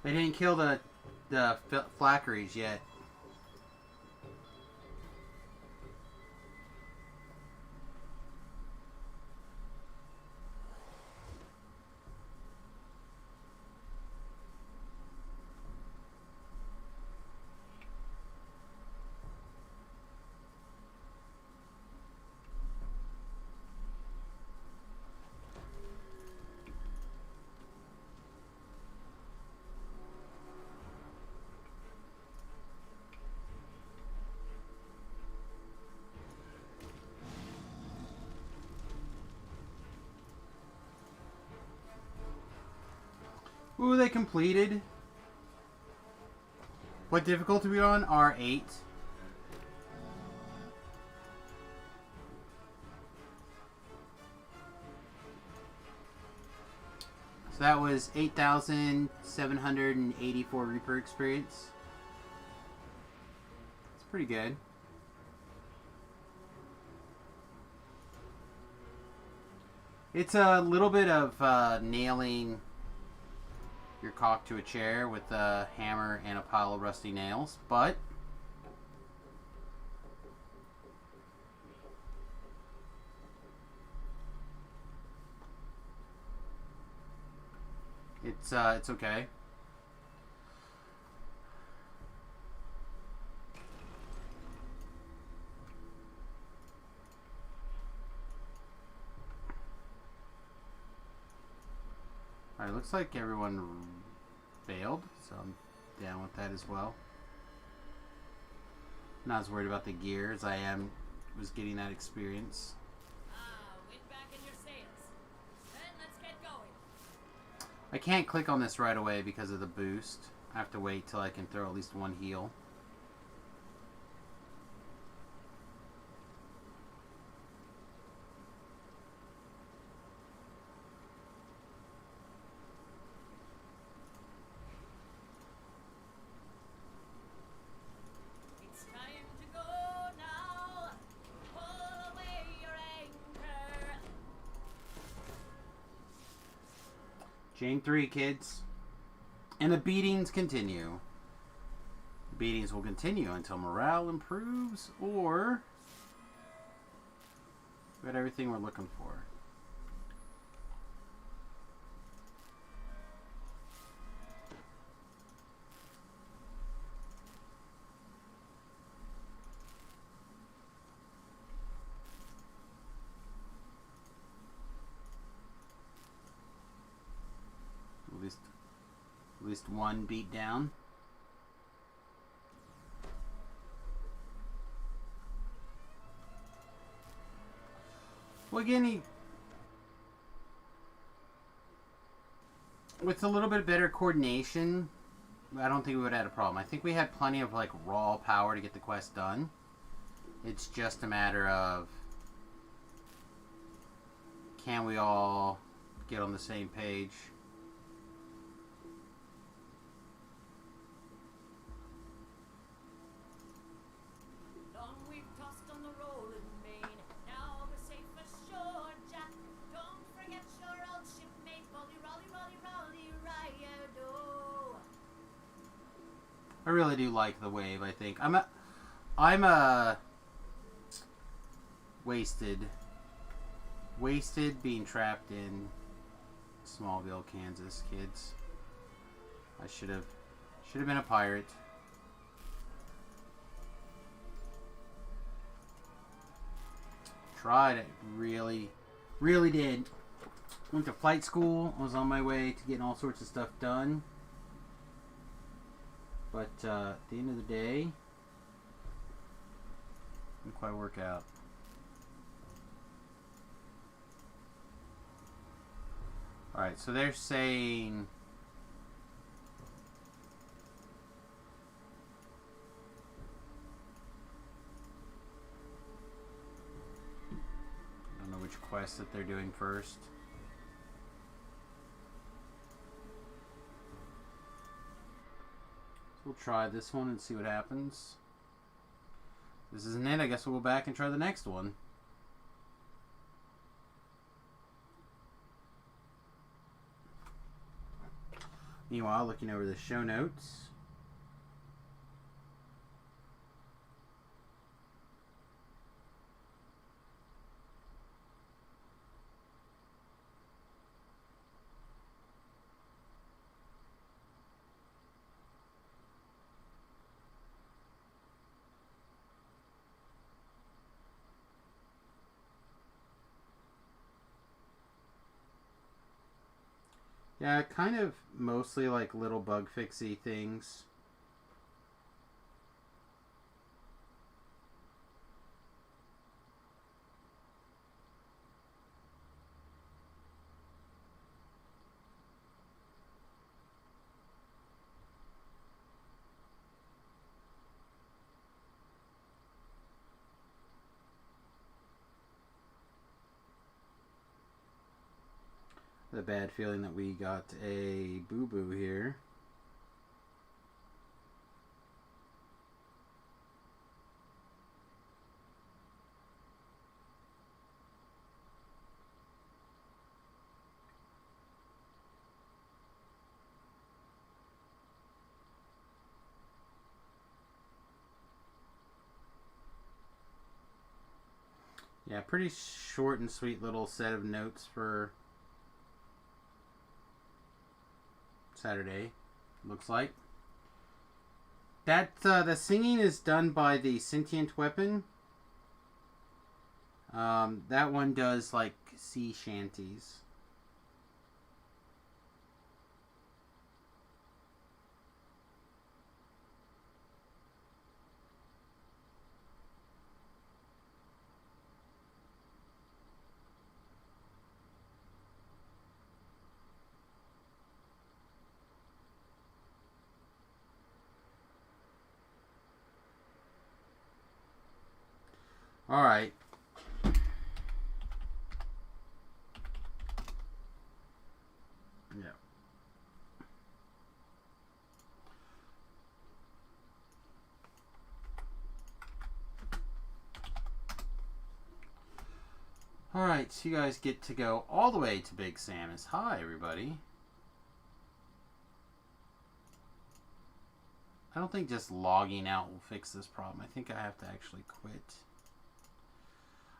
They didn't kill the flackeries yet. Ooh, they completed. What difficulty are we on? R8. So that was 8,784 Reaper experience. It's pretty good. It's a little bit of nailing your cock to a chair with a hammer and a pile of rusty nails, but it's okay. Alright, looks like everyone failed, so I'm down with that as well. Not as worried about the gear as I was getting that experience. Wind back in your sails. Then let's get going. I can't click on this right away because of the boost. I have to wait till I can throw at least one heal. Chain 3, kids. And the beatings continue. The beatings will continue until morale improves or we got everything we're looking for. At least one beat down. Well, again, with a little bit better coordination, I don't think we would have had a problem. I think we had plenty of like raw power to get the quest done. It's just a matter of, can we all get on the same page? Long we've tossed on the rolling main. Now we're safe ashore, Jack. Don't forget your old shipmate, Rolly, Rolly, Rolly, Rolly, Riado. I really do like the wave. I think I'm a wasted being trapped in Smallville, Kansas, kids. I should have been a pirate. Tried it, really did. Went to flight school. I was on my way to getting all sorts of stuff done. But at the end of the day, didn't quite work out. Alright, so they're saying I don't know which quest that they're doing first. So we'll try this one and see what happens. If this isn't it, I guess we'll go back and try the next one. Meanwhile, looking over the show notes. Yeah, kind of mostly like little bug fixy things. The bad feeling that we got a boo-boo here. Yeah, pretty short and sweet little set of notes for Saturday, looks like. That the singing is done by the Sentient Weapon. That one does like sea shanties. All right. Yeah. All right, so you guys get to go all the way to Big Samus. Hi, everybody. I don't think just logging out will fix this problem. I think I have to actually quit.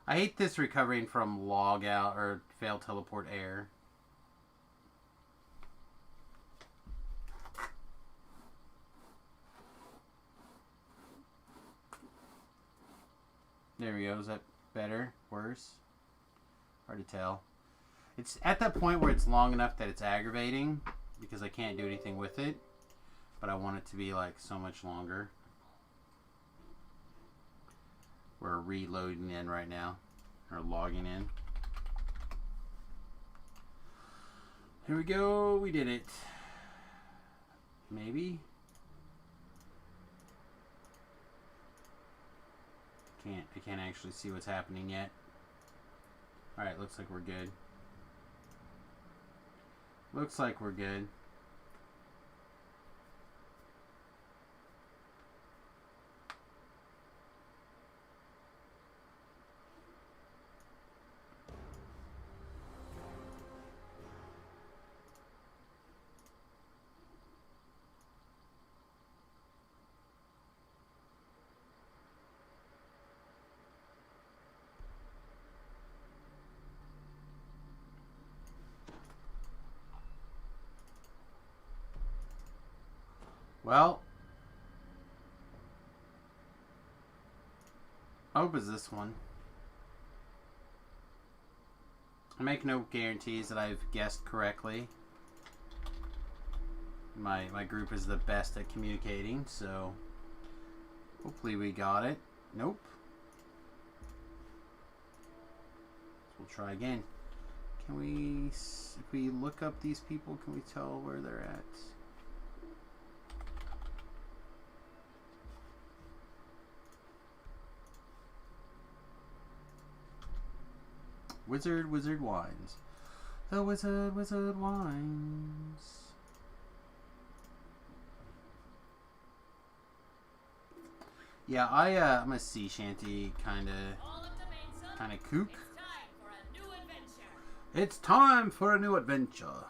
I hate this recovering from log out or fail teleport error. There we go. Is that better? Worse? Hard to tell. It's at that point where it's long enough that it's aggravating because I can't do anything with it. But I want it to be like so much longer. We're reloading in right now, or logging in. Here we go. We did it. Maybe. I can't actually see what's happening yet. Alright, looks like we're good. Looks like we're good. Well, I hope it's this one. I make no guarantees that I've guessed correctly. My group is the best at communicating, so hopefully we got it. Nope. So we'll try again. Can we, if we look up these people, can we tell where they're at? Wizard Wines. The Wizard Wines. Yeah, I'm a sea shanty kind of kook. It's time for a new adventure.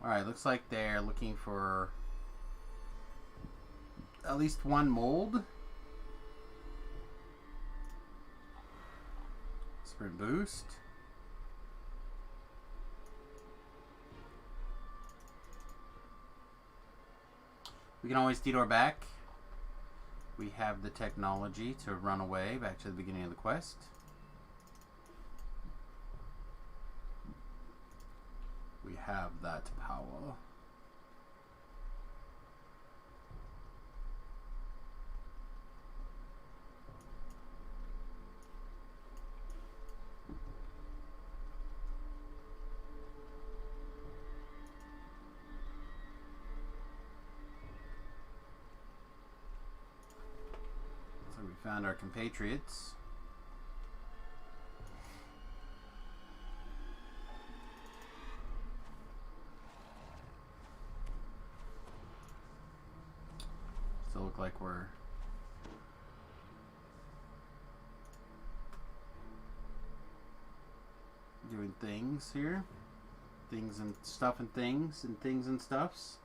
Alright, looks like they're looking for at least one mold. Sprint boost. We can always detour back. We have the technology to run away back to the beginning of the quest. We have that power. So we found our compatriots. Still look like we're doing things here. Things and stuff and things and things and stuffs.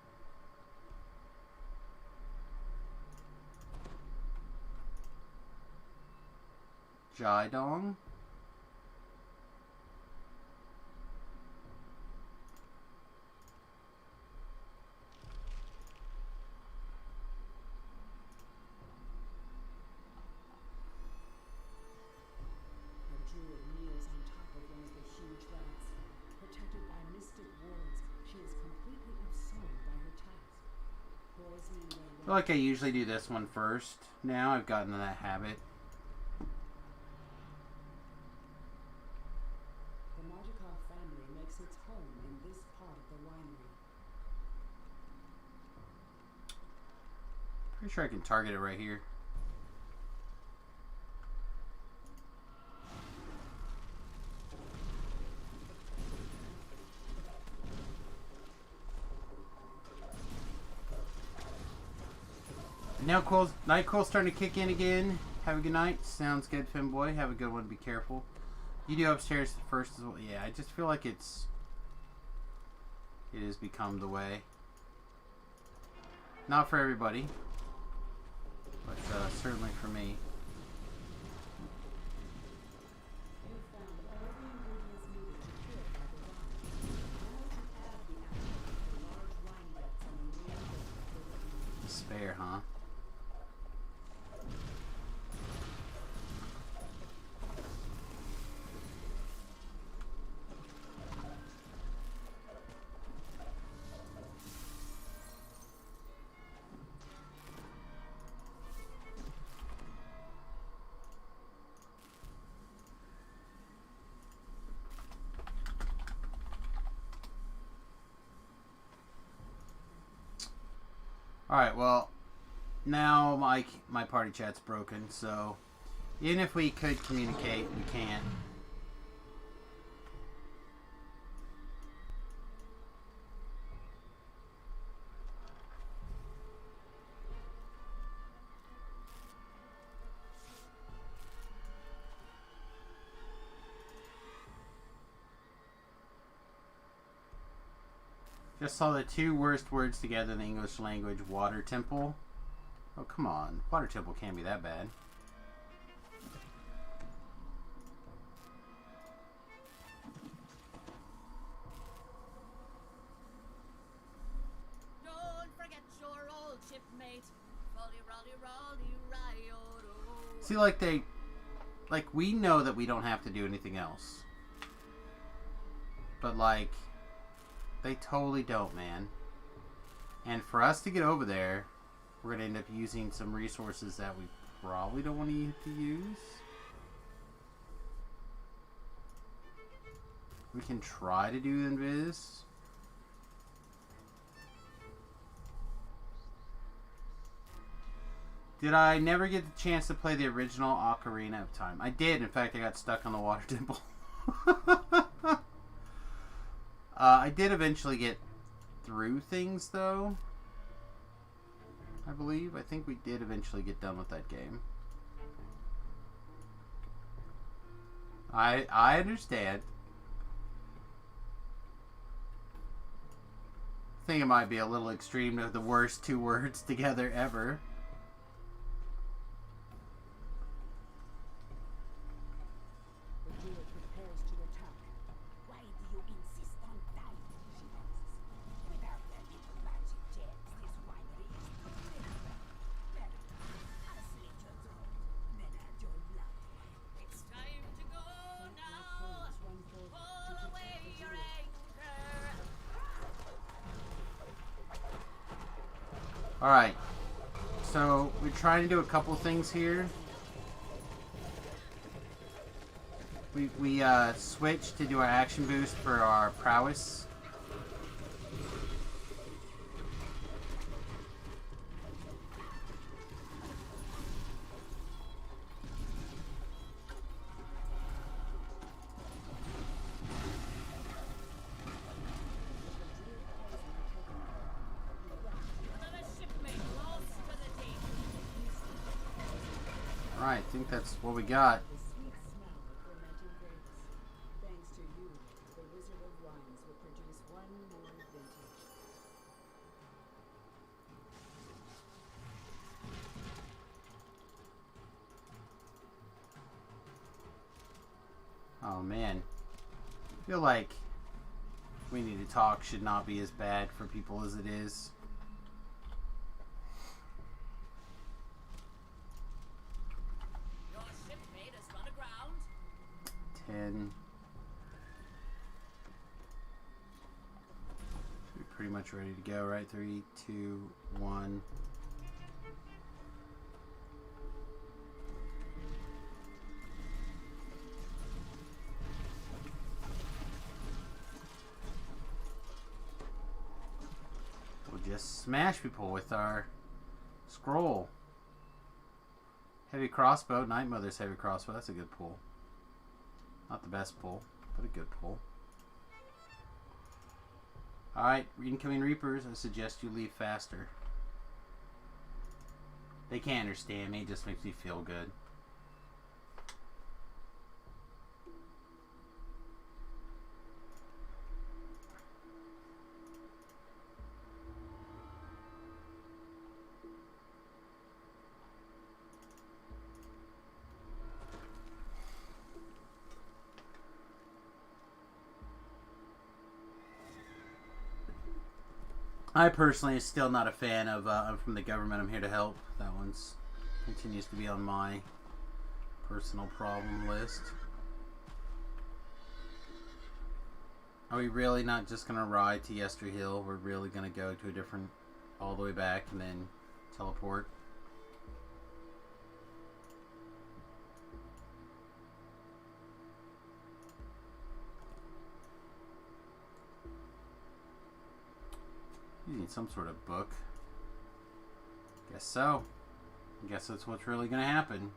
Jidong. I feel like I usually do this one first. Now I've gotten to that habit. The Martikov family makes its home in this part of the winery. Pretty sure I can target it right here. Now Nightcoil's starting to kick in again. Have a good night. Sounds good, Femboy. Have a good one. Be careful. You do upstairs first as well. Yeah, I just feel like it has become the way. Not for everybody, but certainly for me. Despair, huh? Alright, well, now my party chat's broken, so even if we could communicate, we can't. Just saw the two worst words together in the English language, water temple. Oh, come on. Water temple can't be that bad. Don't forget your old shipmate. Rolly, rolly, rolly, riot. See, like, we know that we don't have to do anything else. But, like, they totally don't, man. And for us to get over there, we're going to end up using some resources that we probably don't want to use. We can try to do invis. Did I never get the chance to play the original Ocarina of Time? I did. In fact, I got stuck on the water temple. I did eventually get through things, though. I believe. I think we did eventually get done with that game. I understand. I think it might be a little extreme to have the worst two words together ever. Alright, so we're trying to do a couple things here. We switched to do our action boost for our prowess. Alright, I think that's what we got. Thanks to you, the Wizard of Wines will produce one more vintage. Oh man. I feel like We Need to Talk should not be as bad for people as it is. Your shipmate has run aground. 10. Should be pretty much ready to go, right? 3, 2, 1. We'll just smash people with our scroll. Heavy crossbow, Night Mother's heavy crossbow. That's a good pull. Not the best pull, but a good pull. Alright, incoming Reapers, I suggest you leave faster. They can't understand me, it just makes me feel good. I personally am still not a fan of I'm from the government, I'm here to help. That one's continues to be on my personal problem list. Are we really not just going to ride to Yester Hill? We're really going to go to a different, all the way back and then teleport? You need some sort of book. Guess so. Guess that's what's really gonna happen.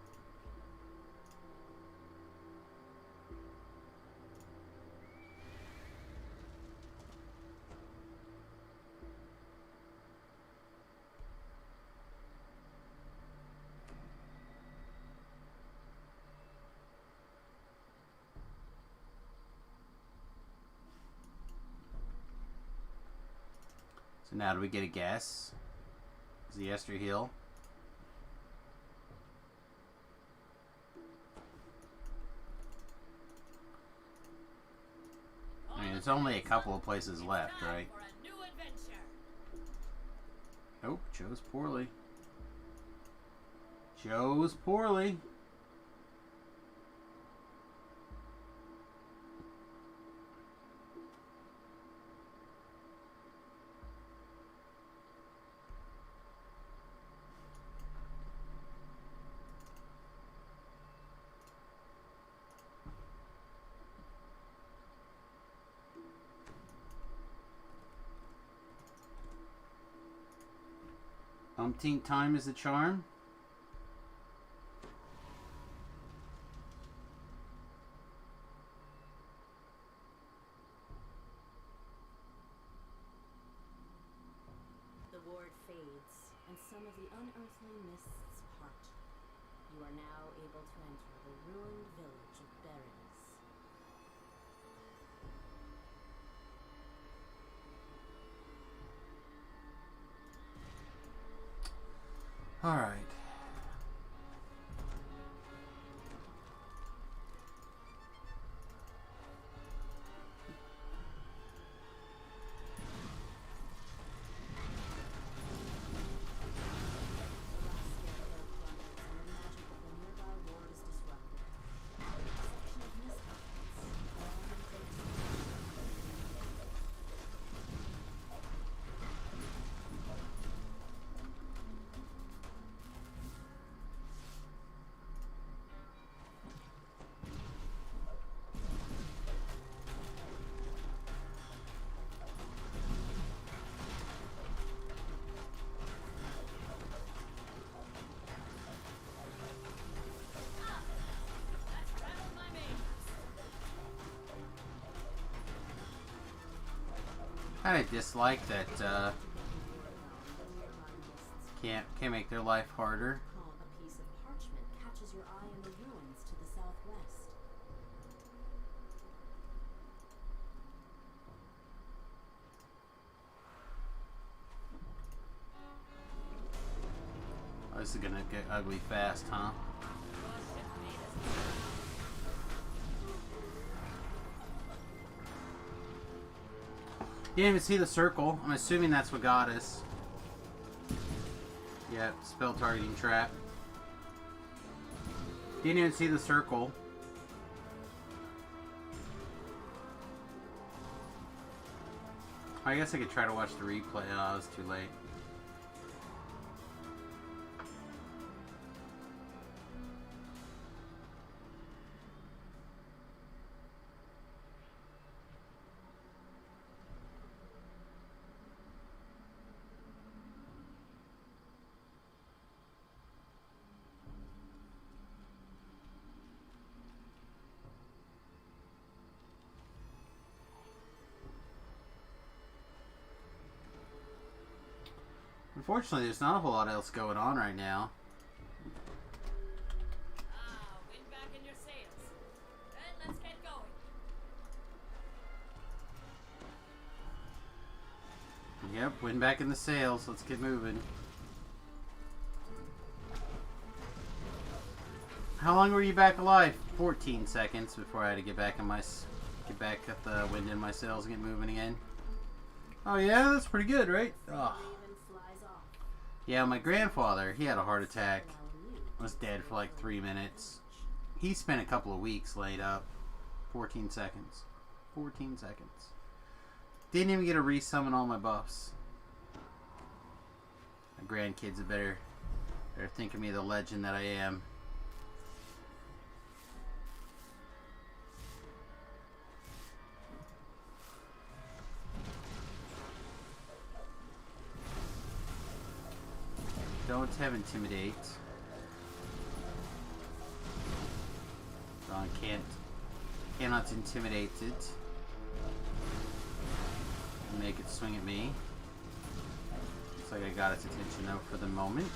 So now do we get a guess? Is the Esther Hill? I mean, there's only a couple of places left, right? Oh, chose poorly. Chose poorly. Umpteenth time is the charm. The ward fades, and some of the unearthly mists part. You are now able to enter the ruined village of Berries. All right. I dislike that can't make their life harder. A piece of parchment catches your eye in the ruins to the southwest. Oh, this is gonna get ugly fast, huh? You didn't even see the circle. I'm assuming that's what got us. Yep, spell targeting trap. Didn't even see the circle. I guess I could try to watch the replay. Oh, it was too late. Unfortunately, there's not a whole lot else going on right now. Wind back in your sails. Then let's get going. Yep, wind back in the sails. Let's get moving. How long were you back alive? 14 seconds before I had to get back at the wind in my sails and get moving again. Oh yeah, that's pretty good, right? Oh. Yeah, my grandfather, he had a heart attack. Was dead for like 3 minutes. He spent a couple of weeks laid up. 14 seconds. 14 seconds. Didn't even get to resummon all my buffs. My grandkids are better think of me the legend that I am. Let's have Intimidate. Ron cannot intimidate it. Make it swing at me. Looks like I got its attention though for the moment.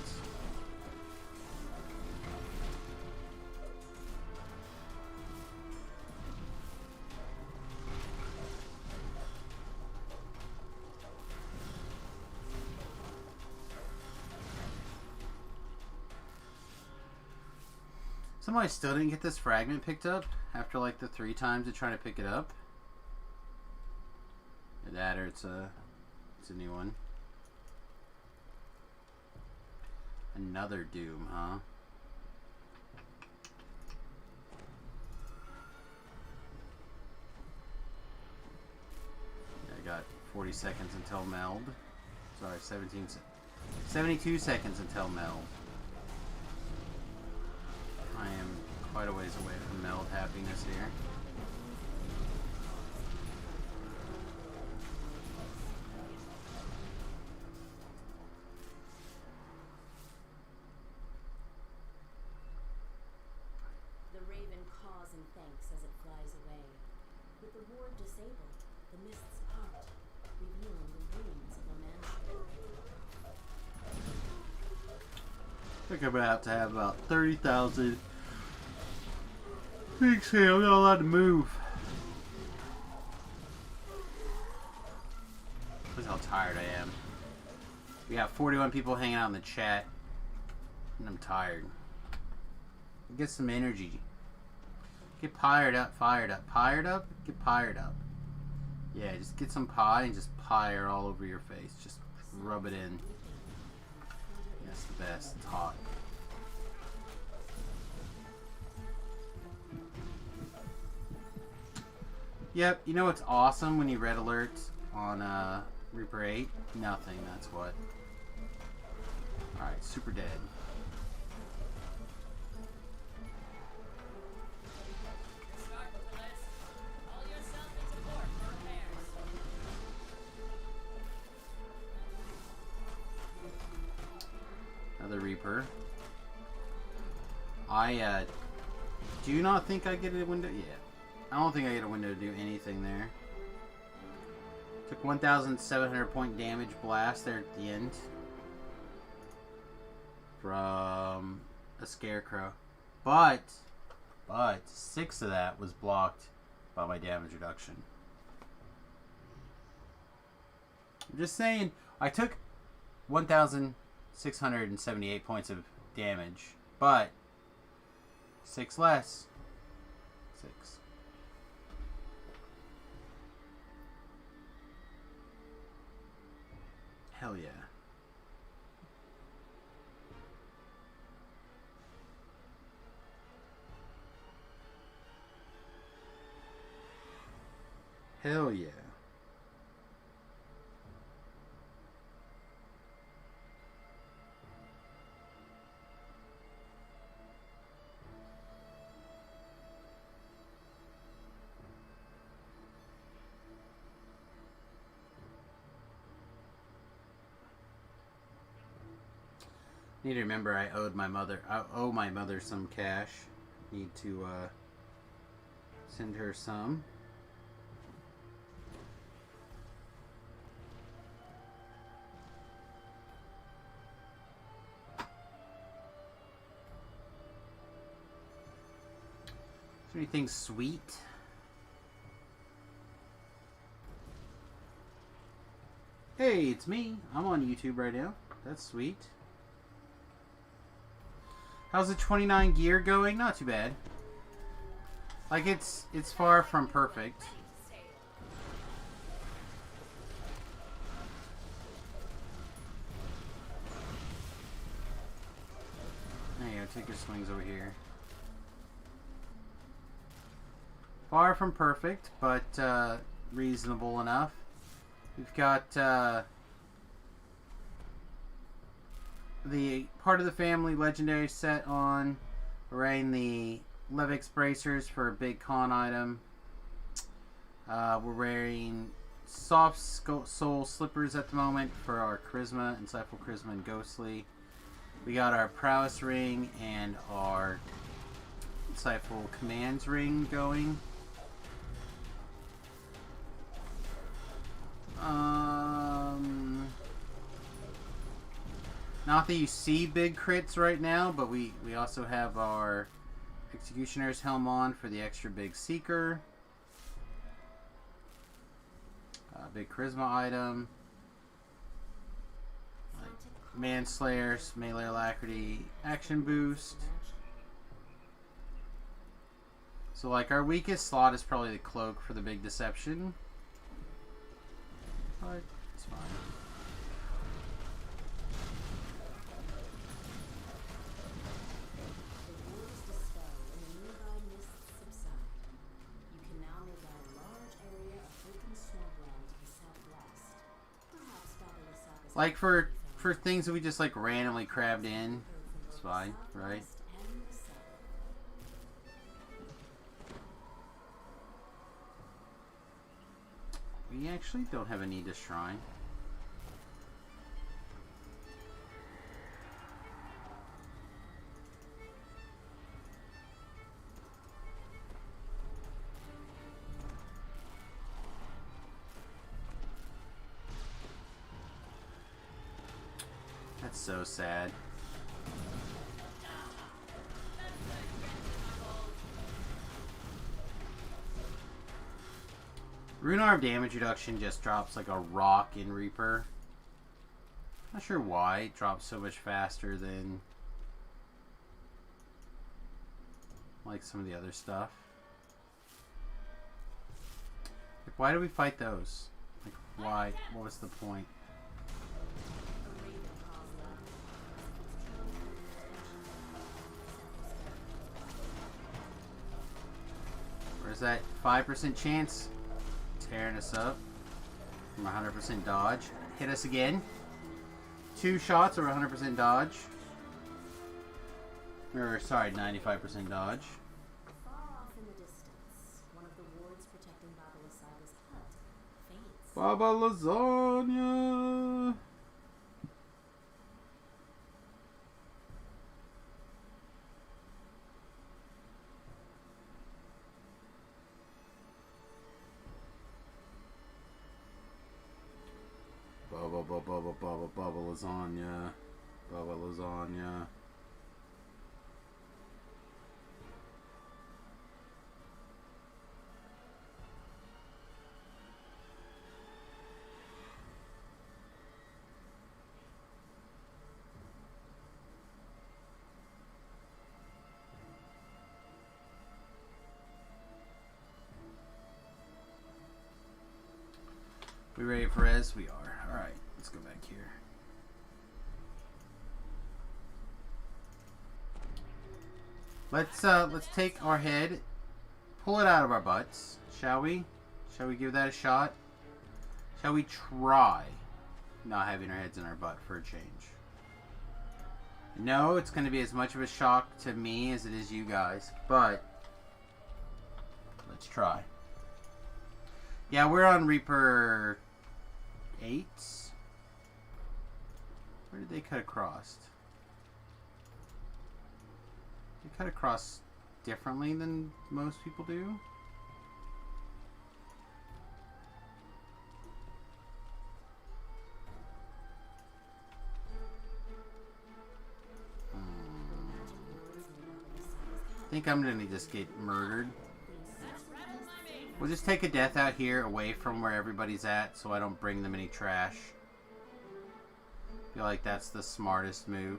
Somehow I still didn't get this fragment picked up after like the 3 times of trying to pick it up. Either that or it's a new one. Another Doom, huh? I got 40 seconds until meld. Sorry, 72 seconds until meld. I am quite a ways away from meld happiness here. The raven caws and thanks as it flies away. With the ward disabled, the mists part, revealing the ruins of a mansion. I think I'm about to have about 30,000. Thanks, hey, I'm not allowed to move. Look how tired I am. We got 41 people hanging out in the chat, and I'm tired. Get some energy. Get fired up, fired up, fired up, get fired up. Yeah, just get some pie and just pyre all over your face. Just rub it in. Yeah, it's the best. It's hot. Yep, you know what's awesome when you red alert on Reaper 8? Nothing, that's what. Alright, super dead. Another Reaper. I do not think I get a window. Yeah, I don't think I get a window to do anything there. Took 1,700 point damage blast there at the end from a Scarecrow, but 6 of that was blocked by my damage reduction. I'm just saying, I took 1,678 points of damage, but 6 less. 6. Hell yeah. Hell yeah. Need to remember I owe my mother some cash. Need to send her some. Is there anything sweet? Hey, it's me. I'm on YouTube right now. That's sweet. How's the 29 gear going? Not too bad. Like it's far from perfect. There you go, take your swings over here. Far from perfect, but reasonable enough. We've got the part of the family legendary set on. We're wearing the Levix bracers for a big con item. We're wearing soft soul slippers at the moment for our charisma, insightful charisma, and ghostly. We got our prowess ring and our insightful commands ring going. Not that you see big crits right now, but we also have our Executioner's Helm on for the extra big Seeker. Big Charisma item. Like Manslayer's Melee Alacrity Action Boost. So like our weakest slot is probably the Cloak for the big Deception. But it's fine. Like for things that we just like randomly crabbed in, it's fine, right? We actually don't have a need to shrine. That's so sad. Rune Arm damage reduction just drops like a rock in Reaper. Not sure why it drops so much faster than like some of the other stuff. Like, why do we fight those? Like, why? What was the point? Where's that 5% chance? Tearing us up from 100% dodge. Hit us again. 2 shots or 100% dodge. Or sorry, 95% dodge. Far off in the distance, one of the wards protecting Baba Lasaga's hut faints. Baba Lasagna. Baba lasagna. Baba lasagna. We ready for res? We are. Alright, let's go back here. Let's take our head, pull it out of our butts, shall we? Shall we give that a shot? Shall we try not having our heads in our butt for a change? No, it's going to be as much of a shock to me as it is you guys, but let's try. Yeah, we're on Reaper 8. Where did they cut across? They cut across differently than most people do. I think I'm gonna just get murdered. We'll just take a death out here away from where everybody's at so I don't bring them any trash. I feel like that's the smartest move.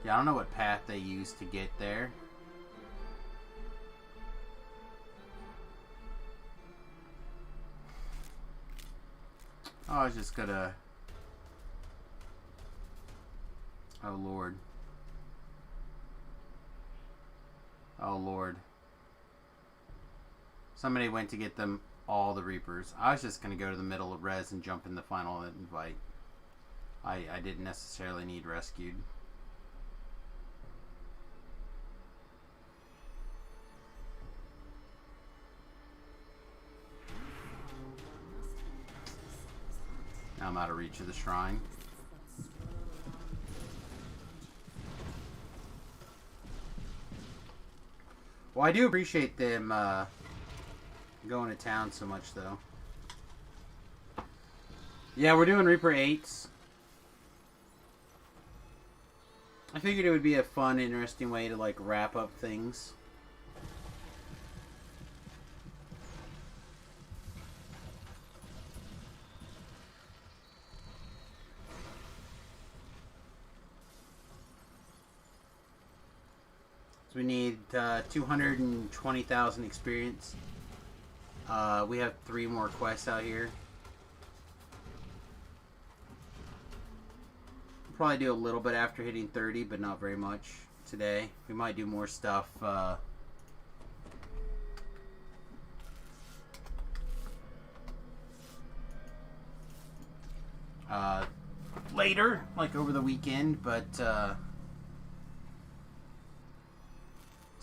Yeah, I don't know what path they use to get there. Oh, I was just gonna... Oh, Lord. Oh, Lord. Somebody went to get them all the Reapers. I was just going to go to the middle of res and jump in the final invite. I didn't necessarily need rescued. Now them out of reach of the shrine. Well, I do appreciate them going to town so much, though. Yeah, we're doing Reaper 8s. I figured it would be a fun, interesting way to, like, wrap up things. So we need 220,000 experience. We have 3 more quests out here. Probably do a little bit after hitting 30, but not very much today. We might do more stuff later, like over the weekend, but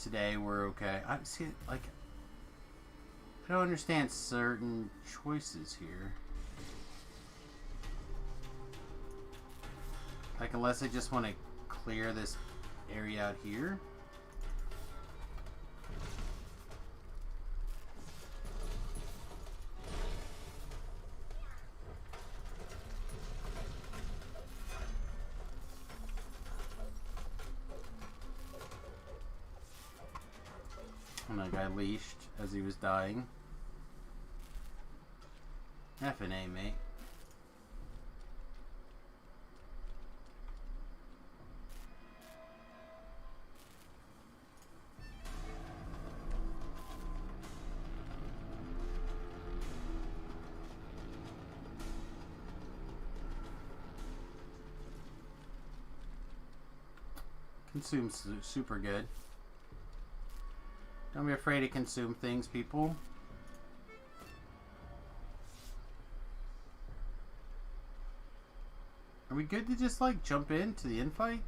today we're okay. I see, like, I don't understand certain choices here. Like, unless I just want to clear this area out here. And that guy leashed as he was dying. F&A, mate. Consume's super good. Don't be afraid to consume things, people. Are we good to just, like, jump into the infight?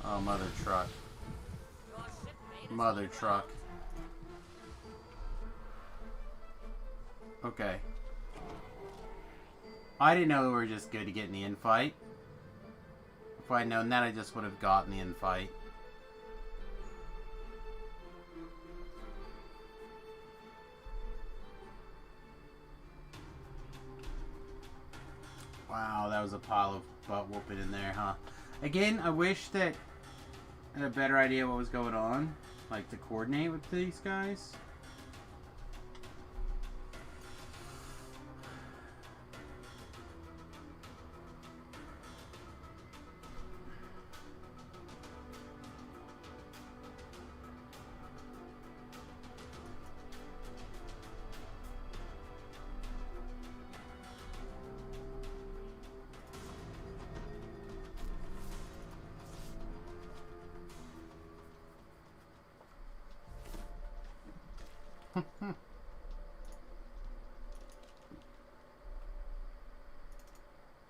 Oh, mother truck. Mother truck. Okay. I didn't know we were just good to get in the infight. If I'd known that, I just would have gotten the infight. Wow, that was a pile of butt whooping in there, huh? Again, I wish that I had a better idea what was going on, like to coordinate with these guys.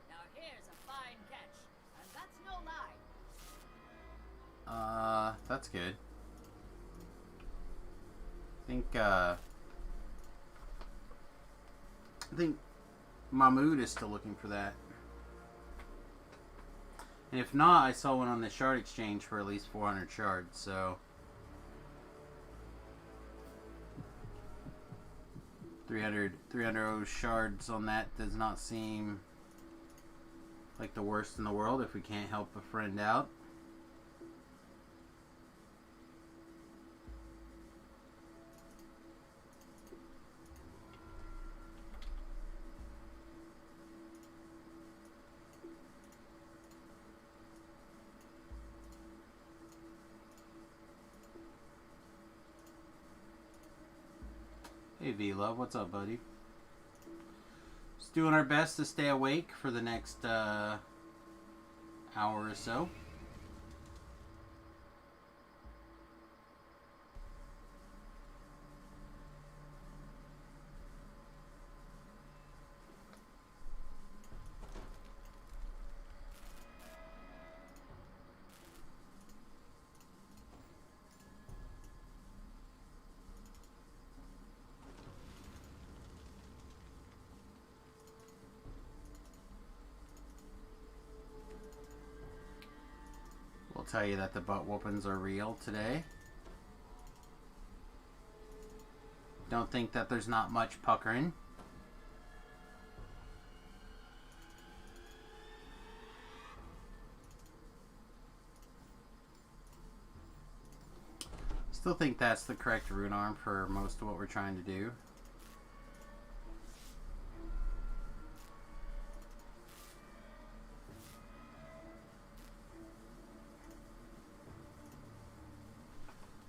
Now here's a fine catch, and that's no lie. That's good. I think Mahmood is still looking for that. And if not, I saw one on the shard exchange for at least 400 shards, so 300 shards on that does not seem like the worst in the world if we can't help a friend out. Hey V-Love, what's up, buddy? Just doing our best to stay awake for the next hour or so. tell you that the butt whoopings are real today. Don't think that there's not much puckering. Still think that's the correct rune arm for most of what we're trying to do.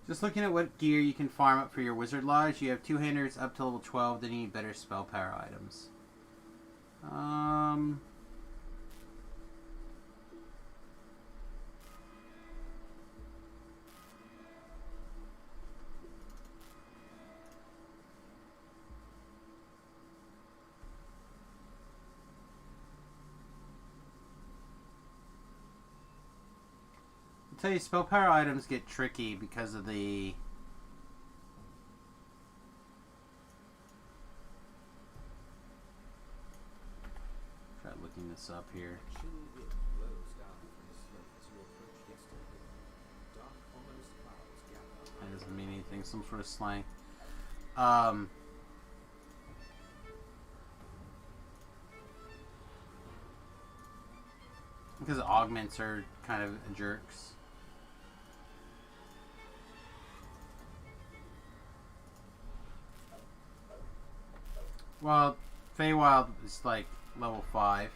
Just looking at what gear you can farm up for your Wizard Lodge, you have two-handers up to level 12, then you need better spell power items. I'll tell you, spell power items get tricky because of the try looking this up here. Chill wind blows down from the slope as you approach yesterday. Dark, ominous clouds gather. That doesn't mean anything, some sort of slang. Because augments are kind of jerks. Well, Feywild is like level 5.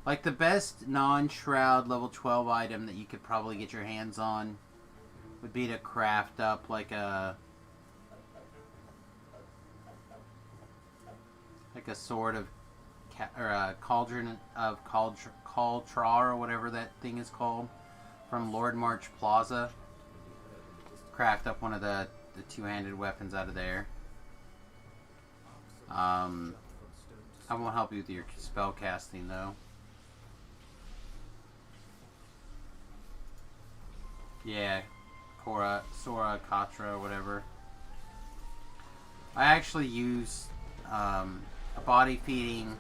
Like the best non-shroud level 12 item that you could probably get your hands on would be to craft up like a sword of or a cauldron of Caltrar or whatever that thing is called from Lord March Plaza. Craft up one of the two-handed weapons out of there. I won't help you with your spell casting though. Yeah, Sora, Katra, whatever. I actually use a body-feeding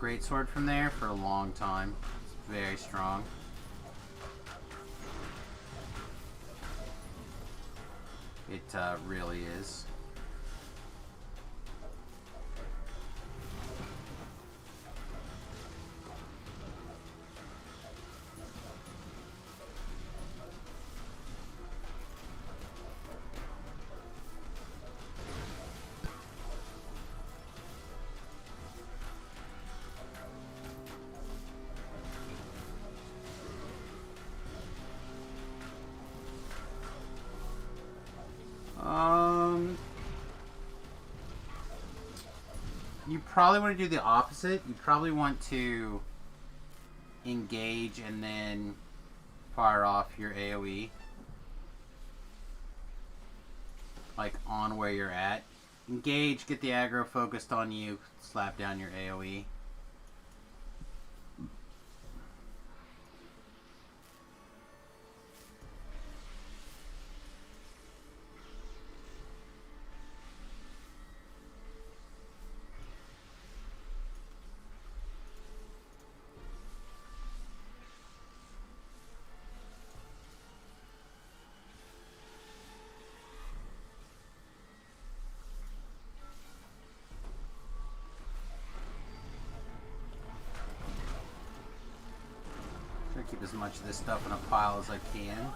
greatsword from there for a long time. It's very strong. It really is. You probably want to do the opposite. You probably want to engage and then fire off your AoE. Like on where you're at. Engage, get the aggro focused on you, slap down your AoE. Keep as much of this stuff in a pile as I can.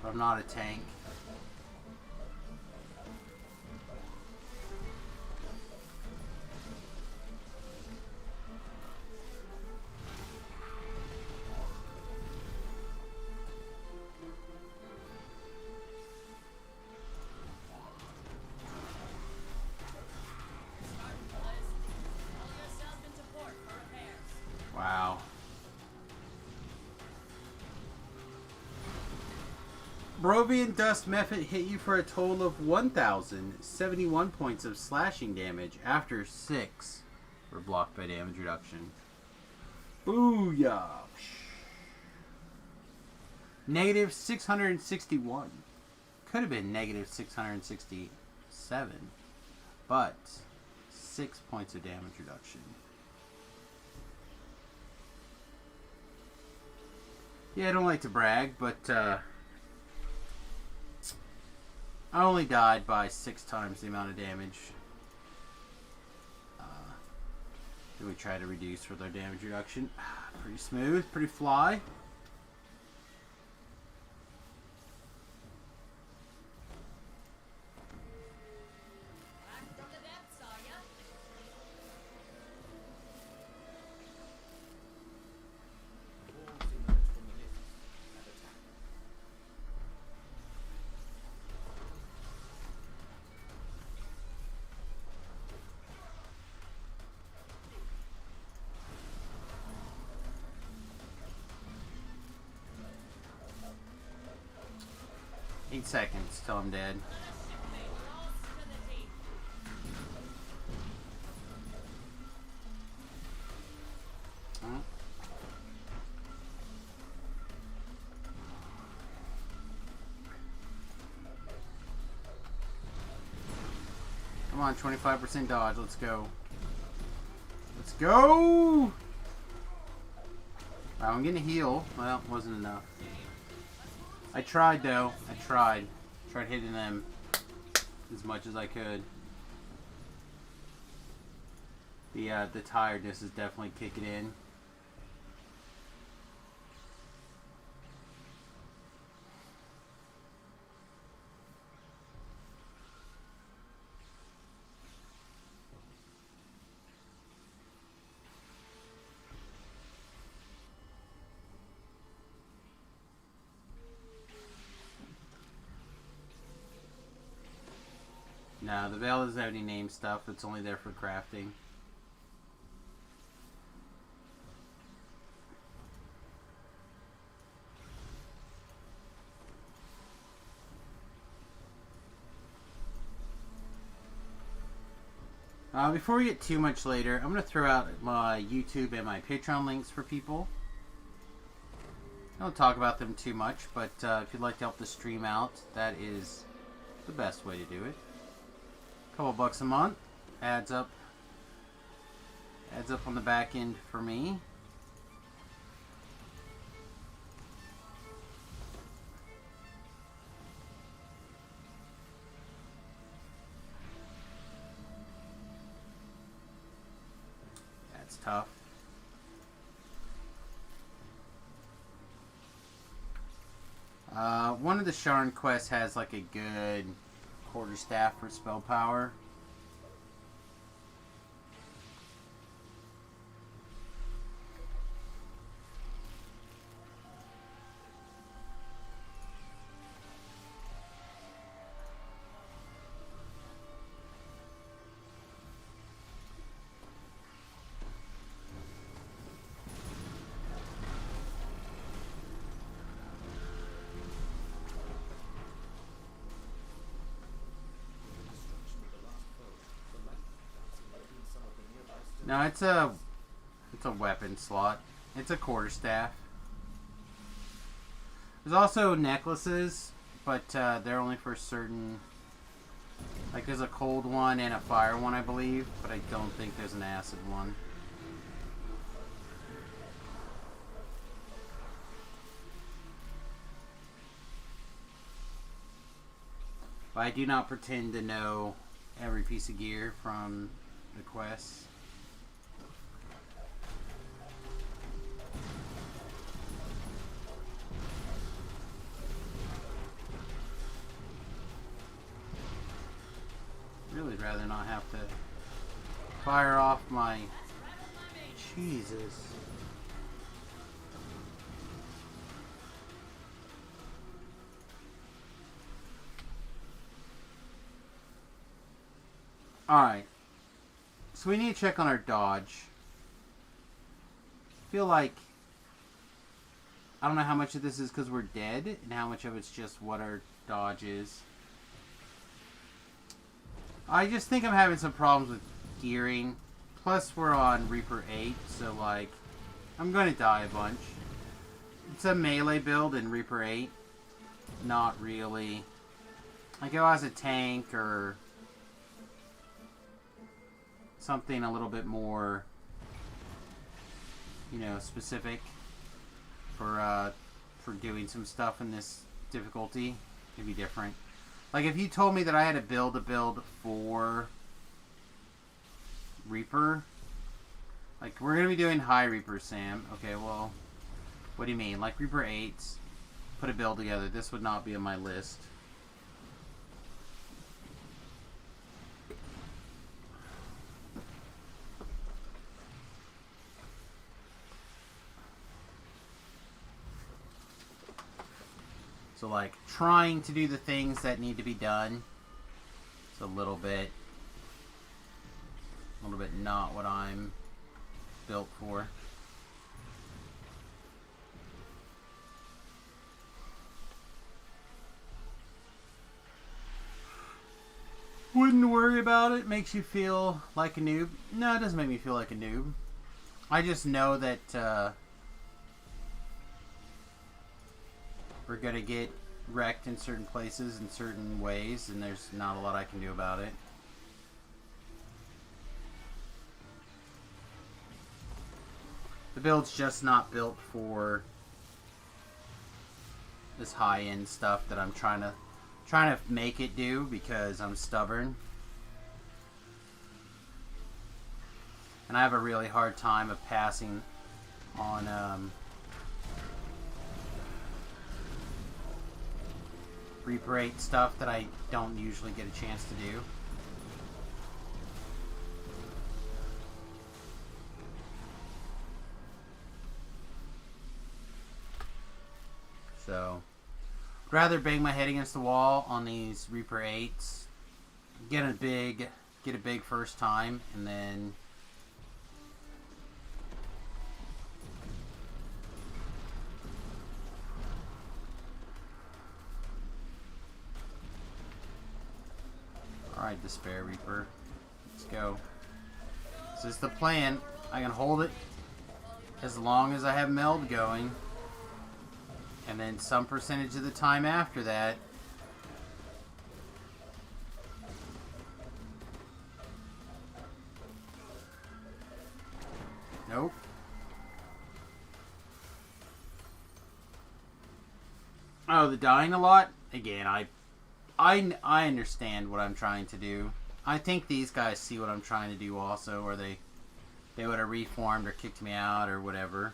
But I'm not a tank. Wow. Barovian Dust Method hit you for a total of 1,071 points of slashing damage after 6 were blocked by damage reduction. Booyah! Negative 661. Could have been negative 667. But 6 points of damage reduction. Yeah, I don't like to brag, but I only died by 6 times the amount of damage that we try to reduce with our damage reduction. Pretty smooth, pretty fly. Eight seconds till I'm dead. Come on, 25% dodge. Let's go. Let's go! I'm getting a heal. Well, wasn't enough. I tried though. I tried. Tried hitting them as much as I could. The tiredness is definitely kicking in. No, the veil doesn't have any name stuff. It's only there for crafting. Before we get too much later, I'm going to throw out my YouTube and my Patreon links for people. I don't talk about them too much, but if you'd like to help the stream out, that is the best way to do it. Couple bucks a month adds up on the back end for me. That's tough. One of the Sharn quests has like a good quarterstaff for spell power. No, it's a weapon slot. It's a quarterstaff. There's also necklaces, but they're only for certain. Like there's a cold one and a fire one, I believe, but I don't think there's an acid one. But I do not pretend to know every piece of gear from the quests. Really rather not have to fire off my... Jesus. Alright. So we need to check on our dodge. I feel like... I don't know how much of this is because we're dead, and how much of it's just what our dodge is. I just think I'm having some problems with gearing. Plus, we're on Reaper 8, so, like, I'm going to die a bunch. It's a melee build in Reaper 8. Not really. Like, if I was a tank or something a little bit more, you know, specific for doing some stuff in this difficulty, it'd be different. Like, if you told me that I had to build a build for Reaper, like, we're going to be doing high Reaper, Sam. Okay, well, what do you mean? Like, Reaper 8, put a build together. This would not be on my list. So, like, trying to do the things that need to be done, it's a little bit not what I'm built for. Wouldn't worry about it. Makes you feel like a noob. No, it doesn't make me feel like a noob. I just know that we're gonna get wrecked in certain places in certain ways, and there's not a lot I can do about it. The build's just not built for this high-end stuff that I'm trying to make it do because I'm stubborn. And I have a really hard time of passing on Reaper 8 stuff that I don't usually get a chance to do. So, I'd rather bang my head against the wall on these Reaper 8s, get a big first time, and then alright, Despair Reaper. Let's go. This is the plan. I can hold it as long as I have meld going. And then some percentage of the time after that, nope. Oh, the dying a lot? Again, I understand what I'm trying to do. I think these guys see what I'm trying to do also, or they would have reformed or kicked me out or whatever.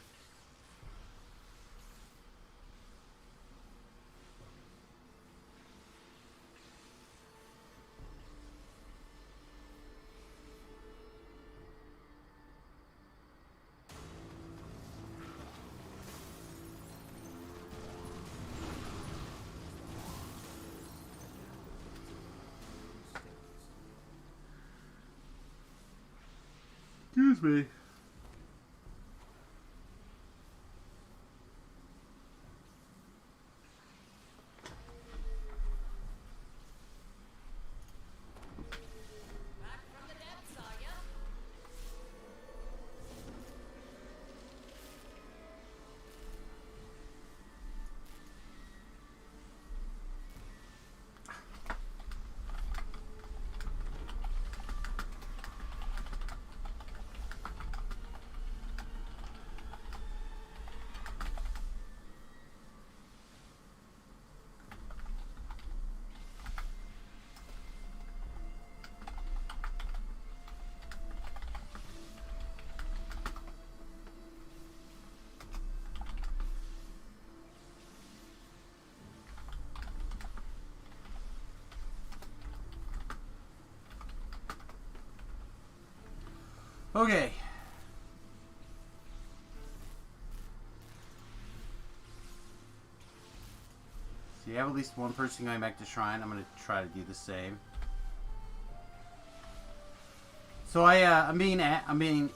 Excuse me. Back from the depths, are ya? Okay. So you have at least one person going back to Shrine. I'm going to try to do the same. So I'm being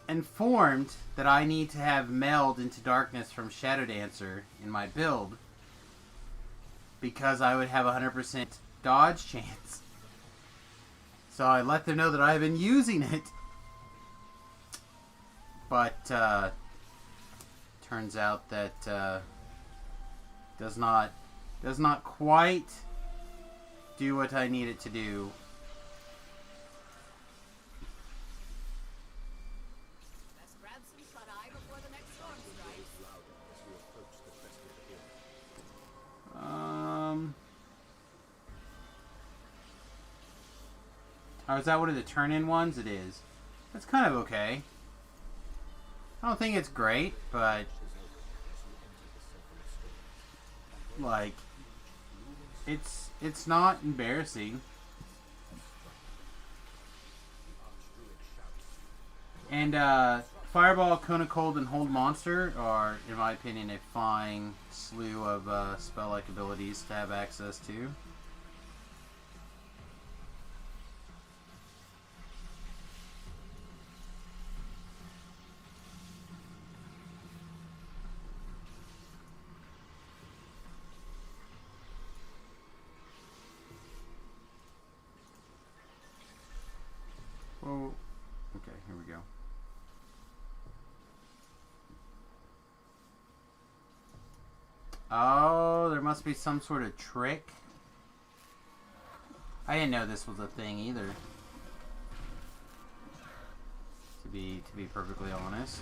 informed that I need to have Meld into Darkness from Shadow Dancer in my build because I would have 100% dodge chance. So I let them know that I've been using it. But turns out that does not quite do what I need it to do. Best grab some shut-eye before the next storm strikes. Oh, is that one of the turn-in ones? It is. That's kind of okay. I don't think it's great, but like it's not embarrassing. And Fireball, Cone of Cold, and Hold Monster are, in my opinion, a fine slew of spell-like abilities to have access to. Oh, okay, here we go. Oh, there must be some sort of trick. I didn't know this was a thing either. To be perfectly honest.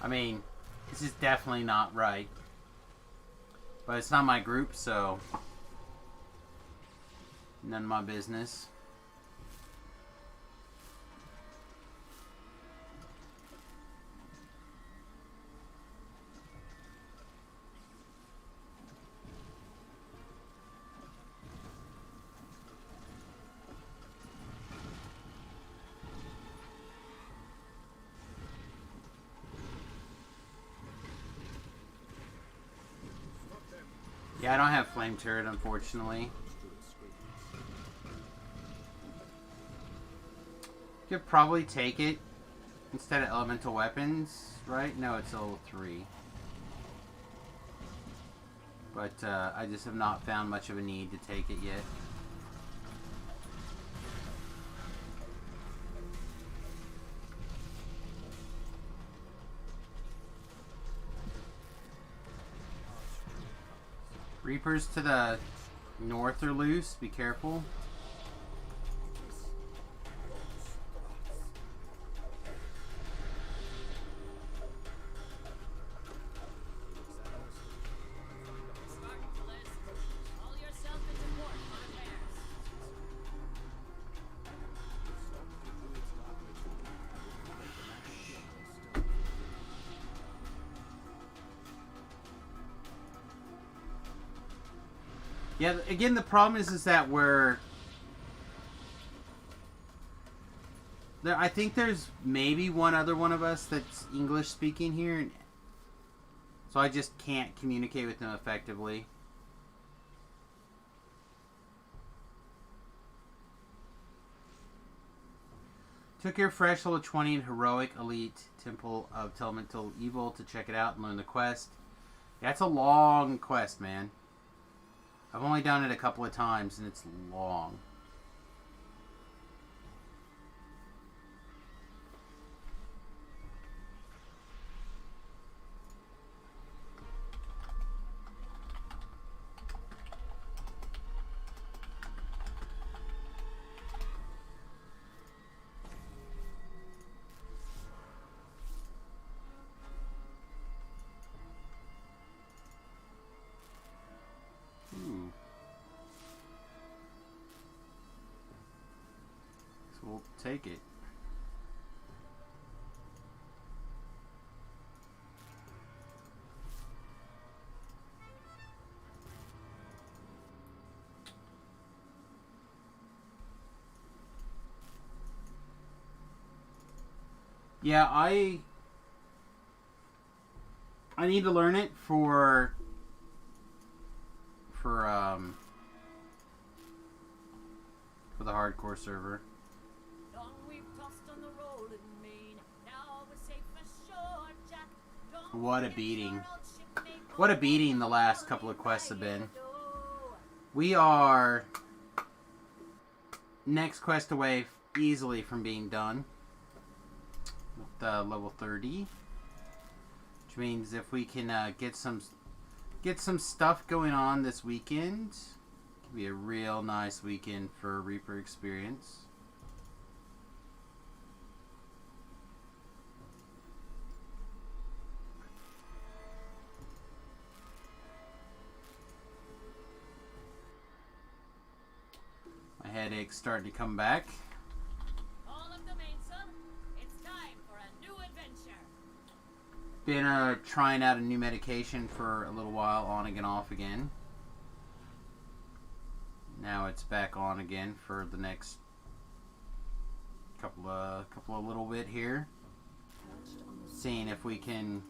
I mean, this is definitely not right. But it's not my group, so none of my business. Yeah, I don't have Flame Turret, unfortunately. Could probably take it instead of Elemental Weapons, right? No, it's level 3. But I just have not found much of a need to take it yet. Reapers to the north are loose. Be careful. Yeah, again, the problem is that I think there's maybe one other one of us that's English speaking here, so I just can't communicate with them effectively. Took your fresh level 20 in Heroic Elite Temple of Elemental Evil to check it out and learn the quest. Yeah, it's a long quest, man. I've only done it a couple of times, and it's long. We'll take it. Yeah, I need to learn it for the hardcore server. Long we've tossed on What a beating. What a beating the last couple of quests have been. We are next quest away easily from being done with level 30. Which means if we can get some stuff going on this weekend, it could be a real nice weekend for Reaper experience. My headache's starting to come back. All of the main son, it's time for a new adventure. Been trying out a new medication for a little while, on again, off again. Now it's back on again for the next couple of little bit here. Seeing if we can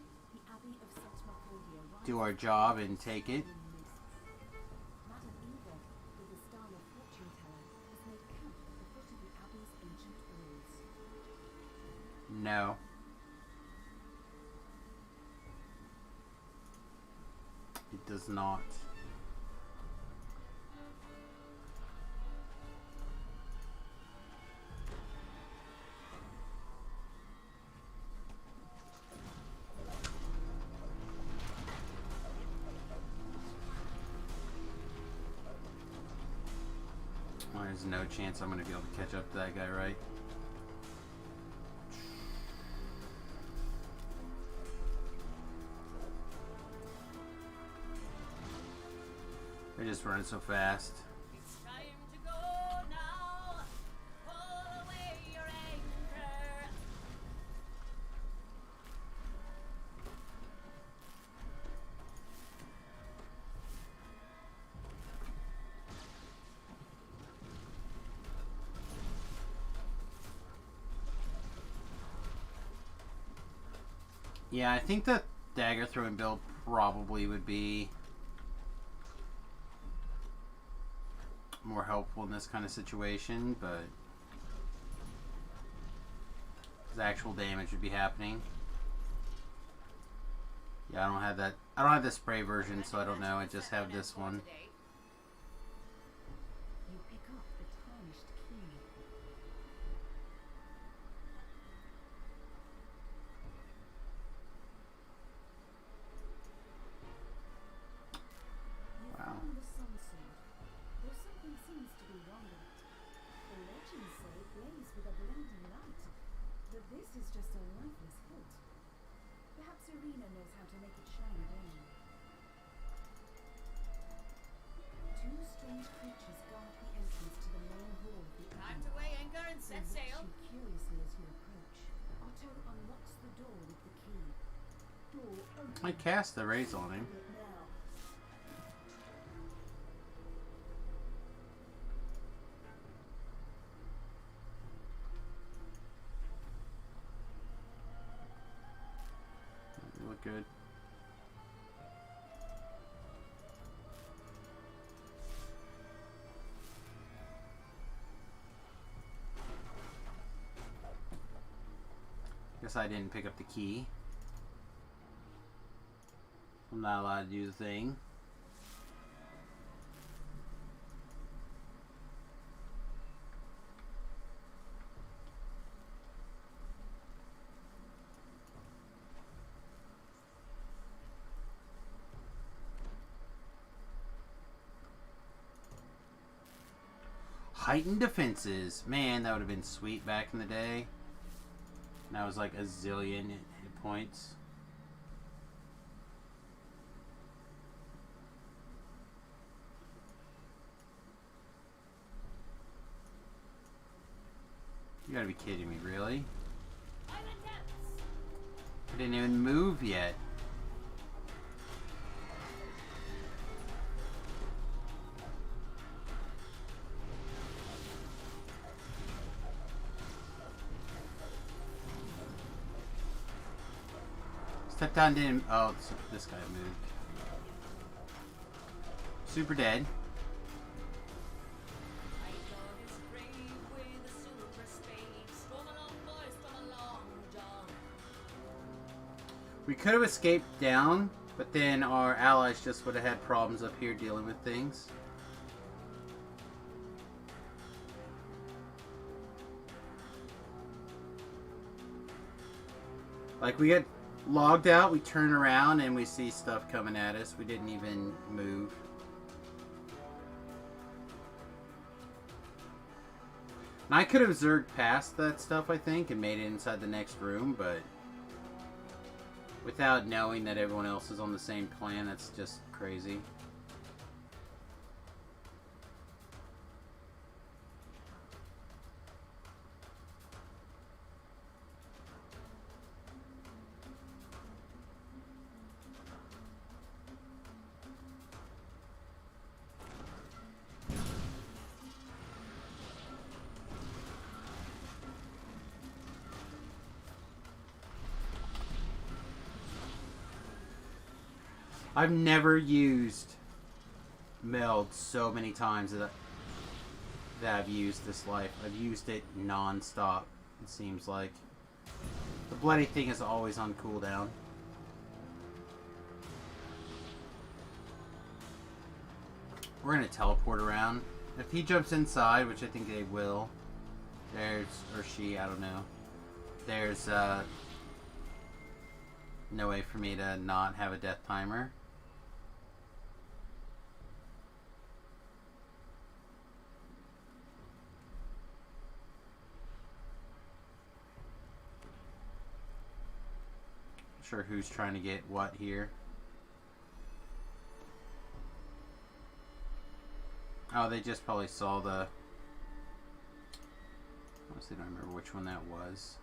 do our job and take it. No. It does not. Well, there's no chance I'm going to be able to catch up to that guy, right? They're just running so fast. It's time to go now. Pull away your anchor. Yeah, I think the dagger throwing build probably would be more helpful in this kind of situation, but the actual damage would be happening. Yeah, I don't have that. I don't have the spray version, so I don't know. I just have this one. You pick up the tarnished key. Wow. You found the sun sword, though something seems to be wrong with it. The legends say it blaze with a blinding light, but this is just a lifeless hilt. Perhaps Irina knows how to make it shine again. Two strange creatures guard the entrance to the main hall of the Time to weigh anchor and set sail. Watch you curiously as you approach. Otto unlocks the door with the key. Door opens. I cast the raise on him. Now. You look good. Guess I didn't pick up the key. I'm not allowed to do the thing. Heightened defenses. Man, that would have been sweet back in the day. And that was like a zillion hit points. You gotta be kidding me, really? I didn't even move yet. Step down didn't. Oh, this guy moved. Super dead. We We could have escaped down, but then our allies just would have had problems up here dealing with things. Like, we get logged out, we turn around, and we see stuff coming at us. We didn't even move. And I could have zerged past that stuff, I think, and made it inside the next room, but without knowing that everyone else is on the same plan, that's just crazy. I've never used meld so many times that I've used this life. I've used it non-stop, it seems like. The bloody thing is always on cooldown. We're gonna teleport around. If he jumps inside, which I think they will, there's, or she, I don't know. There's no way for me to not have a death timer. Sure who's trying to get what here. Oh, they just probably saw the... Honestly, I don't remember which one that was.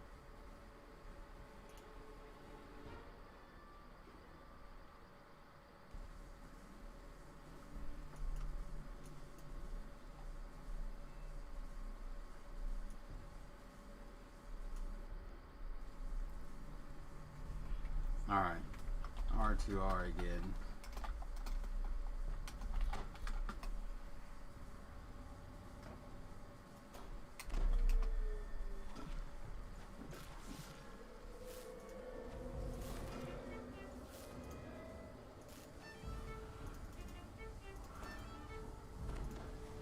Alright, R2R again.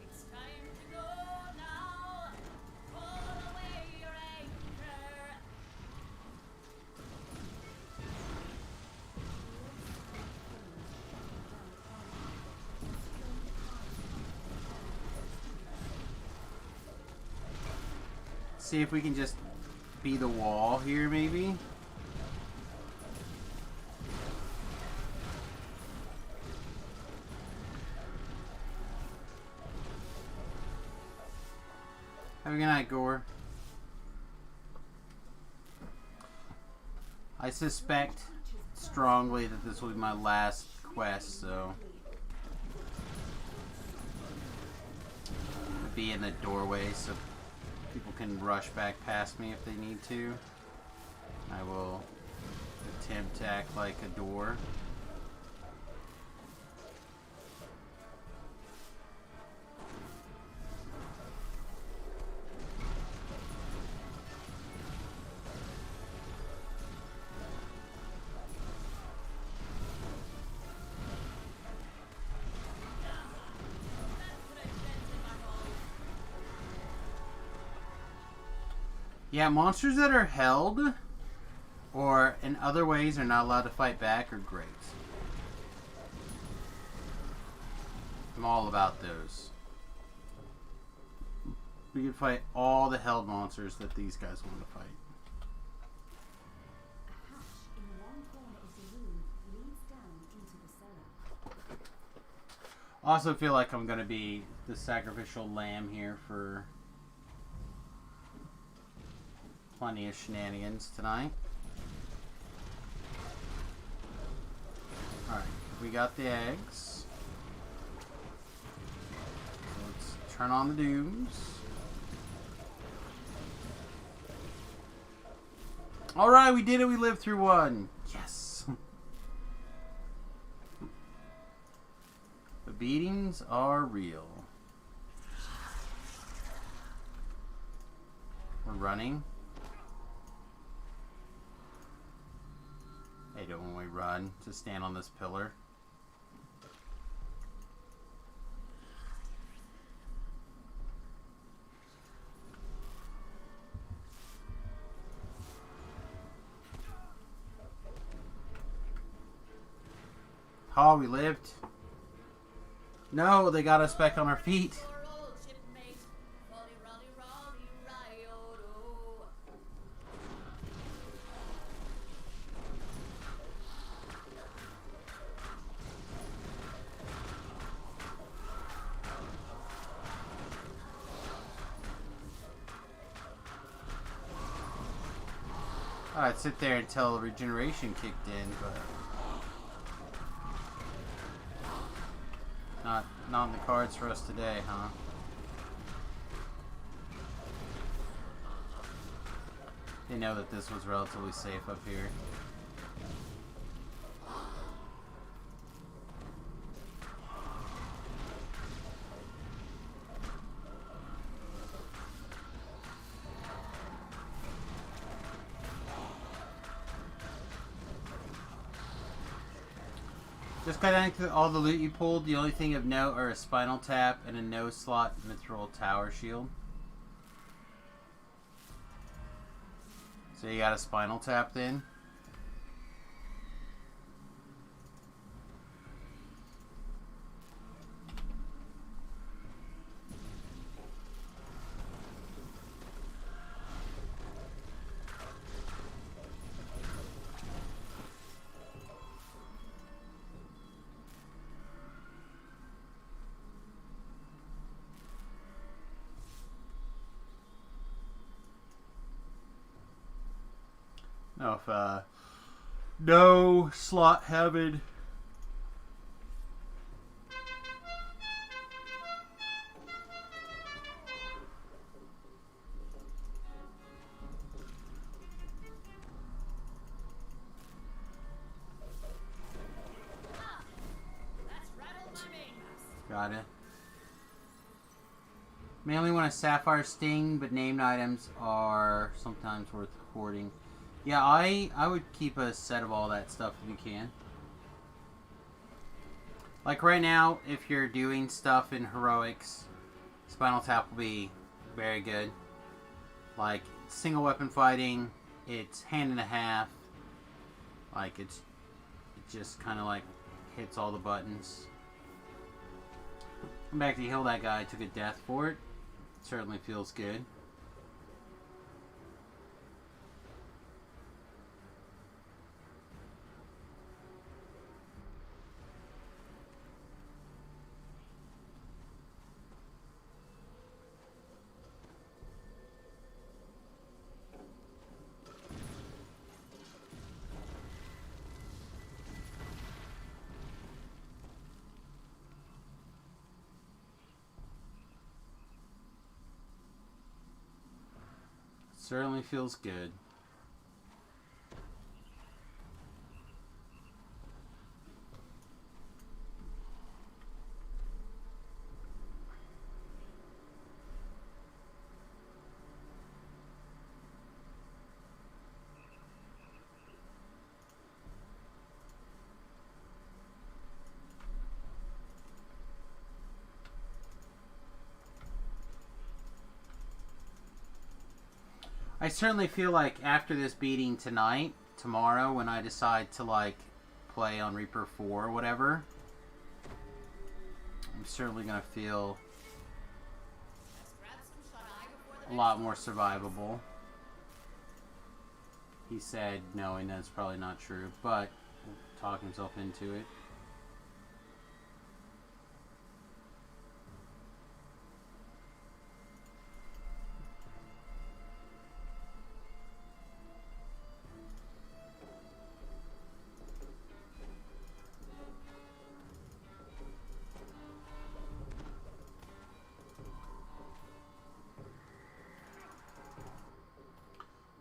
It's time to go now. Roll away your anchor. See if we can just be the wall here, maybe? Have a good night, Gore. I suspect strongly that this will be my last quest, so I'll be in the doorway so people can rush back past me if they need to. I will attempt to act like a door. Yeah, monsters that are held or in other ways are not allowed to fight back are great. I'm all about those. We can fight all the held monsters that these guys want to fight. A hatch in one corner of the room leads down into the cellar. I also feel like I'm going to be the sacrificial lamb here for plenty of shenanigans tonight. Alright, we got the eggs. So let's turn on the dooms. Alright, we did it. We lived through one. Yes. The beatings are real. We're running. Hey, hate it when we run to stand on this pillar. Oh, we lived. No, they got us back on our feet. I'd sit there until the regeneration kicked in, but not in the cards for us today, huh? They know that this was relatively safe up here. Just got into all the loot you pulled. The only thing of note are a spinal tap and a no slot mithril tower shield. So you got a spinal tap then? No, if no slot having got it. Mainly want a sapphire sting, but named items are sometimes worth hoarding. Yeah, I would keep a set of all that stuff if you can. Like right now, if you're doing stuff in heroics, spinal tap will be very good. Like single weapon fighting, it's hand and a half. Like it just kind of like hits all the buttons. Come back to heal that guy. I took a death for it. Certainly feels good. Certainly feels good. I certainly feel like after this beating tonight, tomorrow, when I decide to like play on Reaper 4 or whatever, I'm certainly gonna feel a lot more survivable. He said, knowing that's probably not true, but talk himself into it.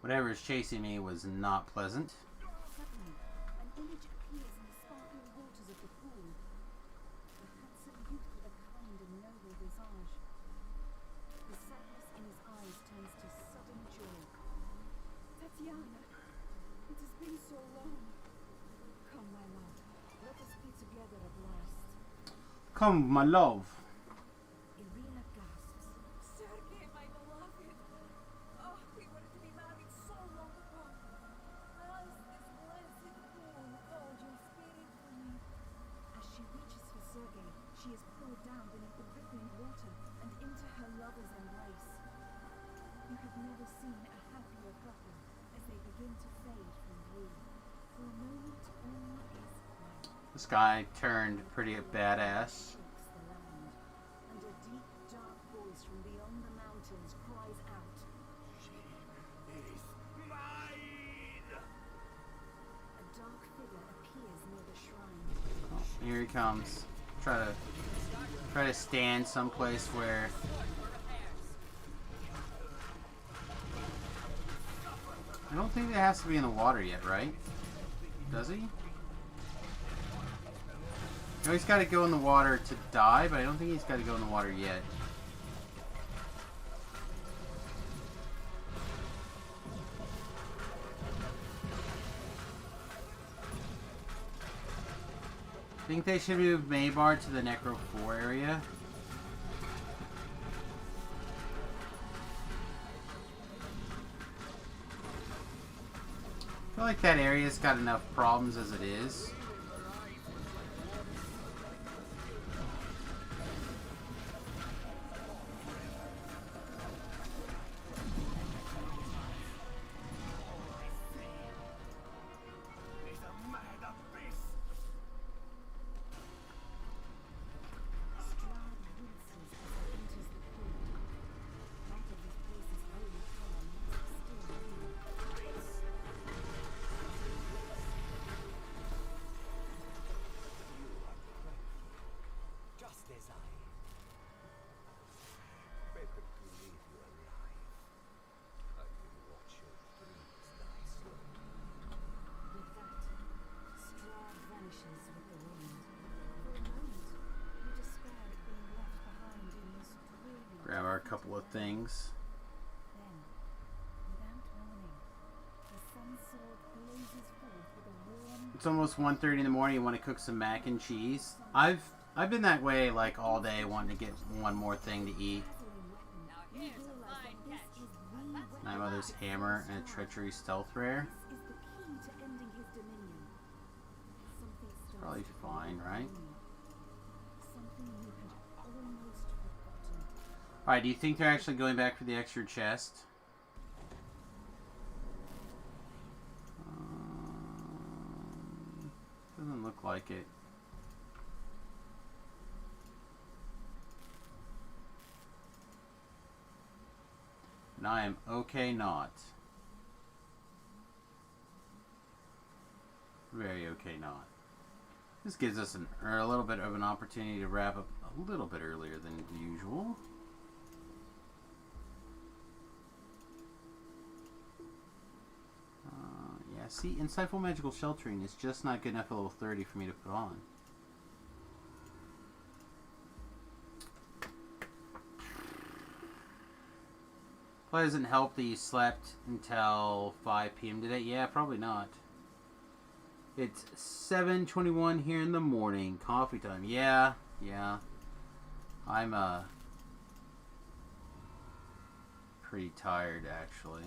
Whatever is chasing me was not pleasant. Suddenly, an image appears in the sparkling waters of the pool. A handsome youth with a kind and noble visage. The sadness in his eyes turns to sudden joy. Tatiana, it has been so long. Come, my love. Irina gasps. Sergei, my beloved. Oh, we wanted to be married so long ago. How's this blessed pool called your spirit for me? As she reaches for Sergei, she is pulled down beneath the rippling water and into her lover's embrace. You have never seen a happier couple as they begin to fade from view. For a moment, all is quiet. This guy turned pretty badass. Shakes the land, and a deep, dark voice from beyond the mountains cries out. She is mine! A dark figure appears near the shrine. Oh, here he comes. Try to stand someplace where. I don't think it has to be in the water yet, right? Does he? No, he's got to go in the water to die, but I don't think he's got to go in the water yet. Think they should move Maybar to the Necro 4 area. I feel like that area's got enough problems as it is. Grab our couple of things. Then, without warning, the sun sword blazes forth with a warm. It's almost 1:30 in the morning. You want to cook some mac and cheese? I've been that way like all day, wanting to get one more thing to eat. Now here's a fine catch. My mother's hammer and a treachery stealth rare. This is the key to ending his dominion. Something starts Probably fine, right? Something you had almost forgotten. Alright, do you think they're actually going back for the extra chest? Doesn't look like it. And I am okay not. Very okay not. This gives us a little bit of an opportunity to wrap up a little bit earlier than usual. Yeah, see, Insightful Magical Sheltering is just not good enough at level 30 for me to put on. Probably doesn't help that you slept until 5 p.m. today. Yeah, probably not. It's 7:21 here in the morning. Coffee time. Yeah. I'm pretty tired actually.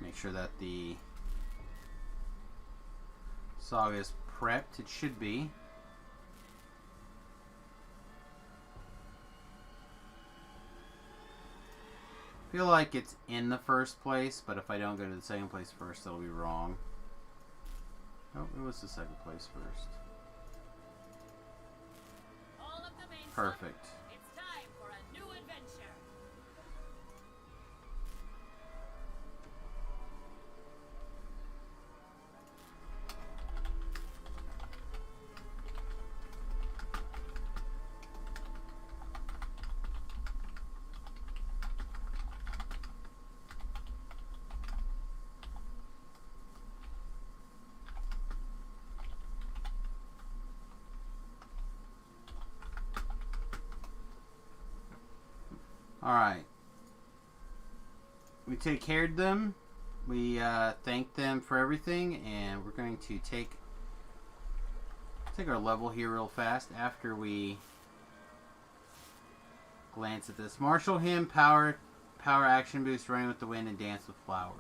Make sure that the saga is prepped. It should be. I feel like it's in the first place, but if I don't go to the second place first, it'll be wrong. Oh, it was the second place first. All of the main Perfect. It's time for a new adventure. Alright. We take care of them. We thank them for everything, and we're going to take our level here real fast after we glance at this. Marshal him, power action boost, running with the wind, and dance with flowers.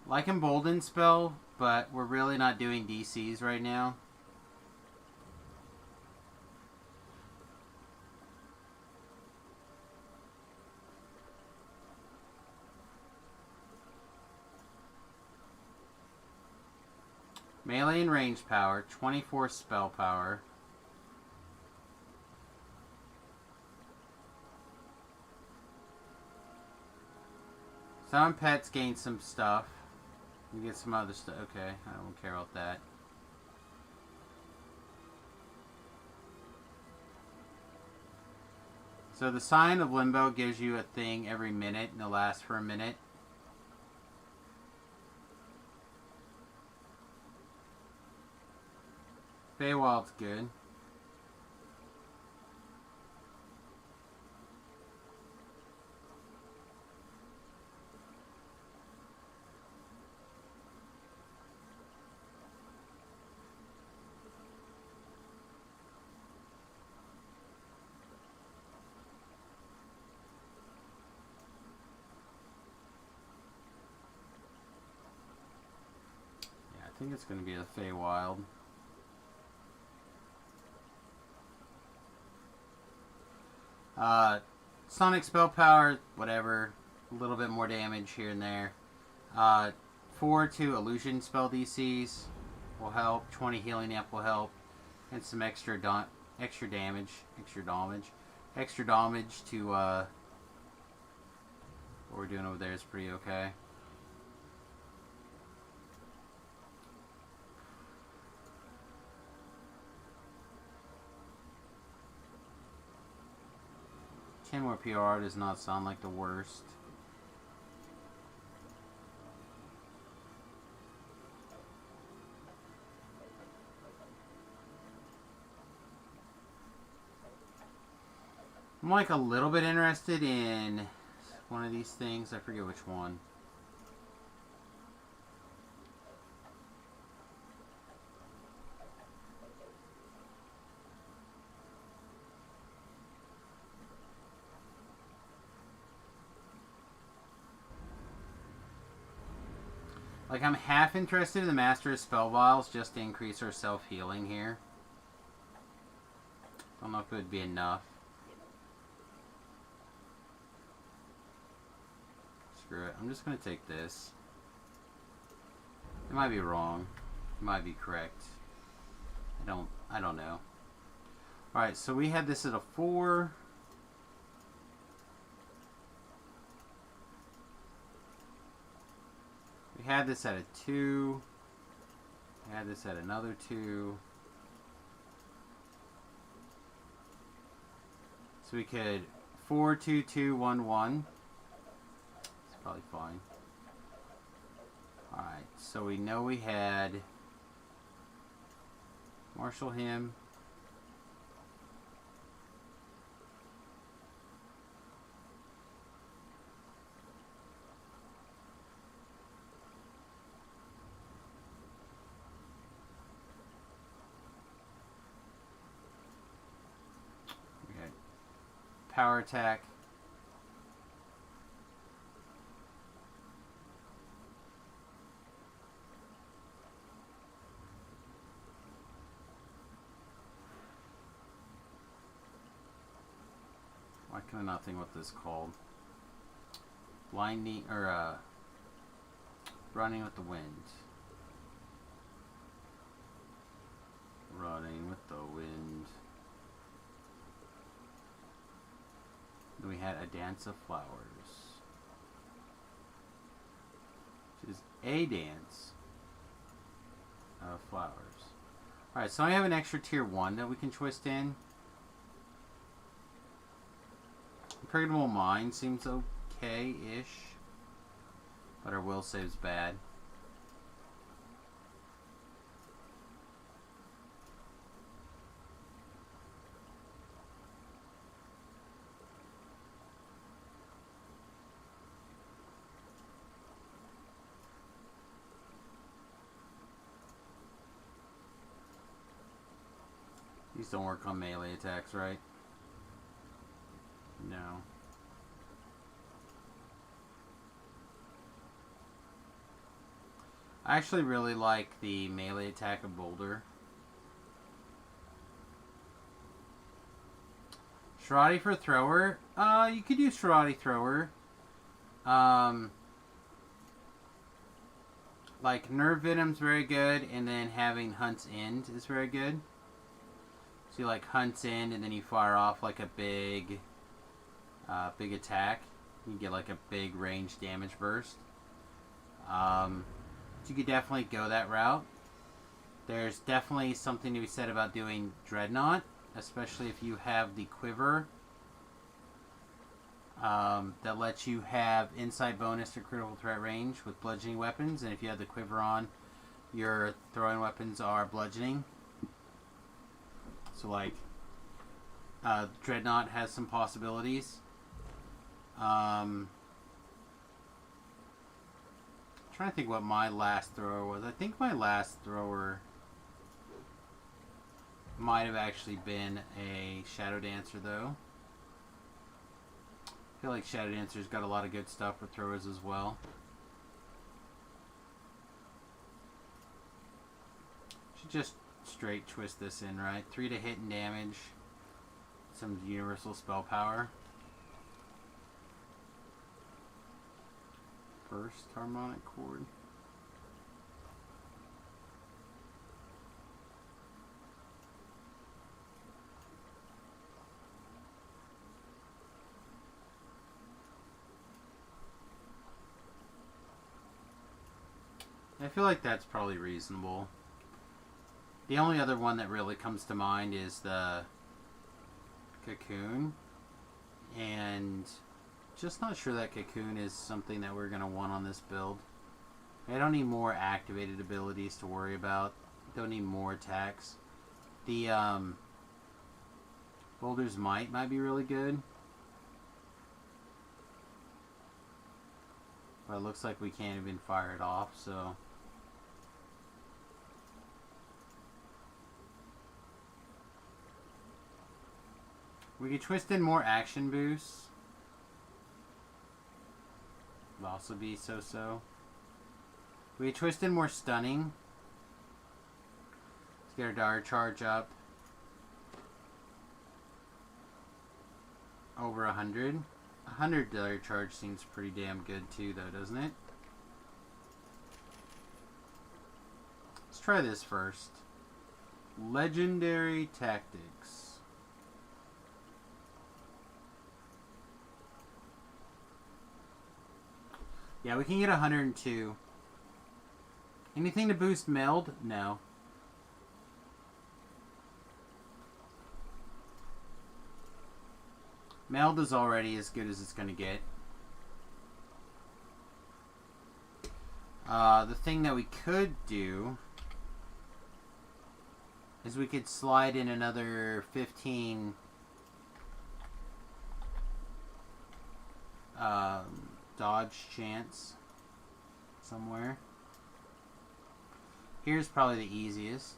Like embolden spell, but we're really not doing DCs right now. Melee and range power, 24 spell power. Some pets gain some stuff. You get some other stuff. Okay, I don't care about that. So the Sign of Limbo gives you a thing every minute, and it'll last for a minute. Feywild's good. Yeah, I think it's going to be a Feywild. Sonic spell power, whatever. A little bit more damage here and there. 4 to illusion spell DCs will help. 20 healing up will help. And some extra damage to what we're doing over there is pretty okay. More PR does not sound like the worst. I'm like a little bit interested in one of these things. I forget which one. Like, I'm half interested in the Master of Spell Vials just to increase our self-healing here. Don't know if it would be enough. Screw it. I'm just going to take this. It might be wrong. It might be correct. I don't know. Alright, so we had this at a 4. We had this at a 2. We had this at another 2. So we could 4, 2, 2, 1, 1. It's probably fine. Alright, so we know we had Marshal him. Power attack. Why can I not think what this is called? Blinding or running with the wind. Running with the wind. Then we had a dance of flowers, which is a dance of flowers. Alright, so I have an extra tier 1 that we can twist in. Impregnable Mind seems okay-ish, but our will save's bad. These don't work on melee attacks, right? No. I actually really like the melee attack of Boulder. Shirati for thrower? You could use Shirati thrower. Like, Nerve Venom's very good, and then having Hunt's End is very good. So you, like, Hunt's End, and then you fire off, like, a big attack. You get, like, a big range damage burst. So you could definitely go that route. There's definitely something to be said about doing Dreadnought, especially if you have the quiver that lets you have insight bonus to critical threat range with bludgeoning weapons, and if you have the quiver on, your throwing weapons are bludgeoning. So, like, Dreadnought has some possibilities. Trying to think what my last thrower was. I think my last thrower might have actually been a Shadow Dancer, though. I feel like Shadow Dancer's got a lot of good stuff for throwers as well. Should just straight twist this in, right? 3 to hit and damage. Some universal spell power. First harmonic chord. I feel like that's probably reasonable. The only other one that really comes to mind is the Cocoon. And just not sure that Cocoon is something that we're going to want on this build. I don't need more activated abilities to worry about. Don't need more attacks. The Boulder's Might might be really good. But it looks like we can't even fire it off, so... We could twist in more action boosts. Would also be so-so. We could twist in more stunning. Let's get our Dire Charge up. Over 100. 100 Dire Charge seems pretty damn good too, though, doesn't it? Let's try this first. Legendary Tactics. Yeah, we can get 102. Anything to boost Meld? No. Meld is already as good as it's going to get. The thing that we could do is we could slide in another 15 dodge chance somewhere. Here's probably the easiest.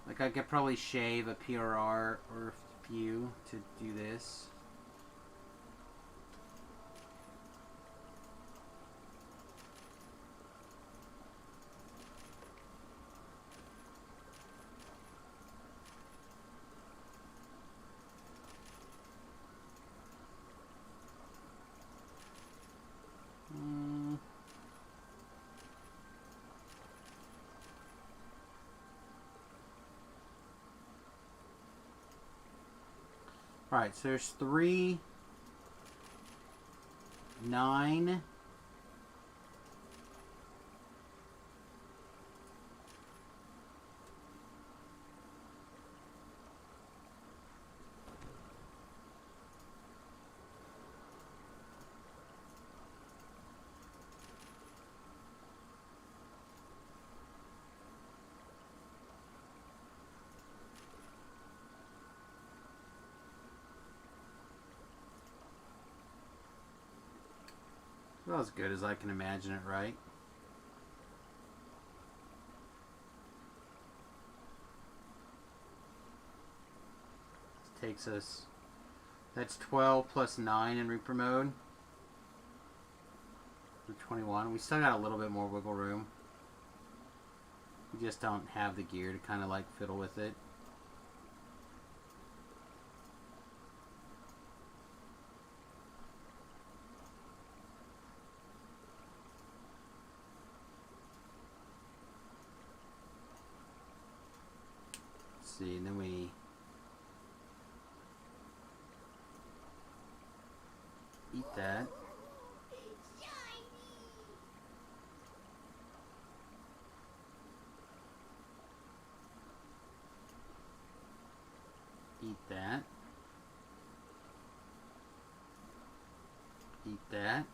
Like, I could probably shave a PRR or a few to do this. Alright, so there's 3, 9, about as good as I can imagine it, right? This takes us... That's 12 plus 9 in Reaper mode. 21. We still got a little bit more wiggle room. We just don't have the gear to kind of like fiddle with it. Let's see, and then we eat that. Eat that. Eat that.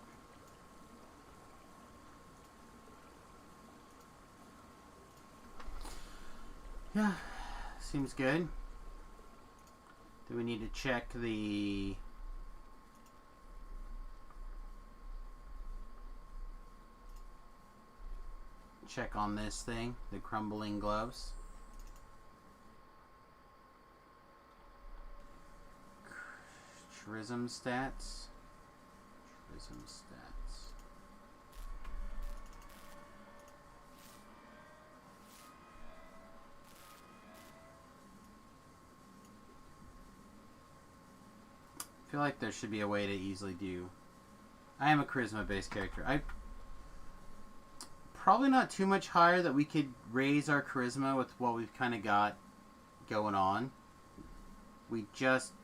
Yeah, seems good. Do we need to check the... Check on this thing, the crumbling gloves. Trism stats. Trism stats. I feel like there should be a way to easily do... I am a charisma based character. Probably not too much higher that we could raise our charisma with what we've kind of got going on. We just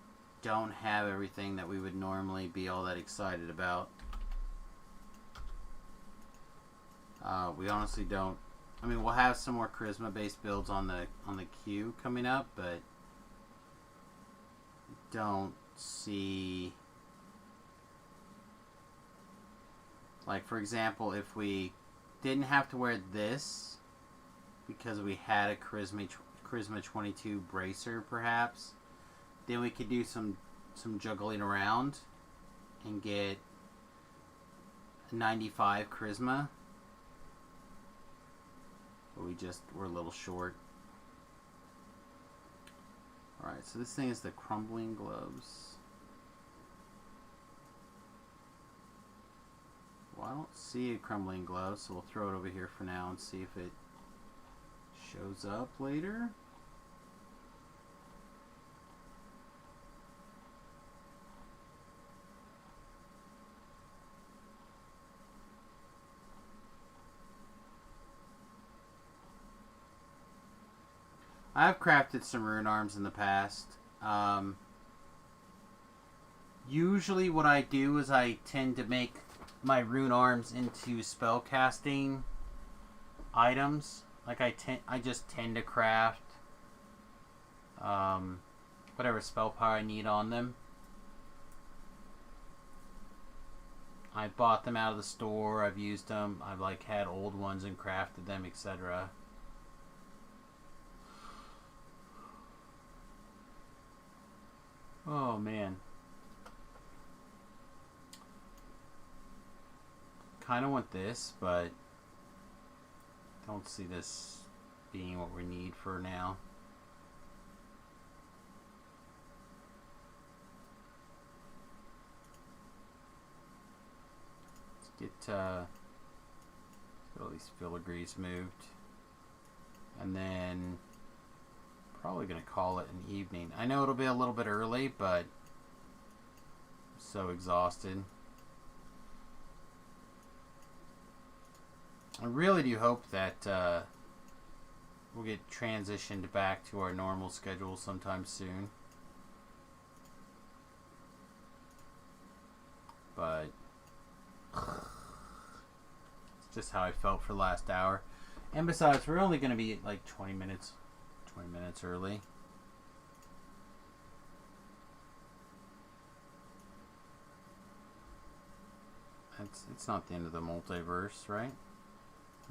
don't have everything that we would normally be all that excited about. We honestly don't. I mean, we'll have some more charisma based builds on the queue coming up, but don't see, like, for example, if we didn't have to wear this because we had a charisma 22 bracer, perhaps, then we could do some juggling around and get 95 charisma. But we're a little short. Alright, so this thing is the crumbling gloves. Well, I don't see a crumbling glove, so we'll throw it over here for now and see if it shows up later. I've crafted some rune arms in the past. Usually what I do is I tend to make my rune arms into spell casting items. Like I just tend to craft whatever spell power I need on them. I bought them out of the store, I've used them, I've like had old ones and crafted them, etc. Oh man. Kind of want this, but don't see this being what we need for now. Let's get all these filigrees moved. And then probably going to call it an evening. I know it'll be a little bit early, but I'm so exhausted. I really do hope that we'll get transitioned back to our normal schedule sometime soon. But it's just how I felt for the last hour. And besides, we're only going to be like 20 minutes early. It's not the end of the multiverse, right?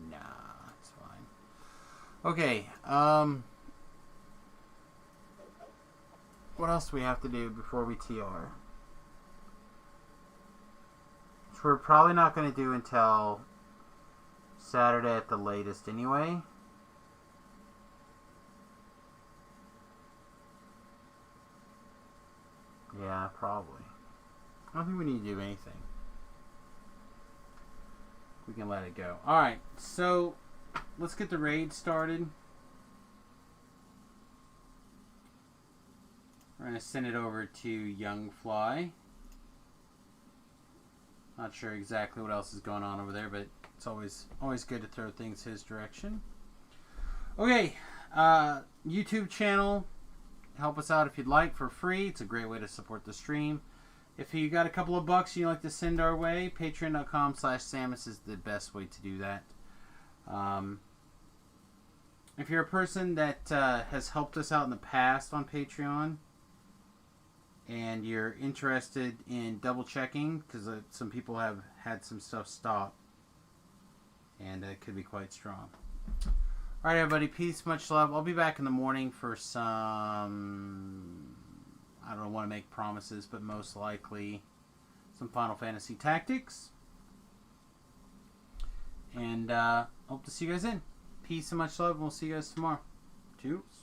Nah, it's fine. Okay, what else do we have to do before we TR? Which we're probably not going to do until Saturday at the latest anyway. Yeah, probably. I don't think we need to do anything. We can let it go. Alright, so let's get the raid started. We're going to send it over to Youngfly. Not sure exactly what else is going on over there, but it's always good to throw things his direction. Okay, YouTube channel. Help us out if you'd like for free. It's a great way to support the stream. If you got a couple of bucks you'd like to send our way, patreon.com/Samus is the best way to do that. If you're a person that has helped us out in the past on Patreon, and you're interested in double checking, because some people have had some stuff stop, and it could be quite strong. Alright everybody, peace, much love. I'll be back in the morning for some, I don't want to make promises, but most likely some Final Fantasy Tactics. And hope to see you guys in. Peace and much love, and we'll see you guys tomorrow. Cheers.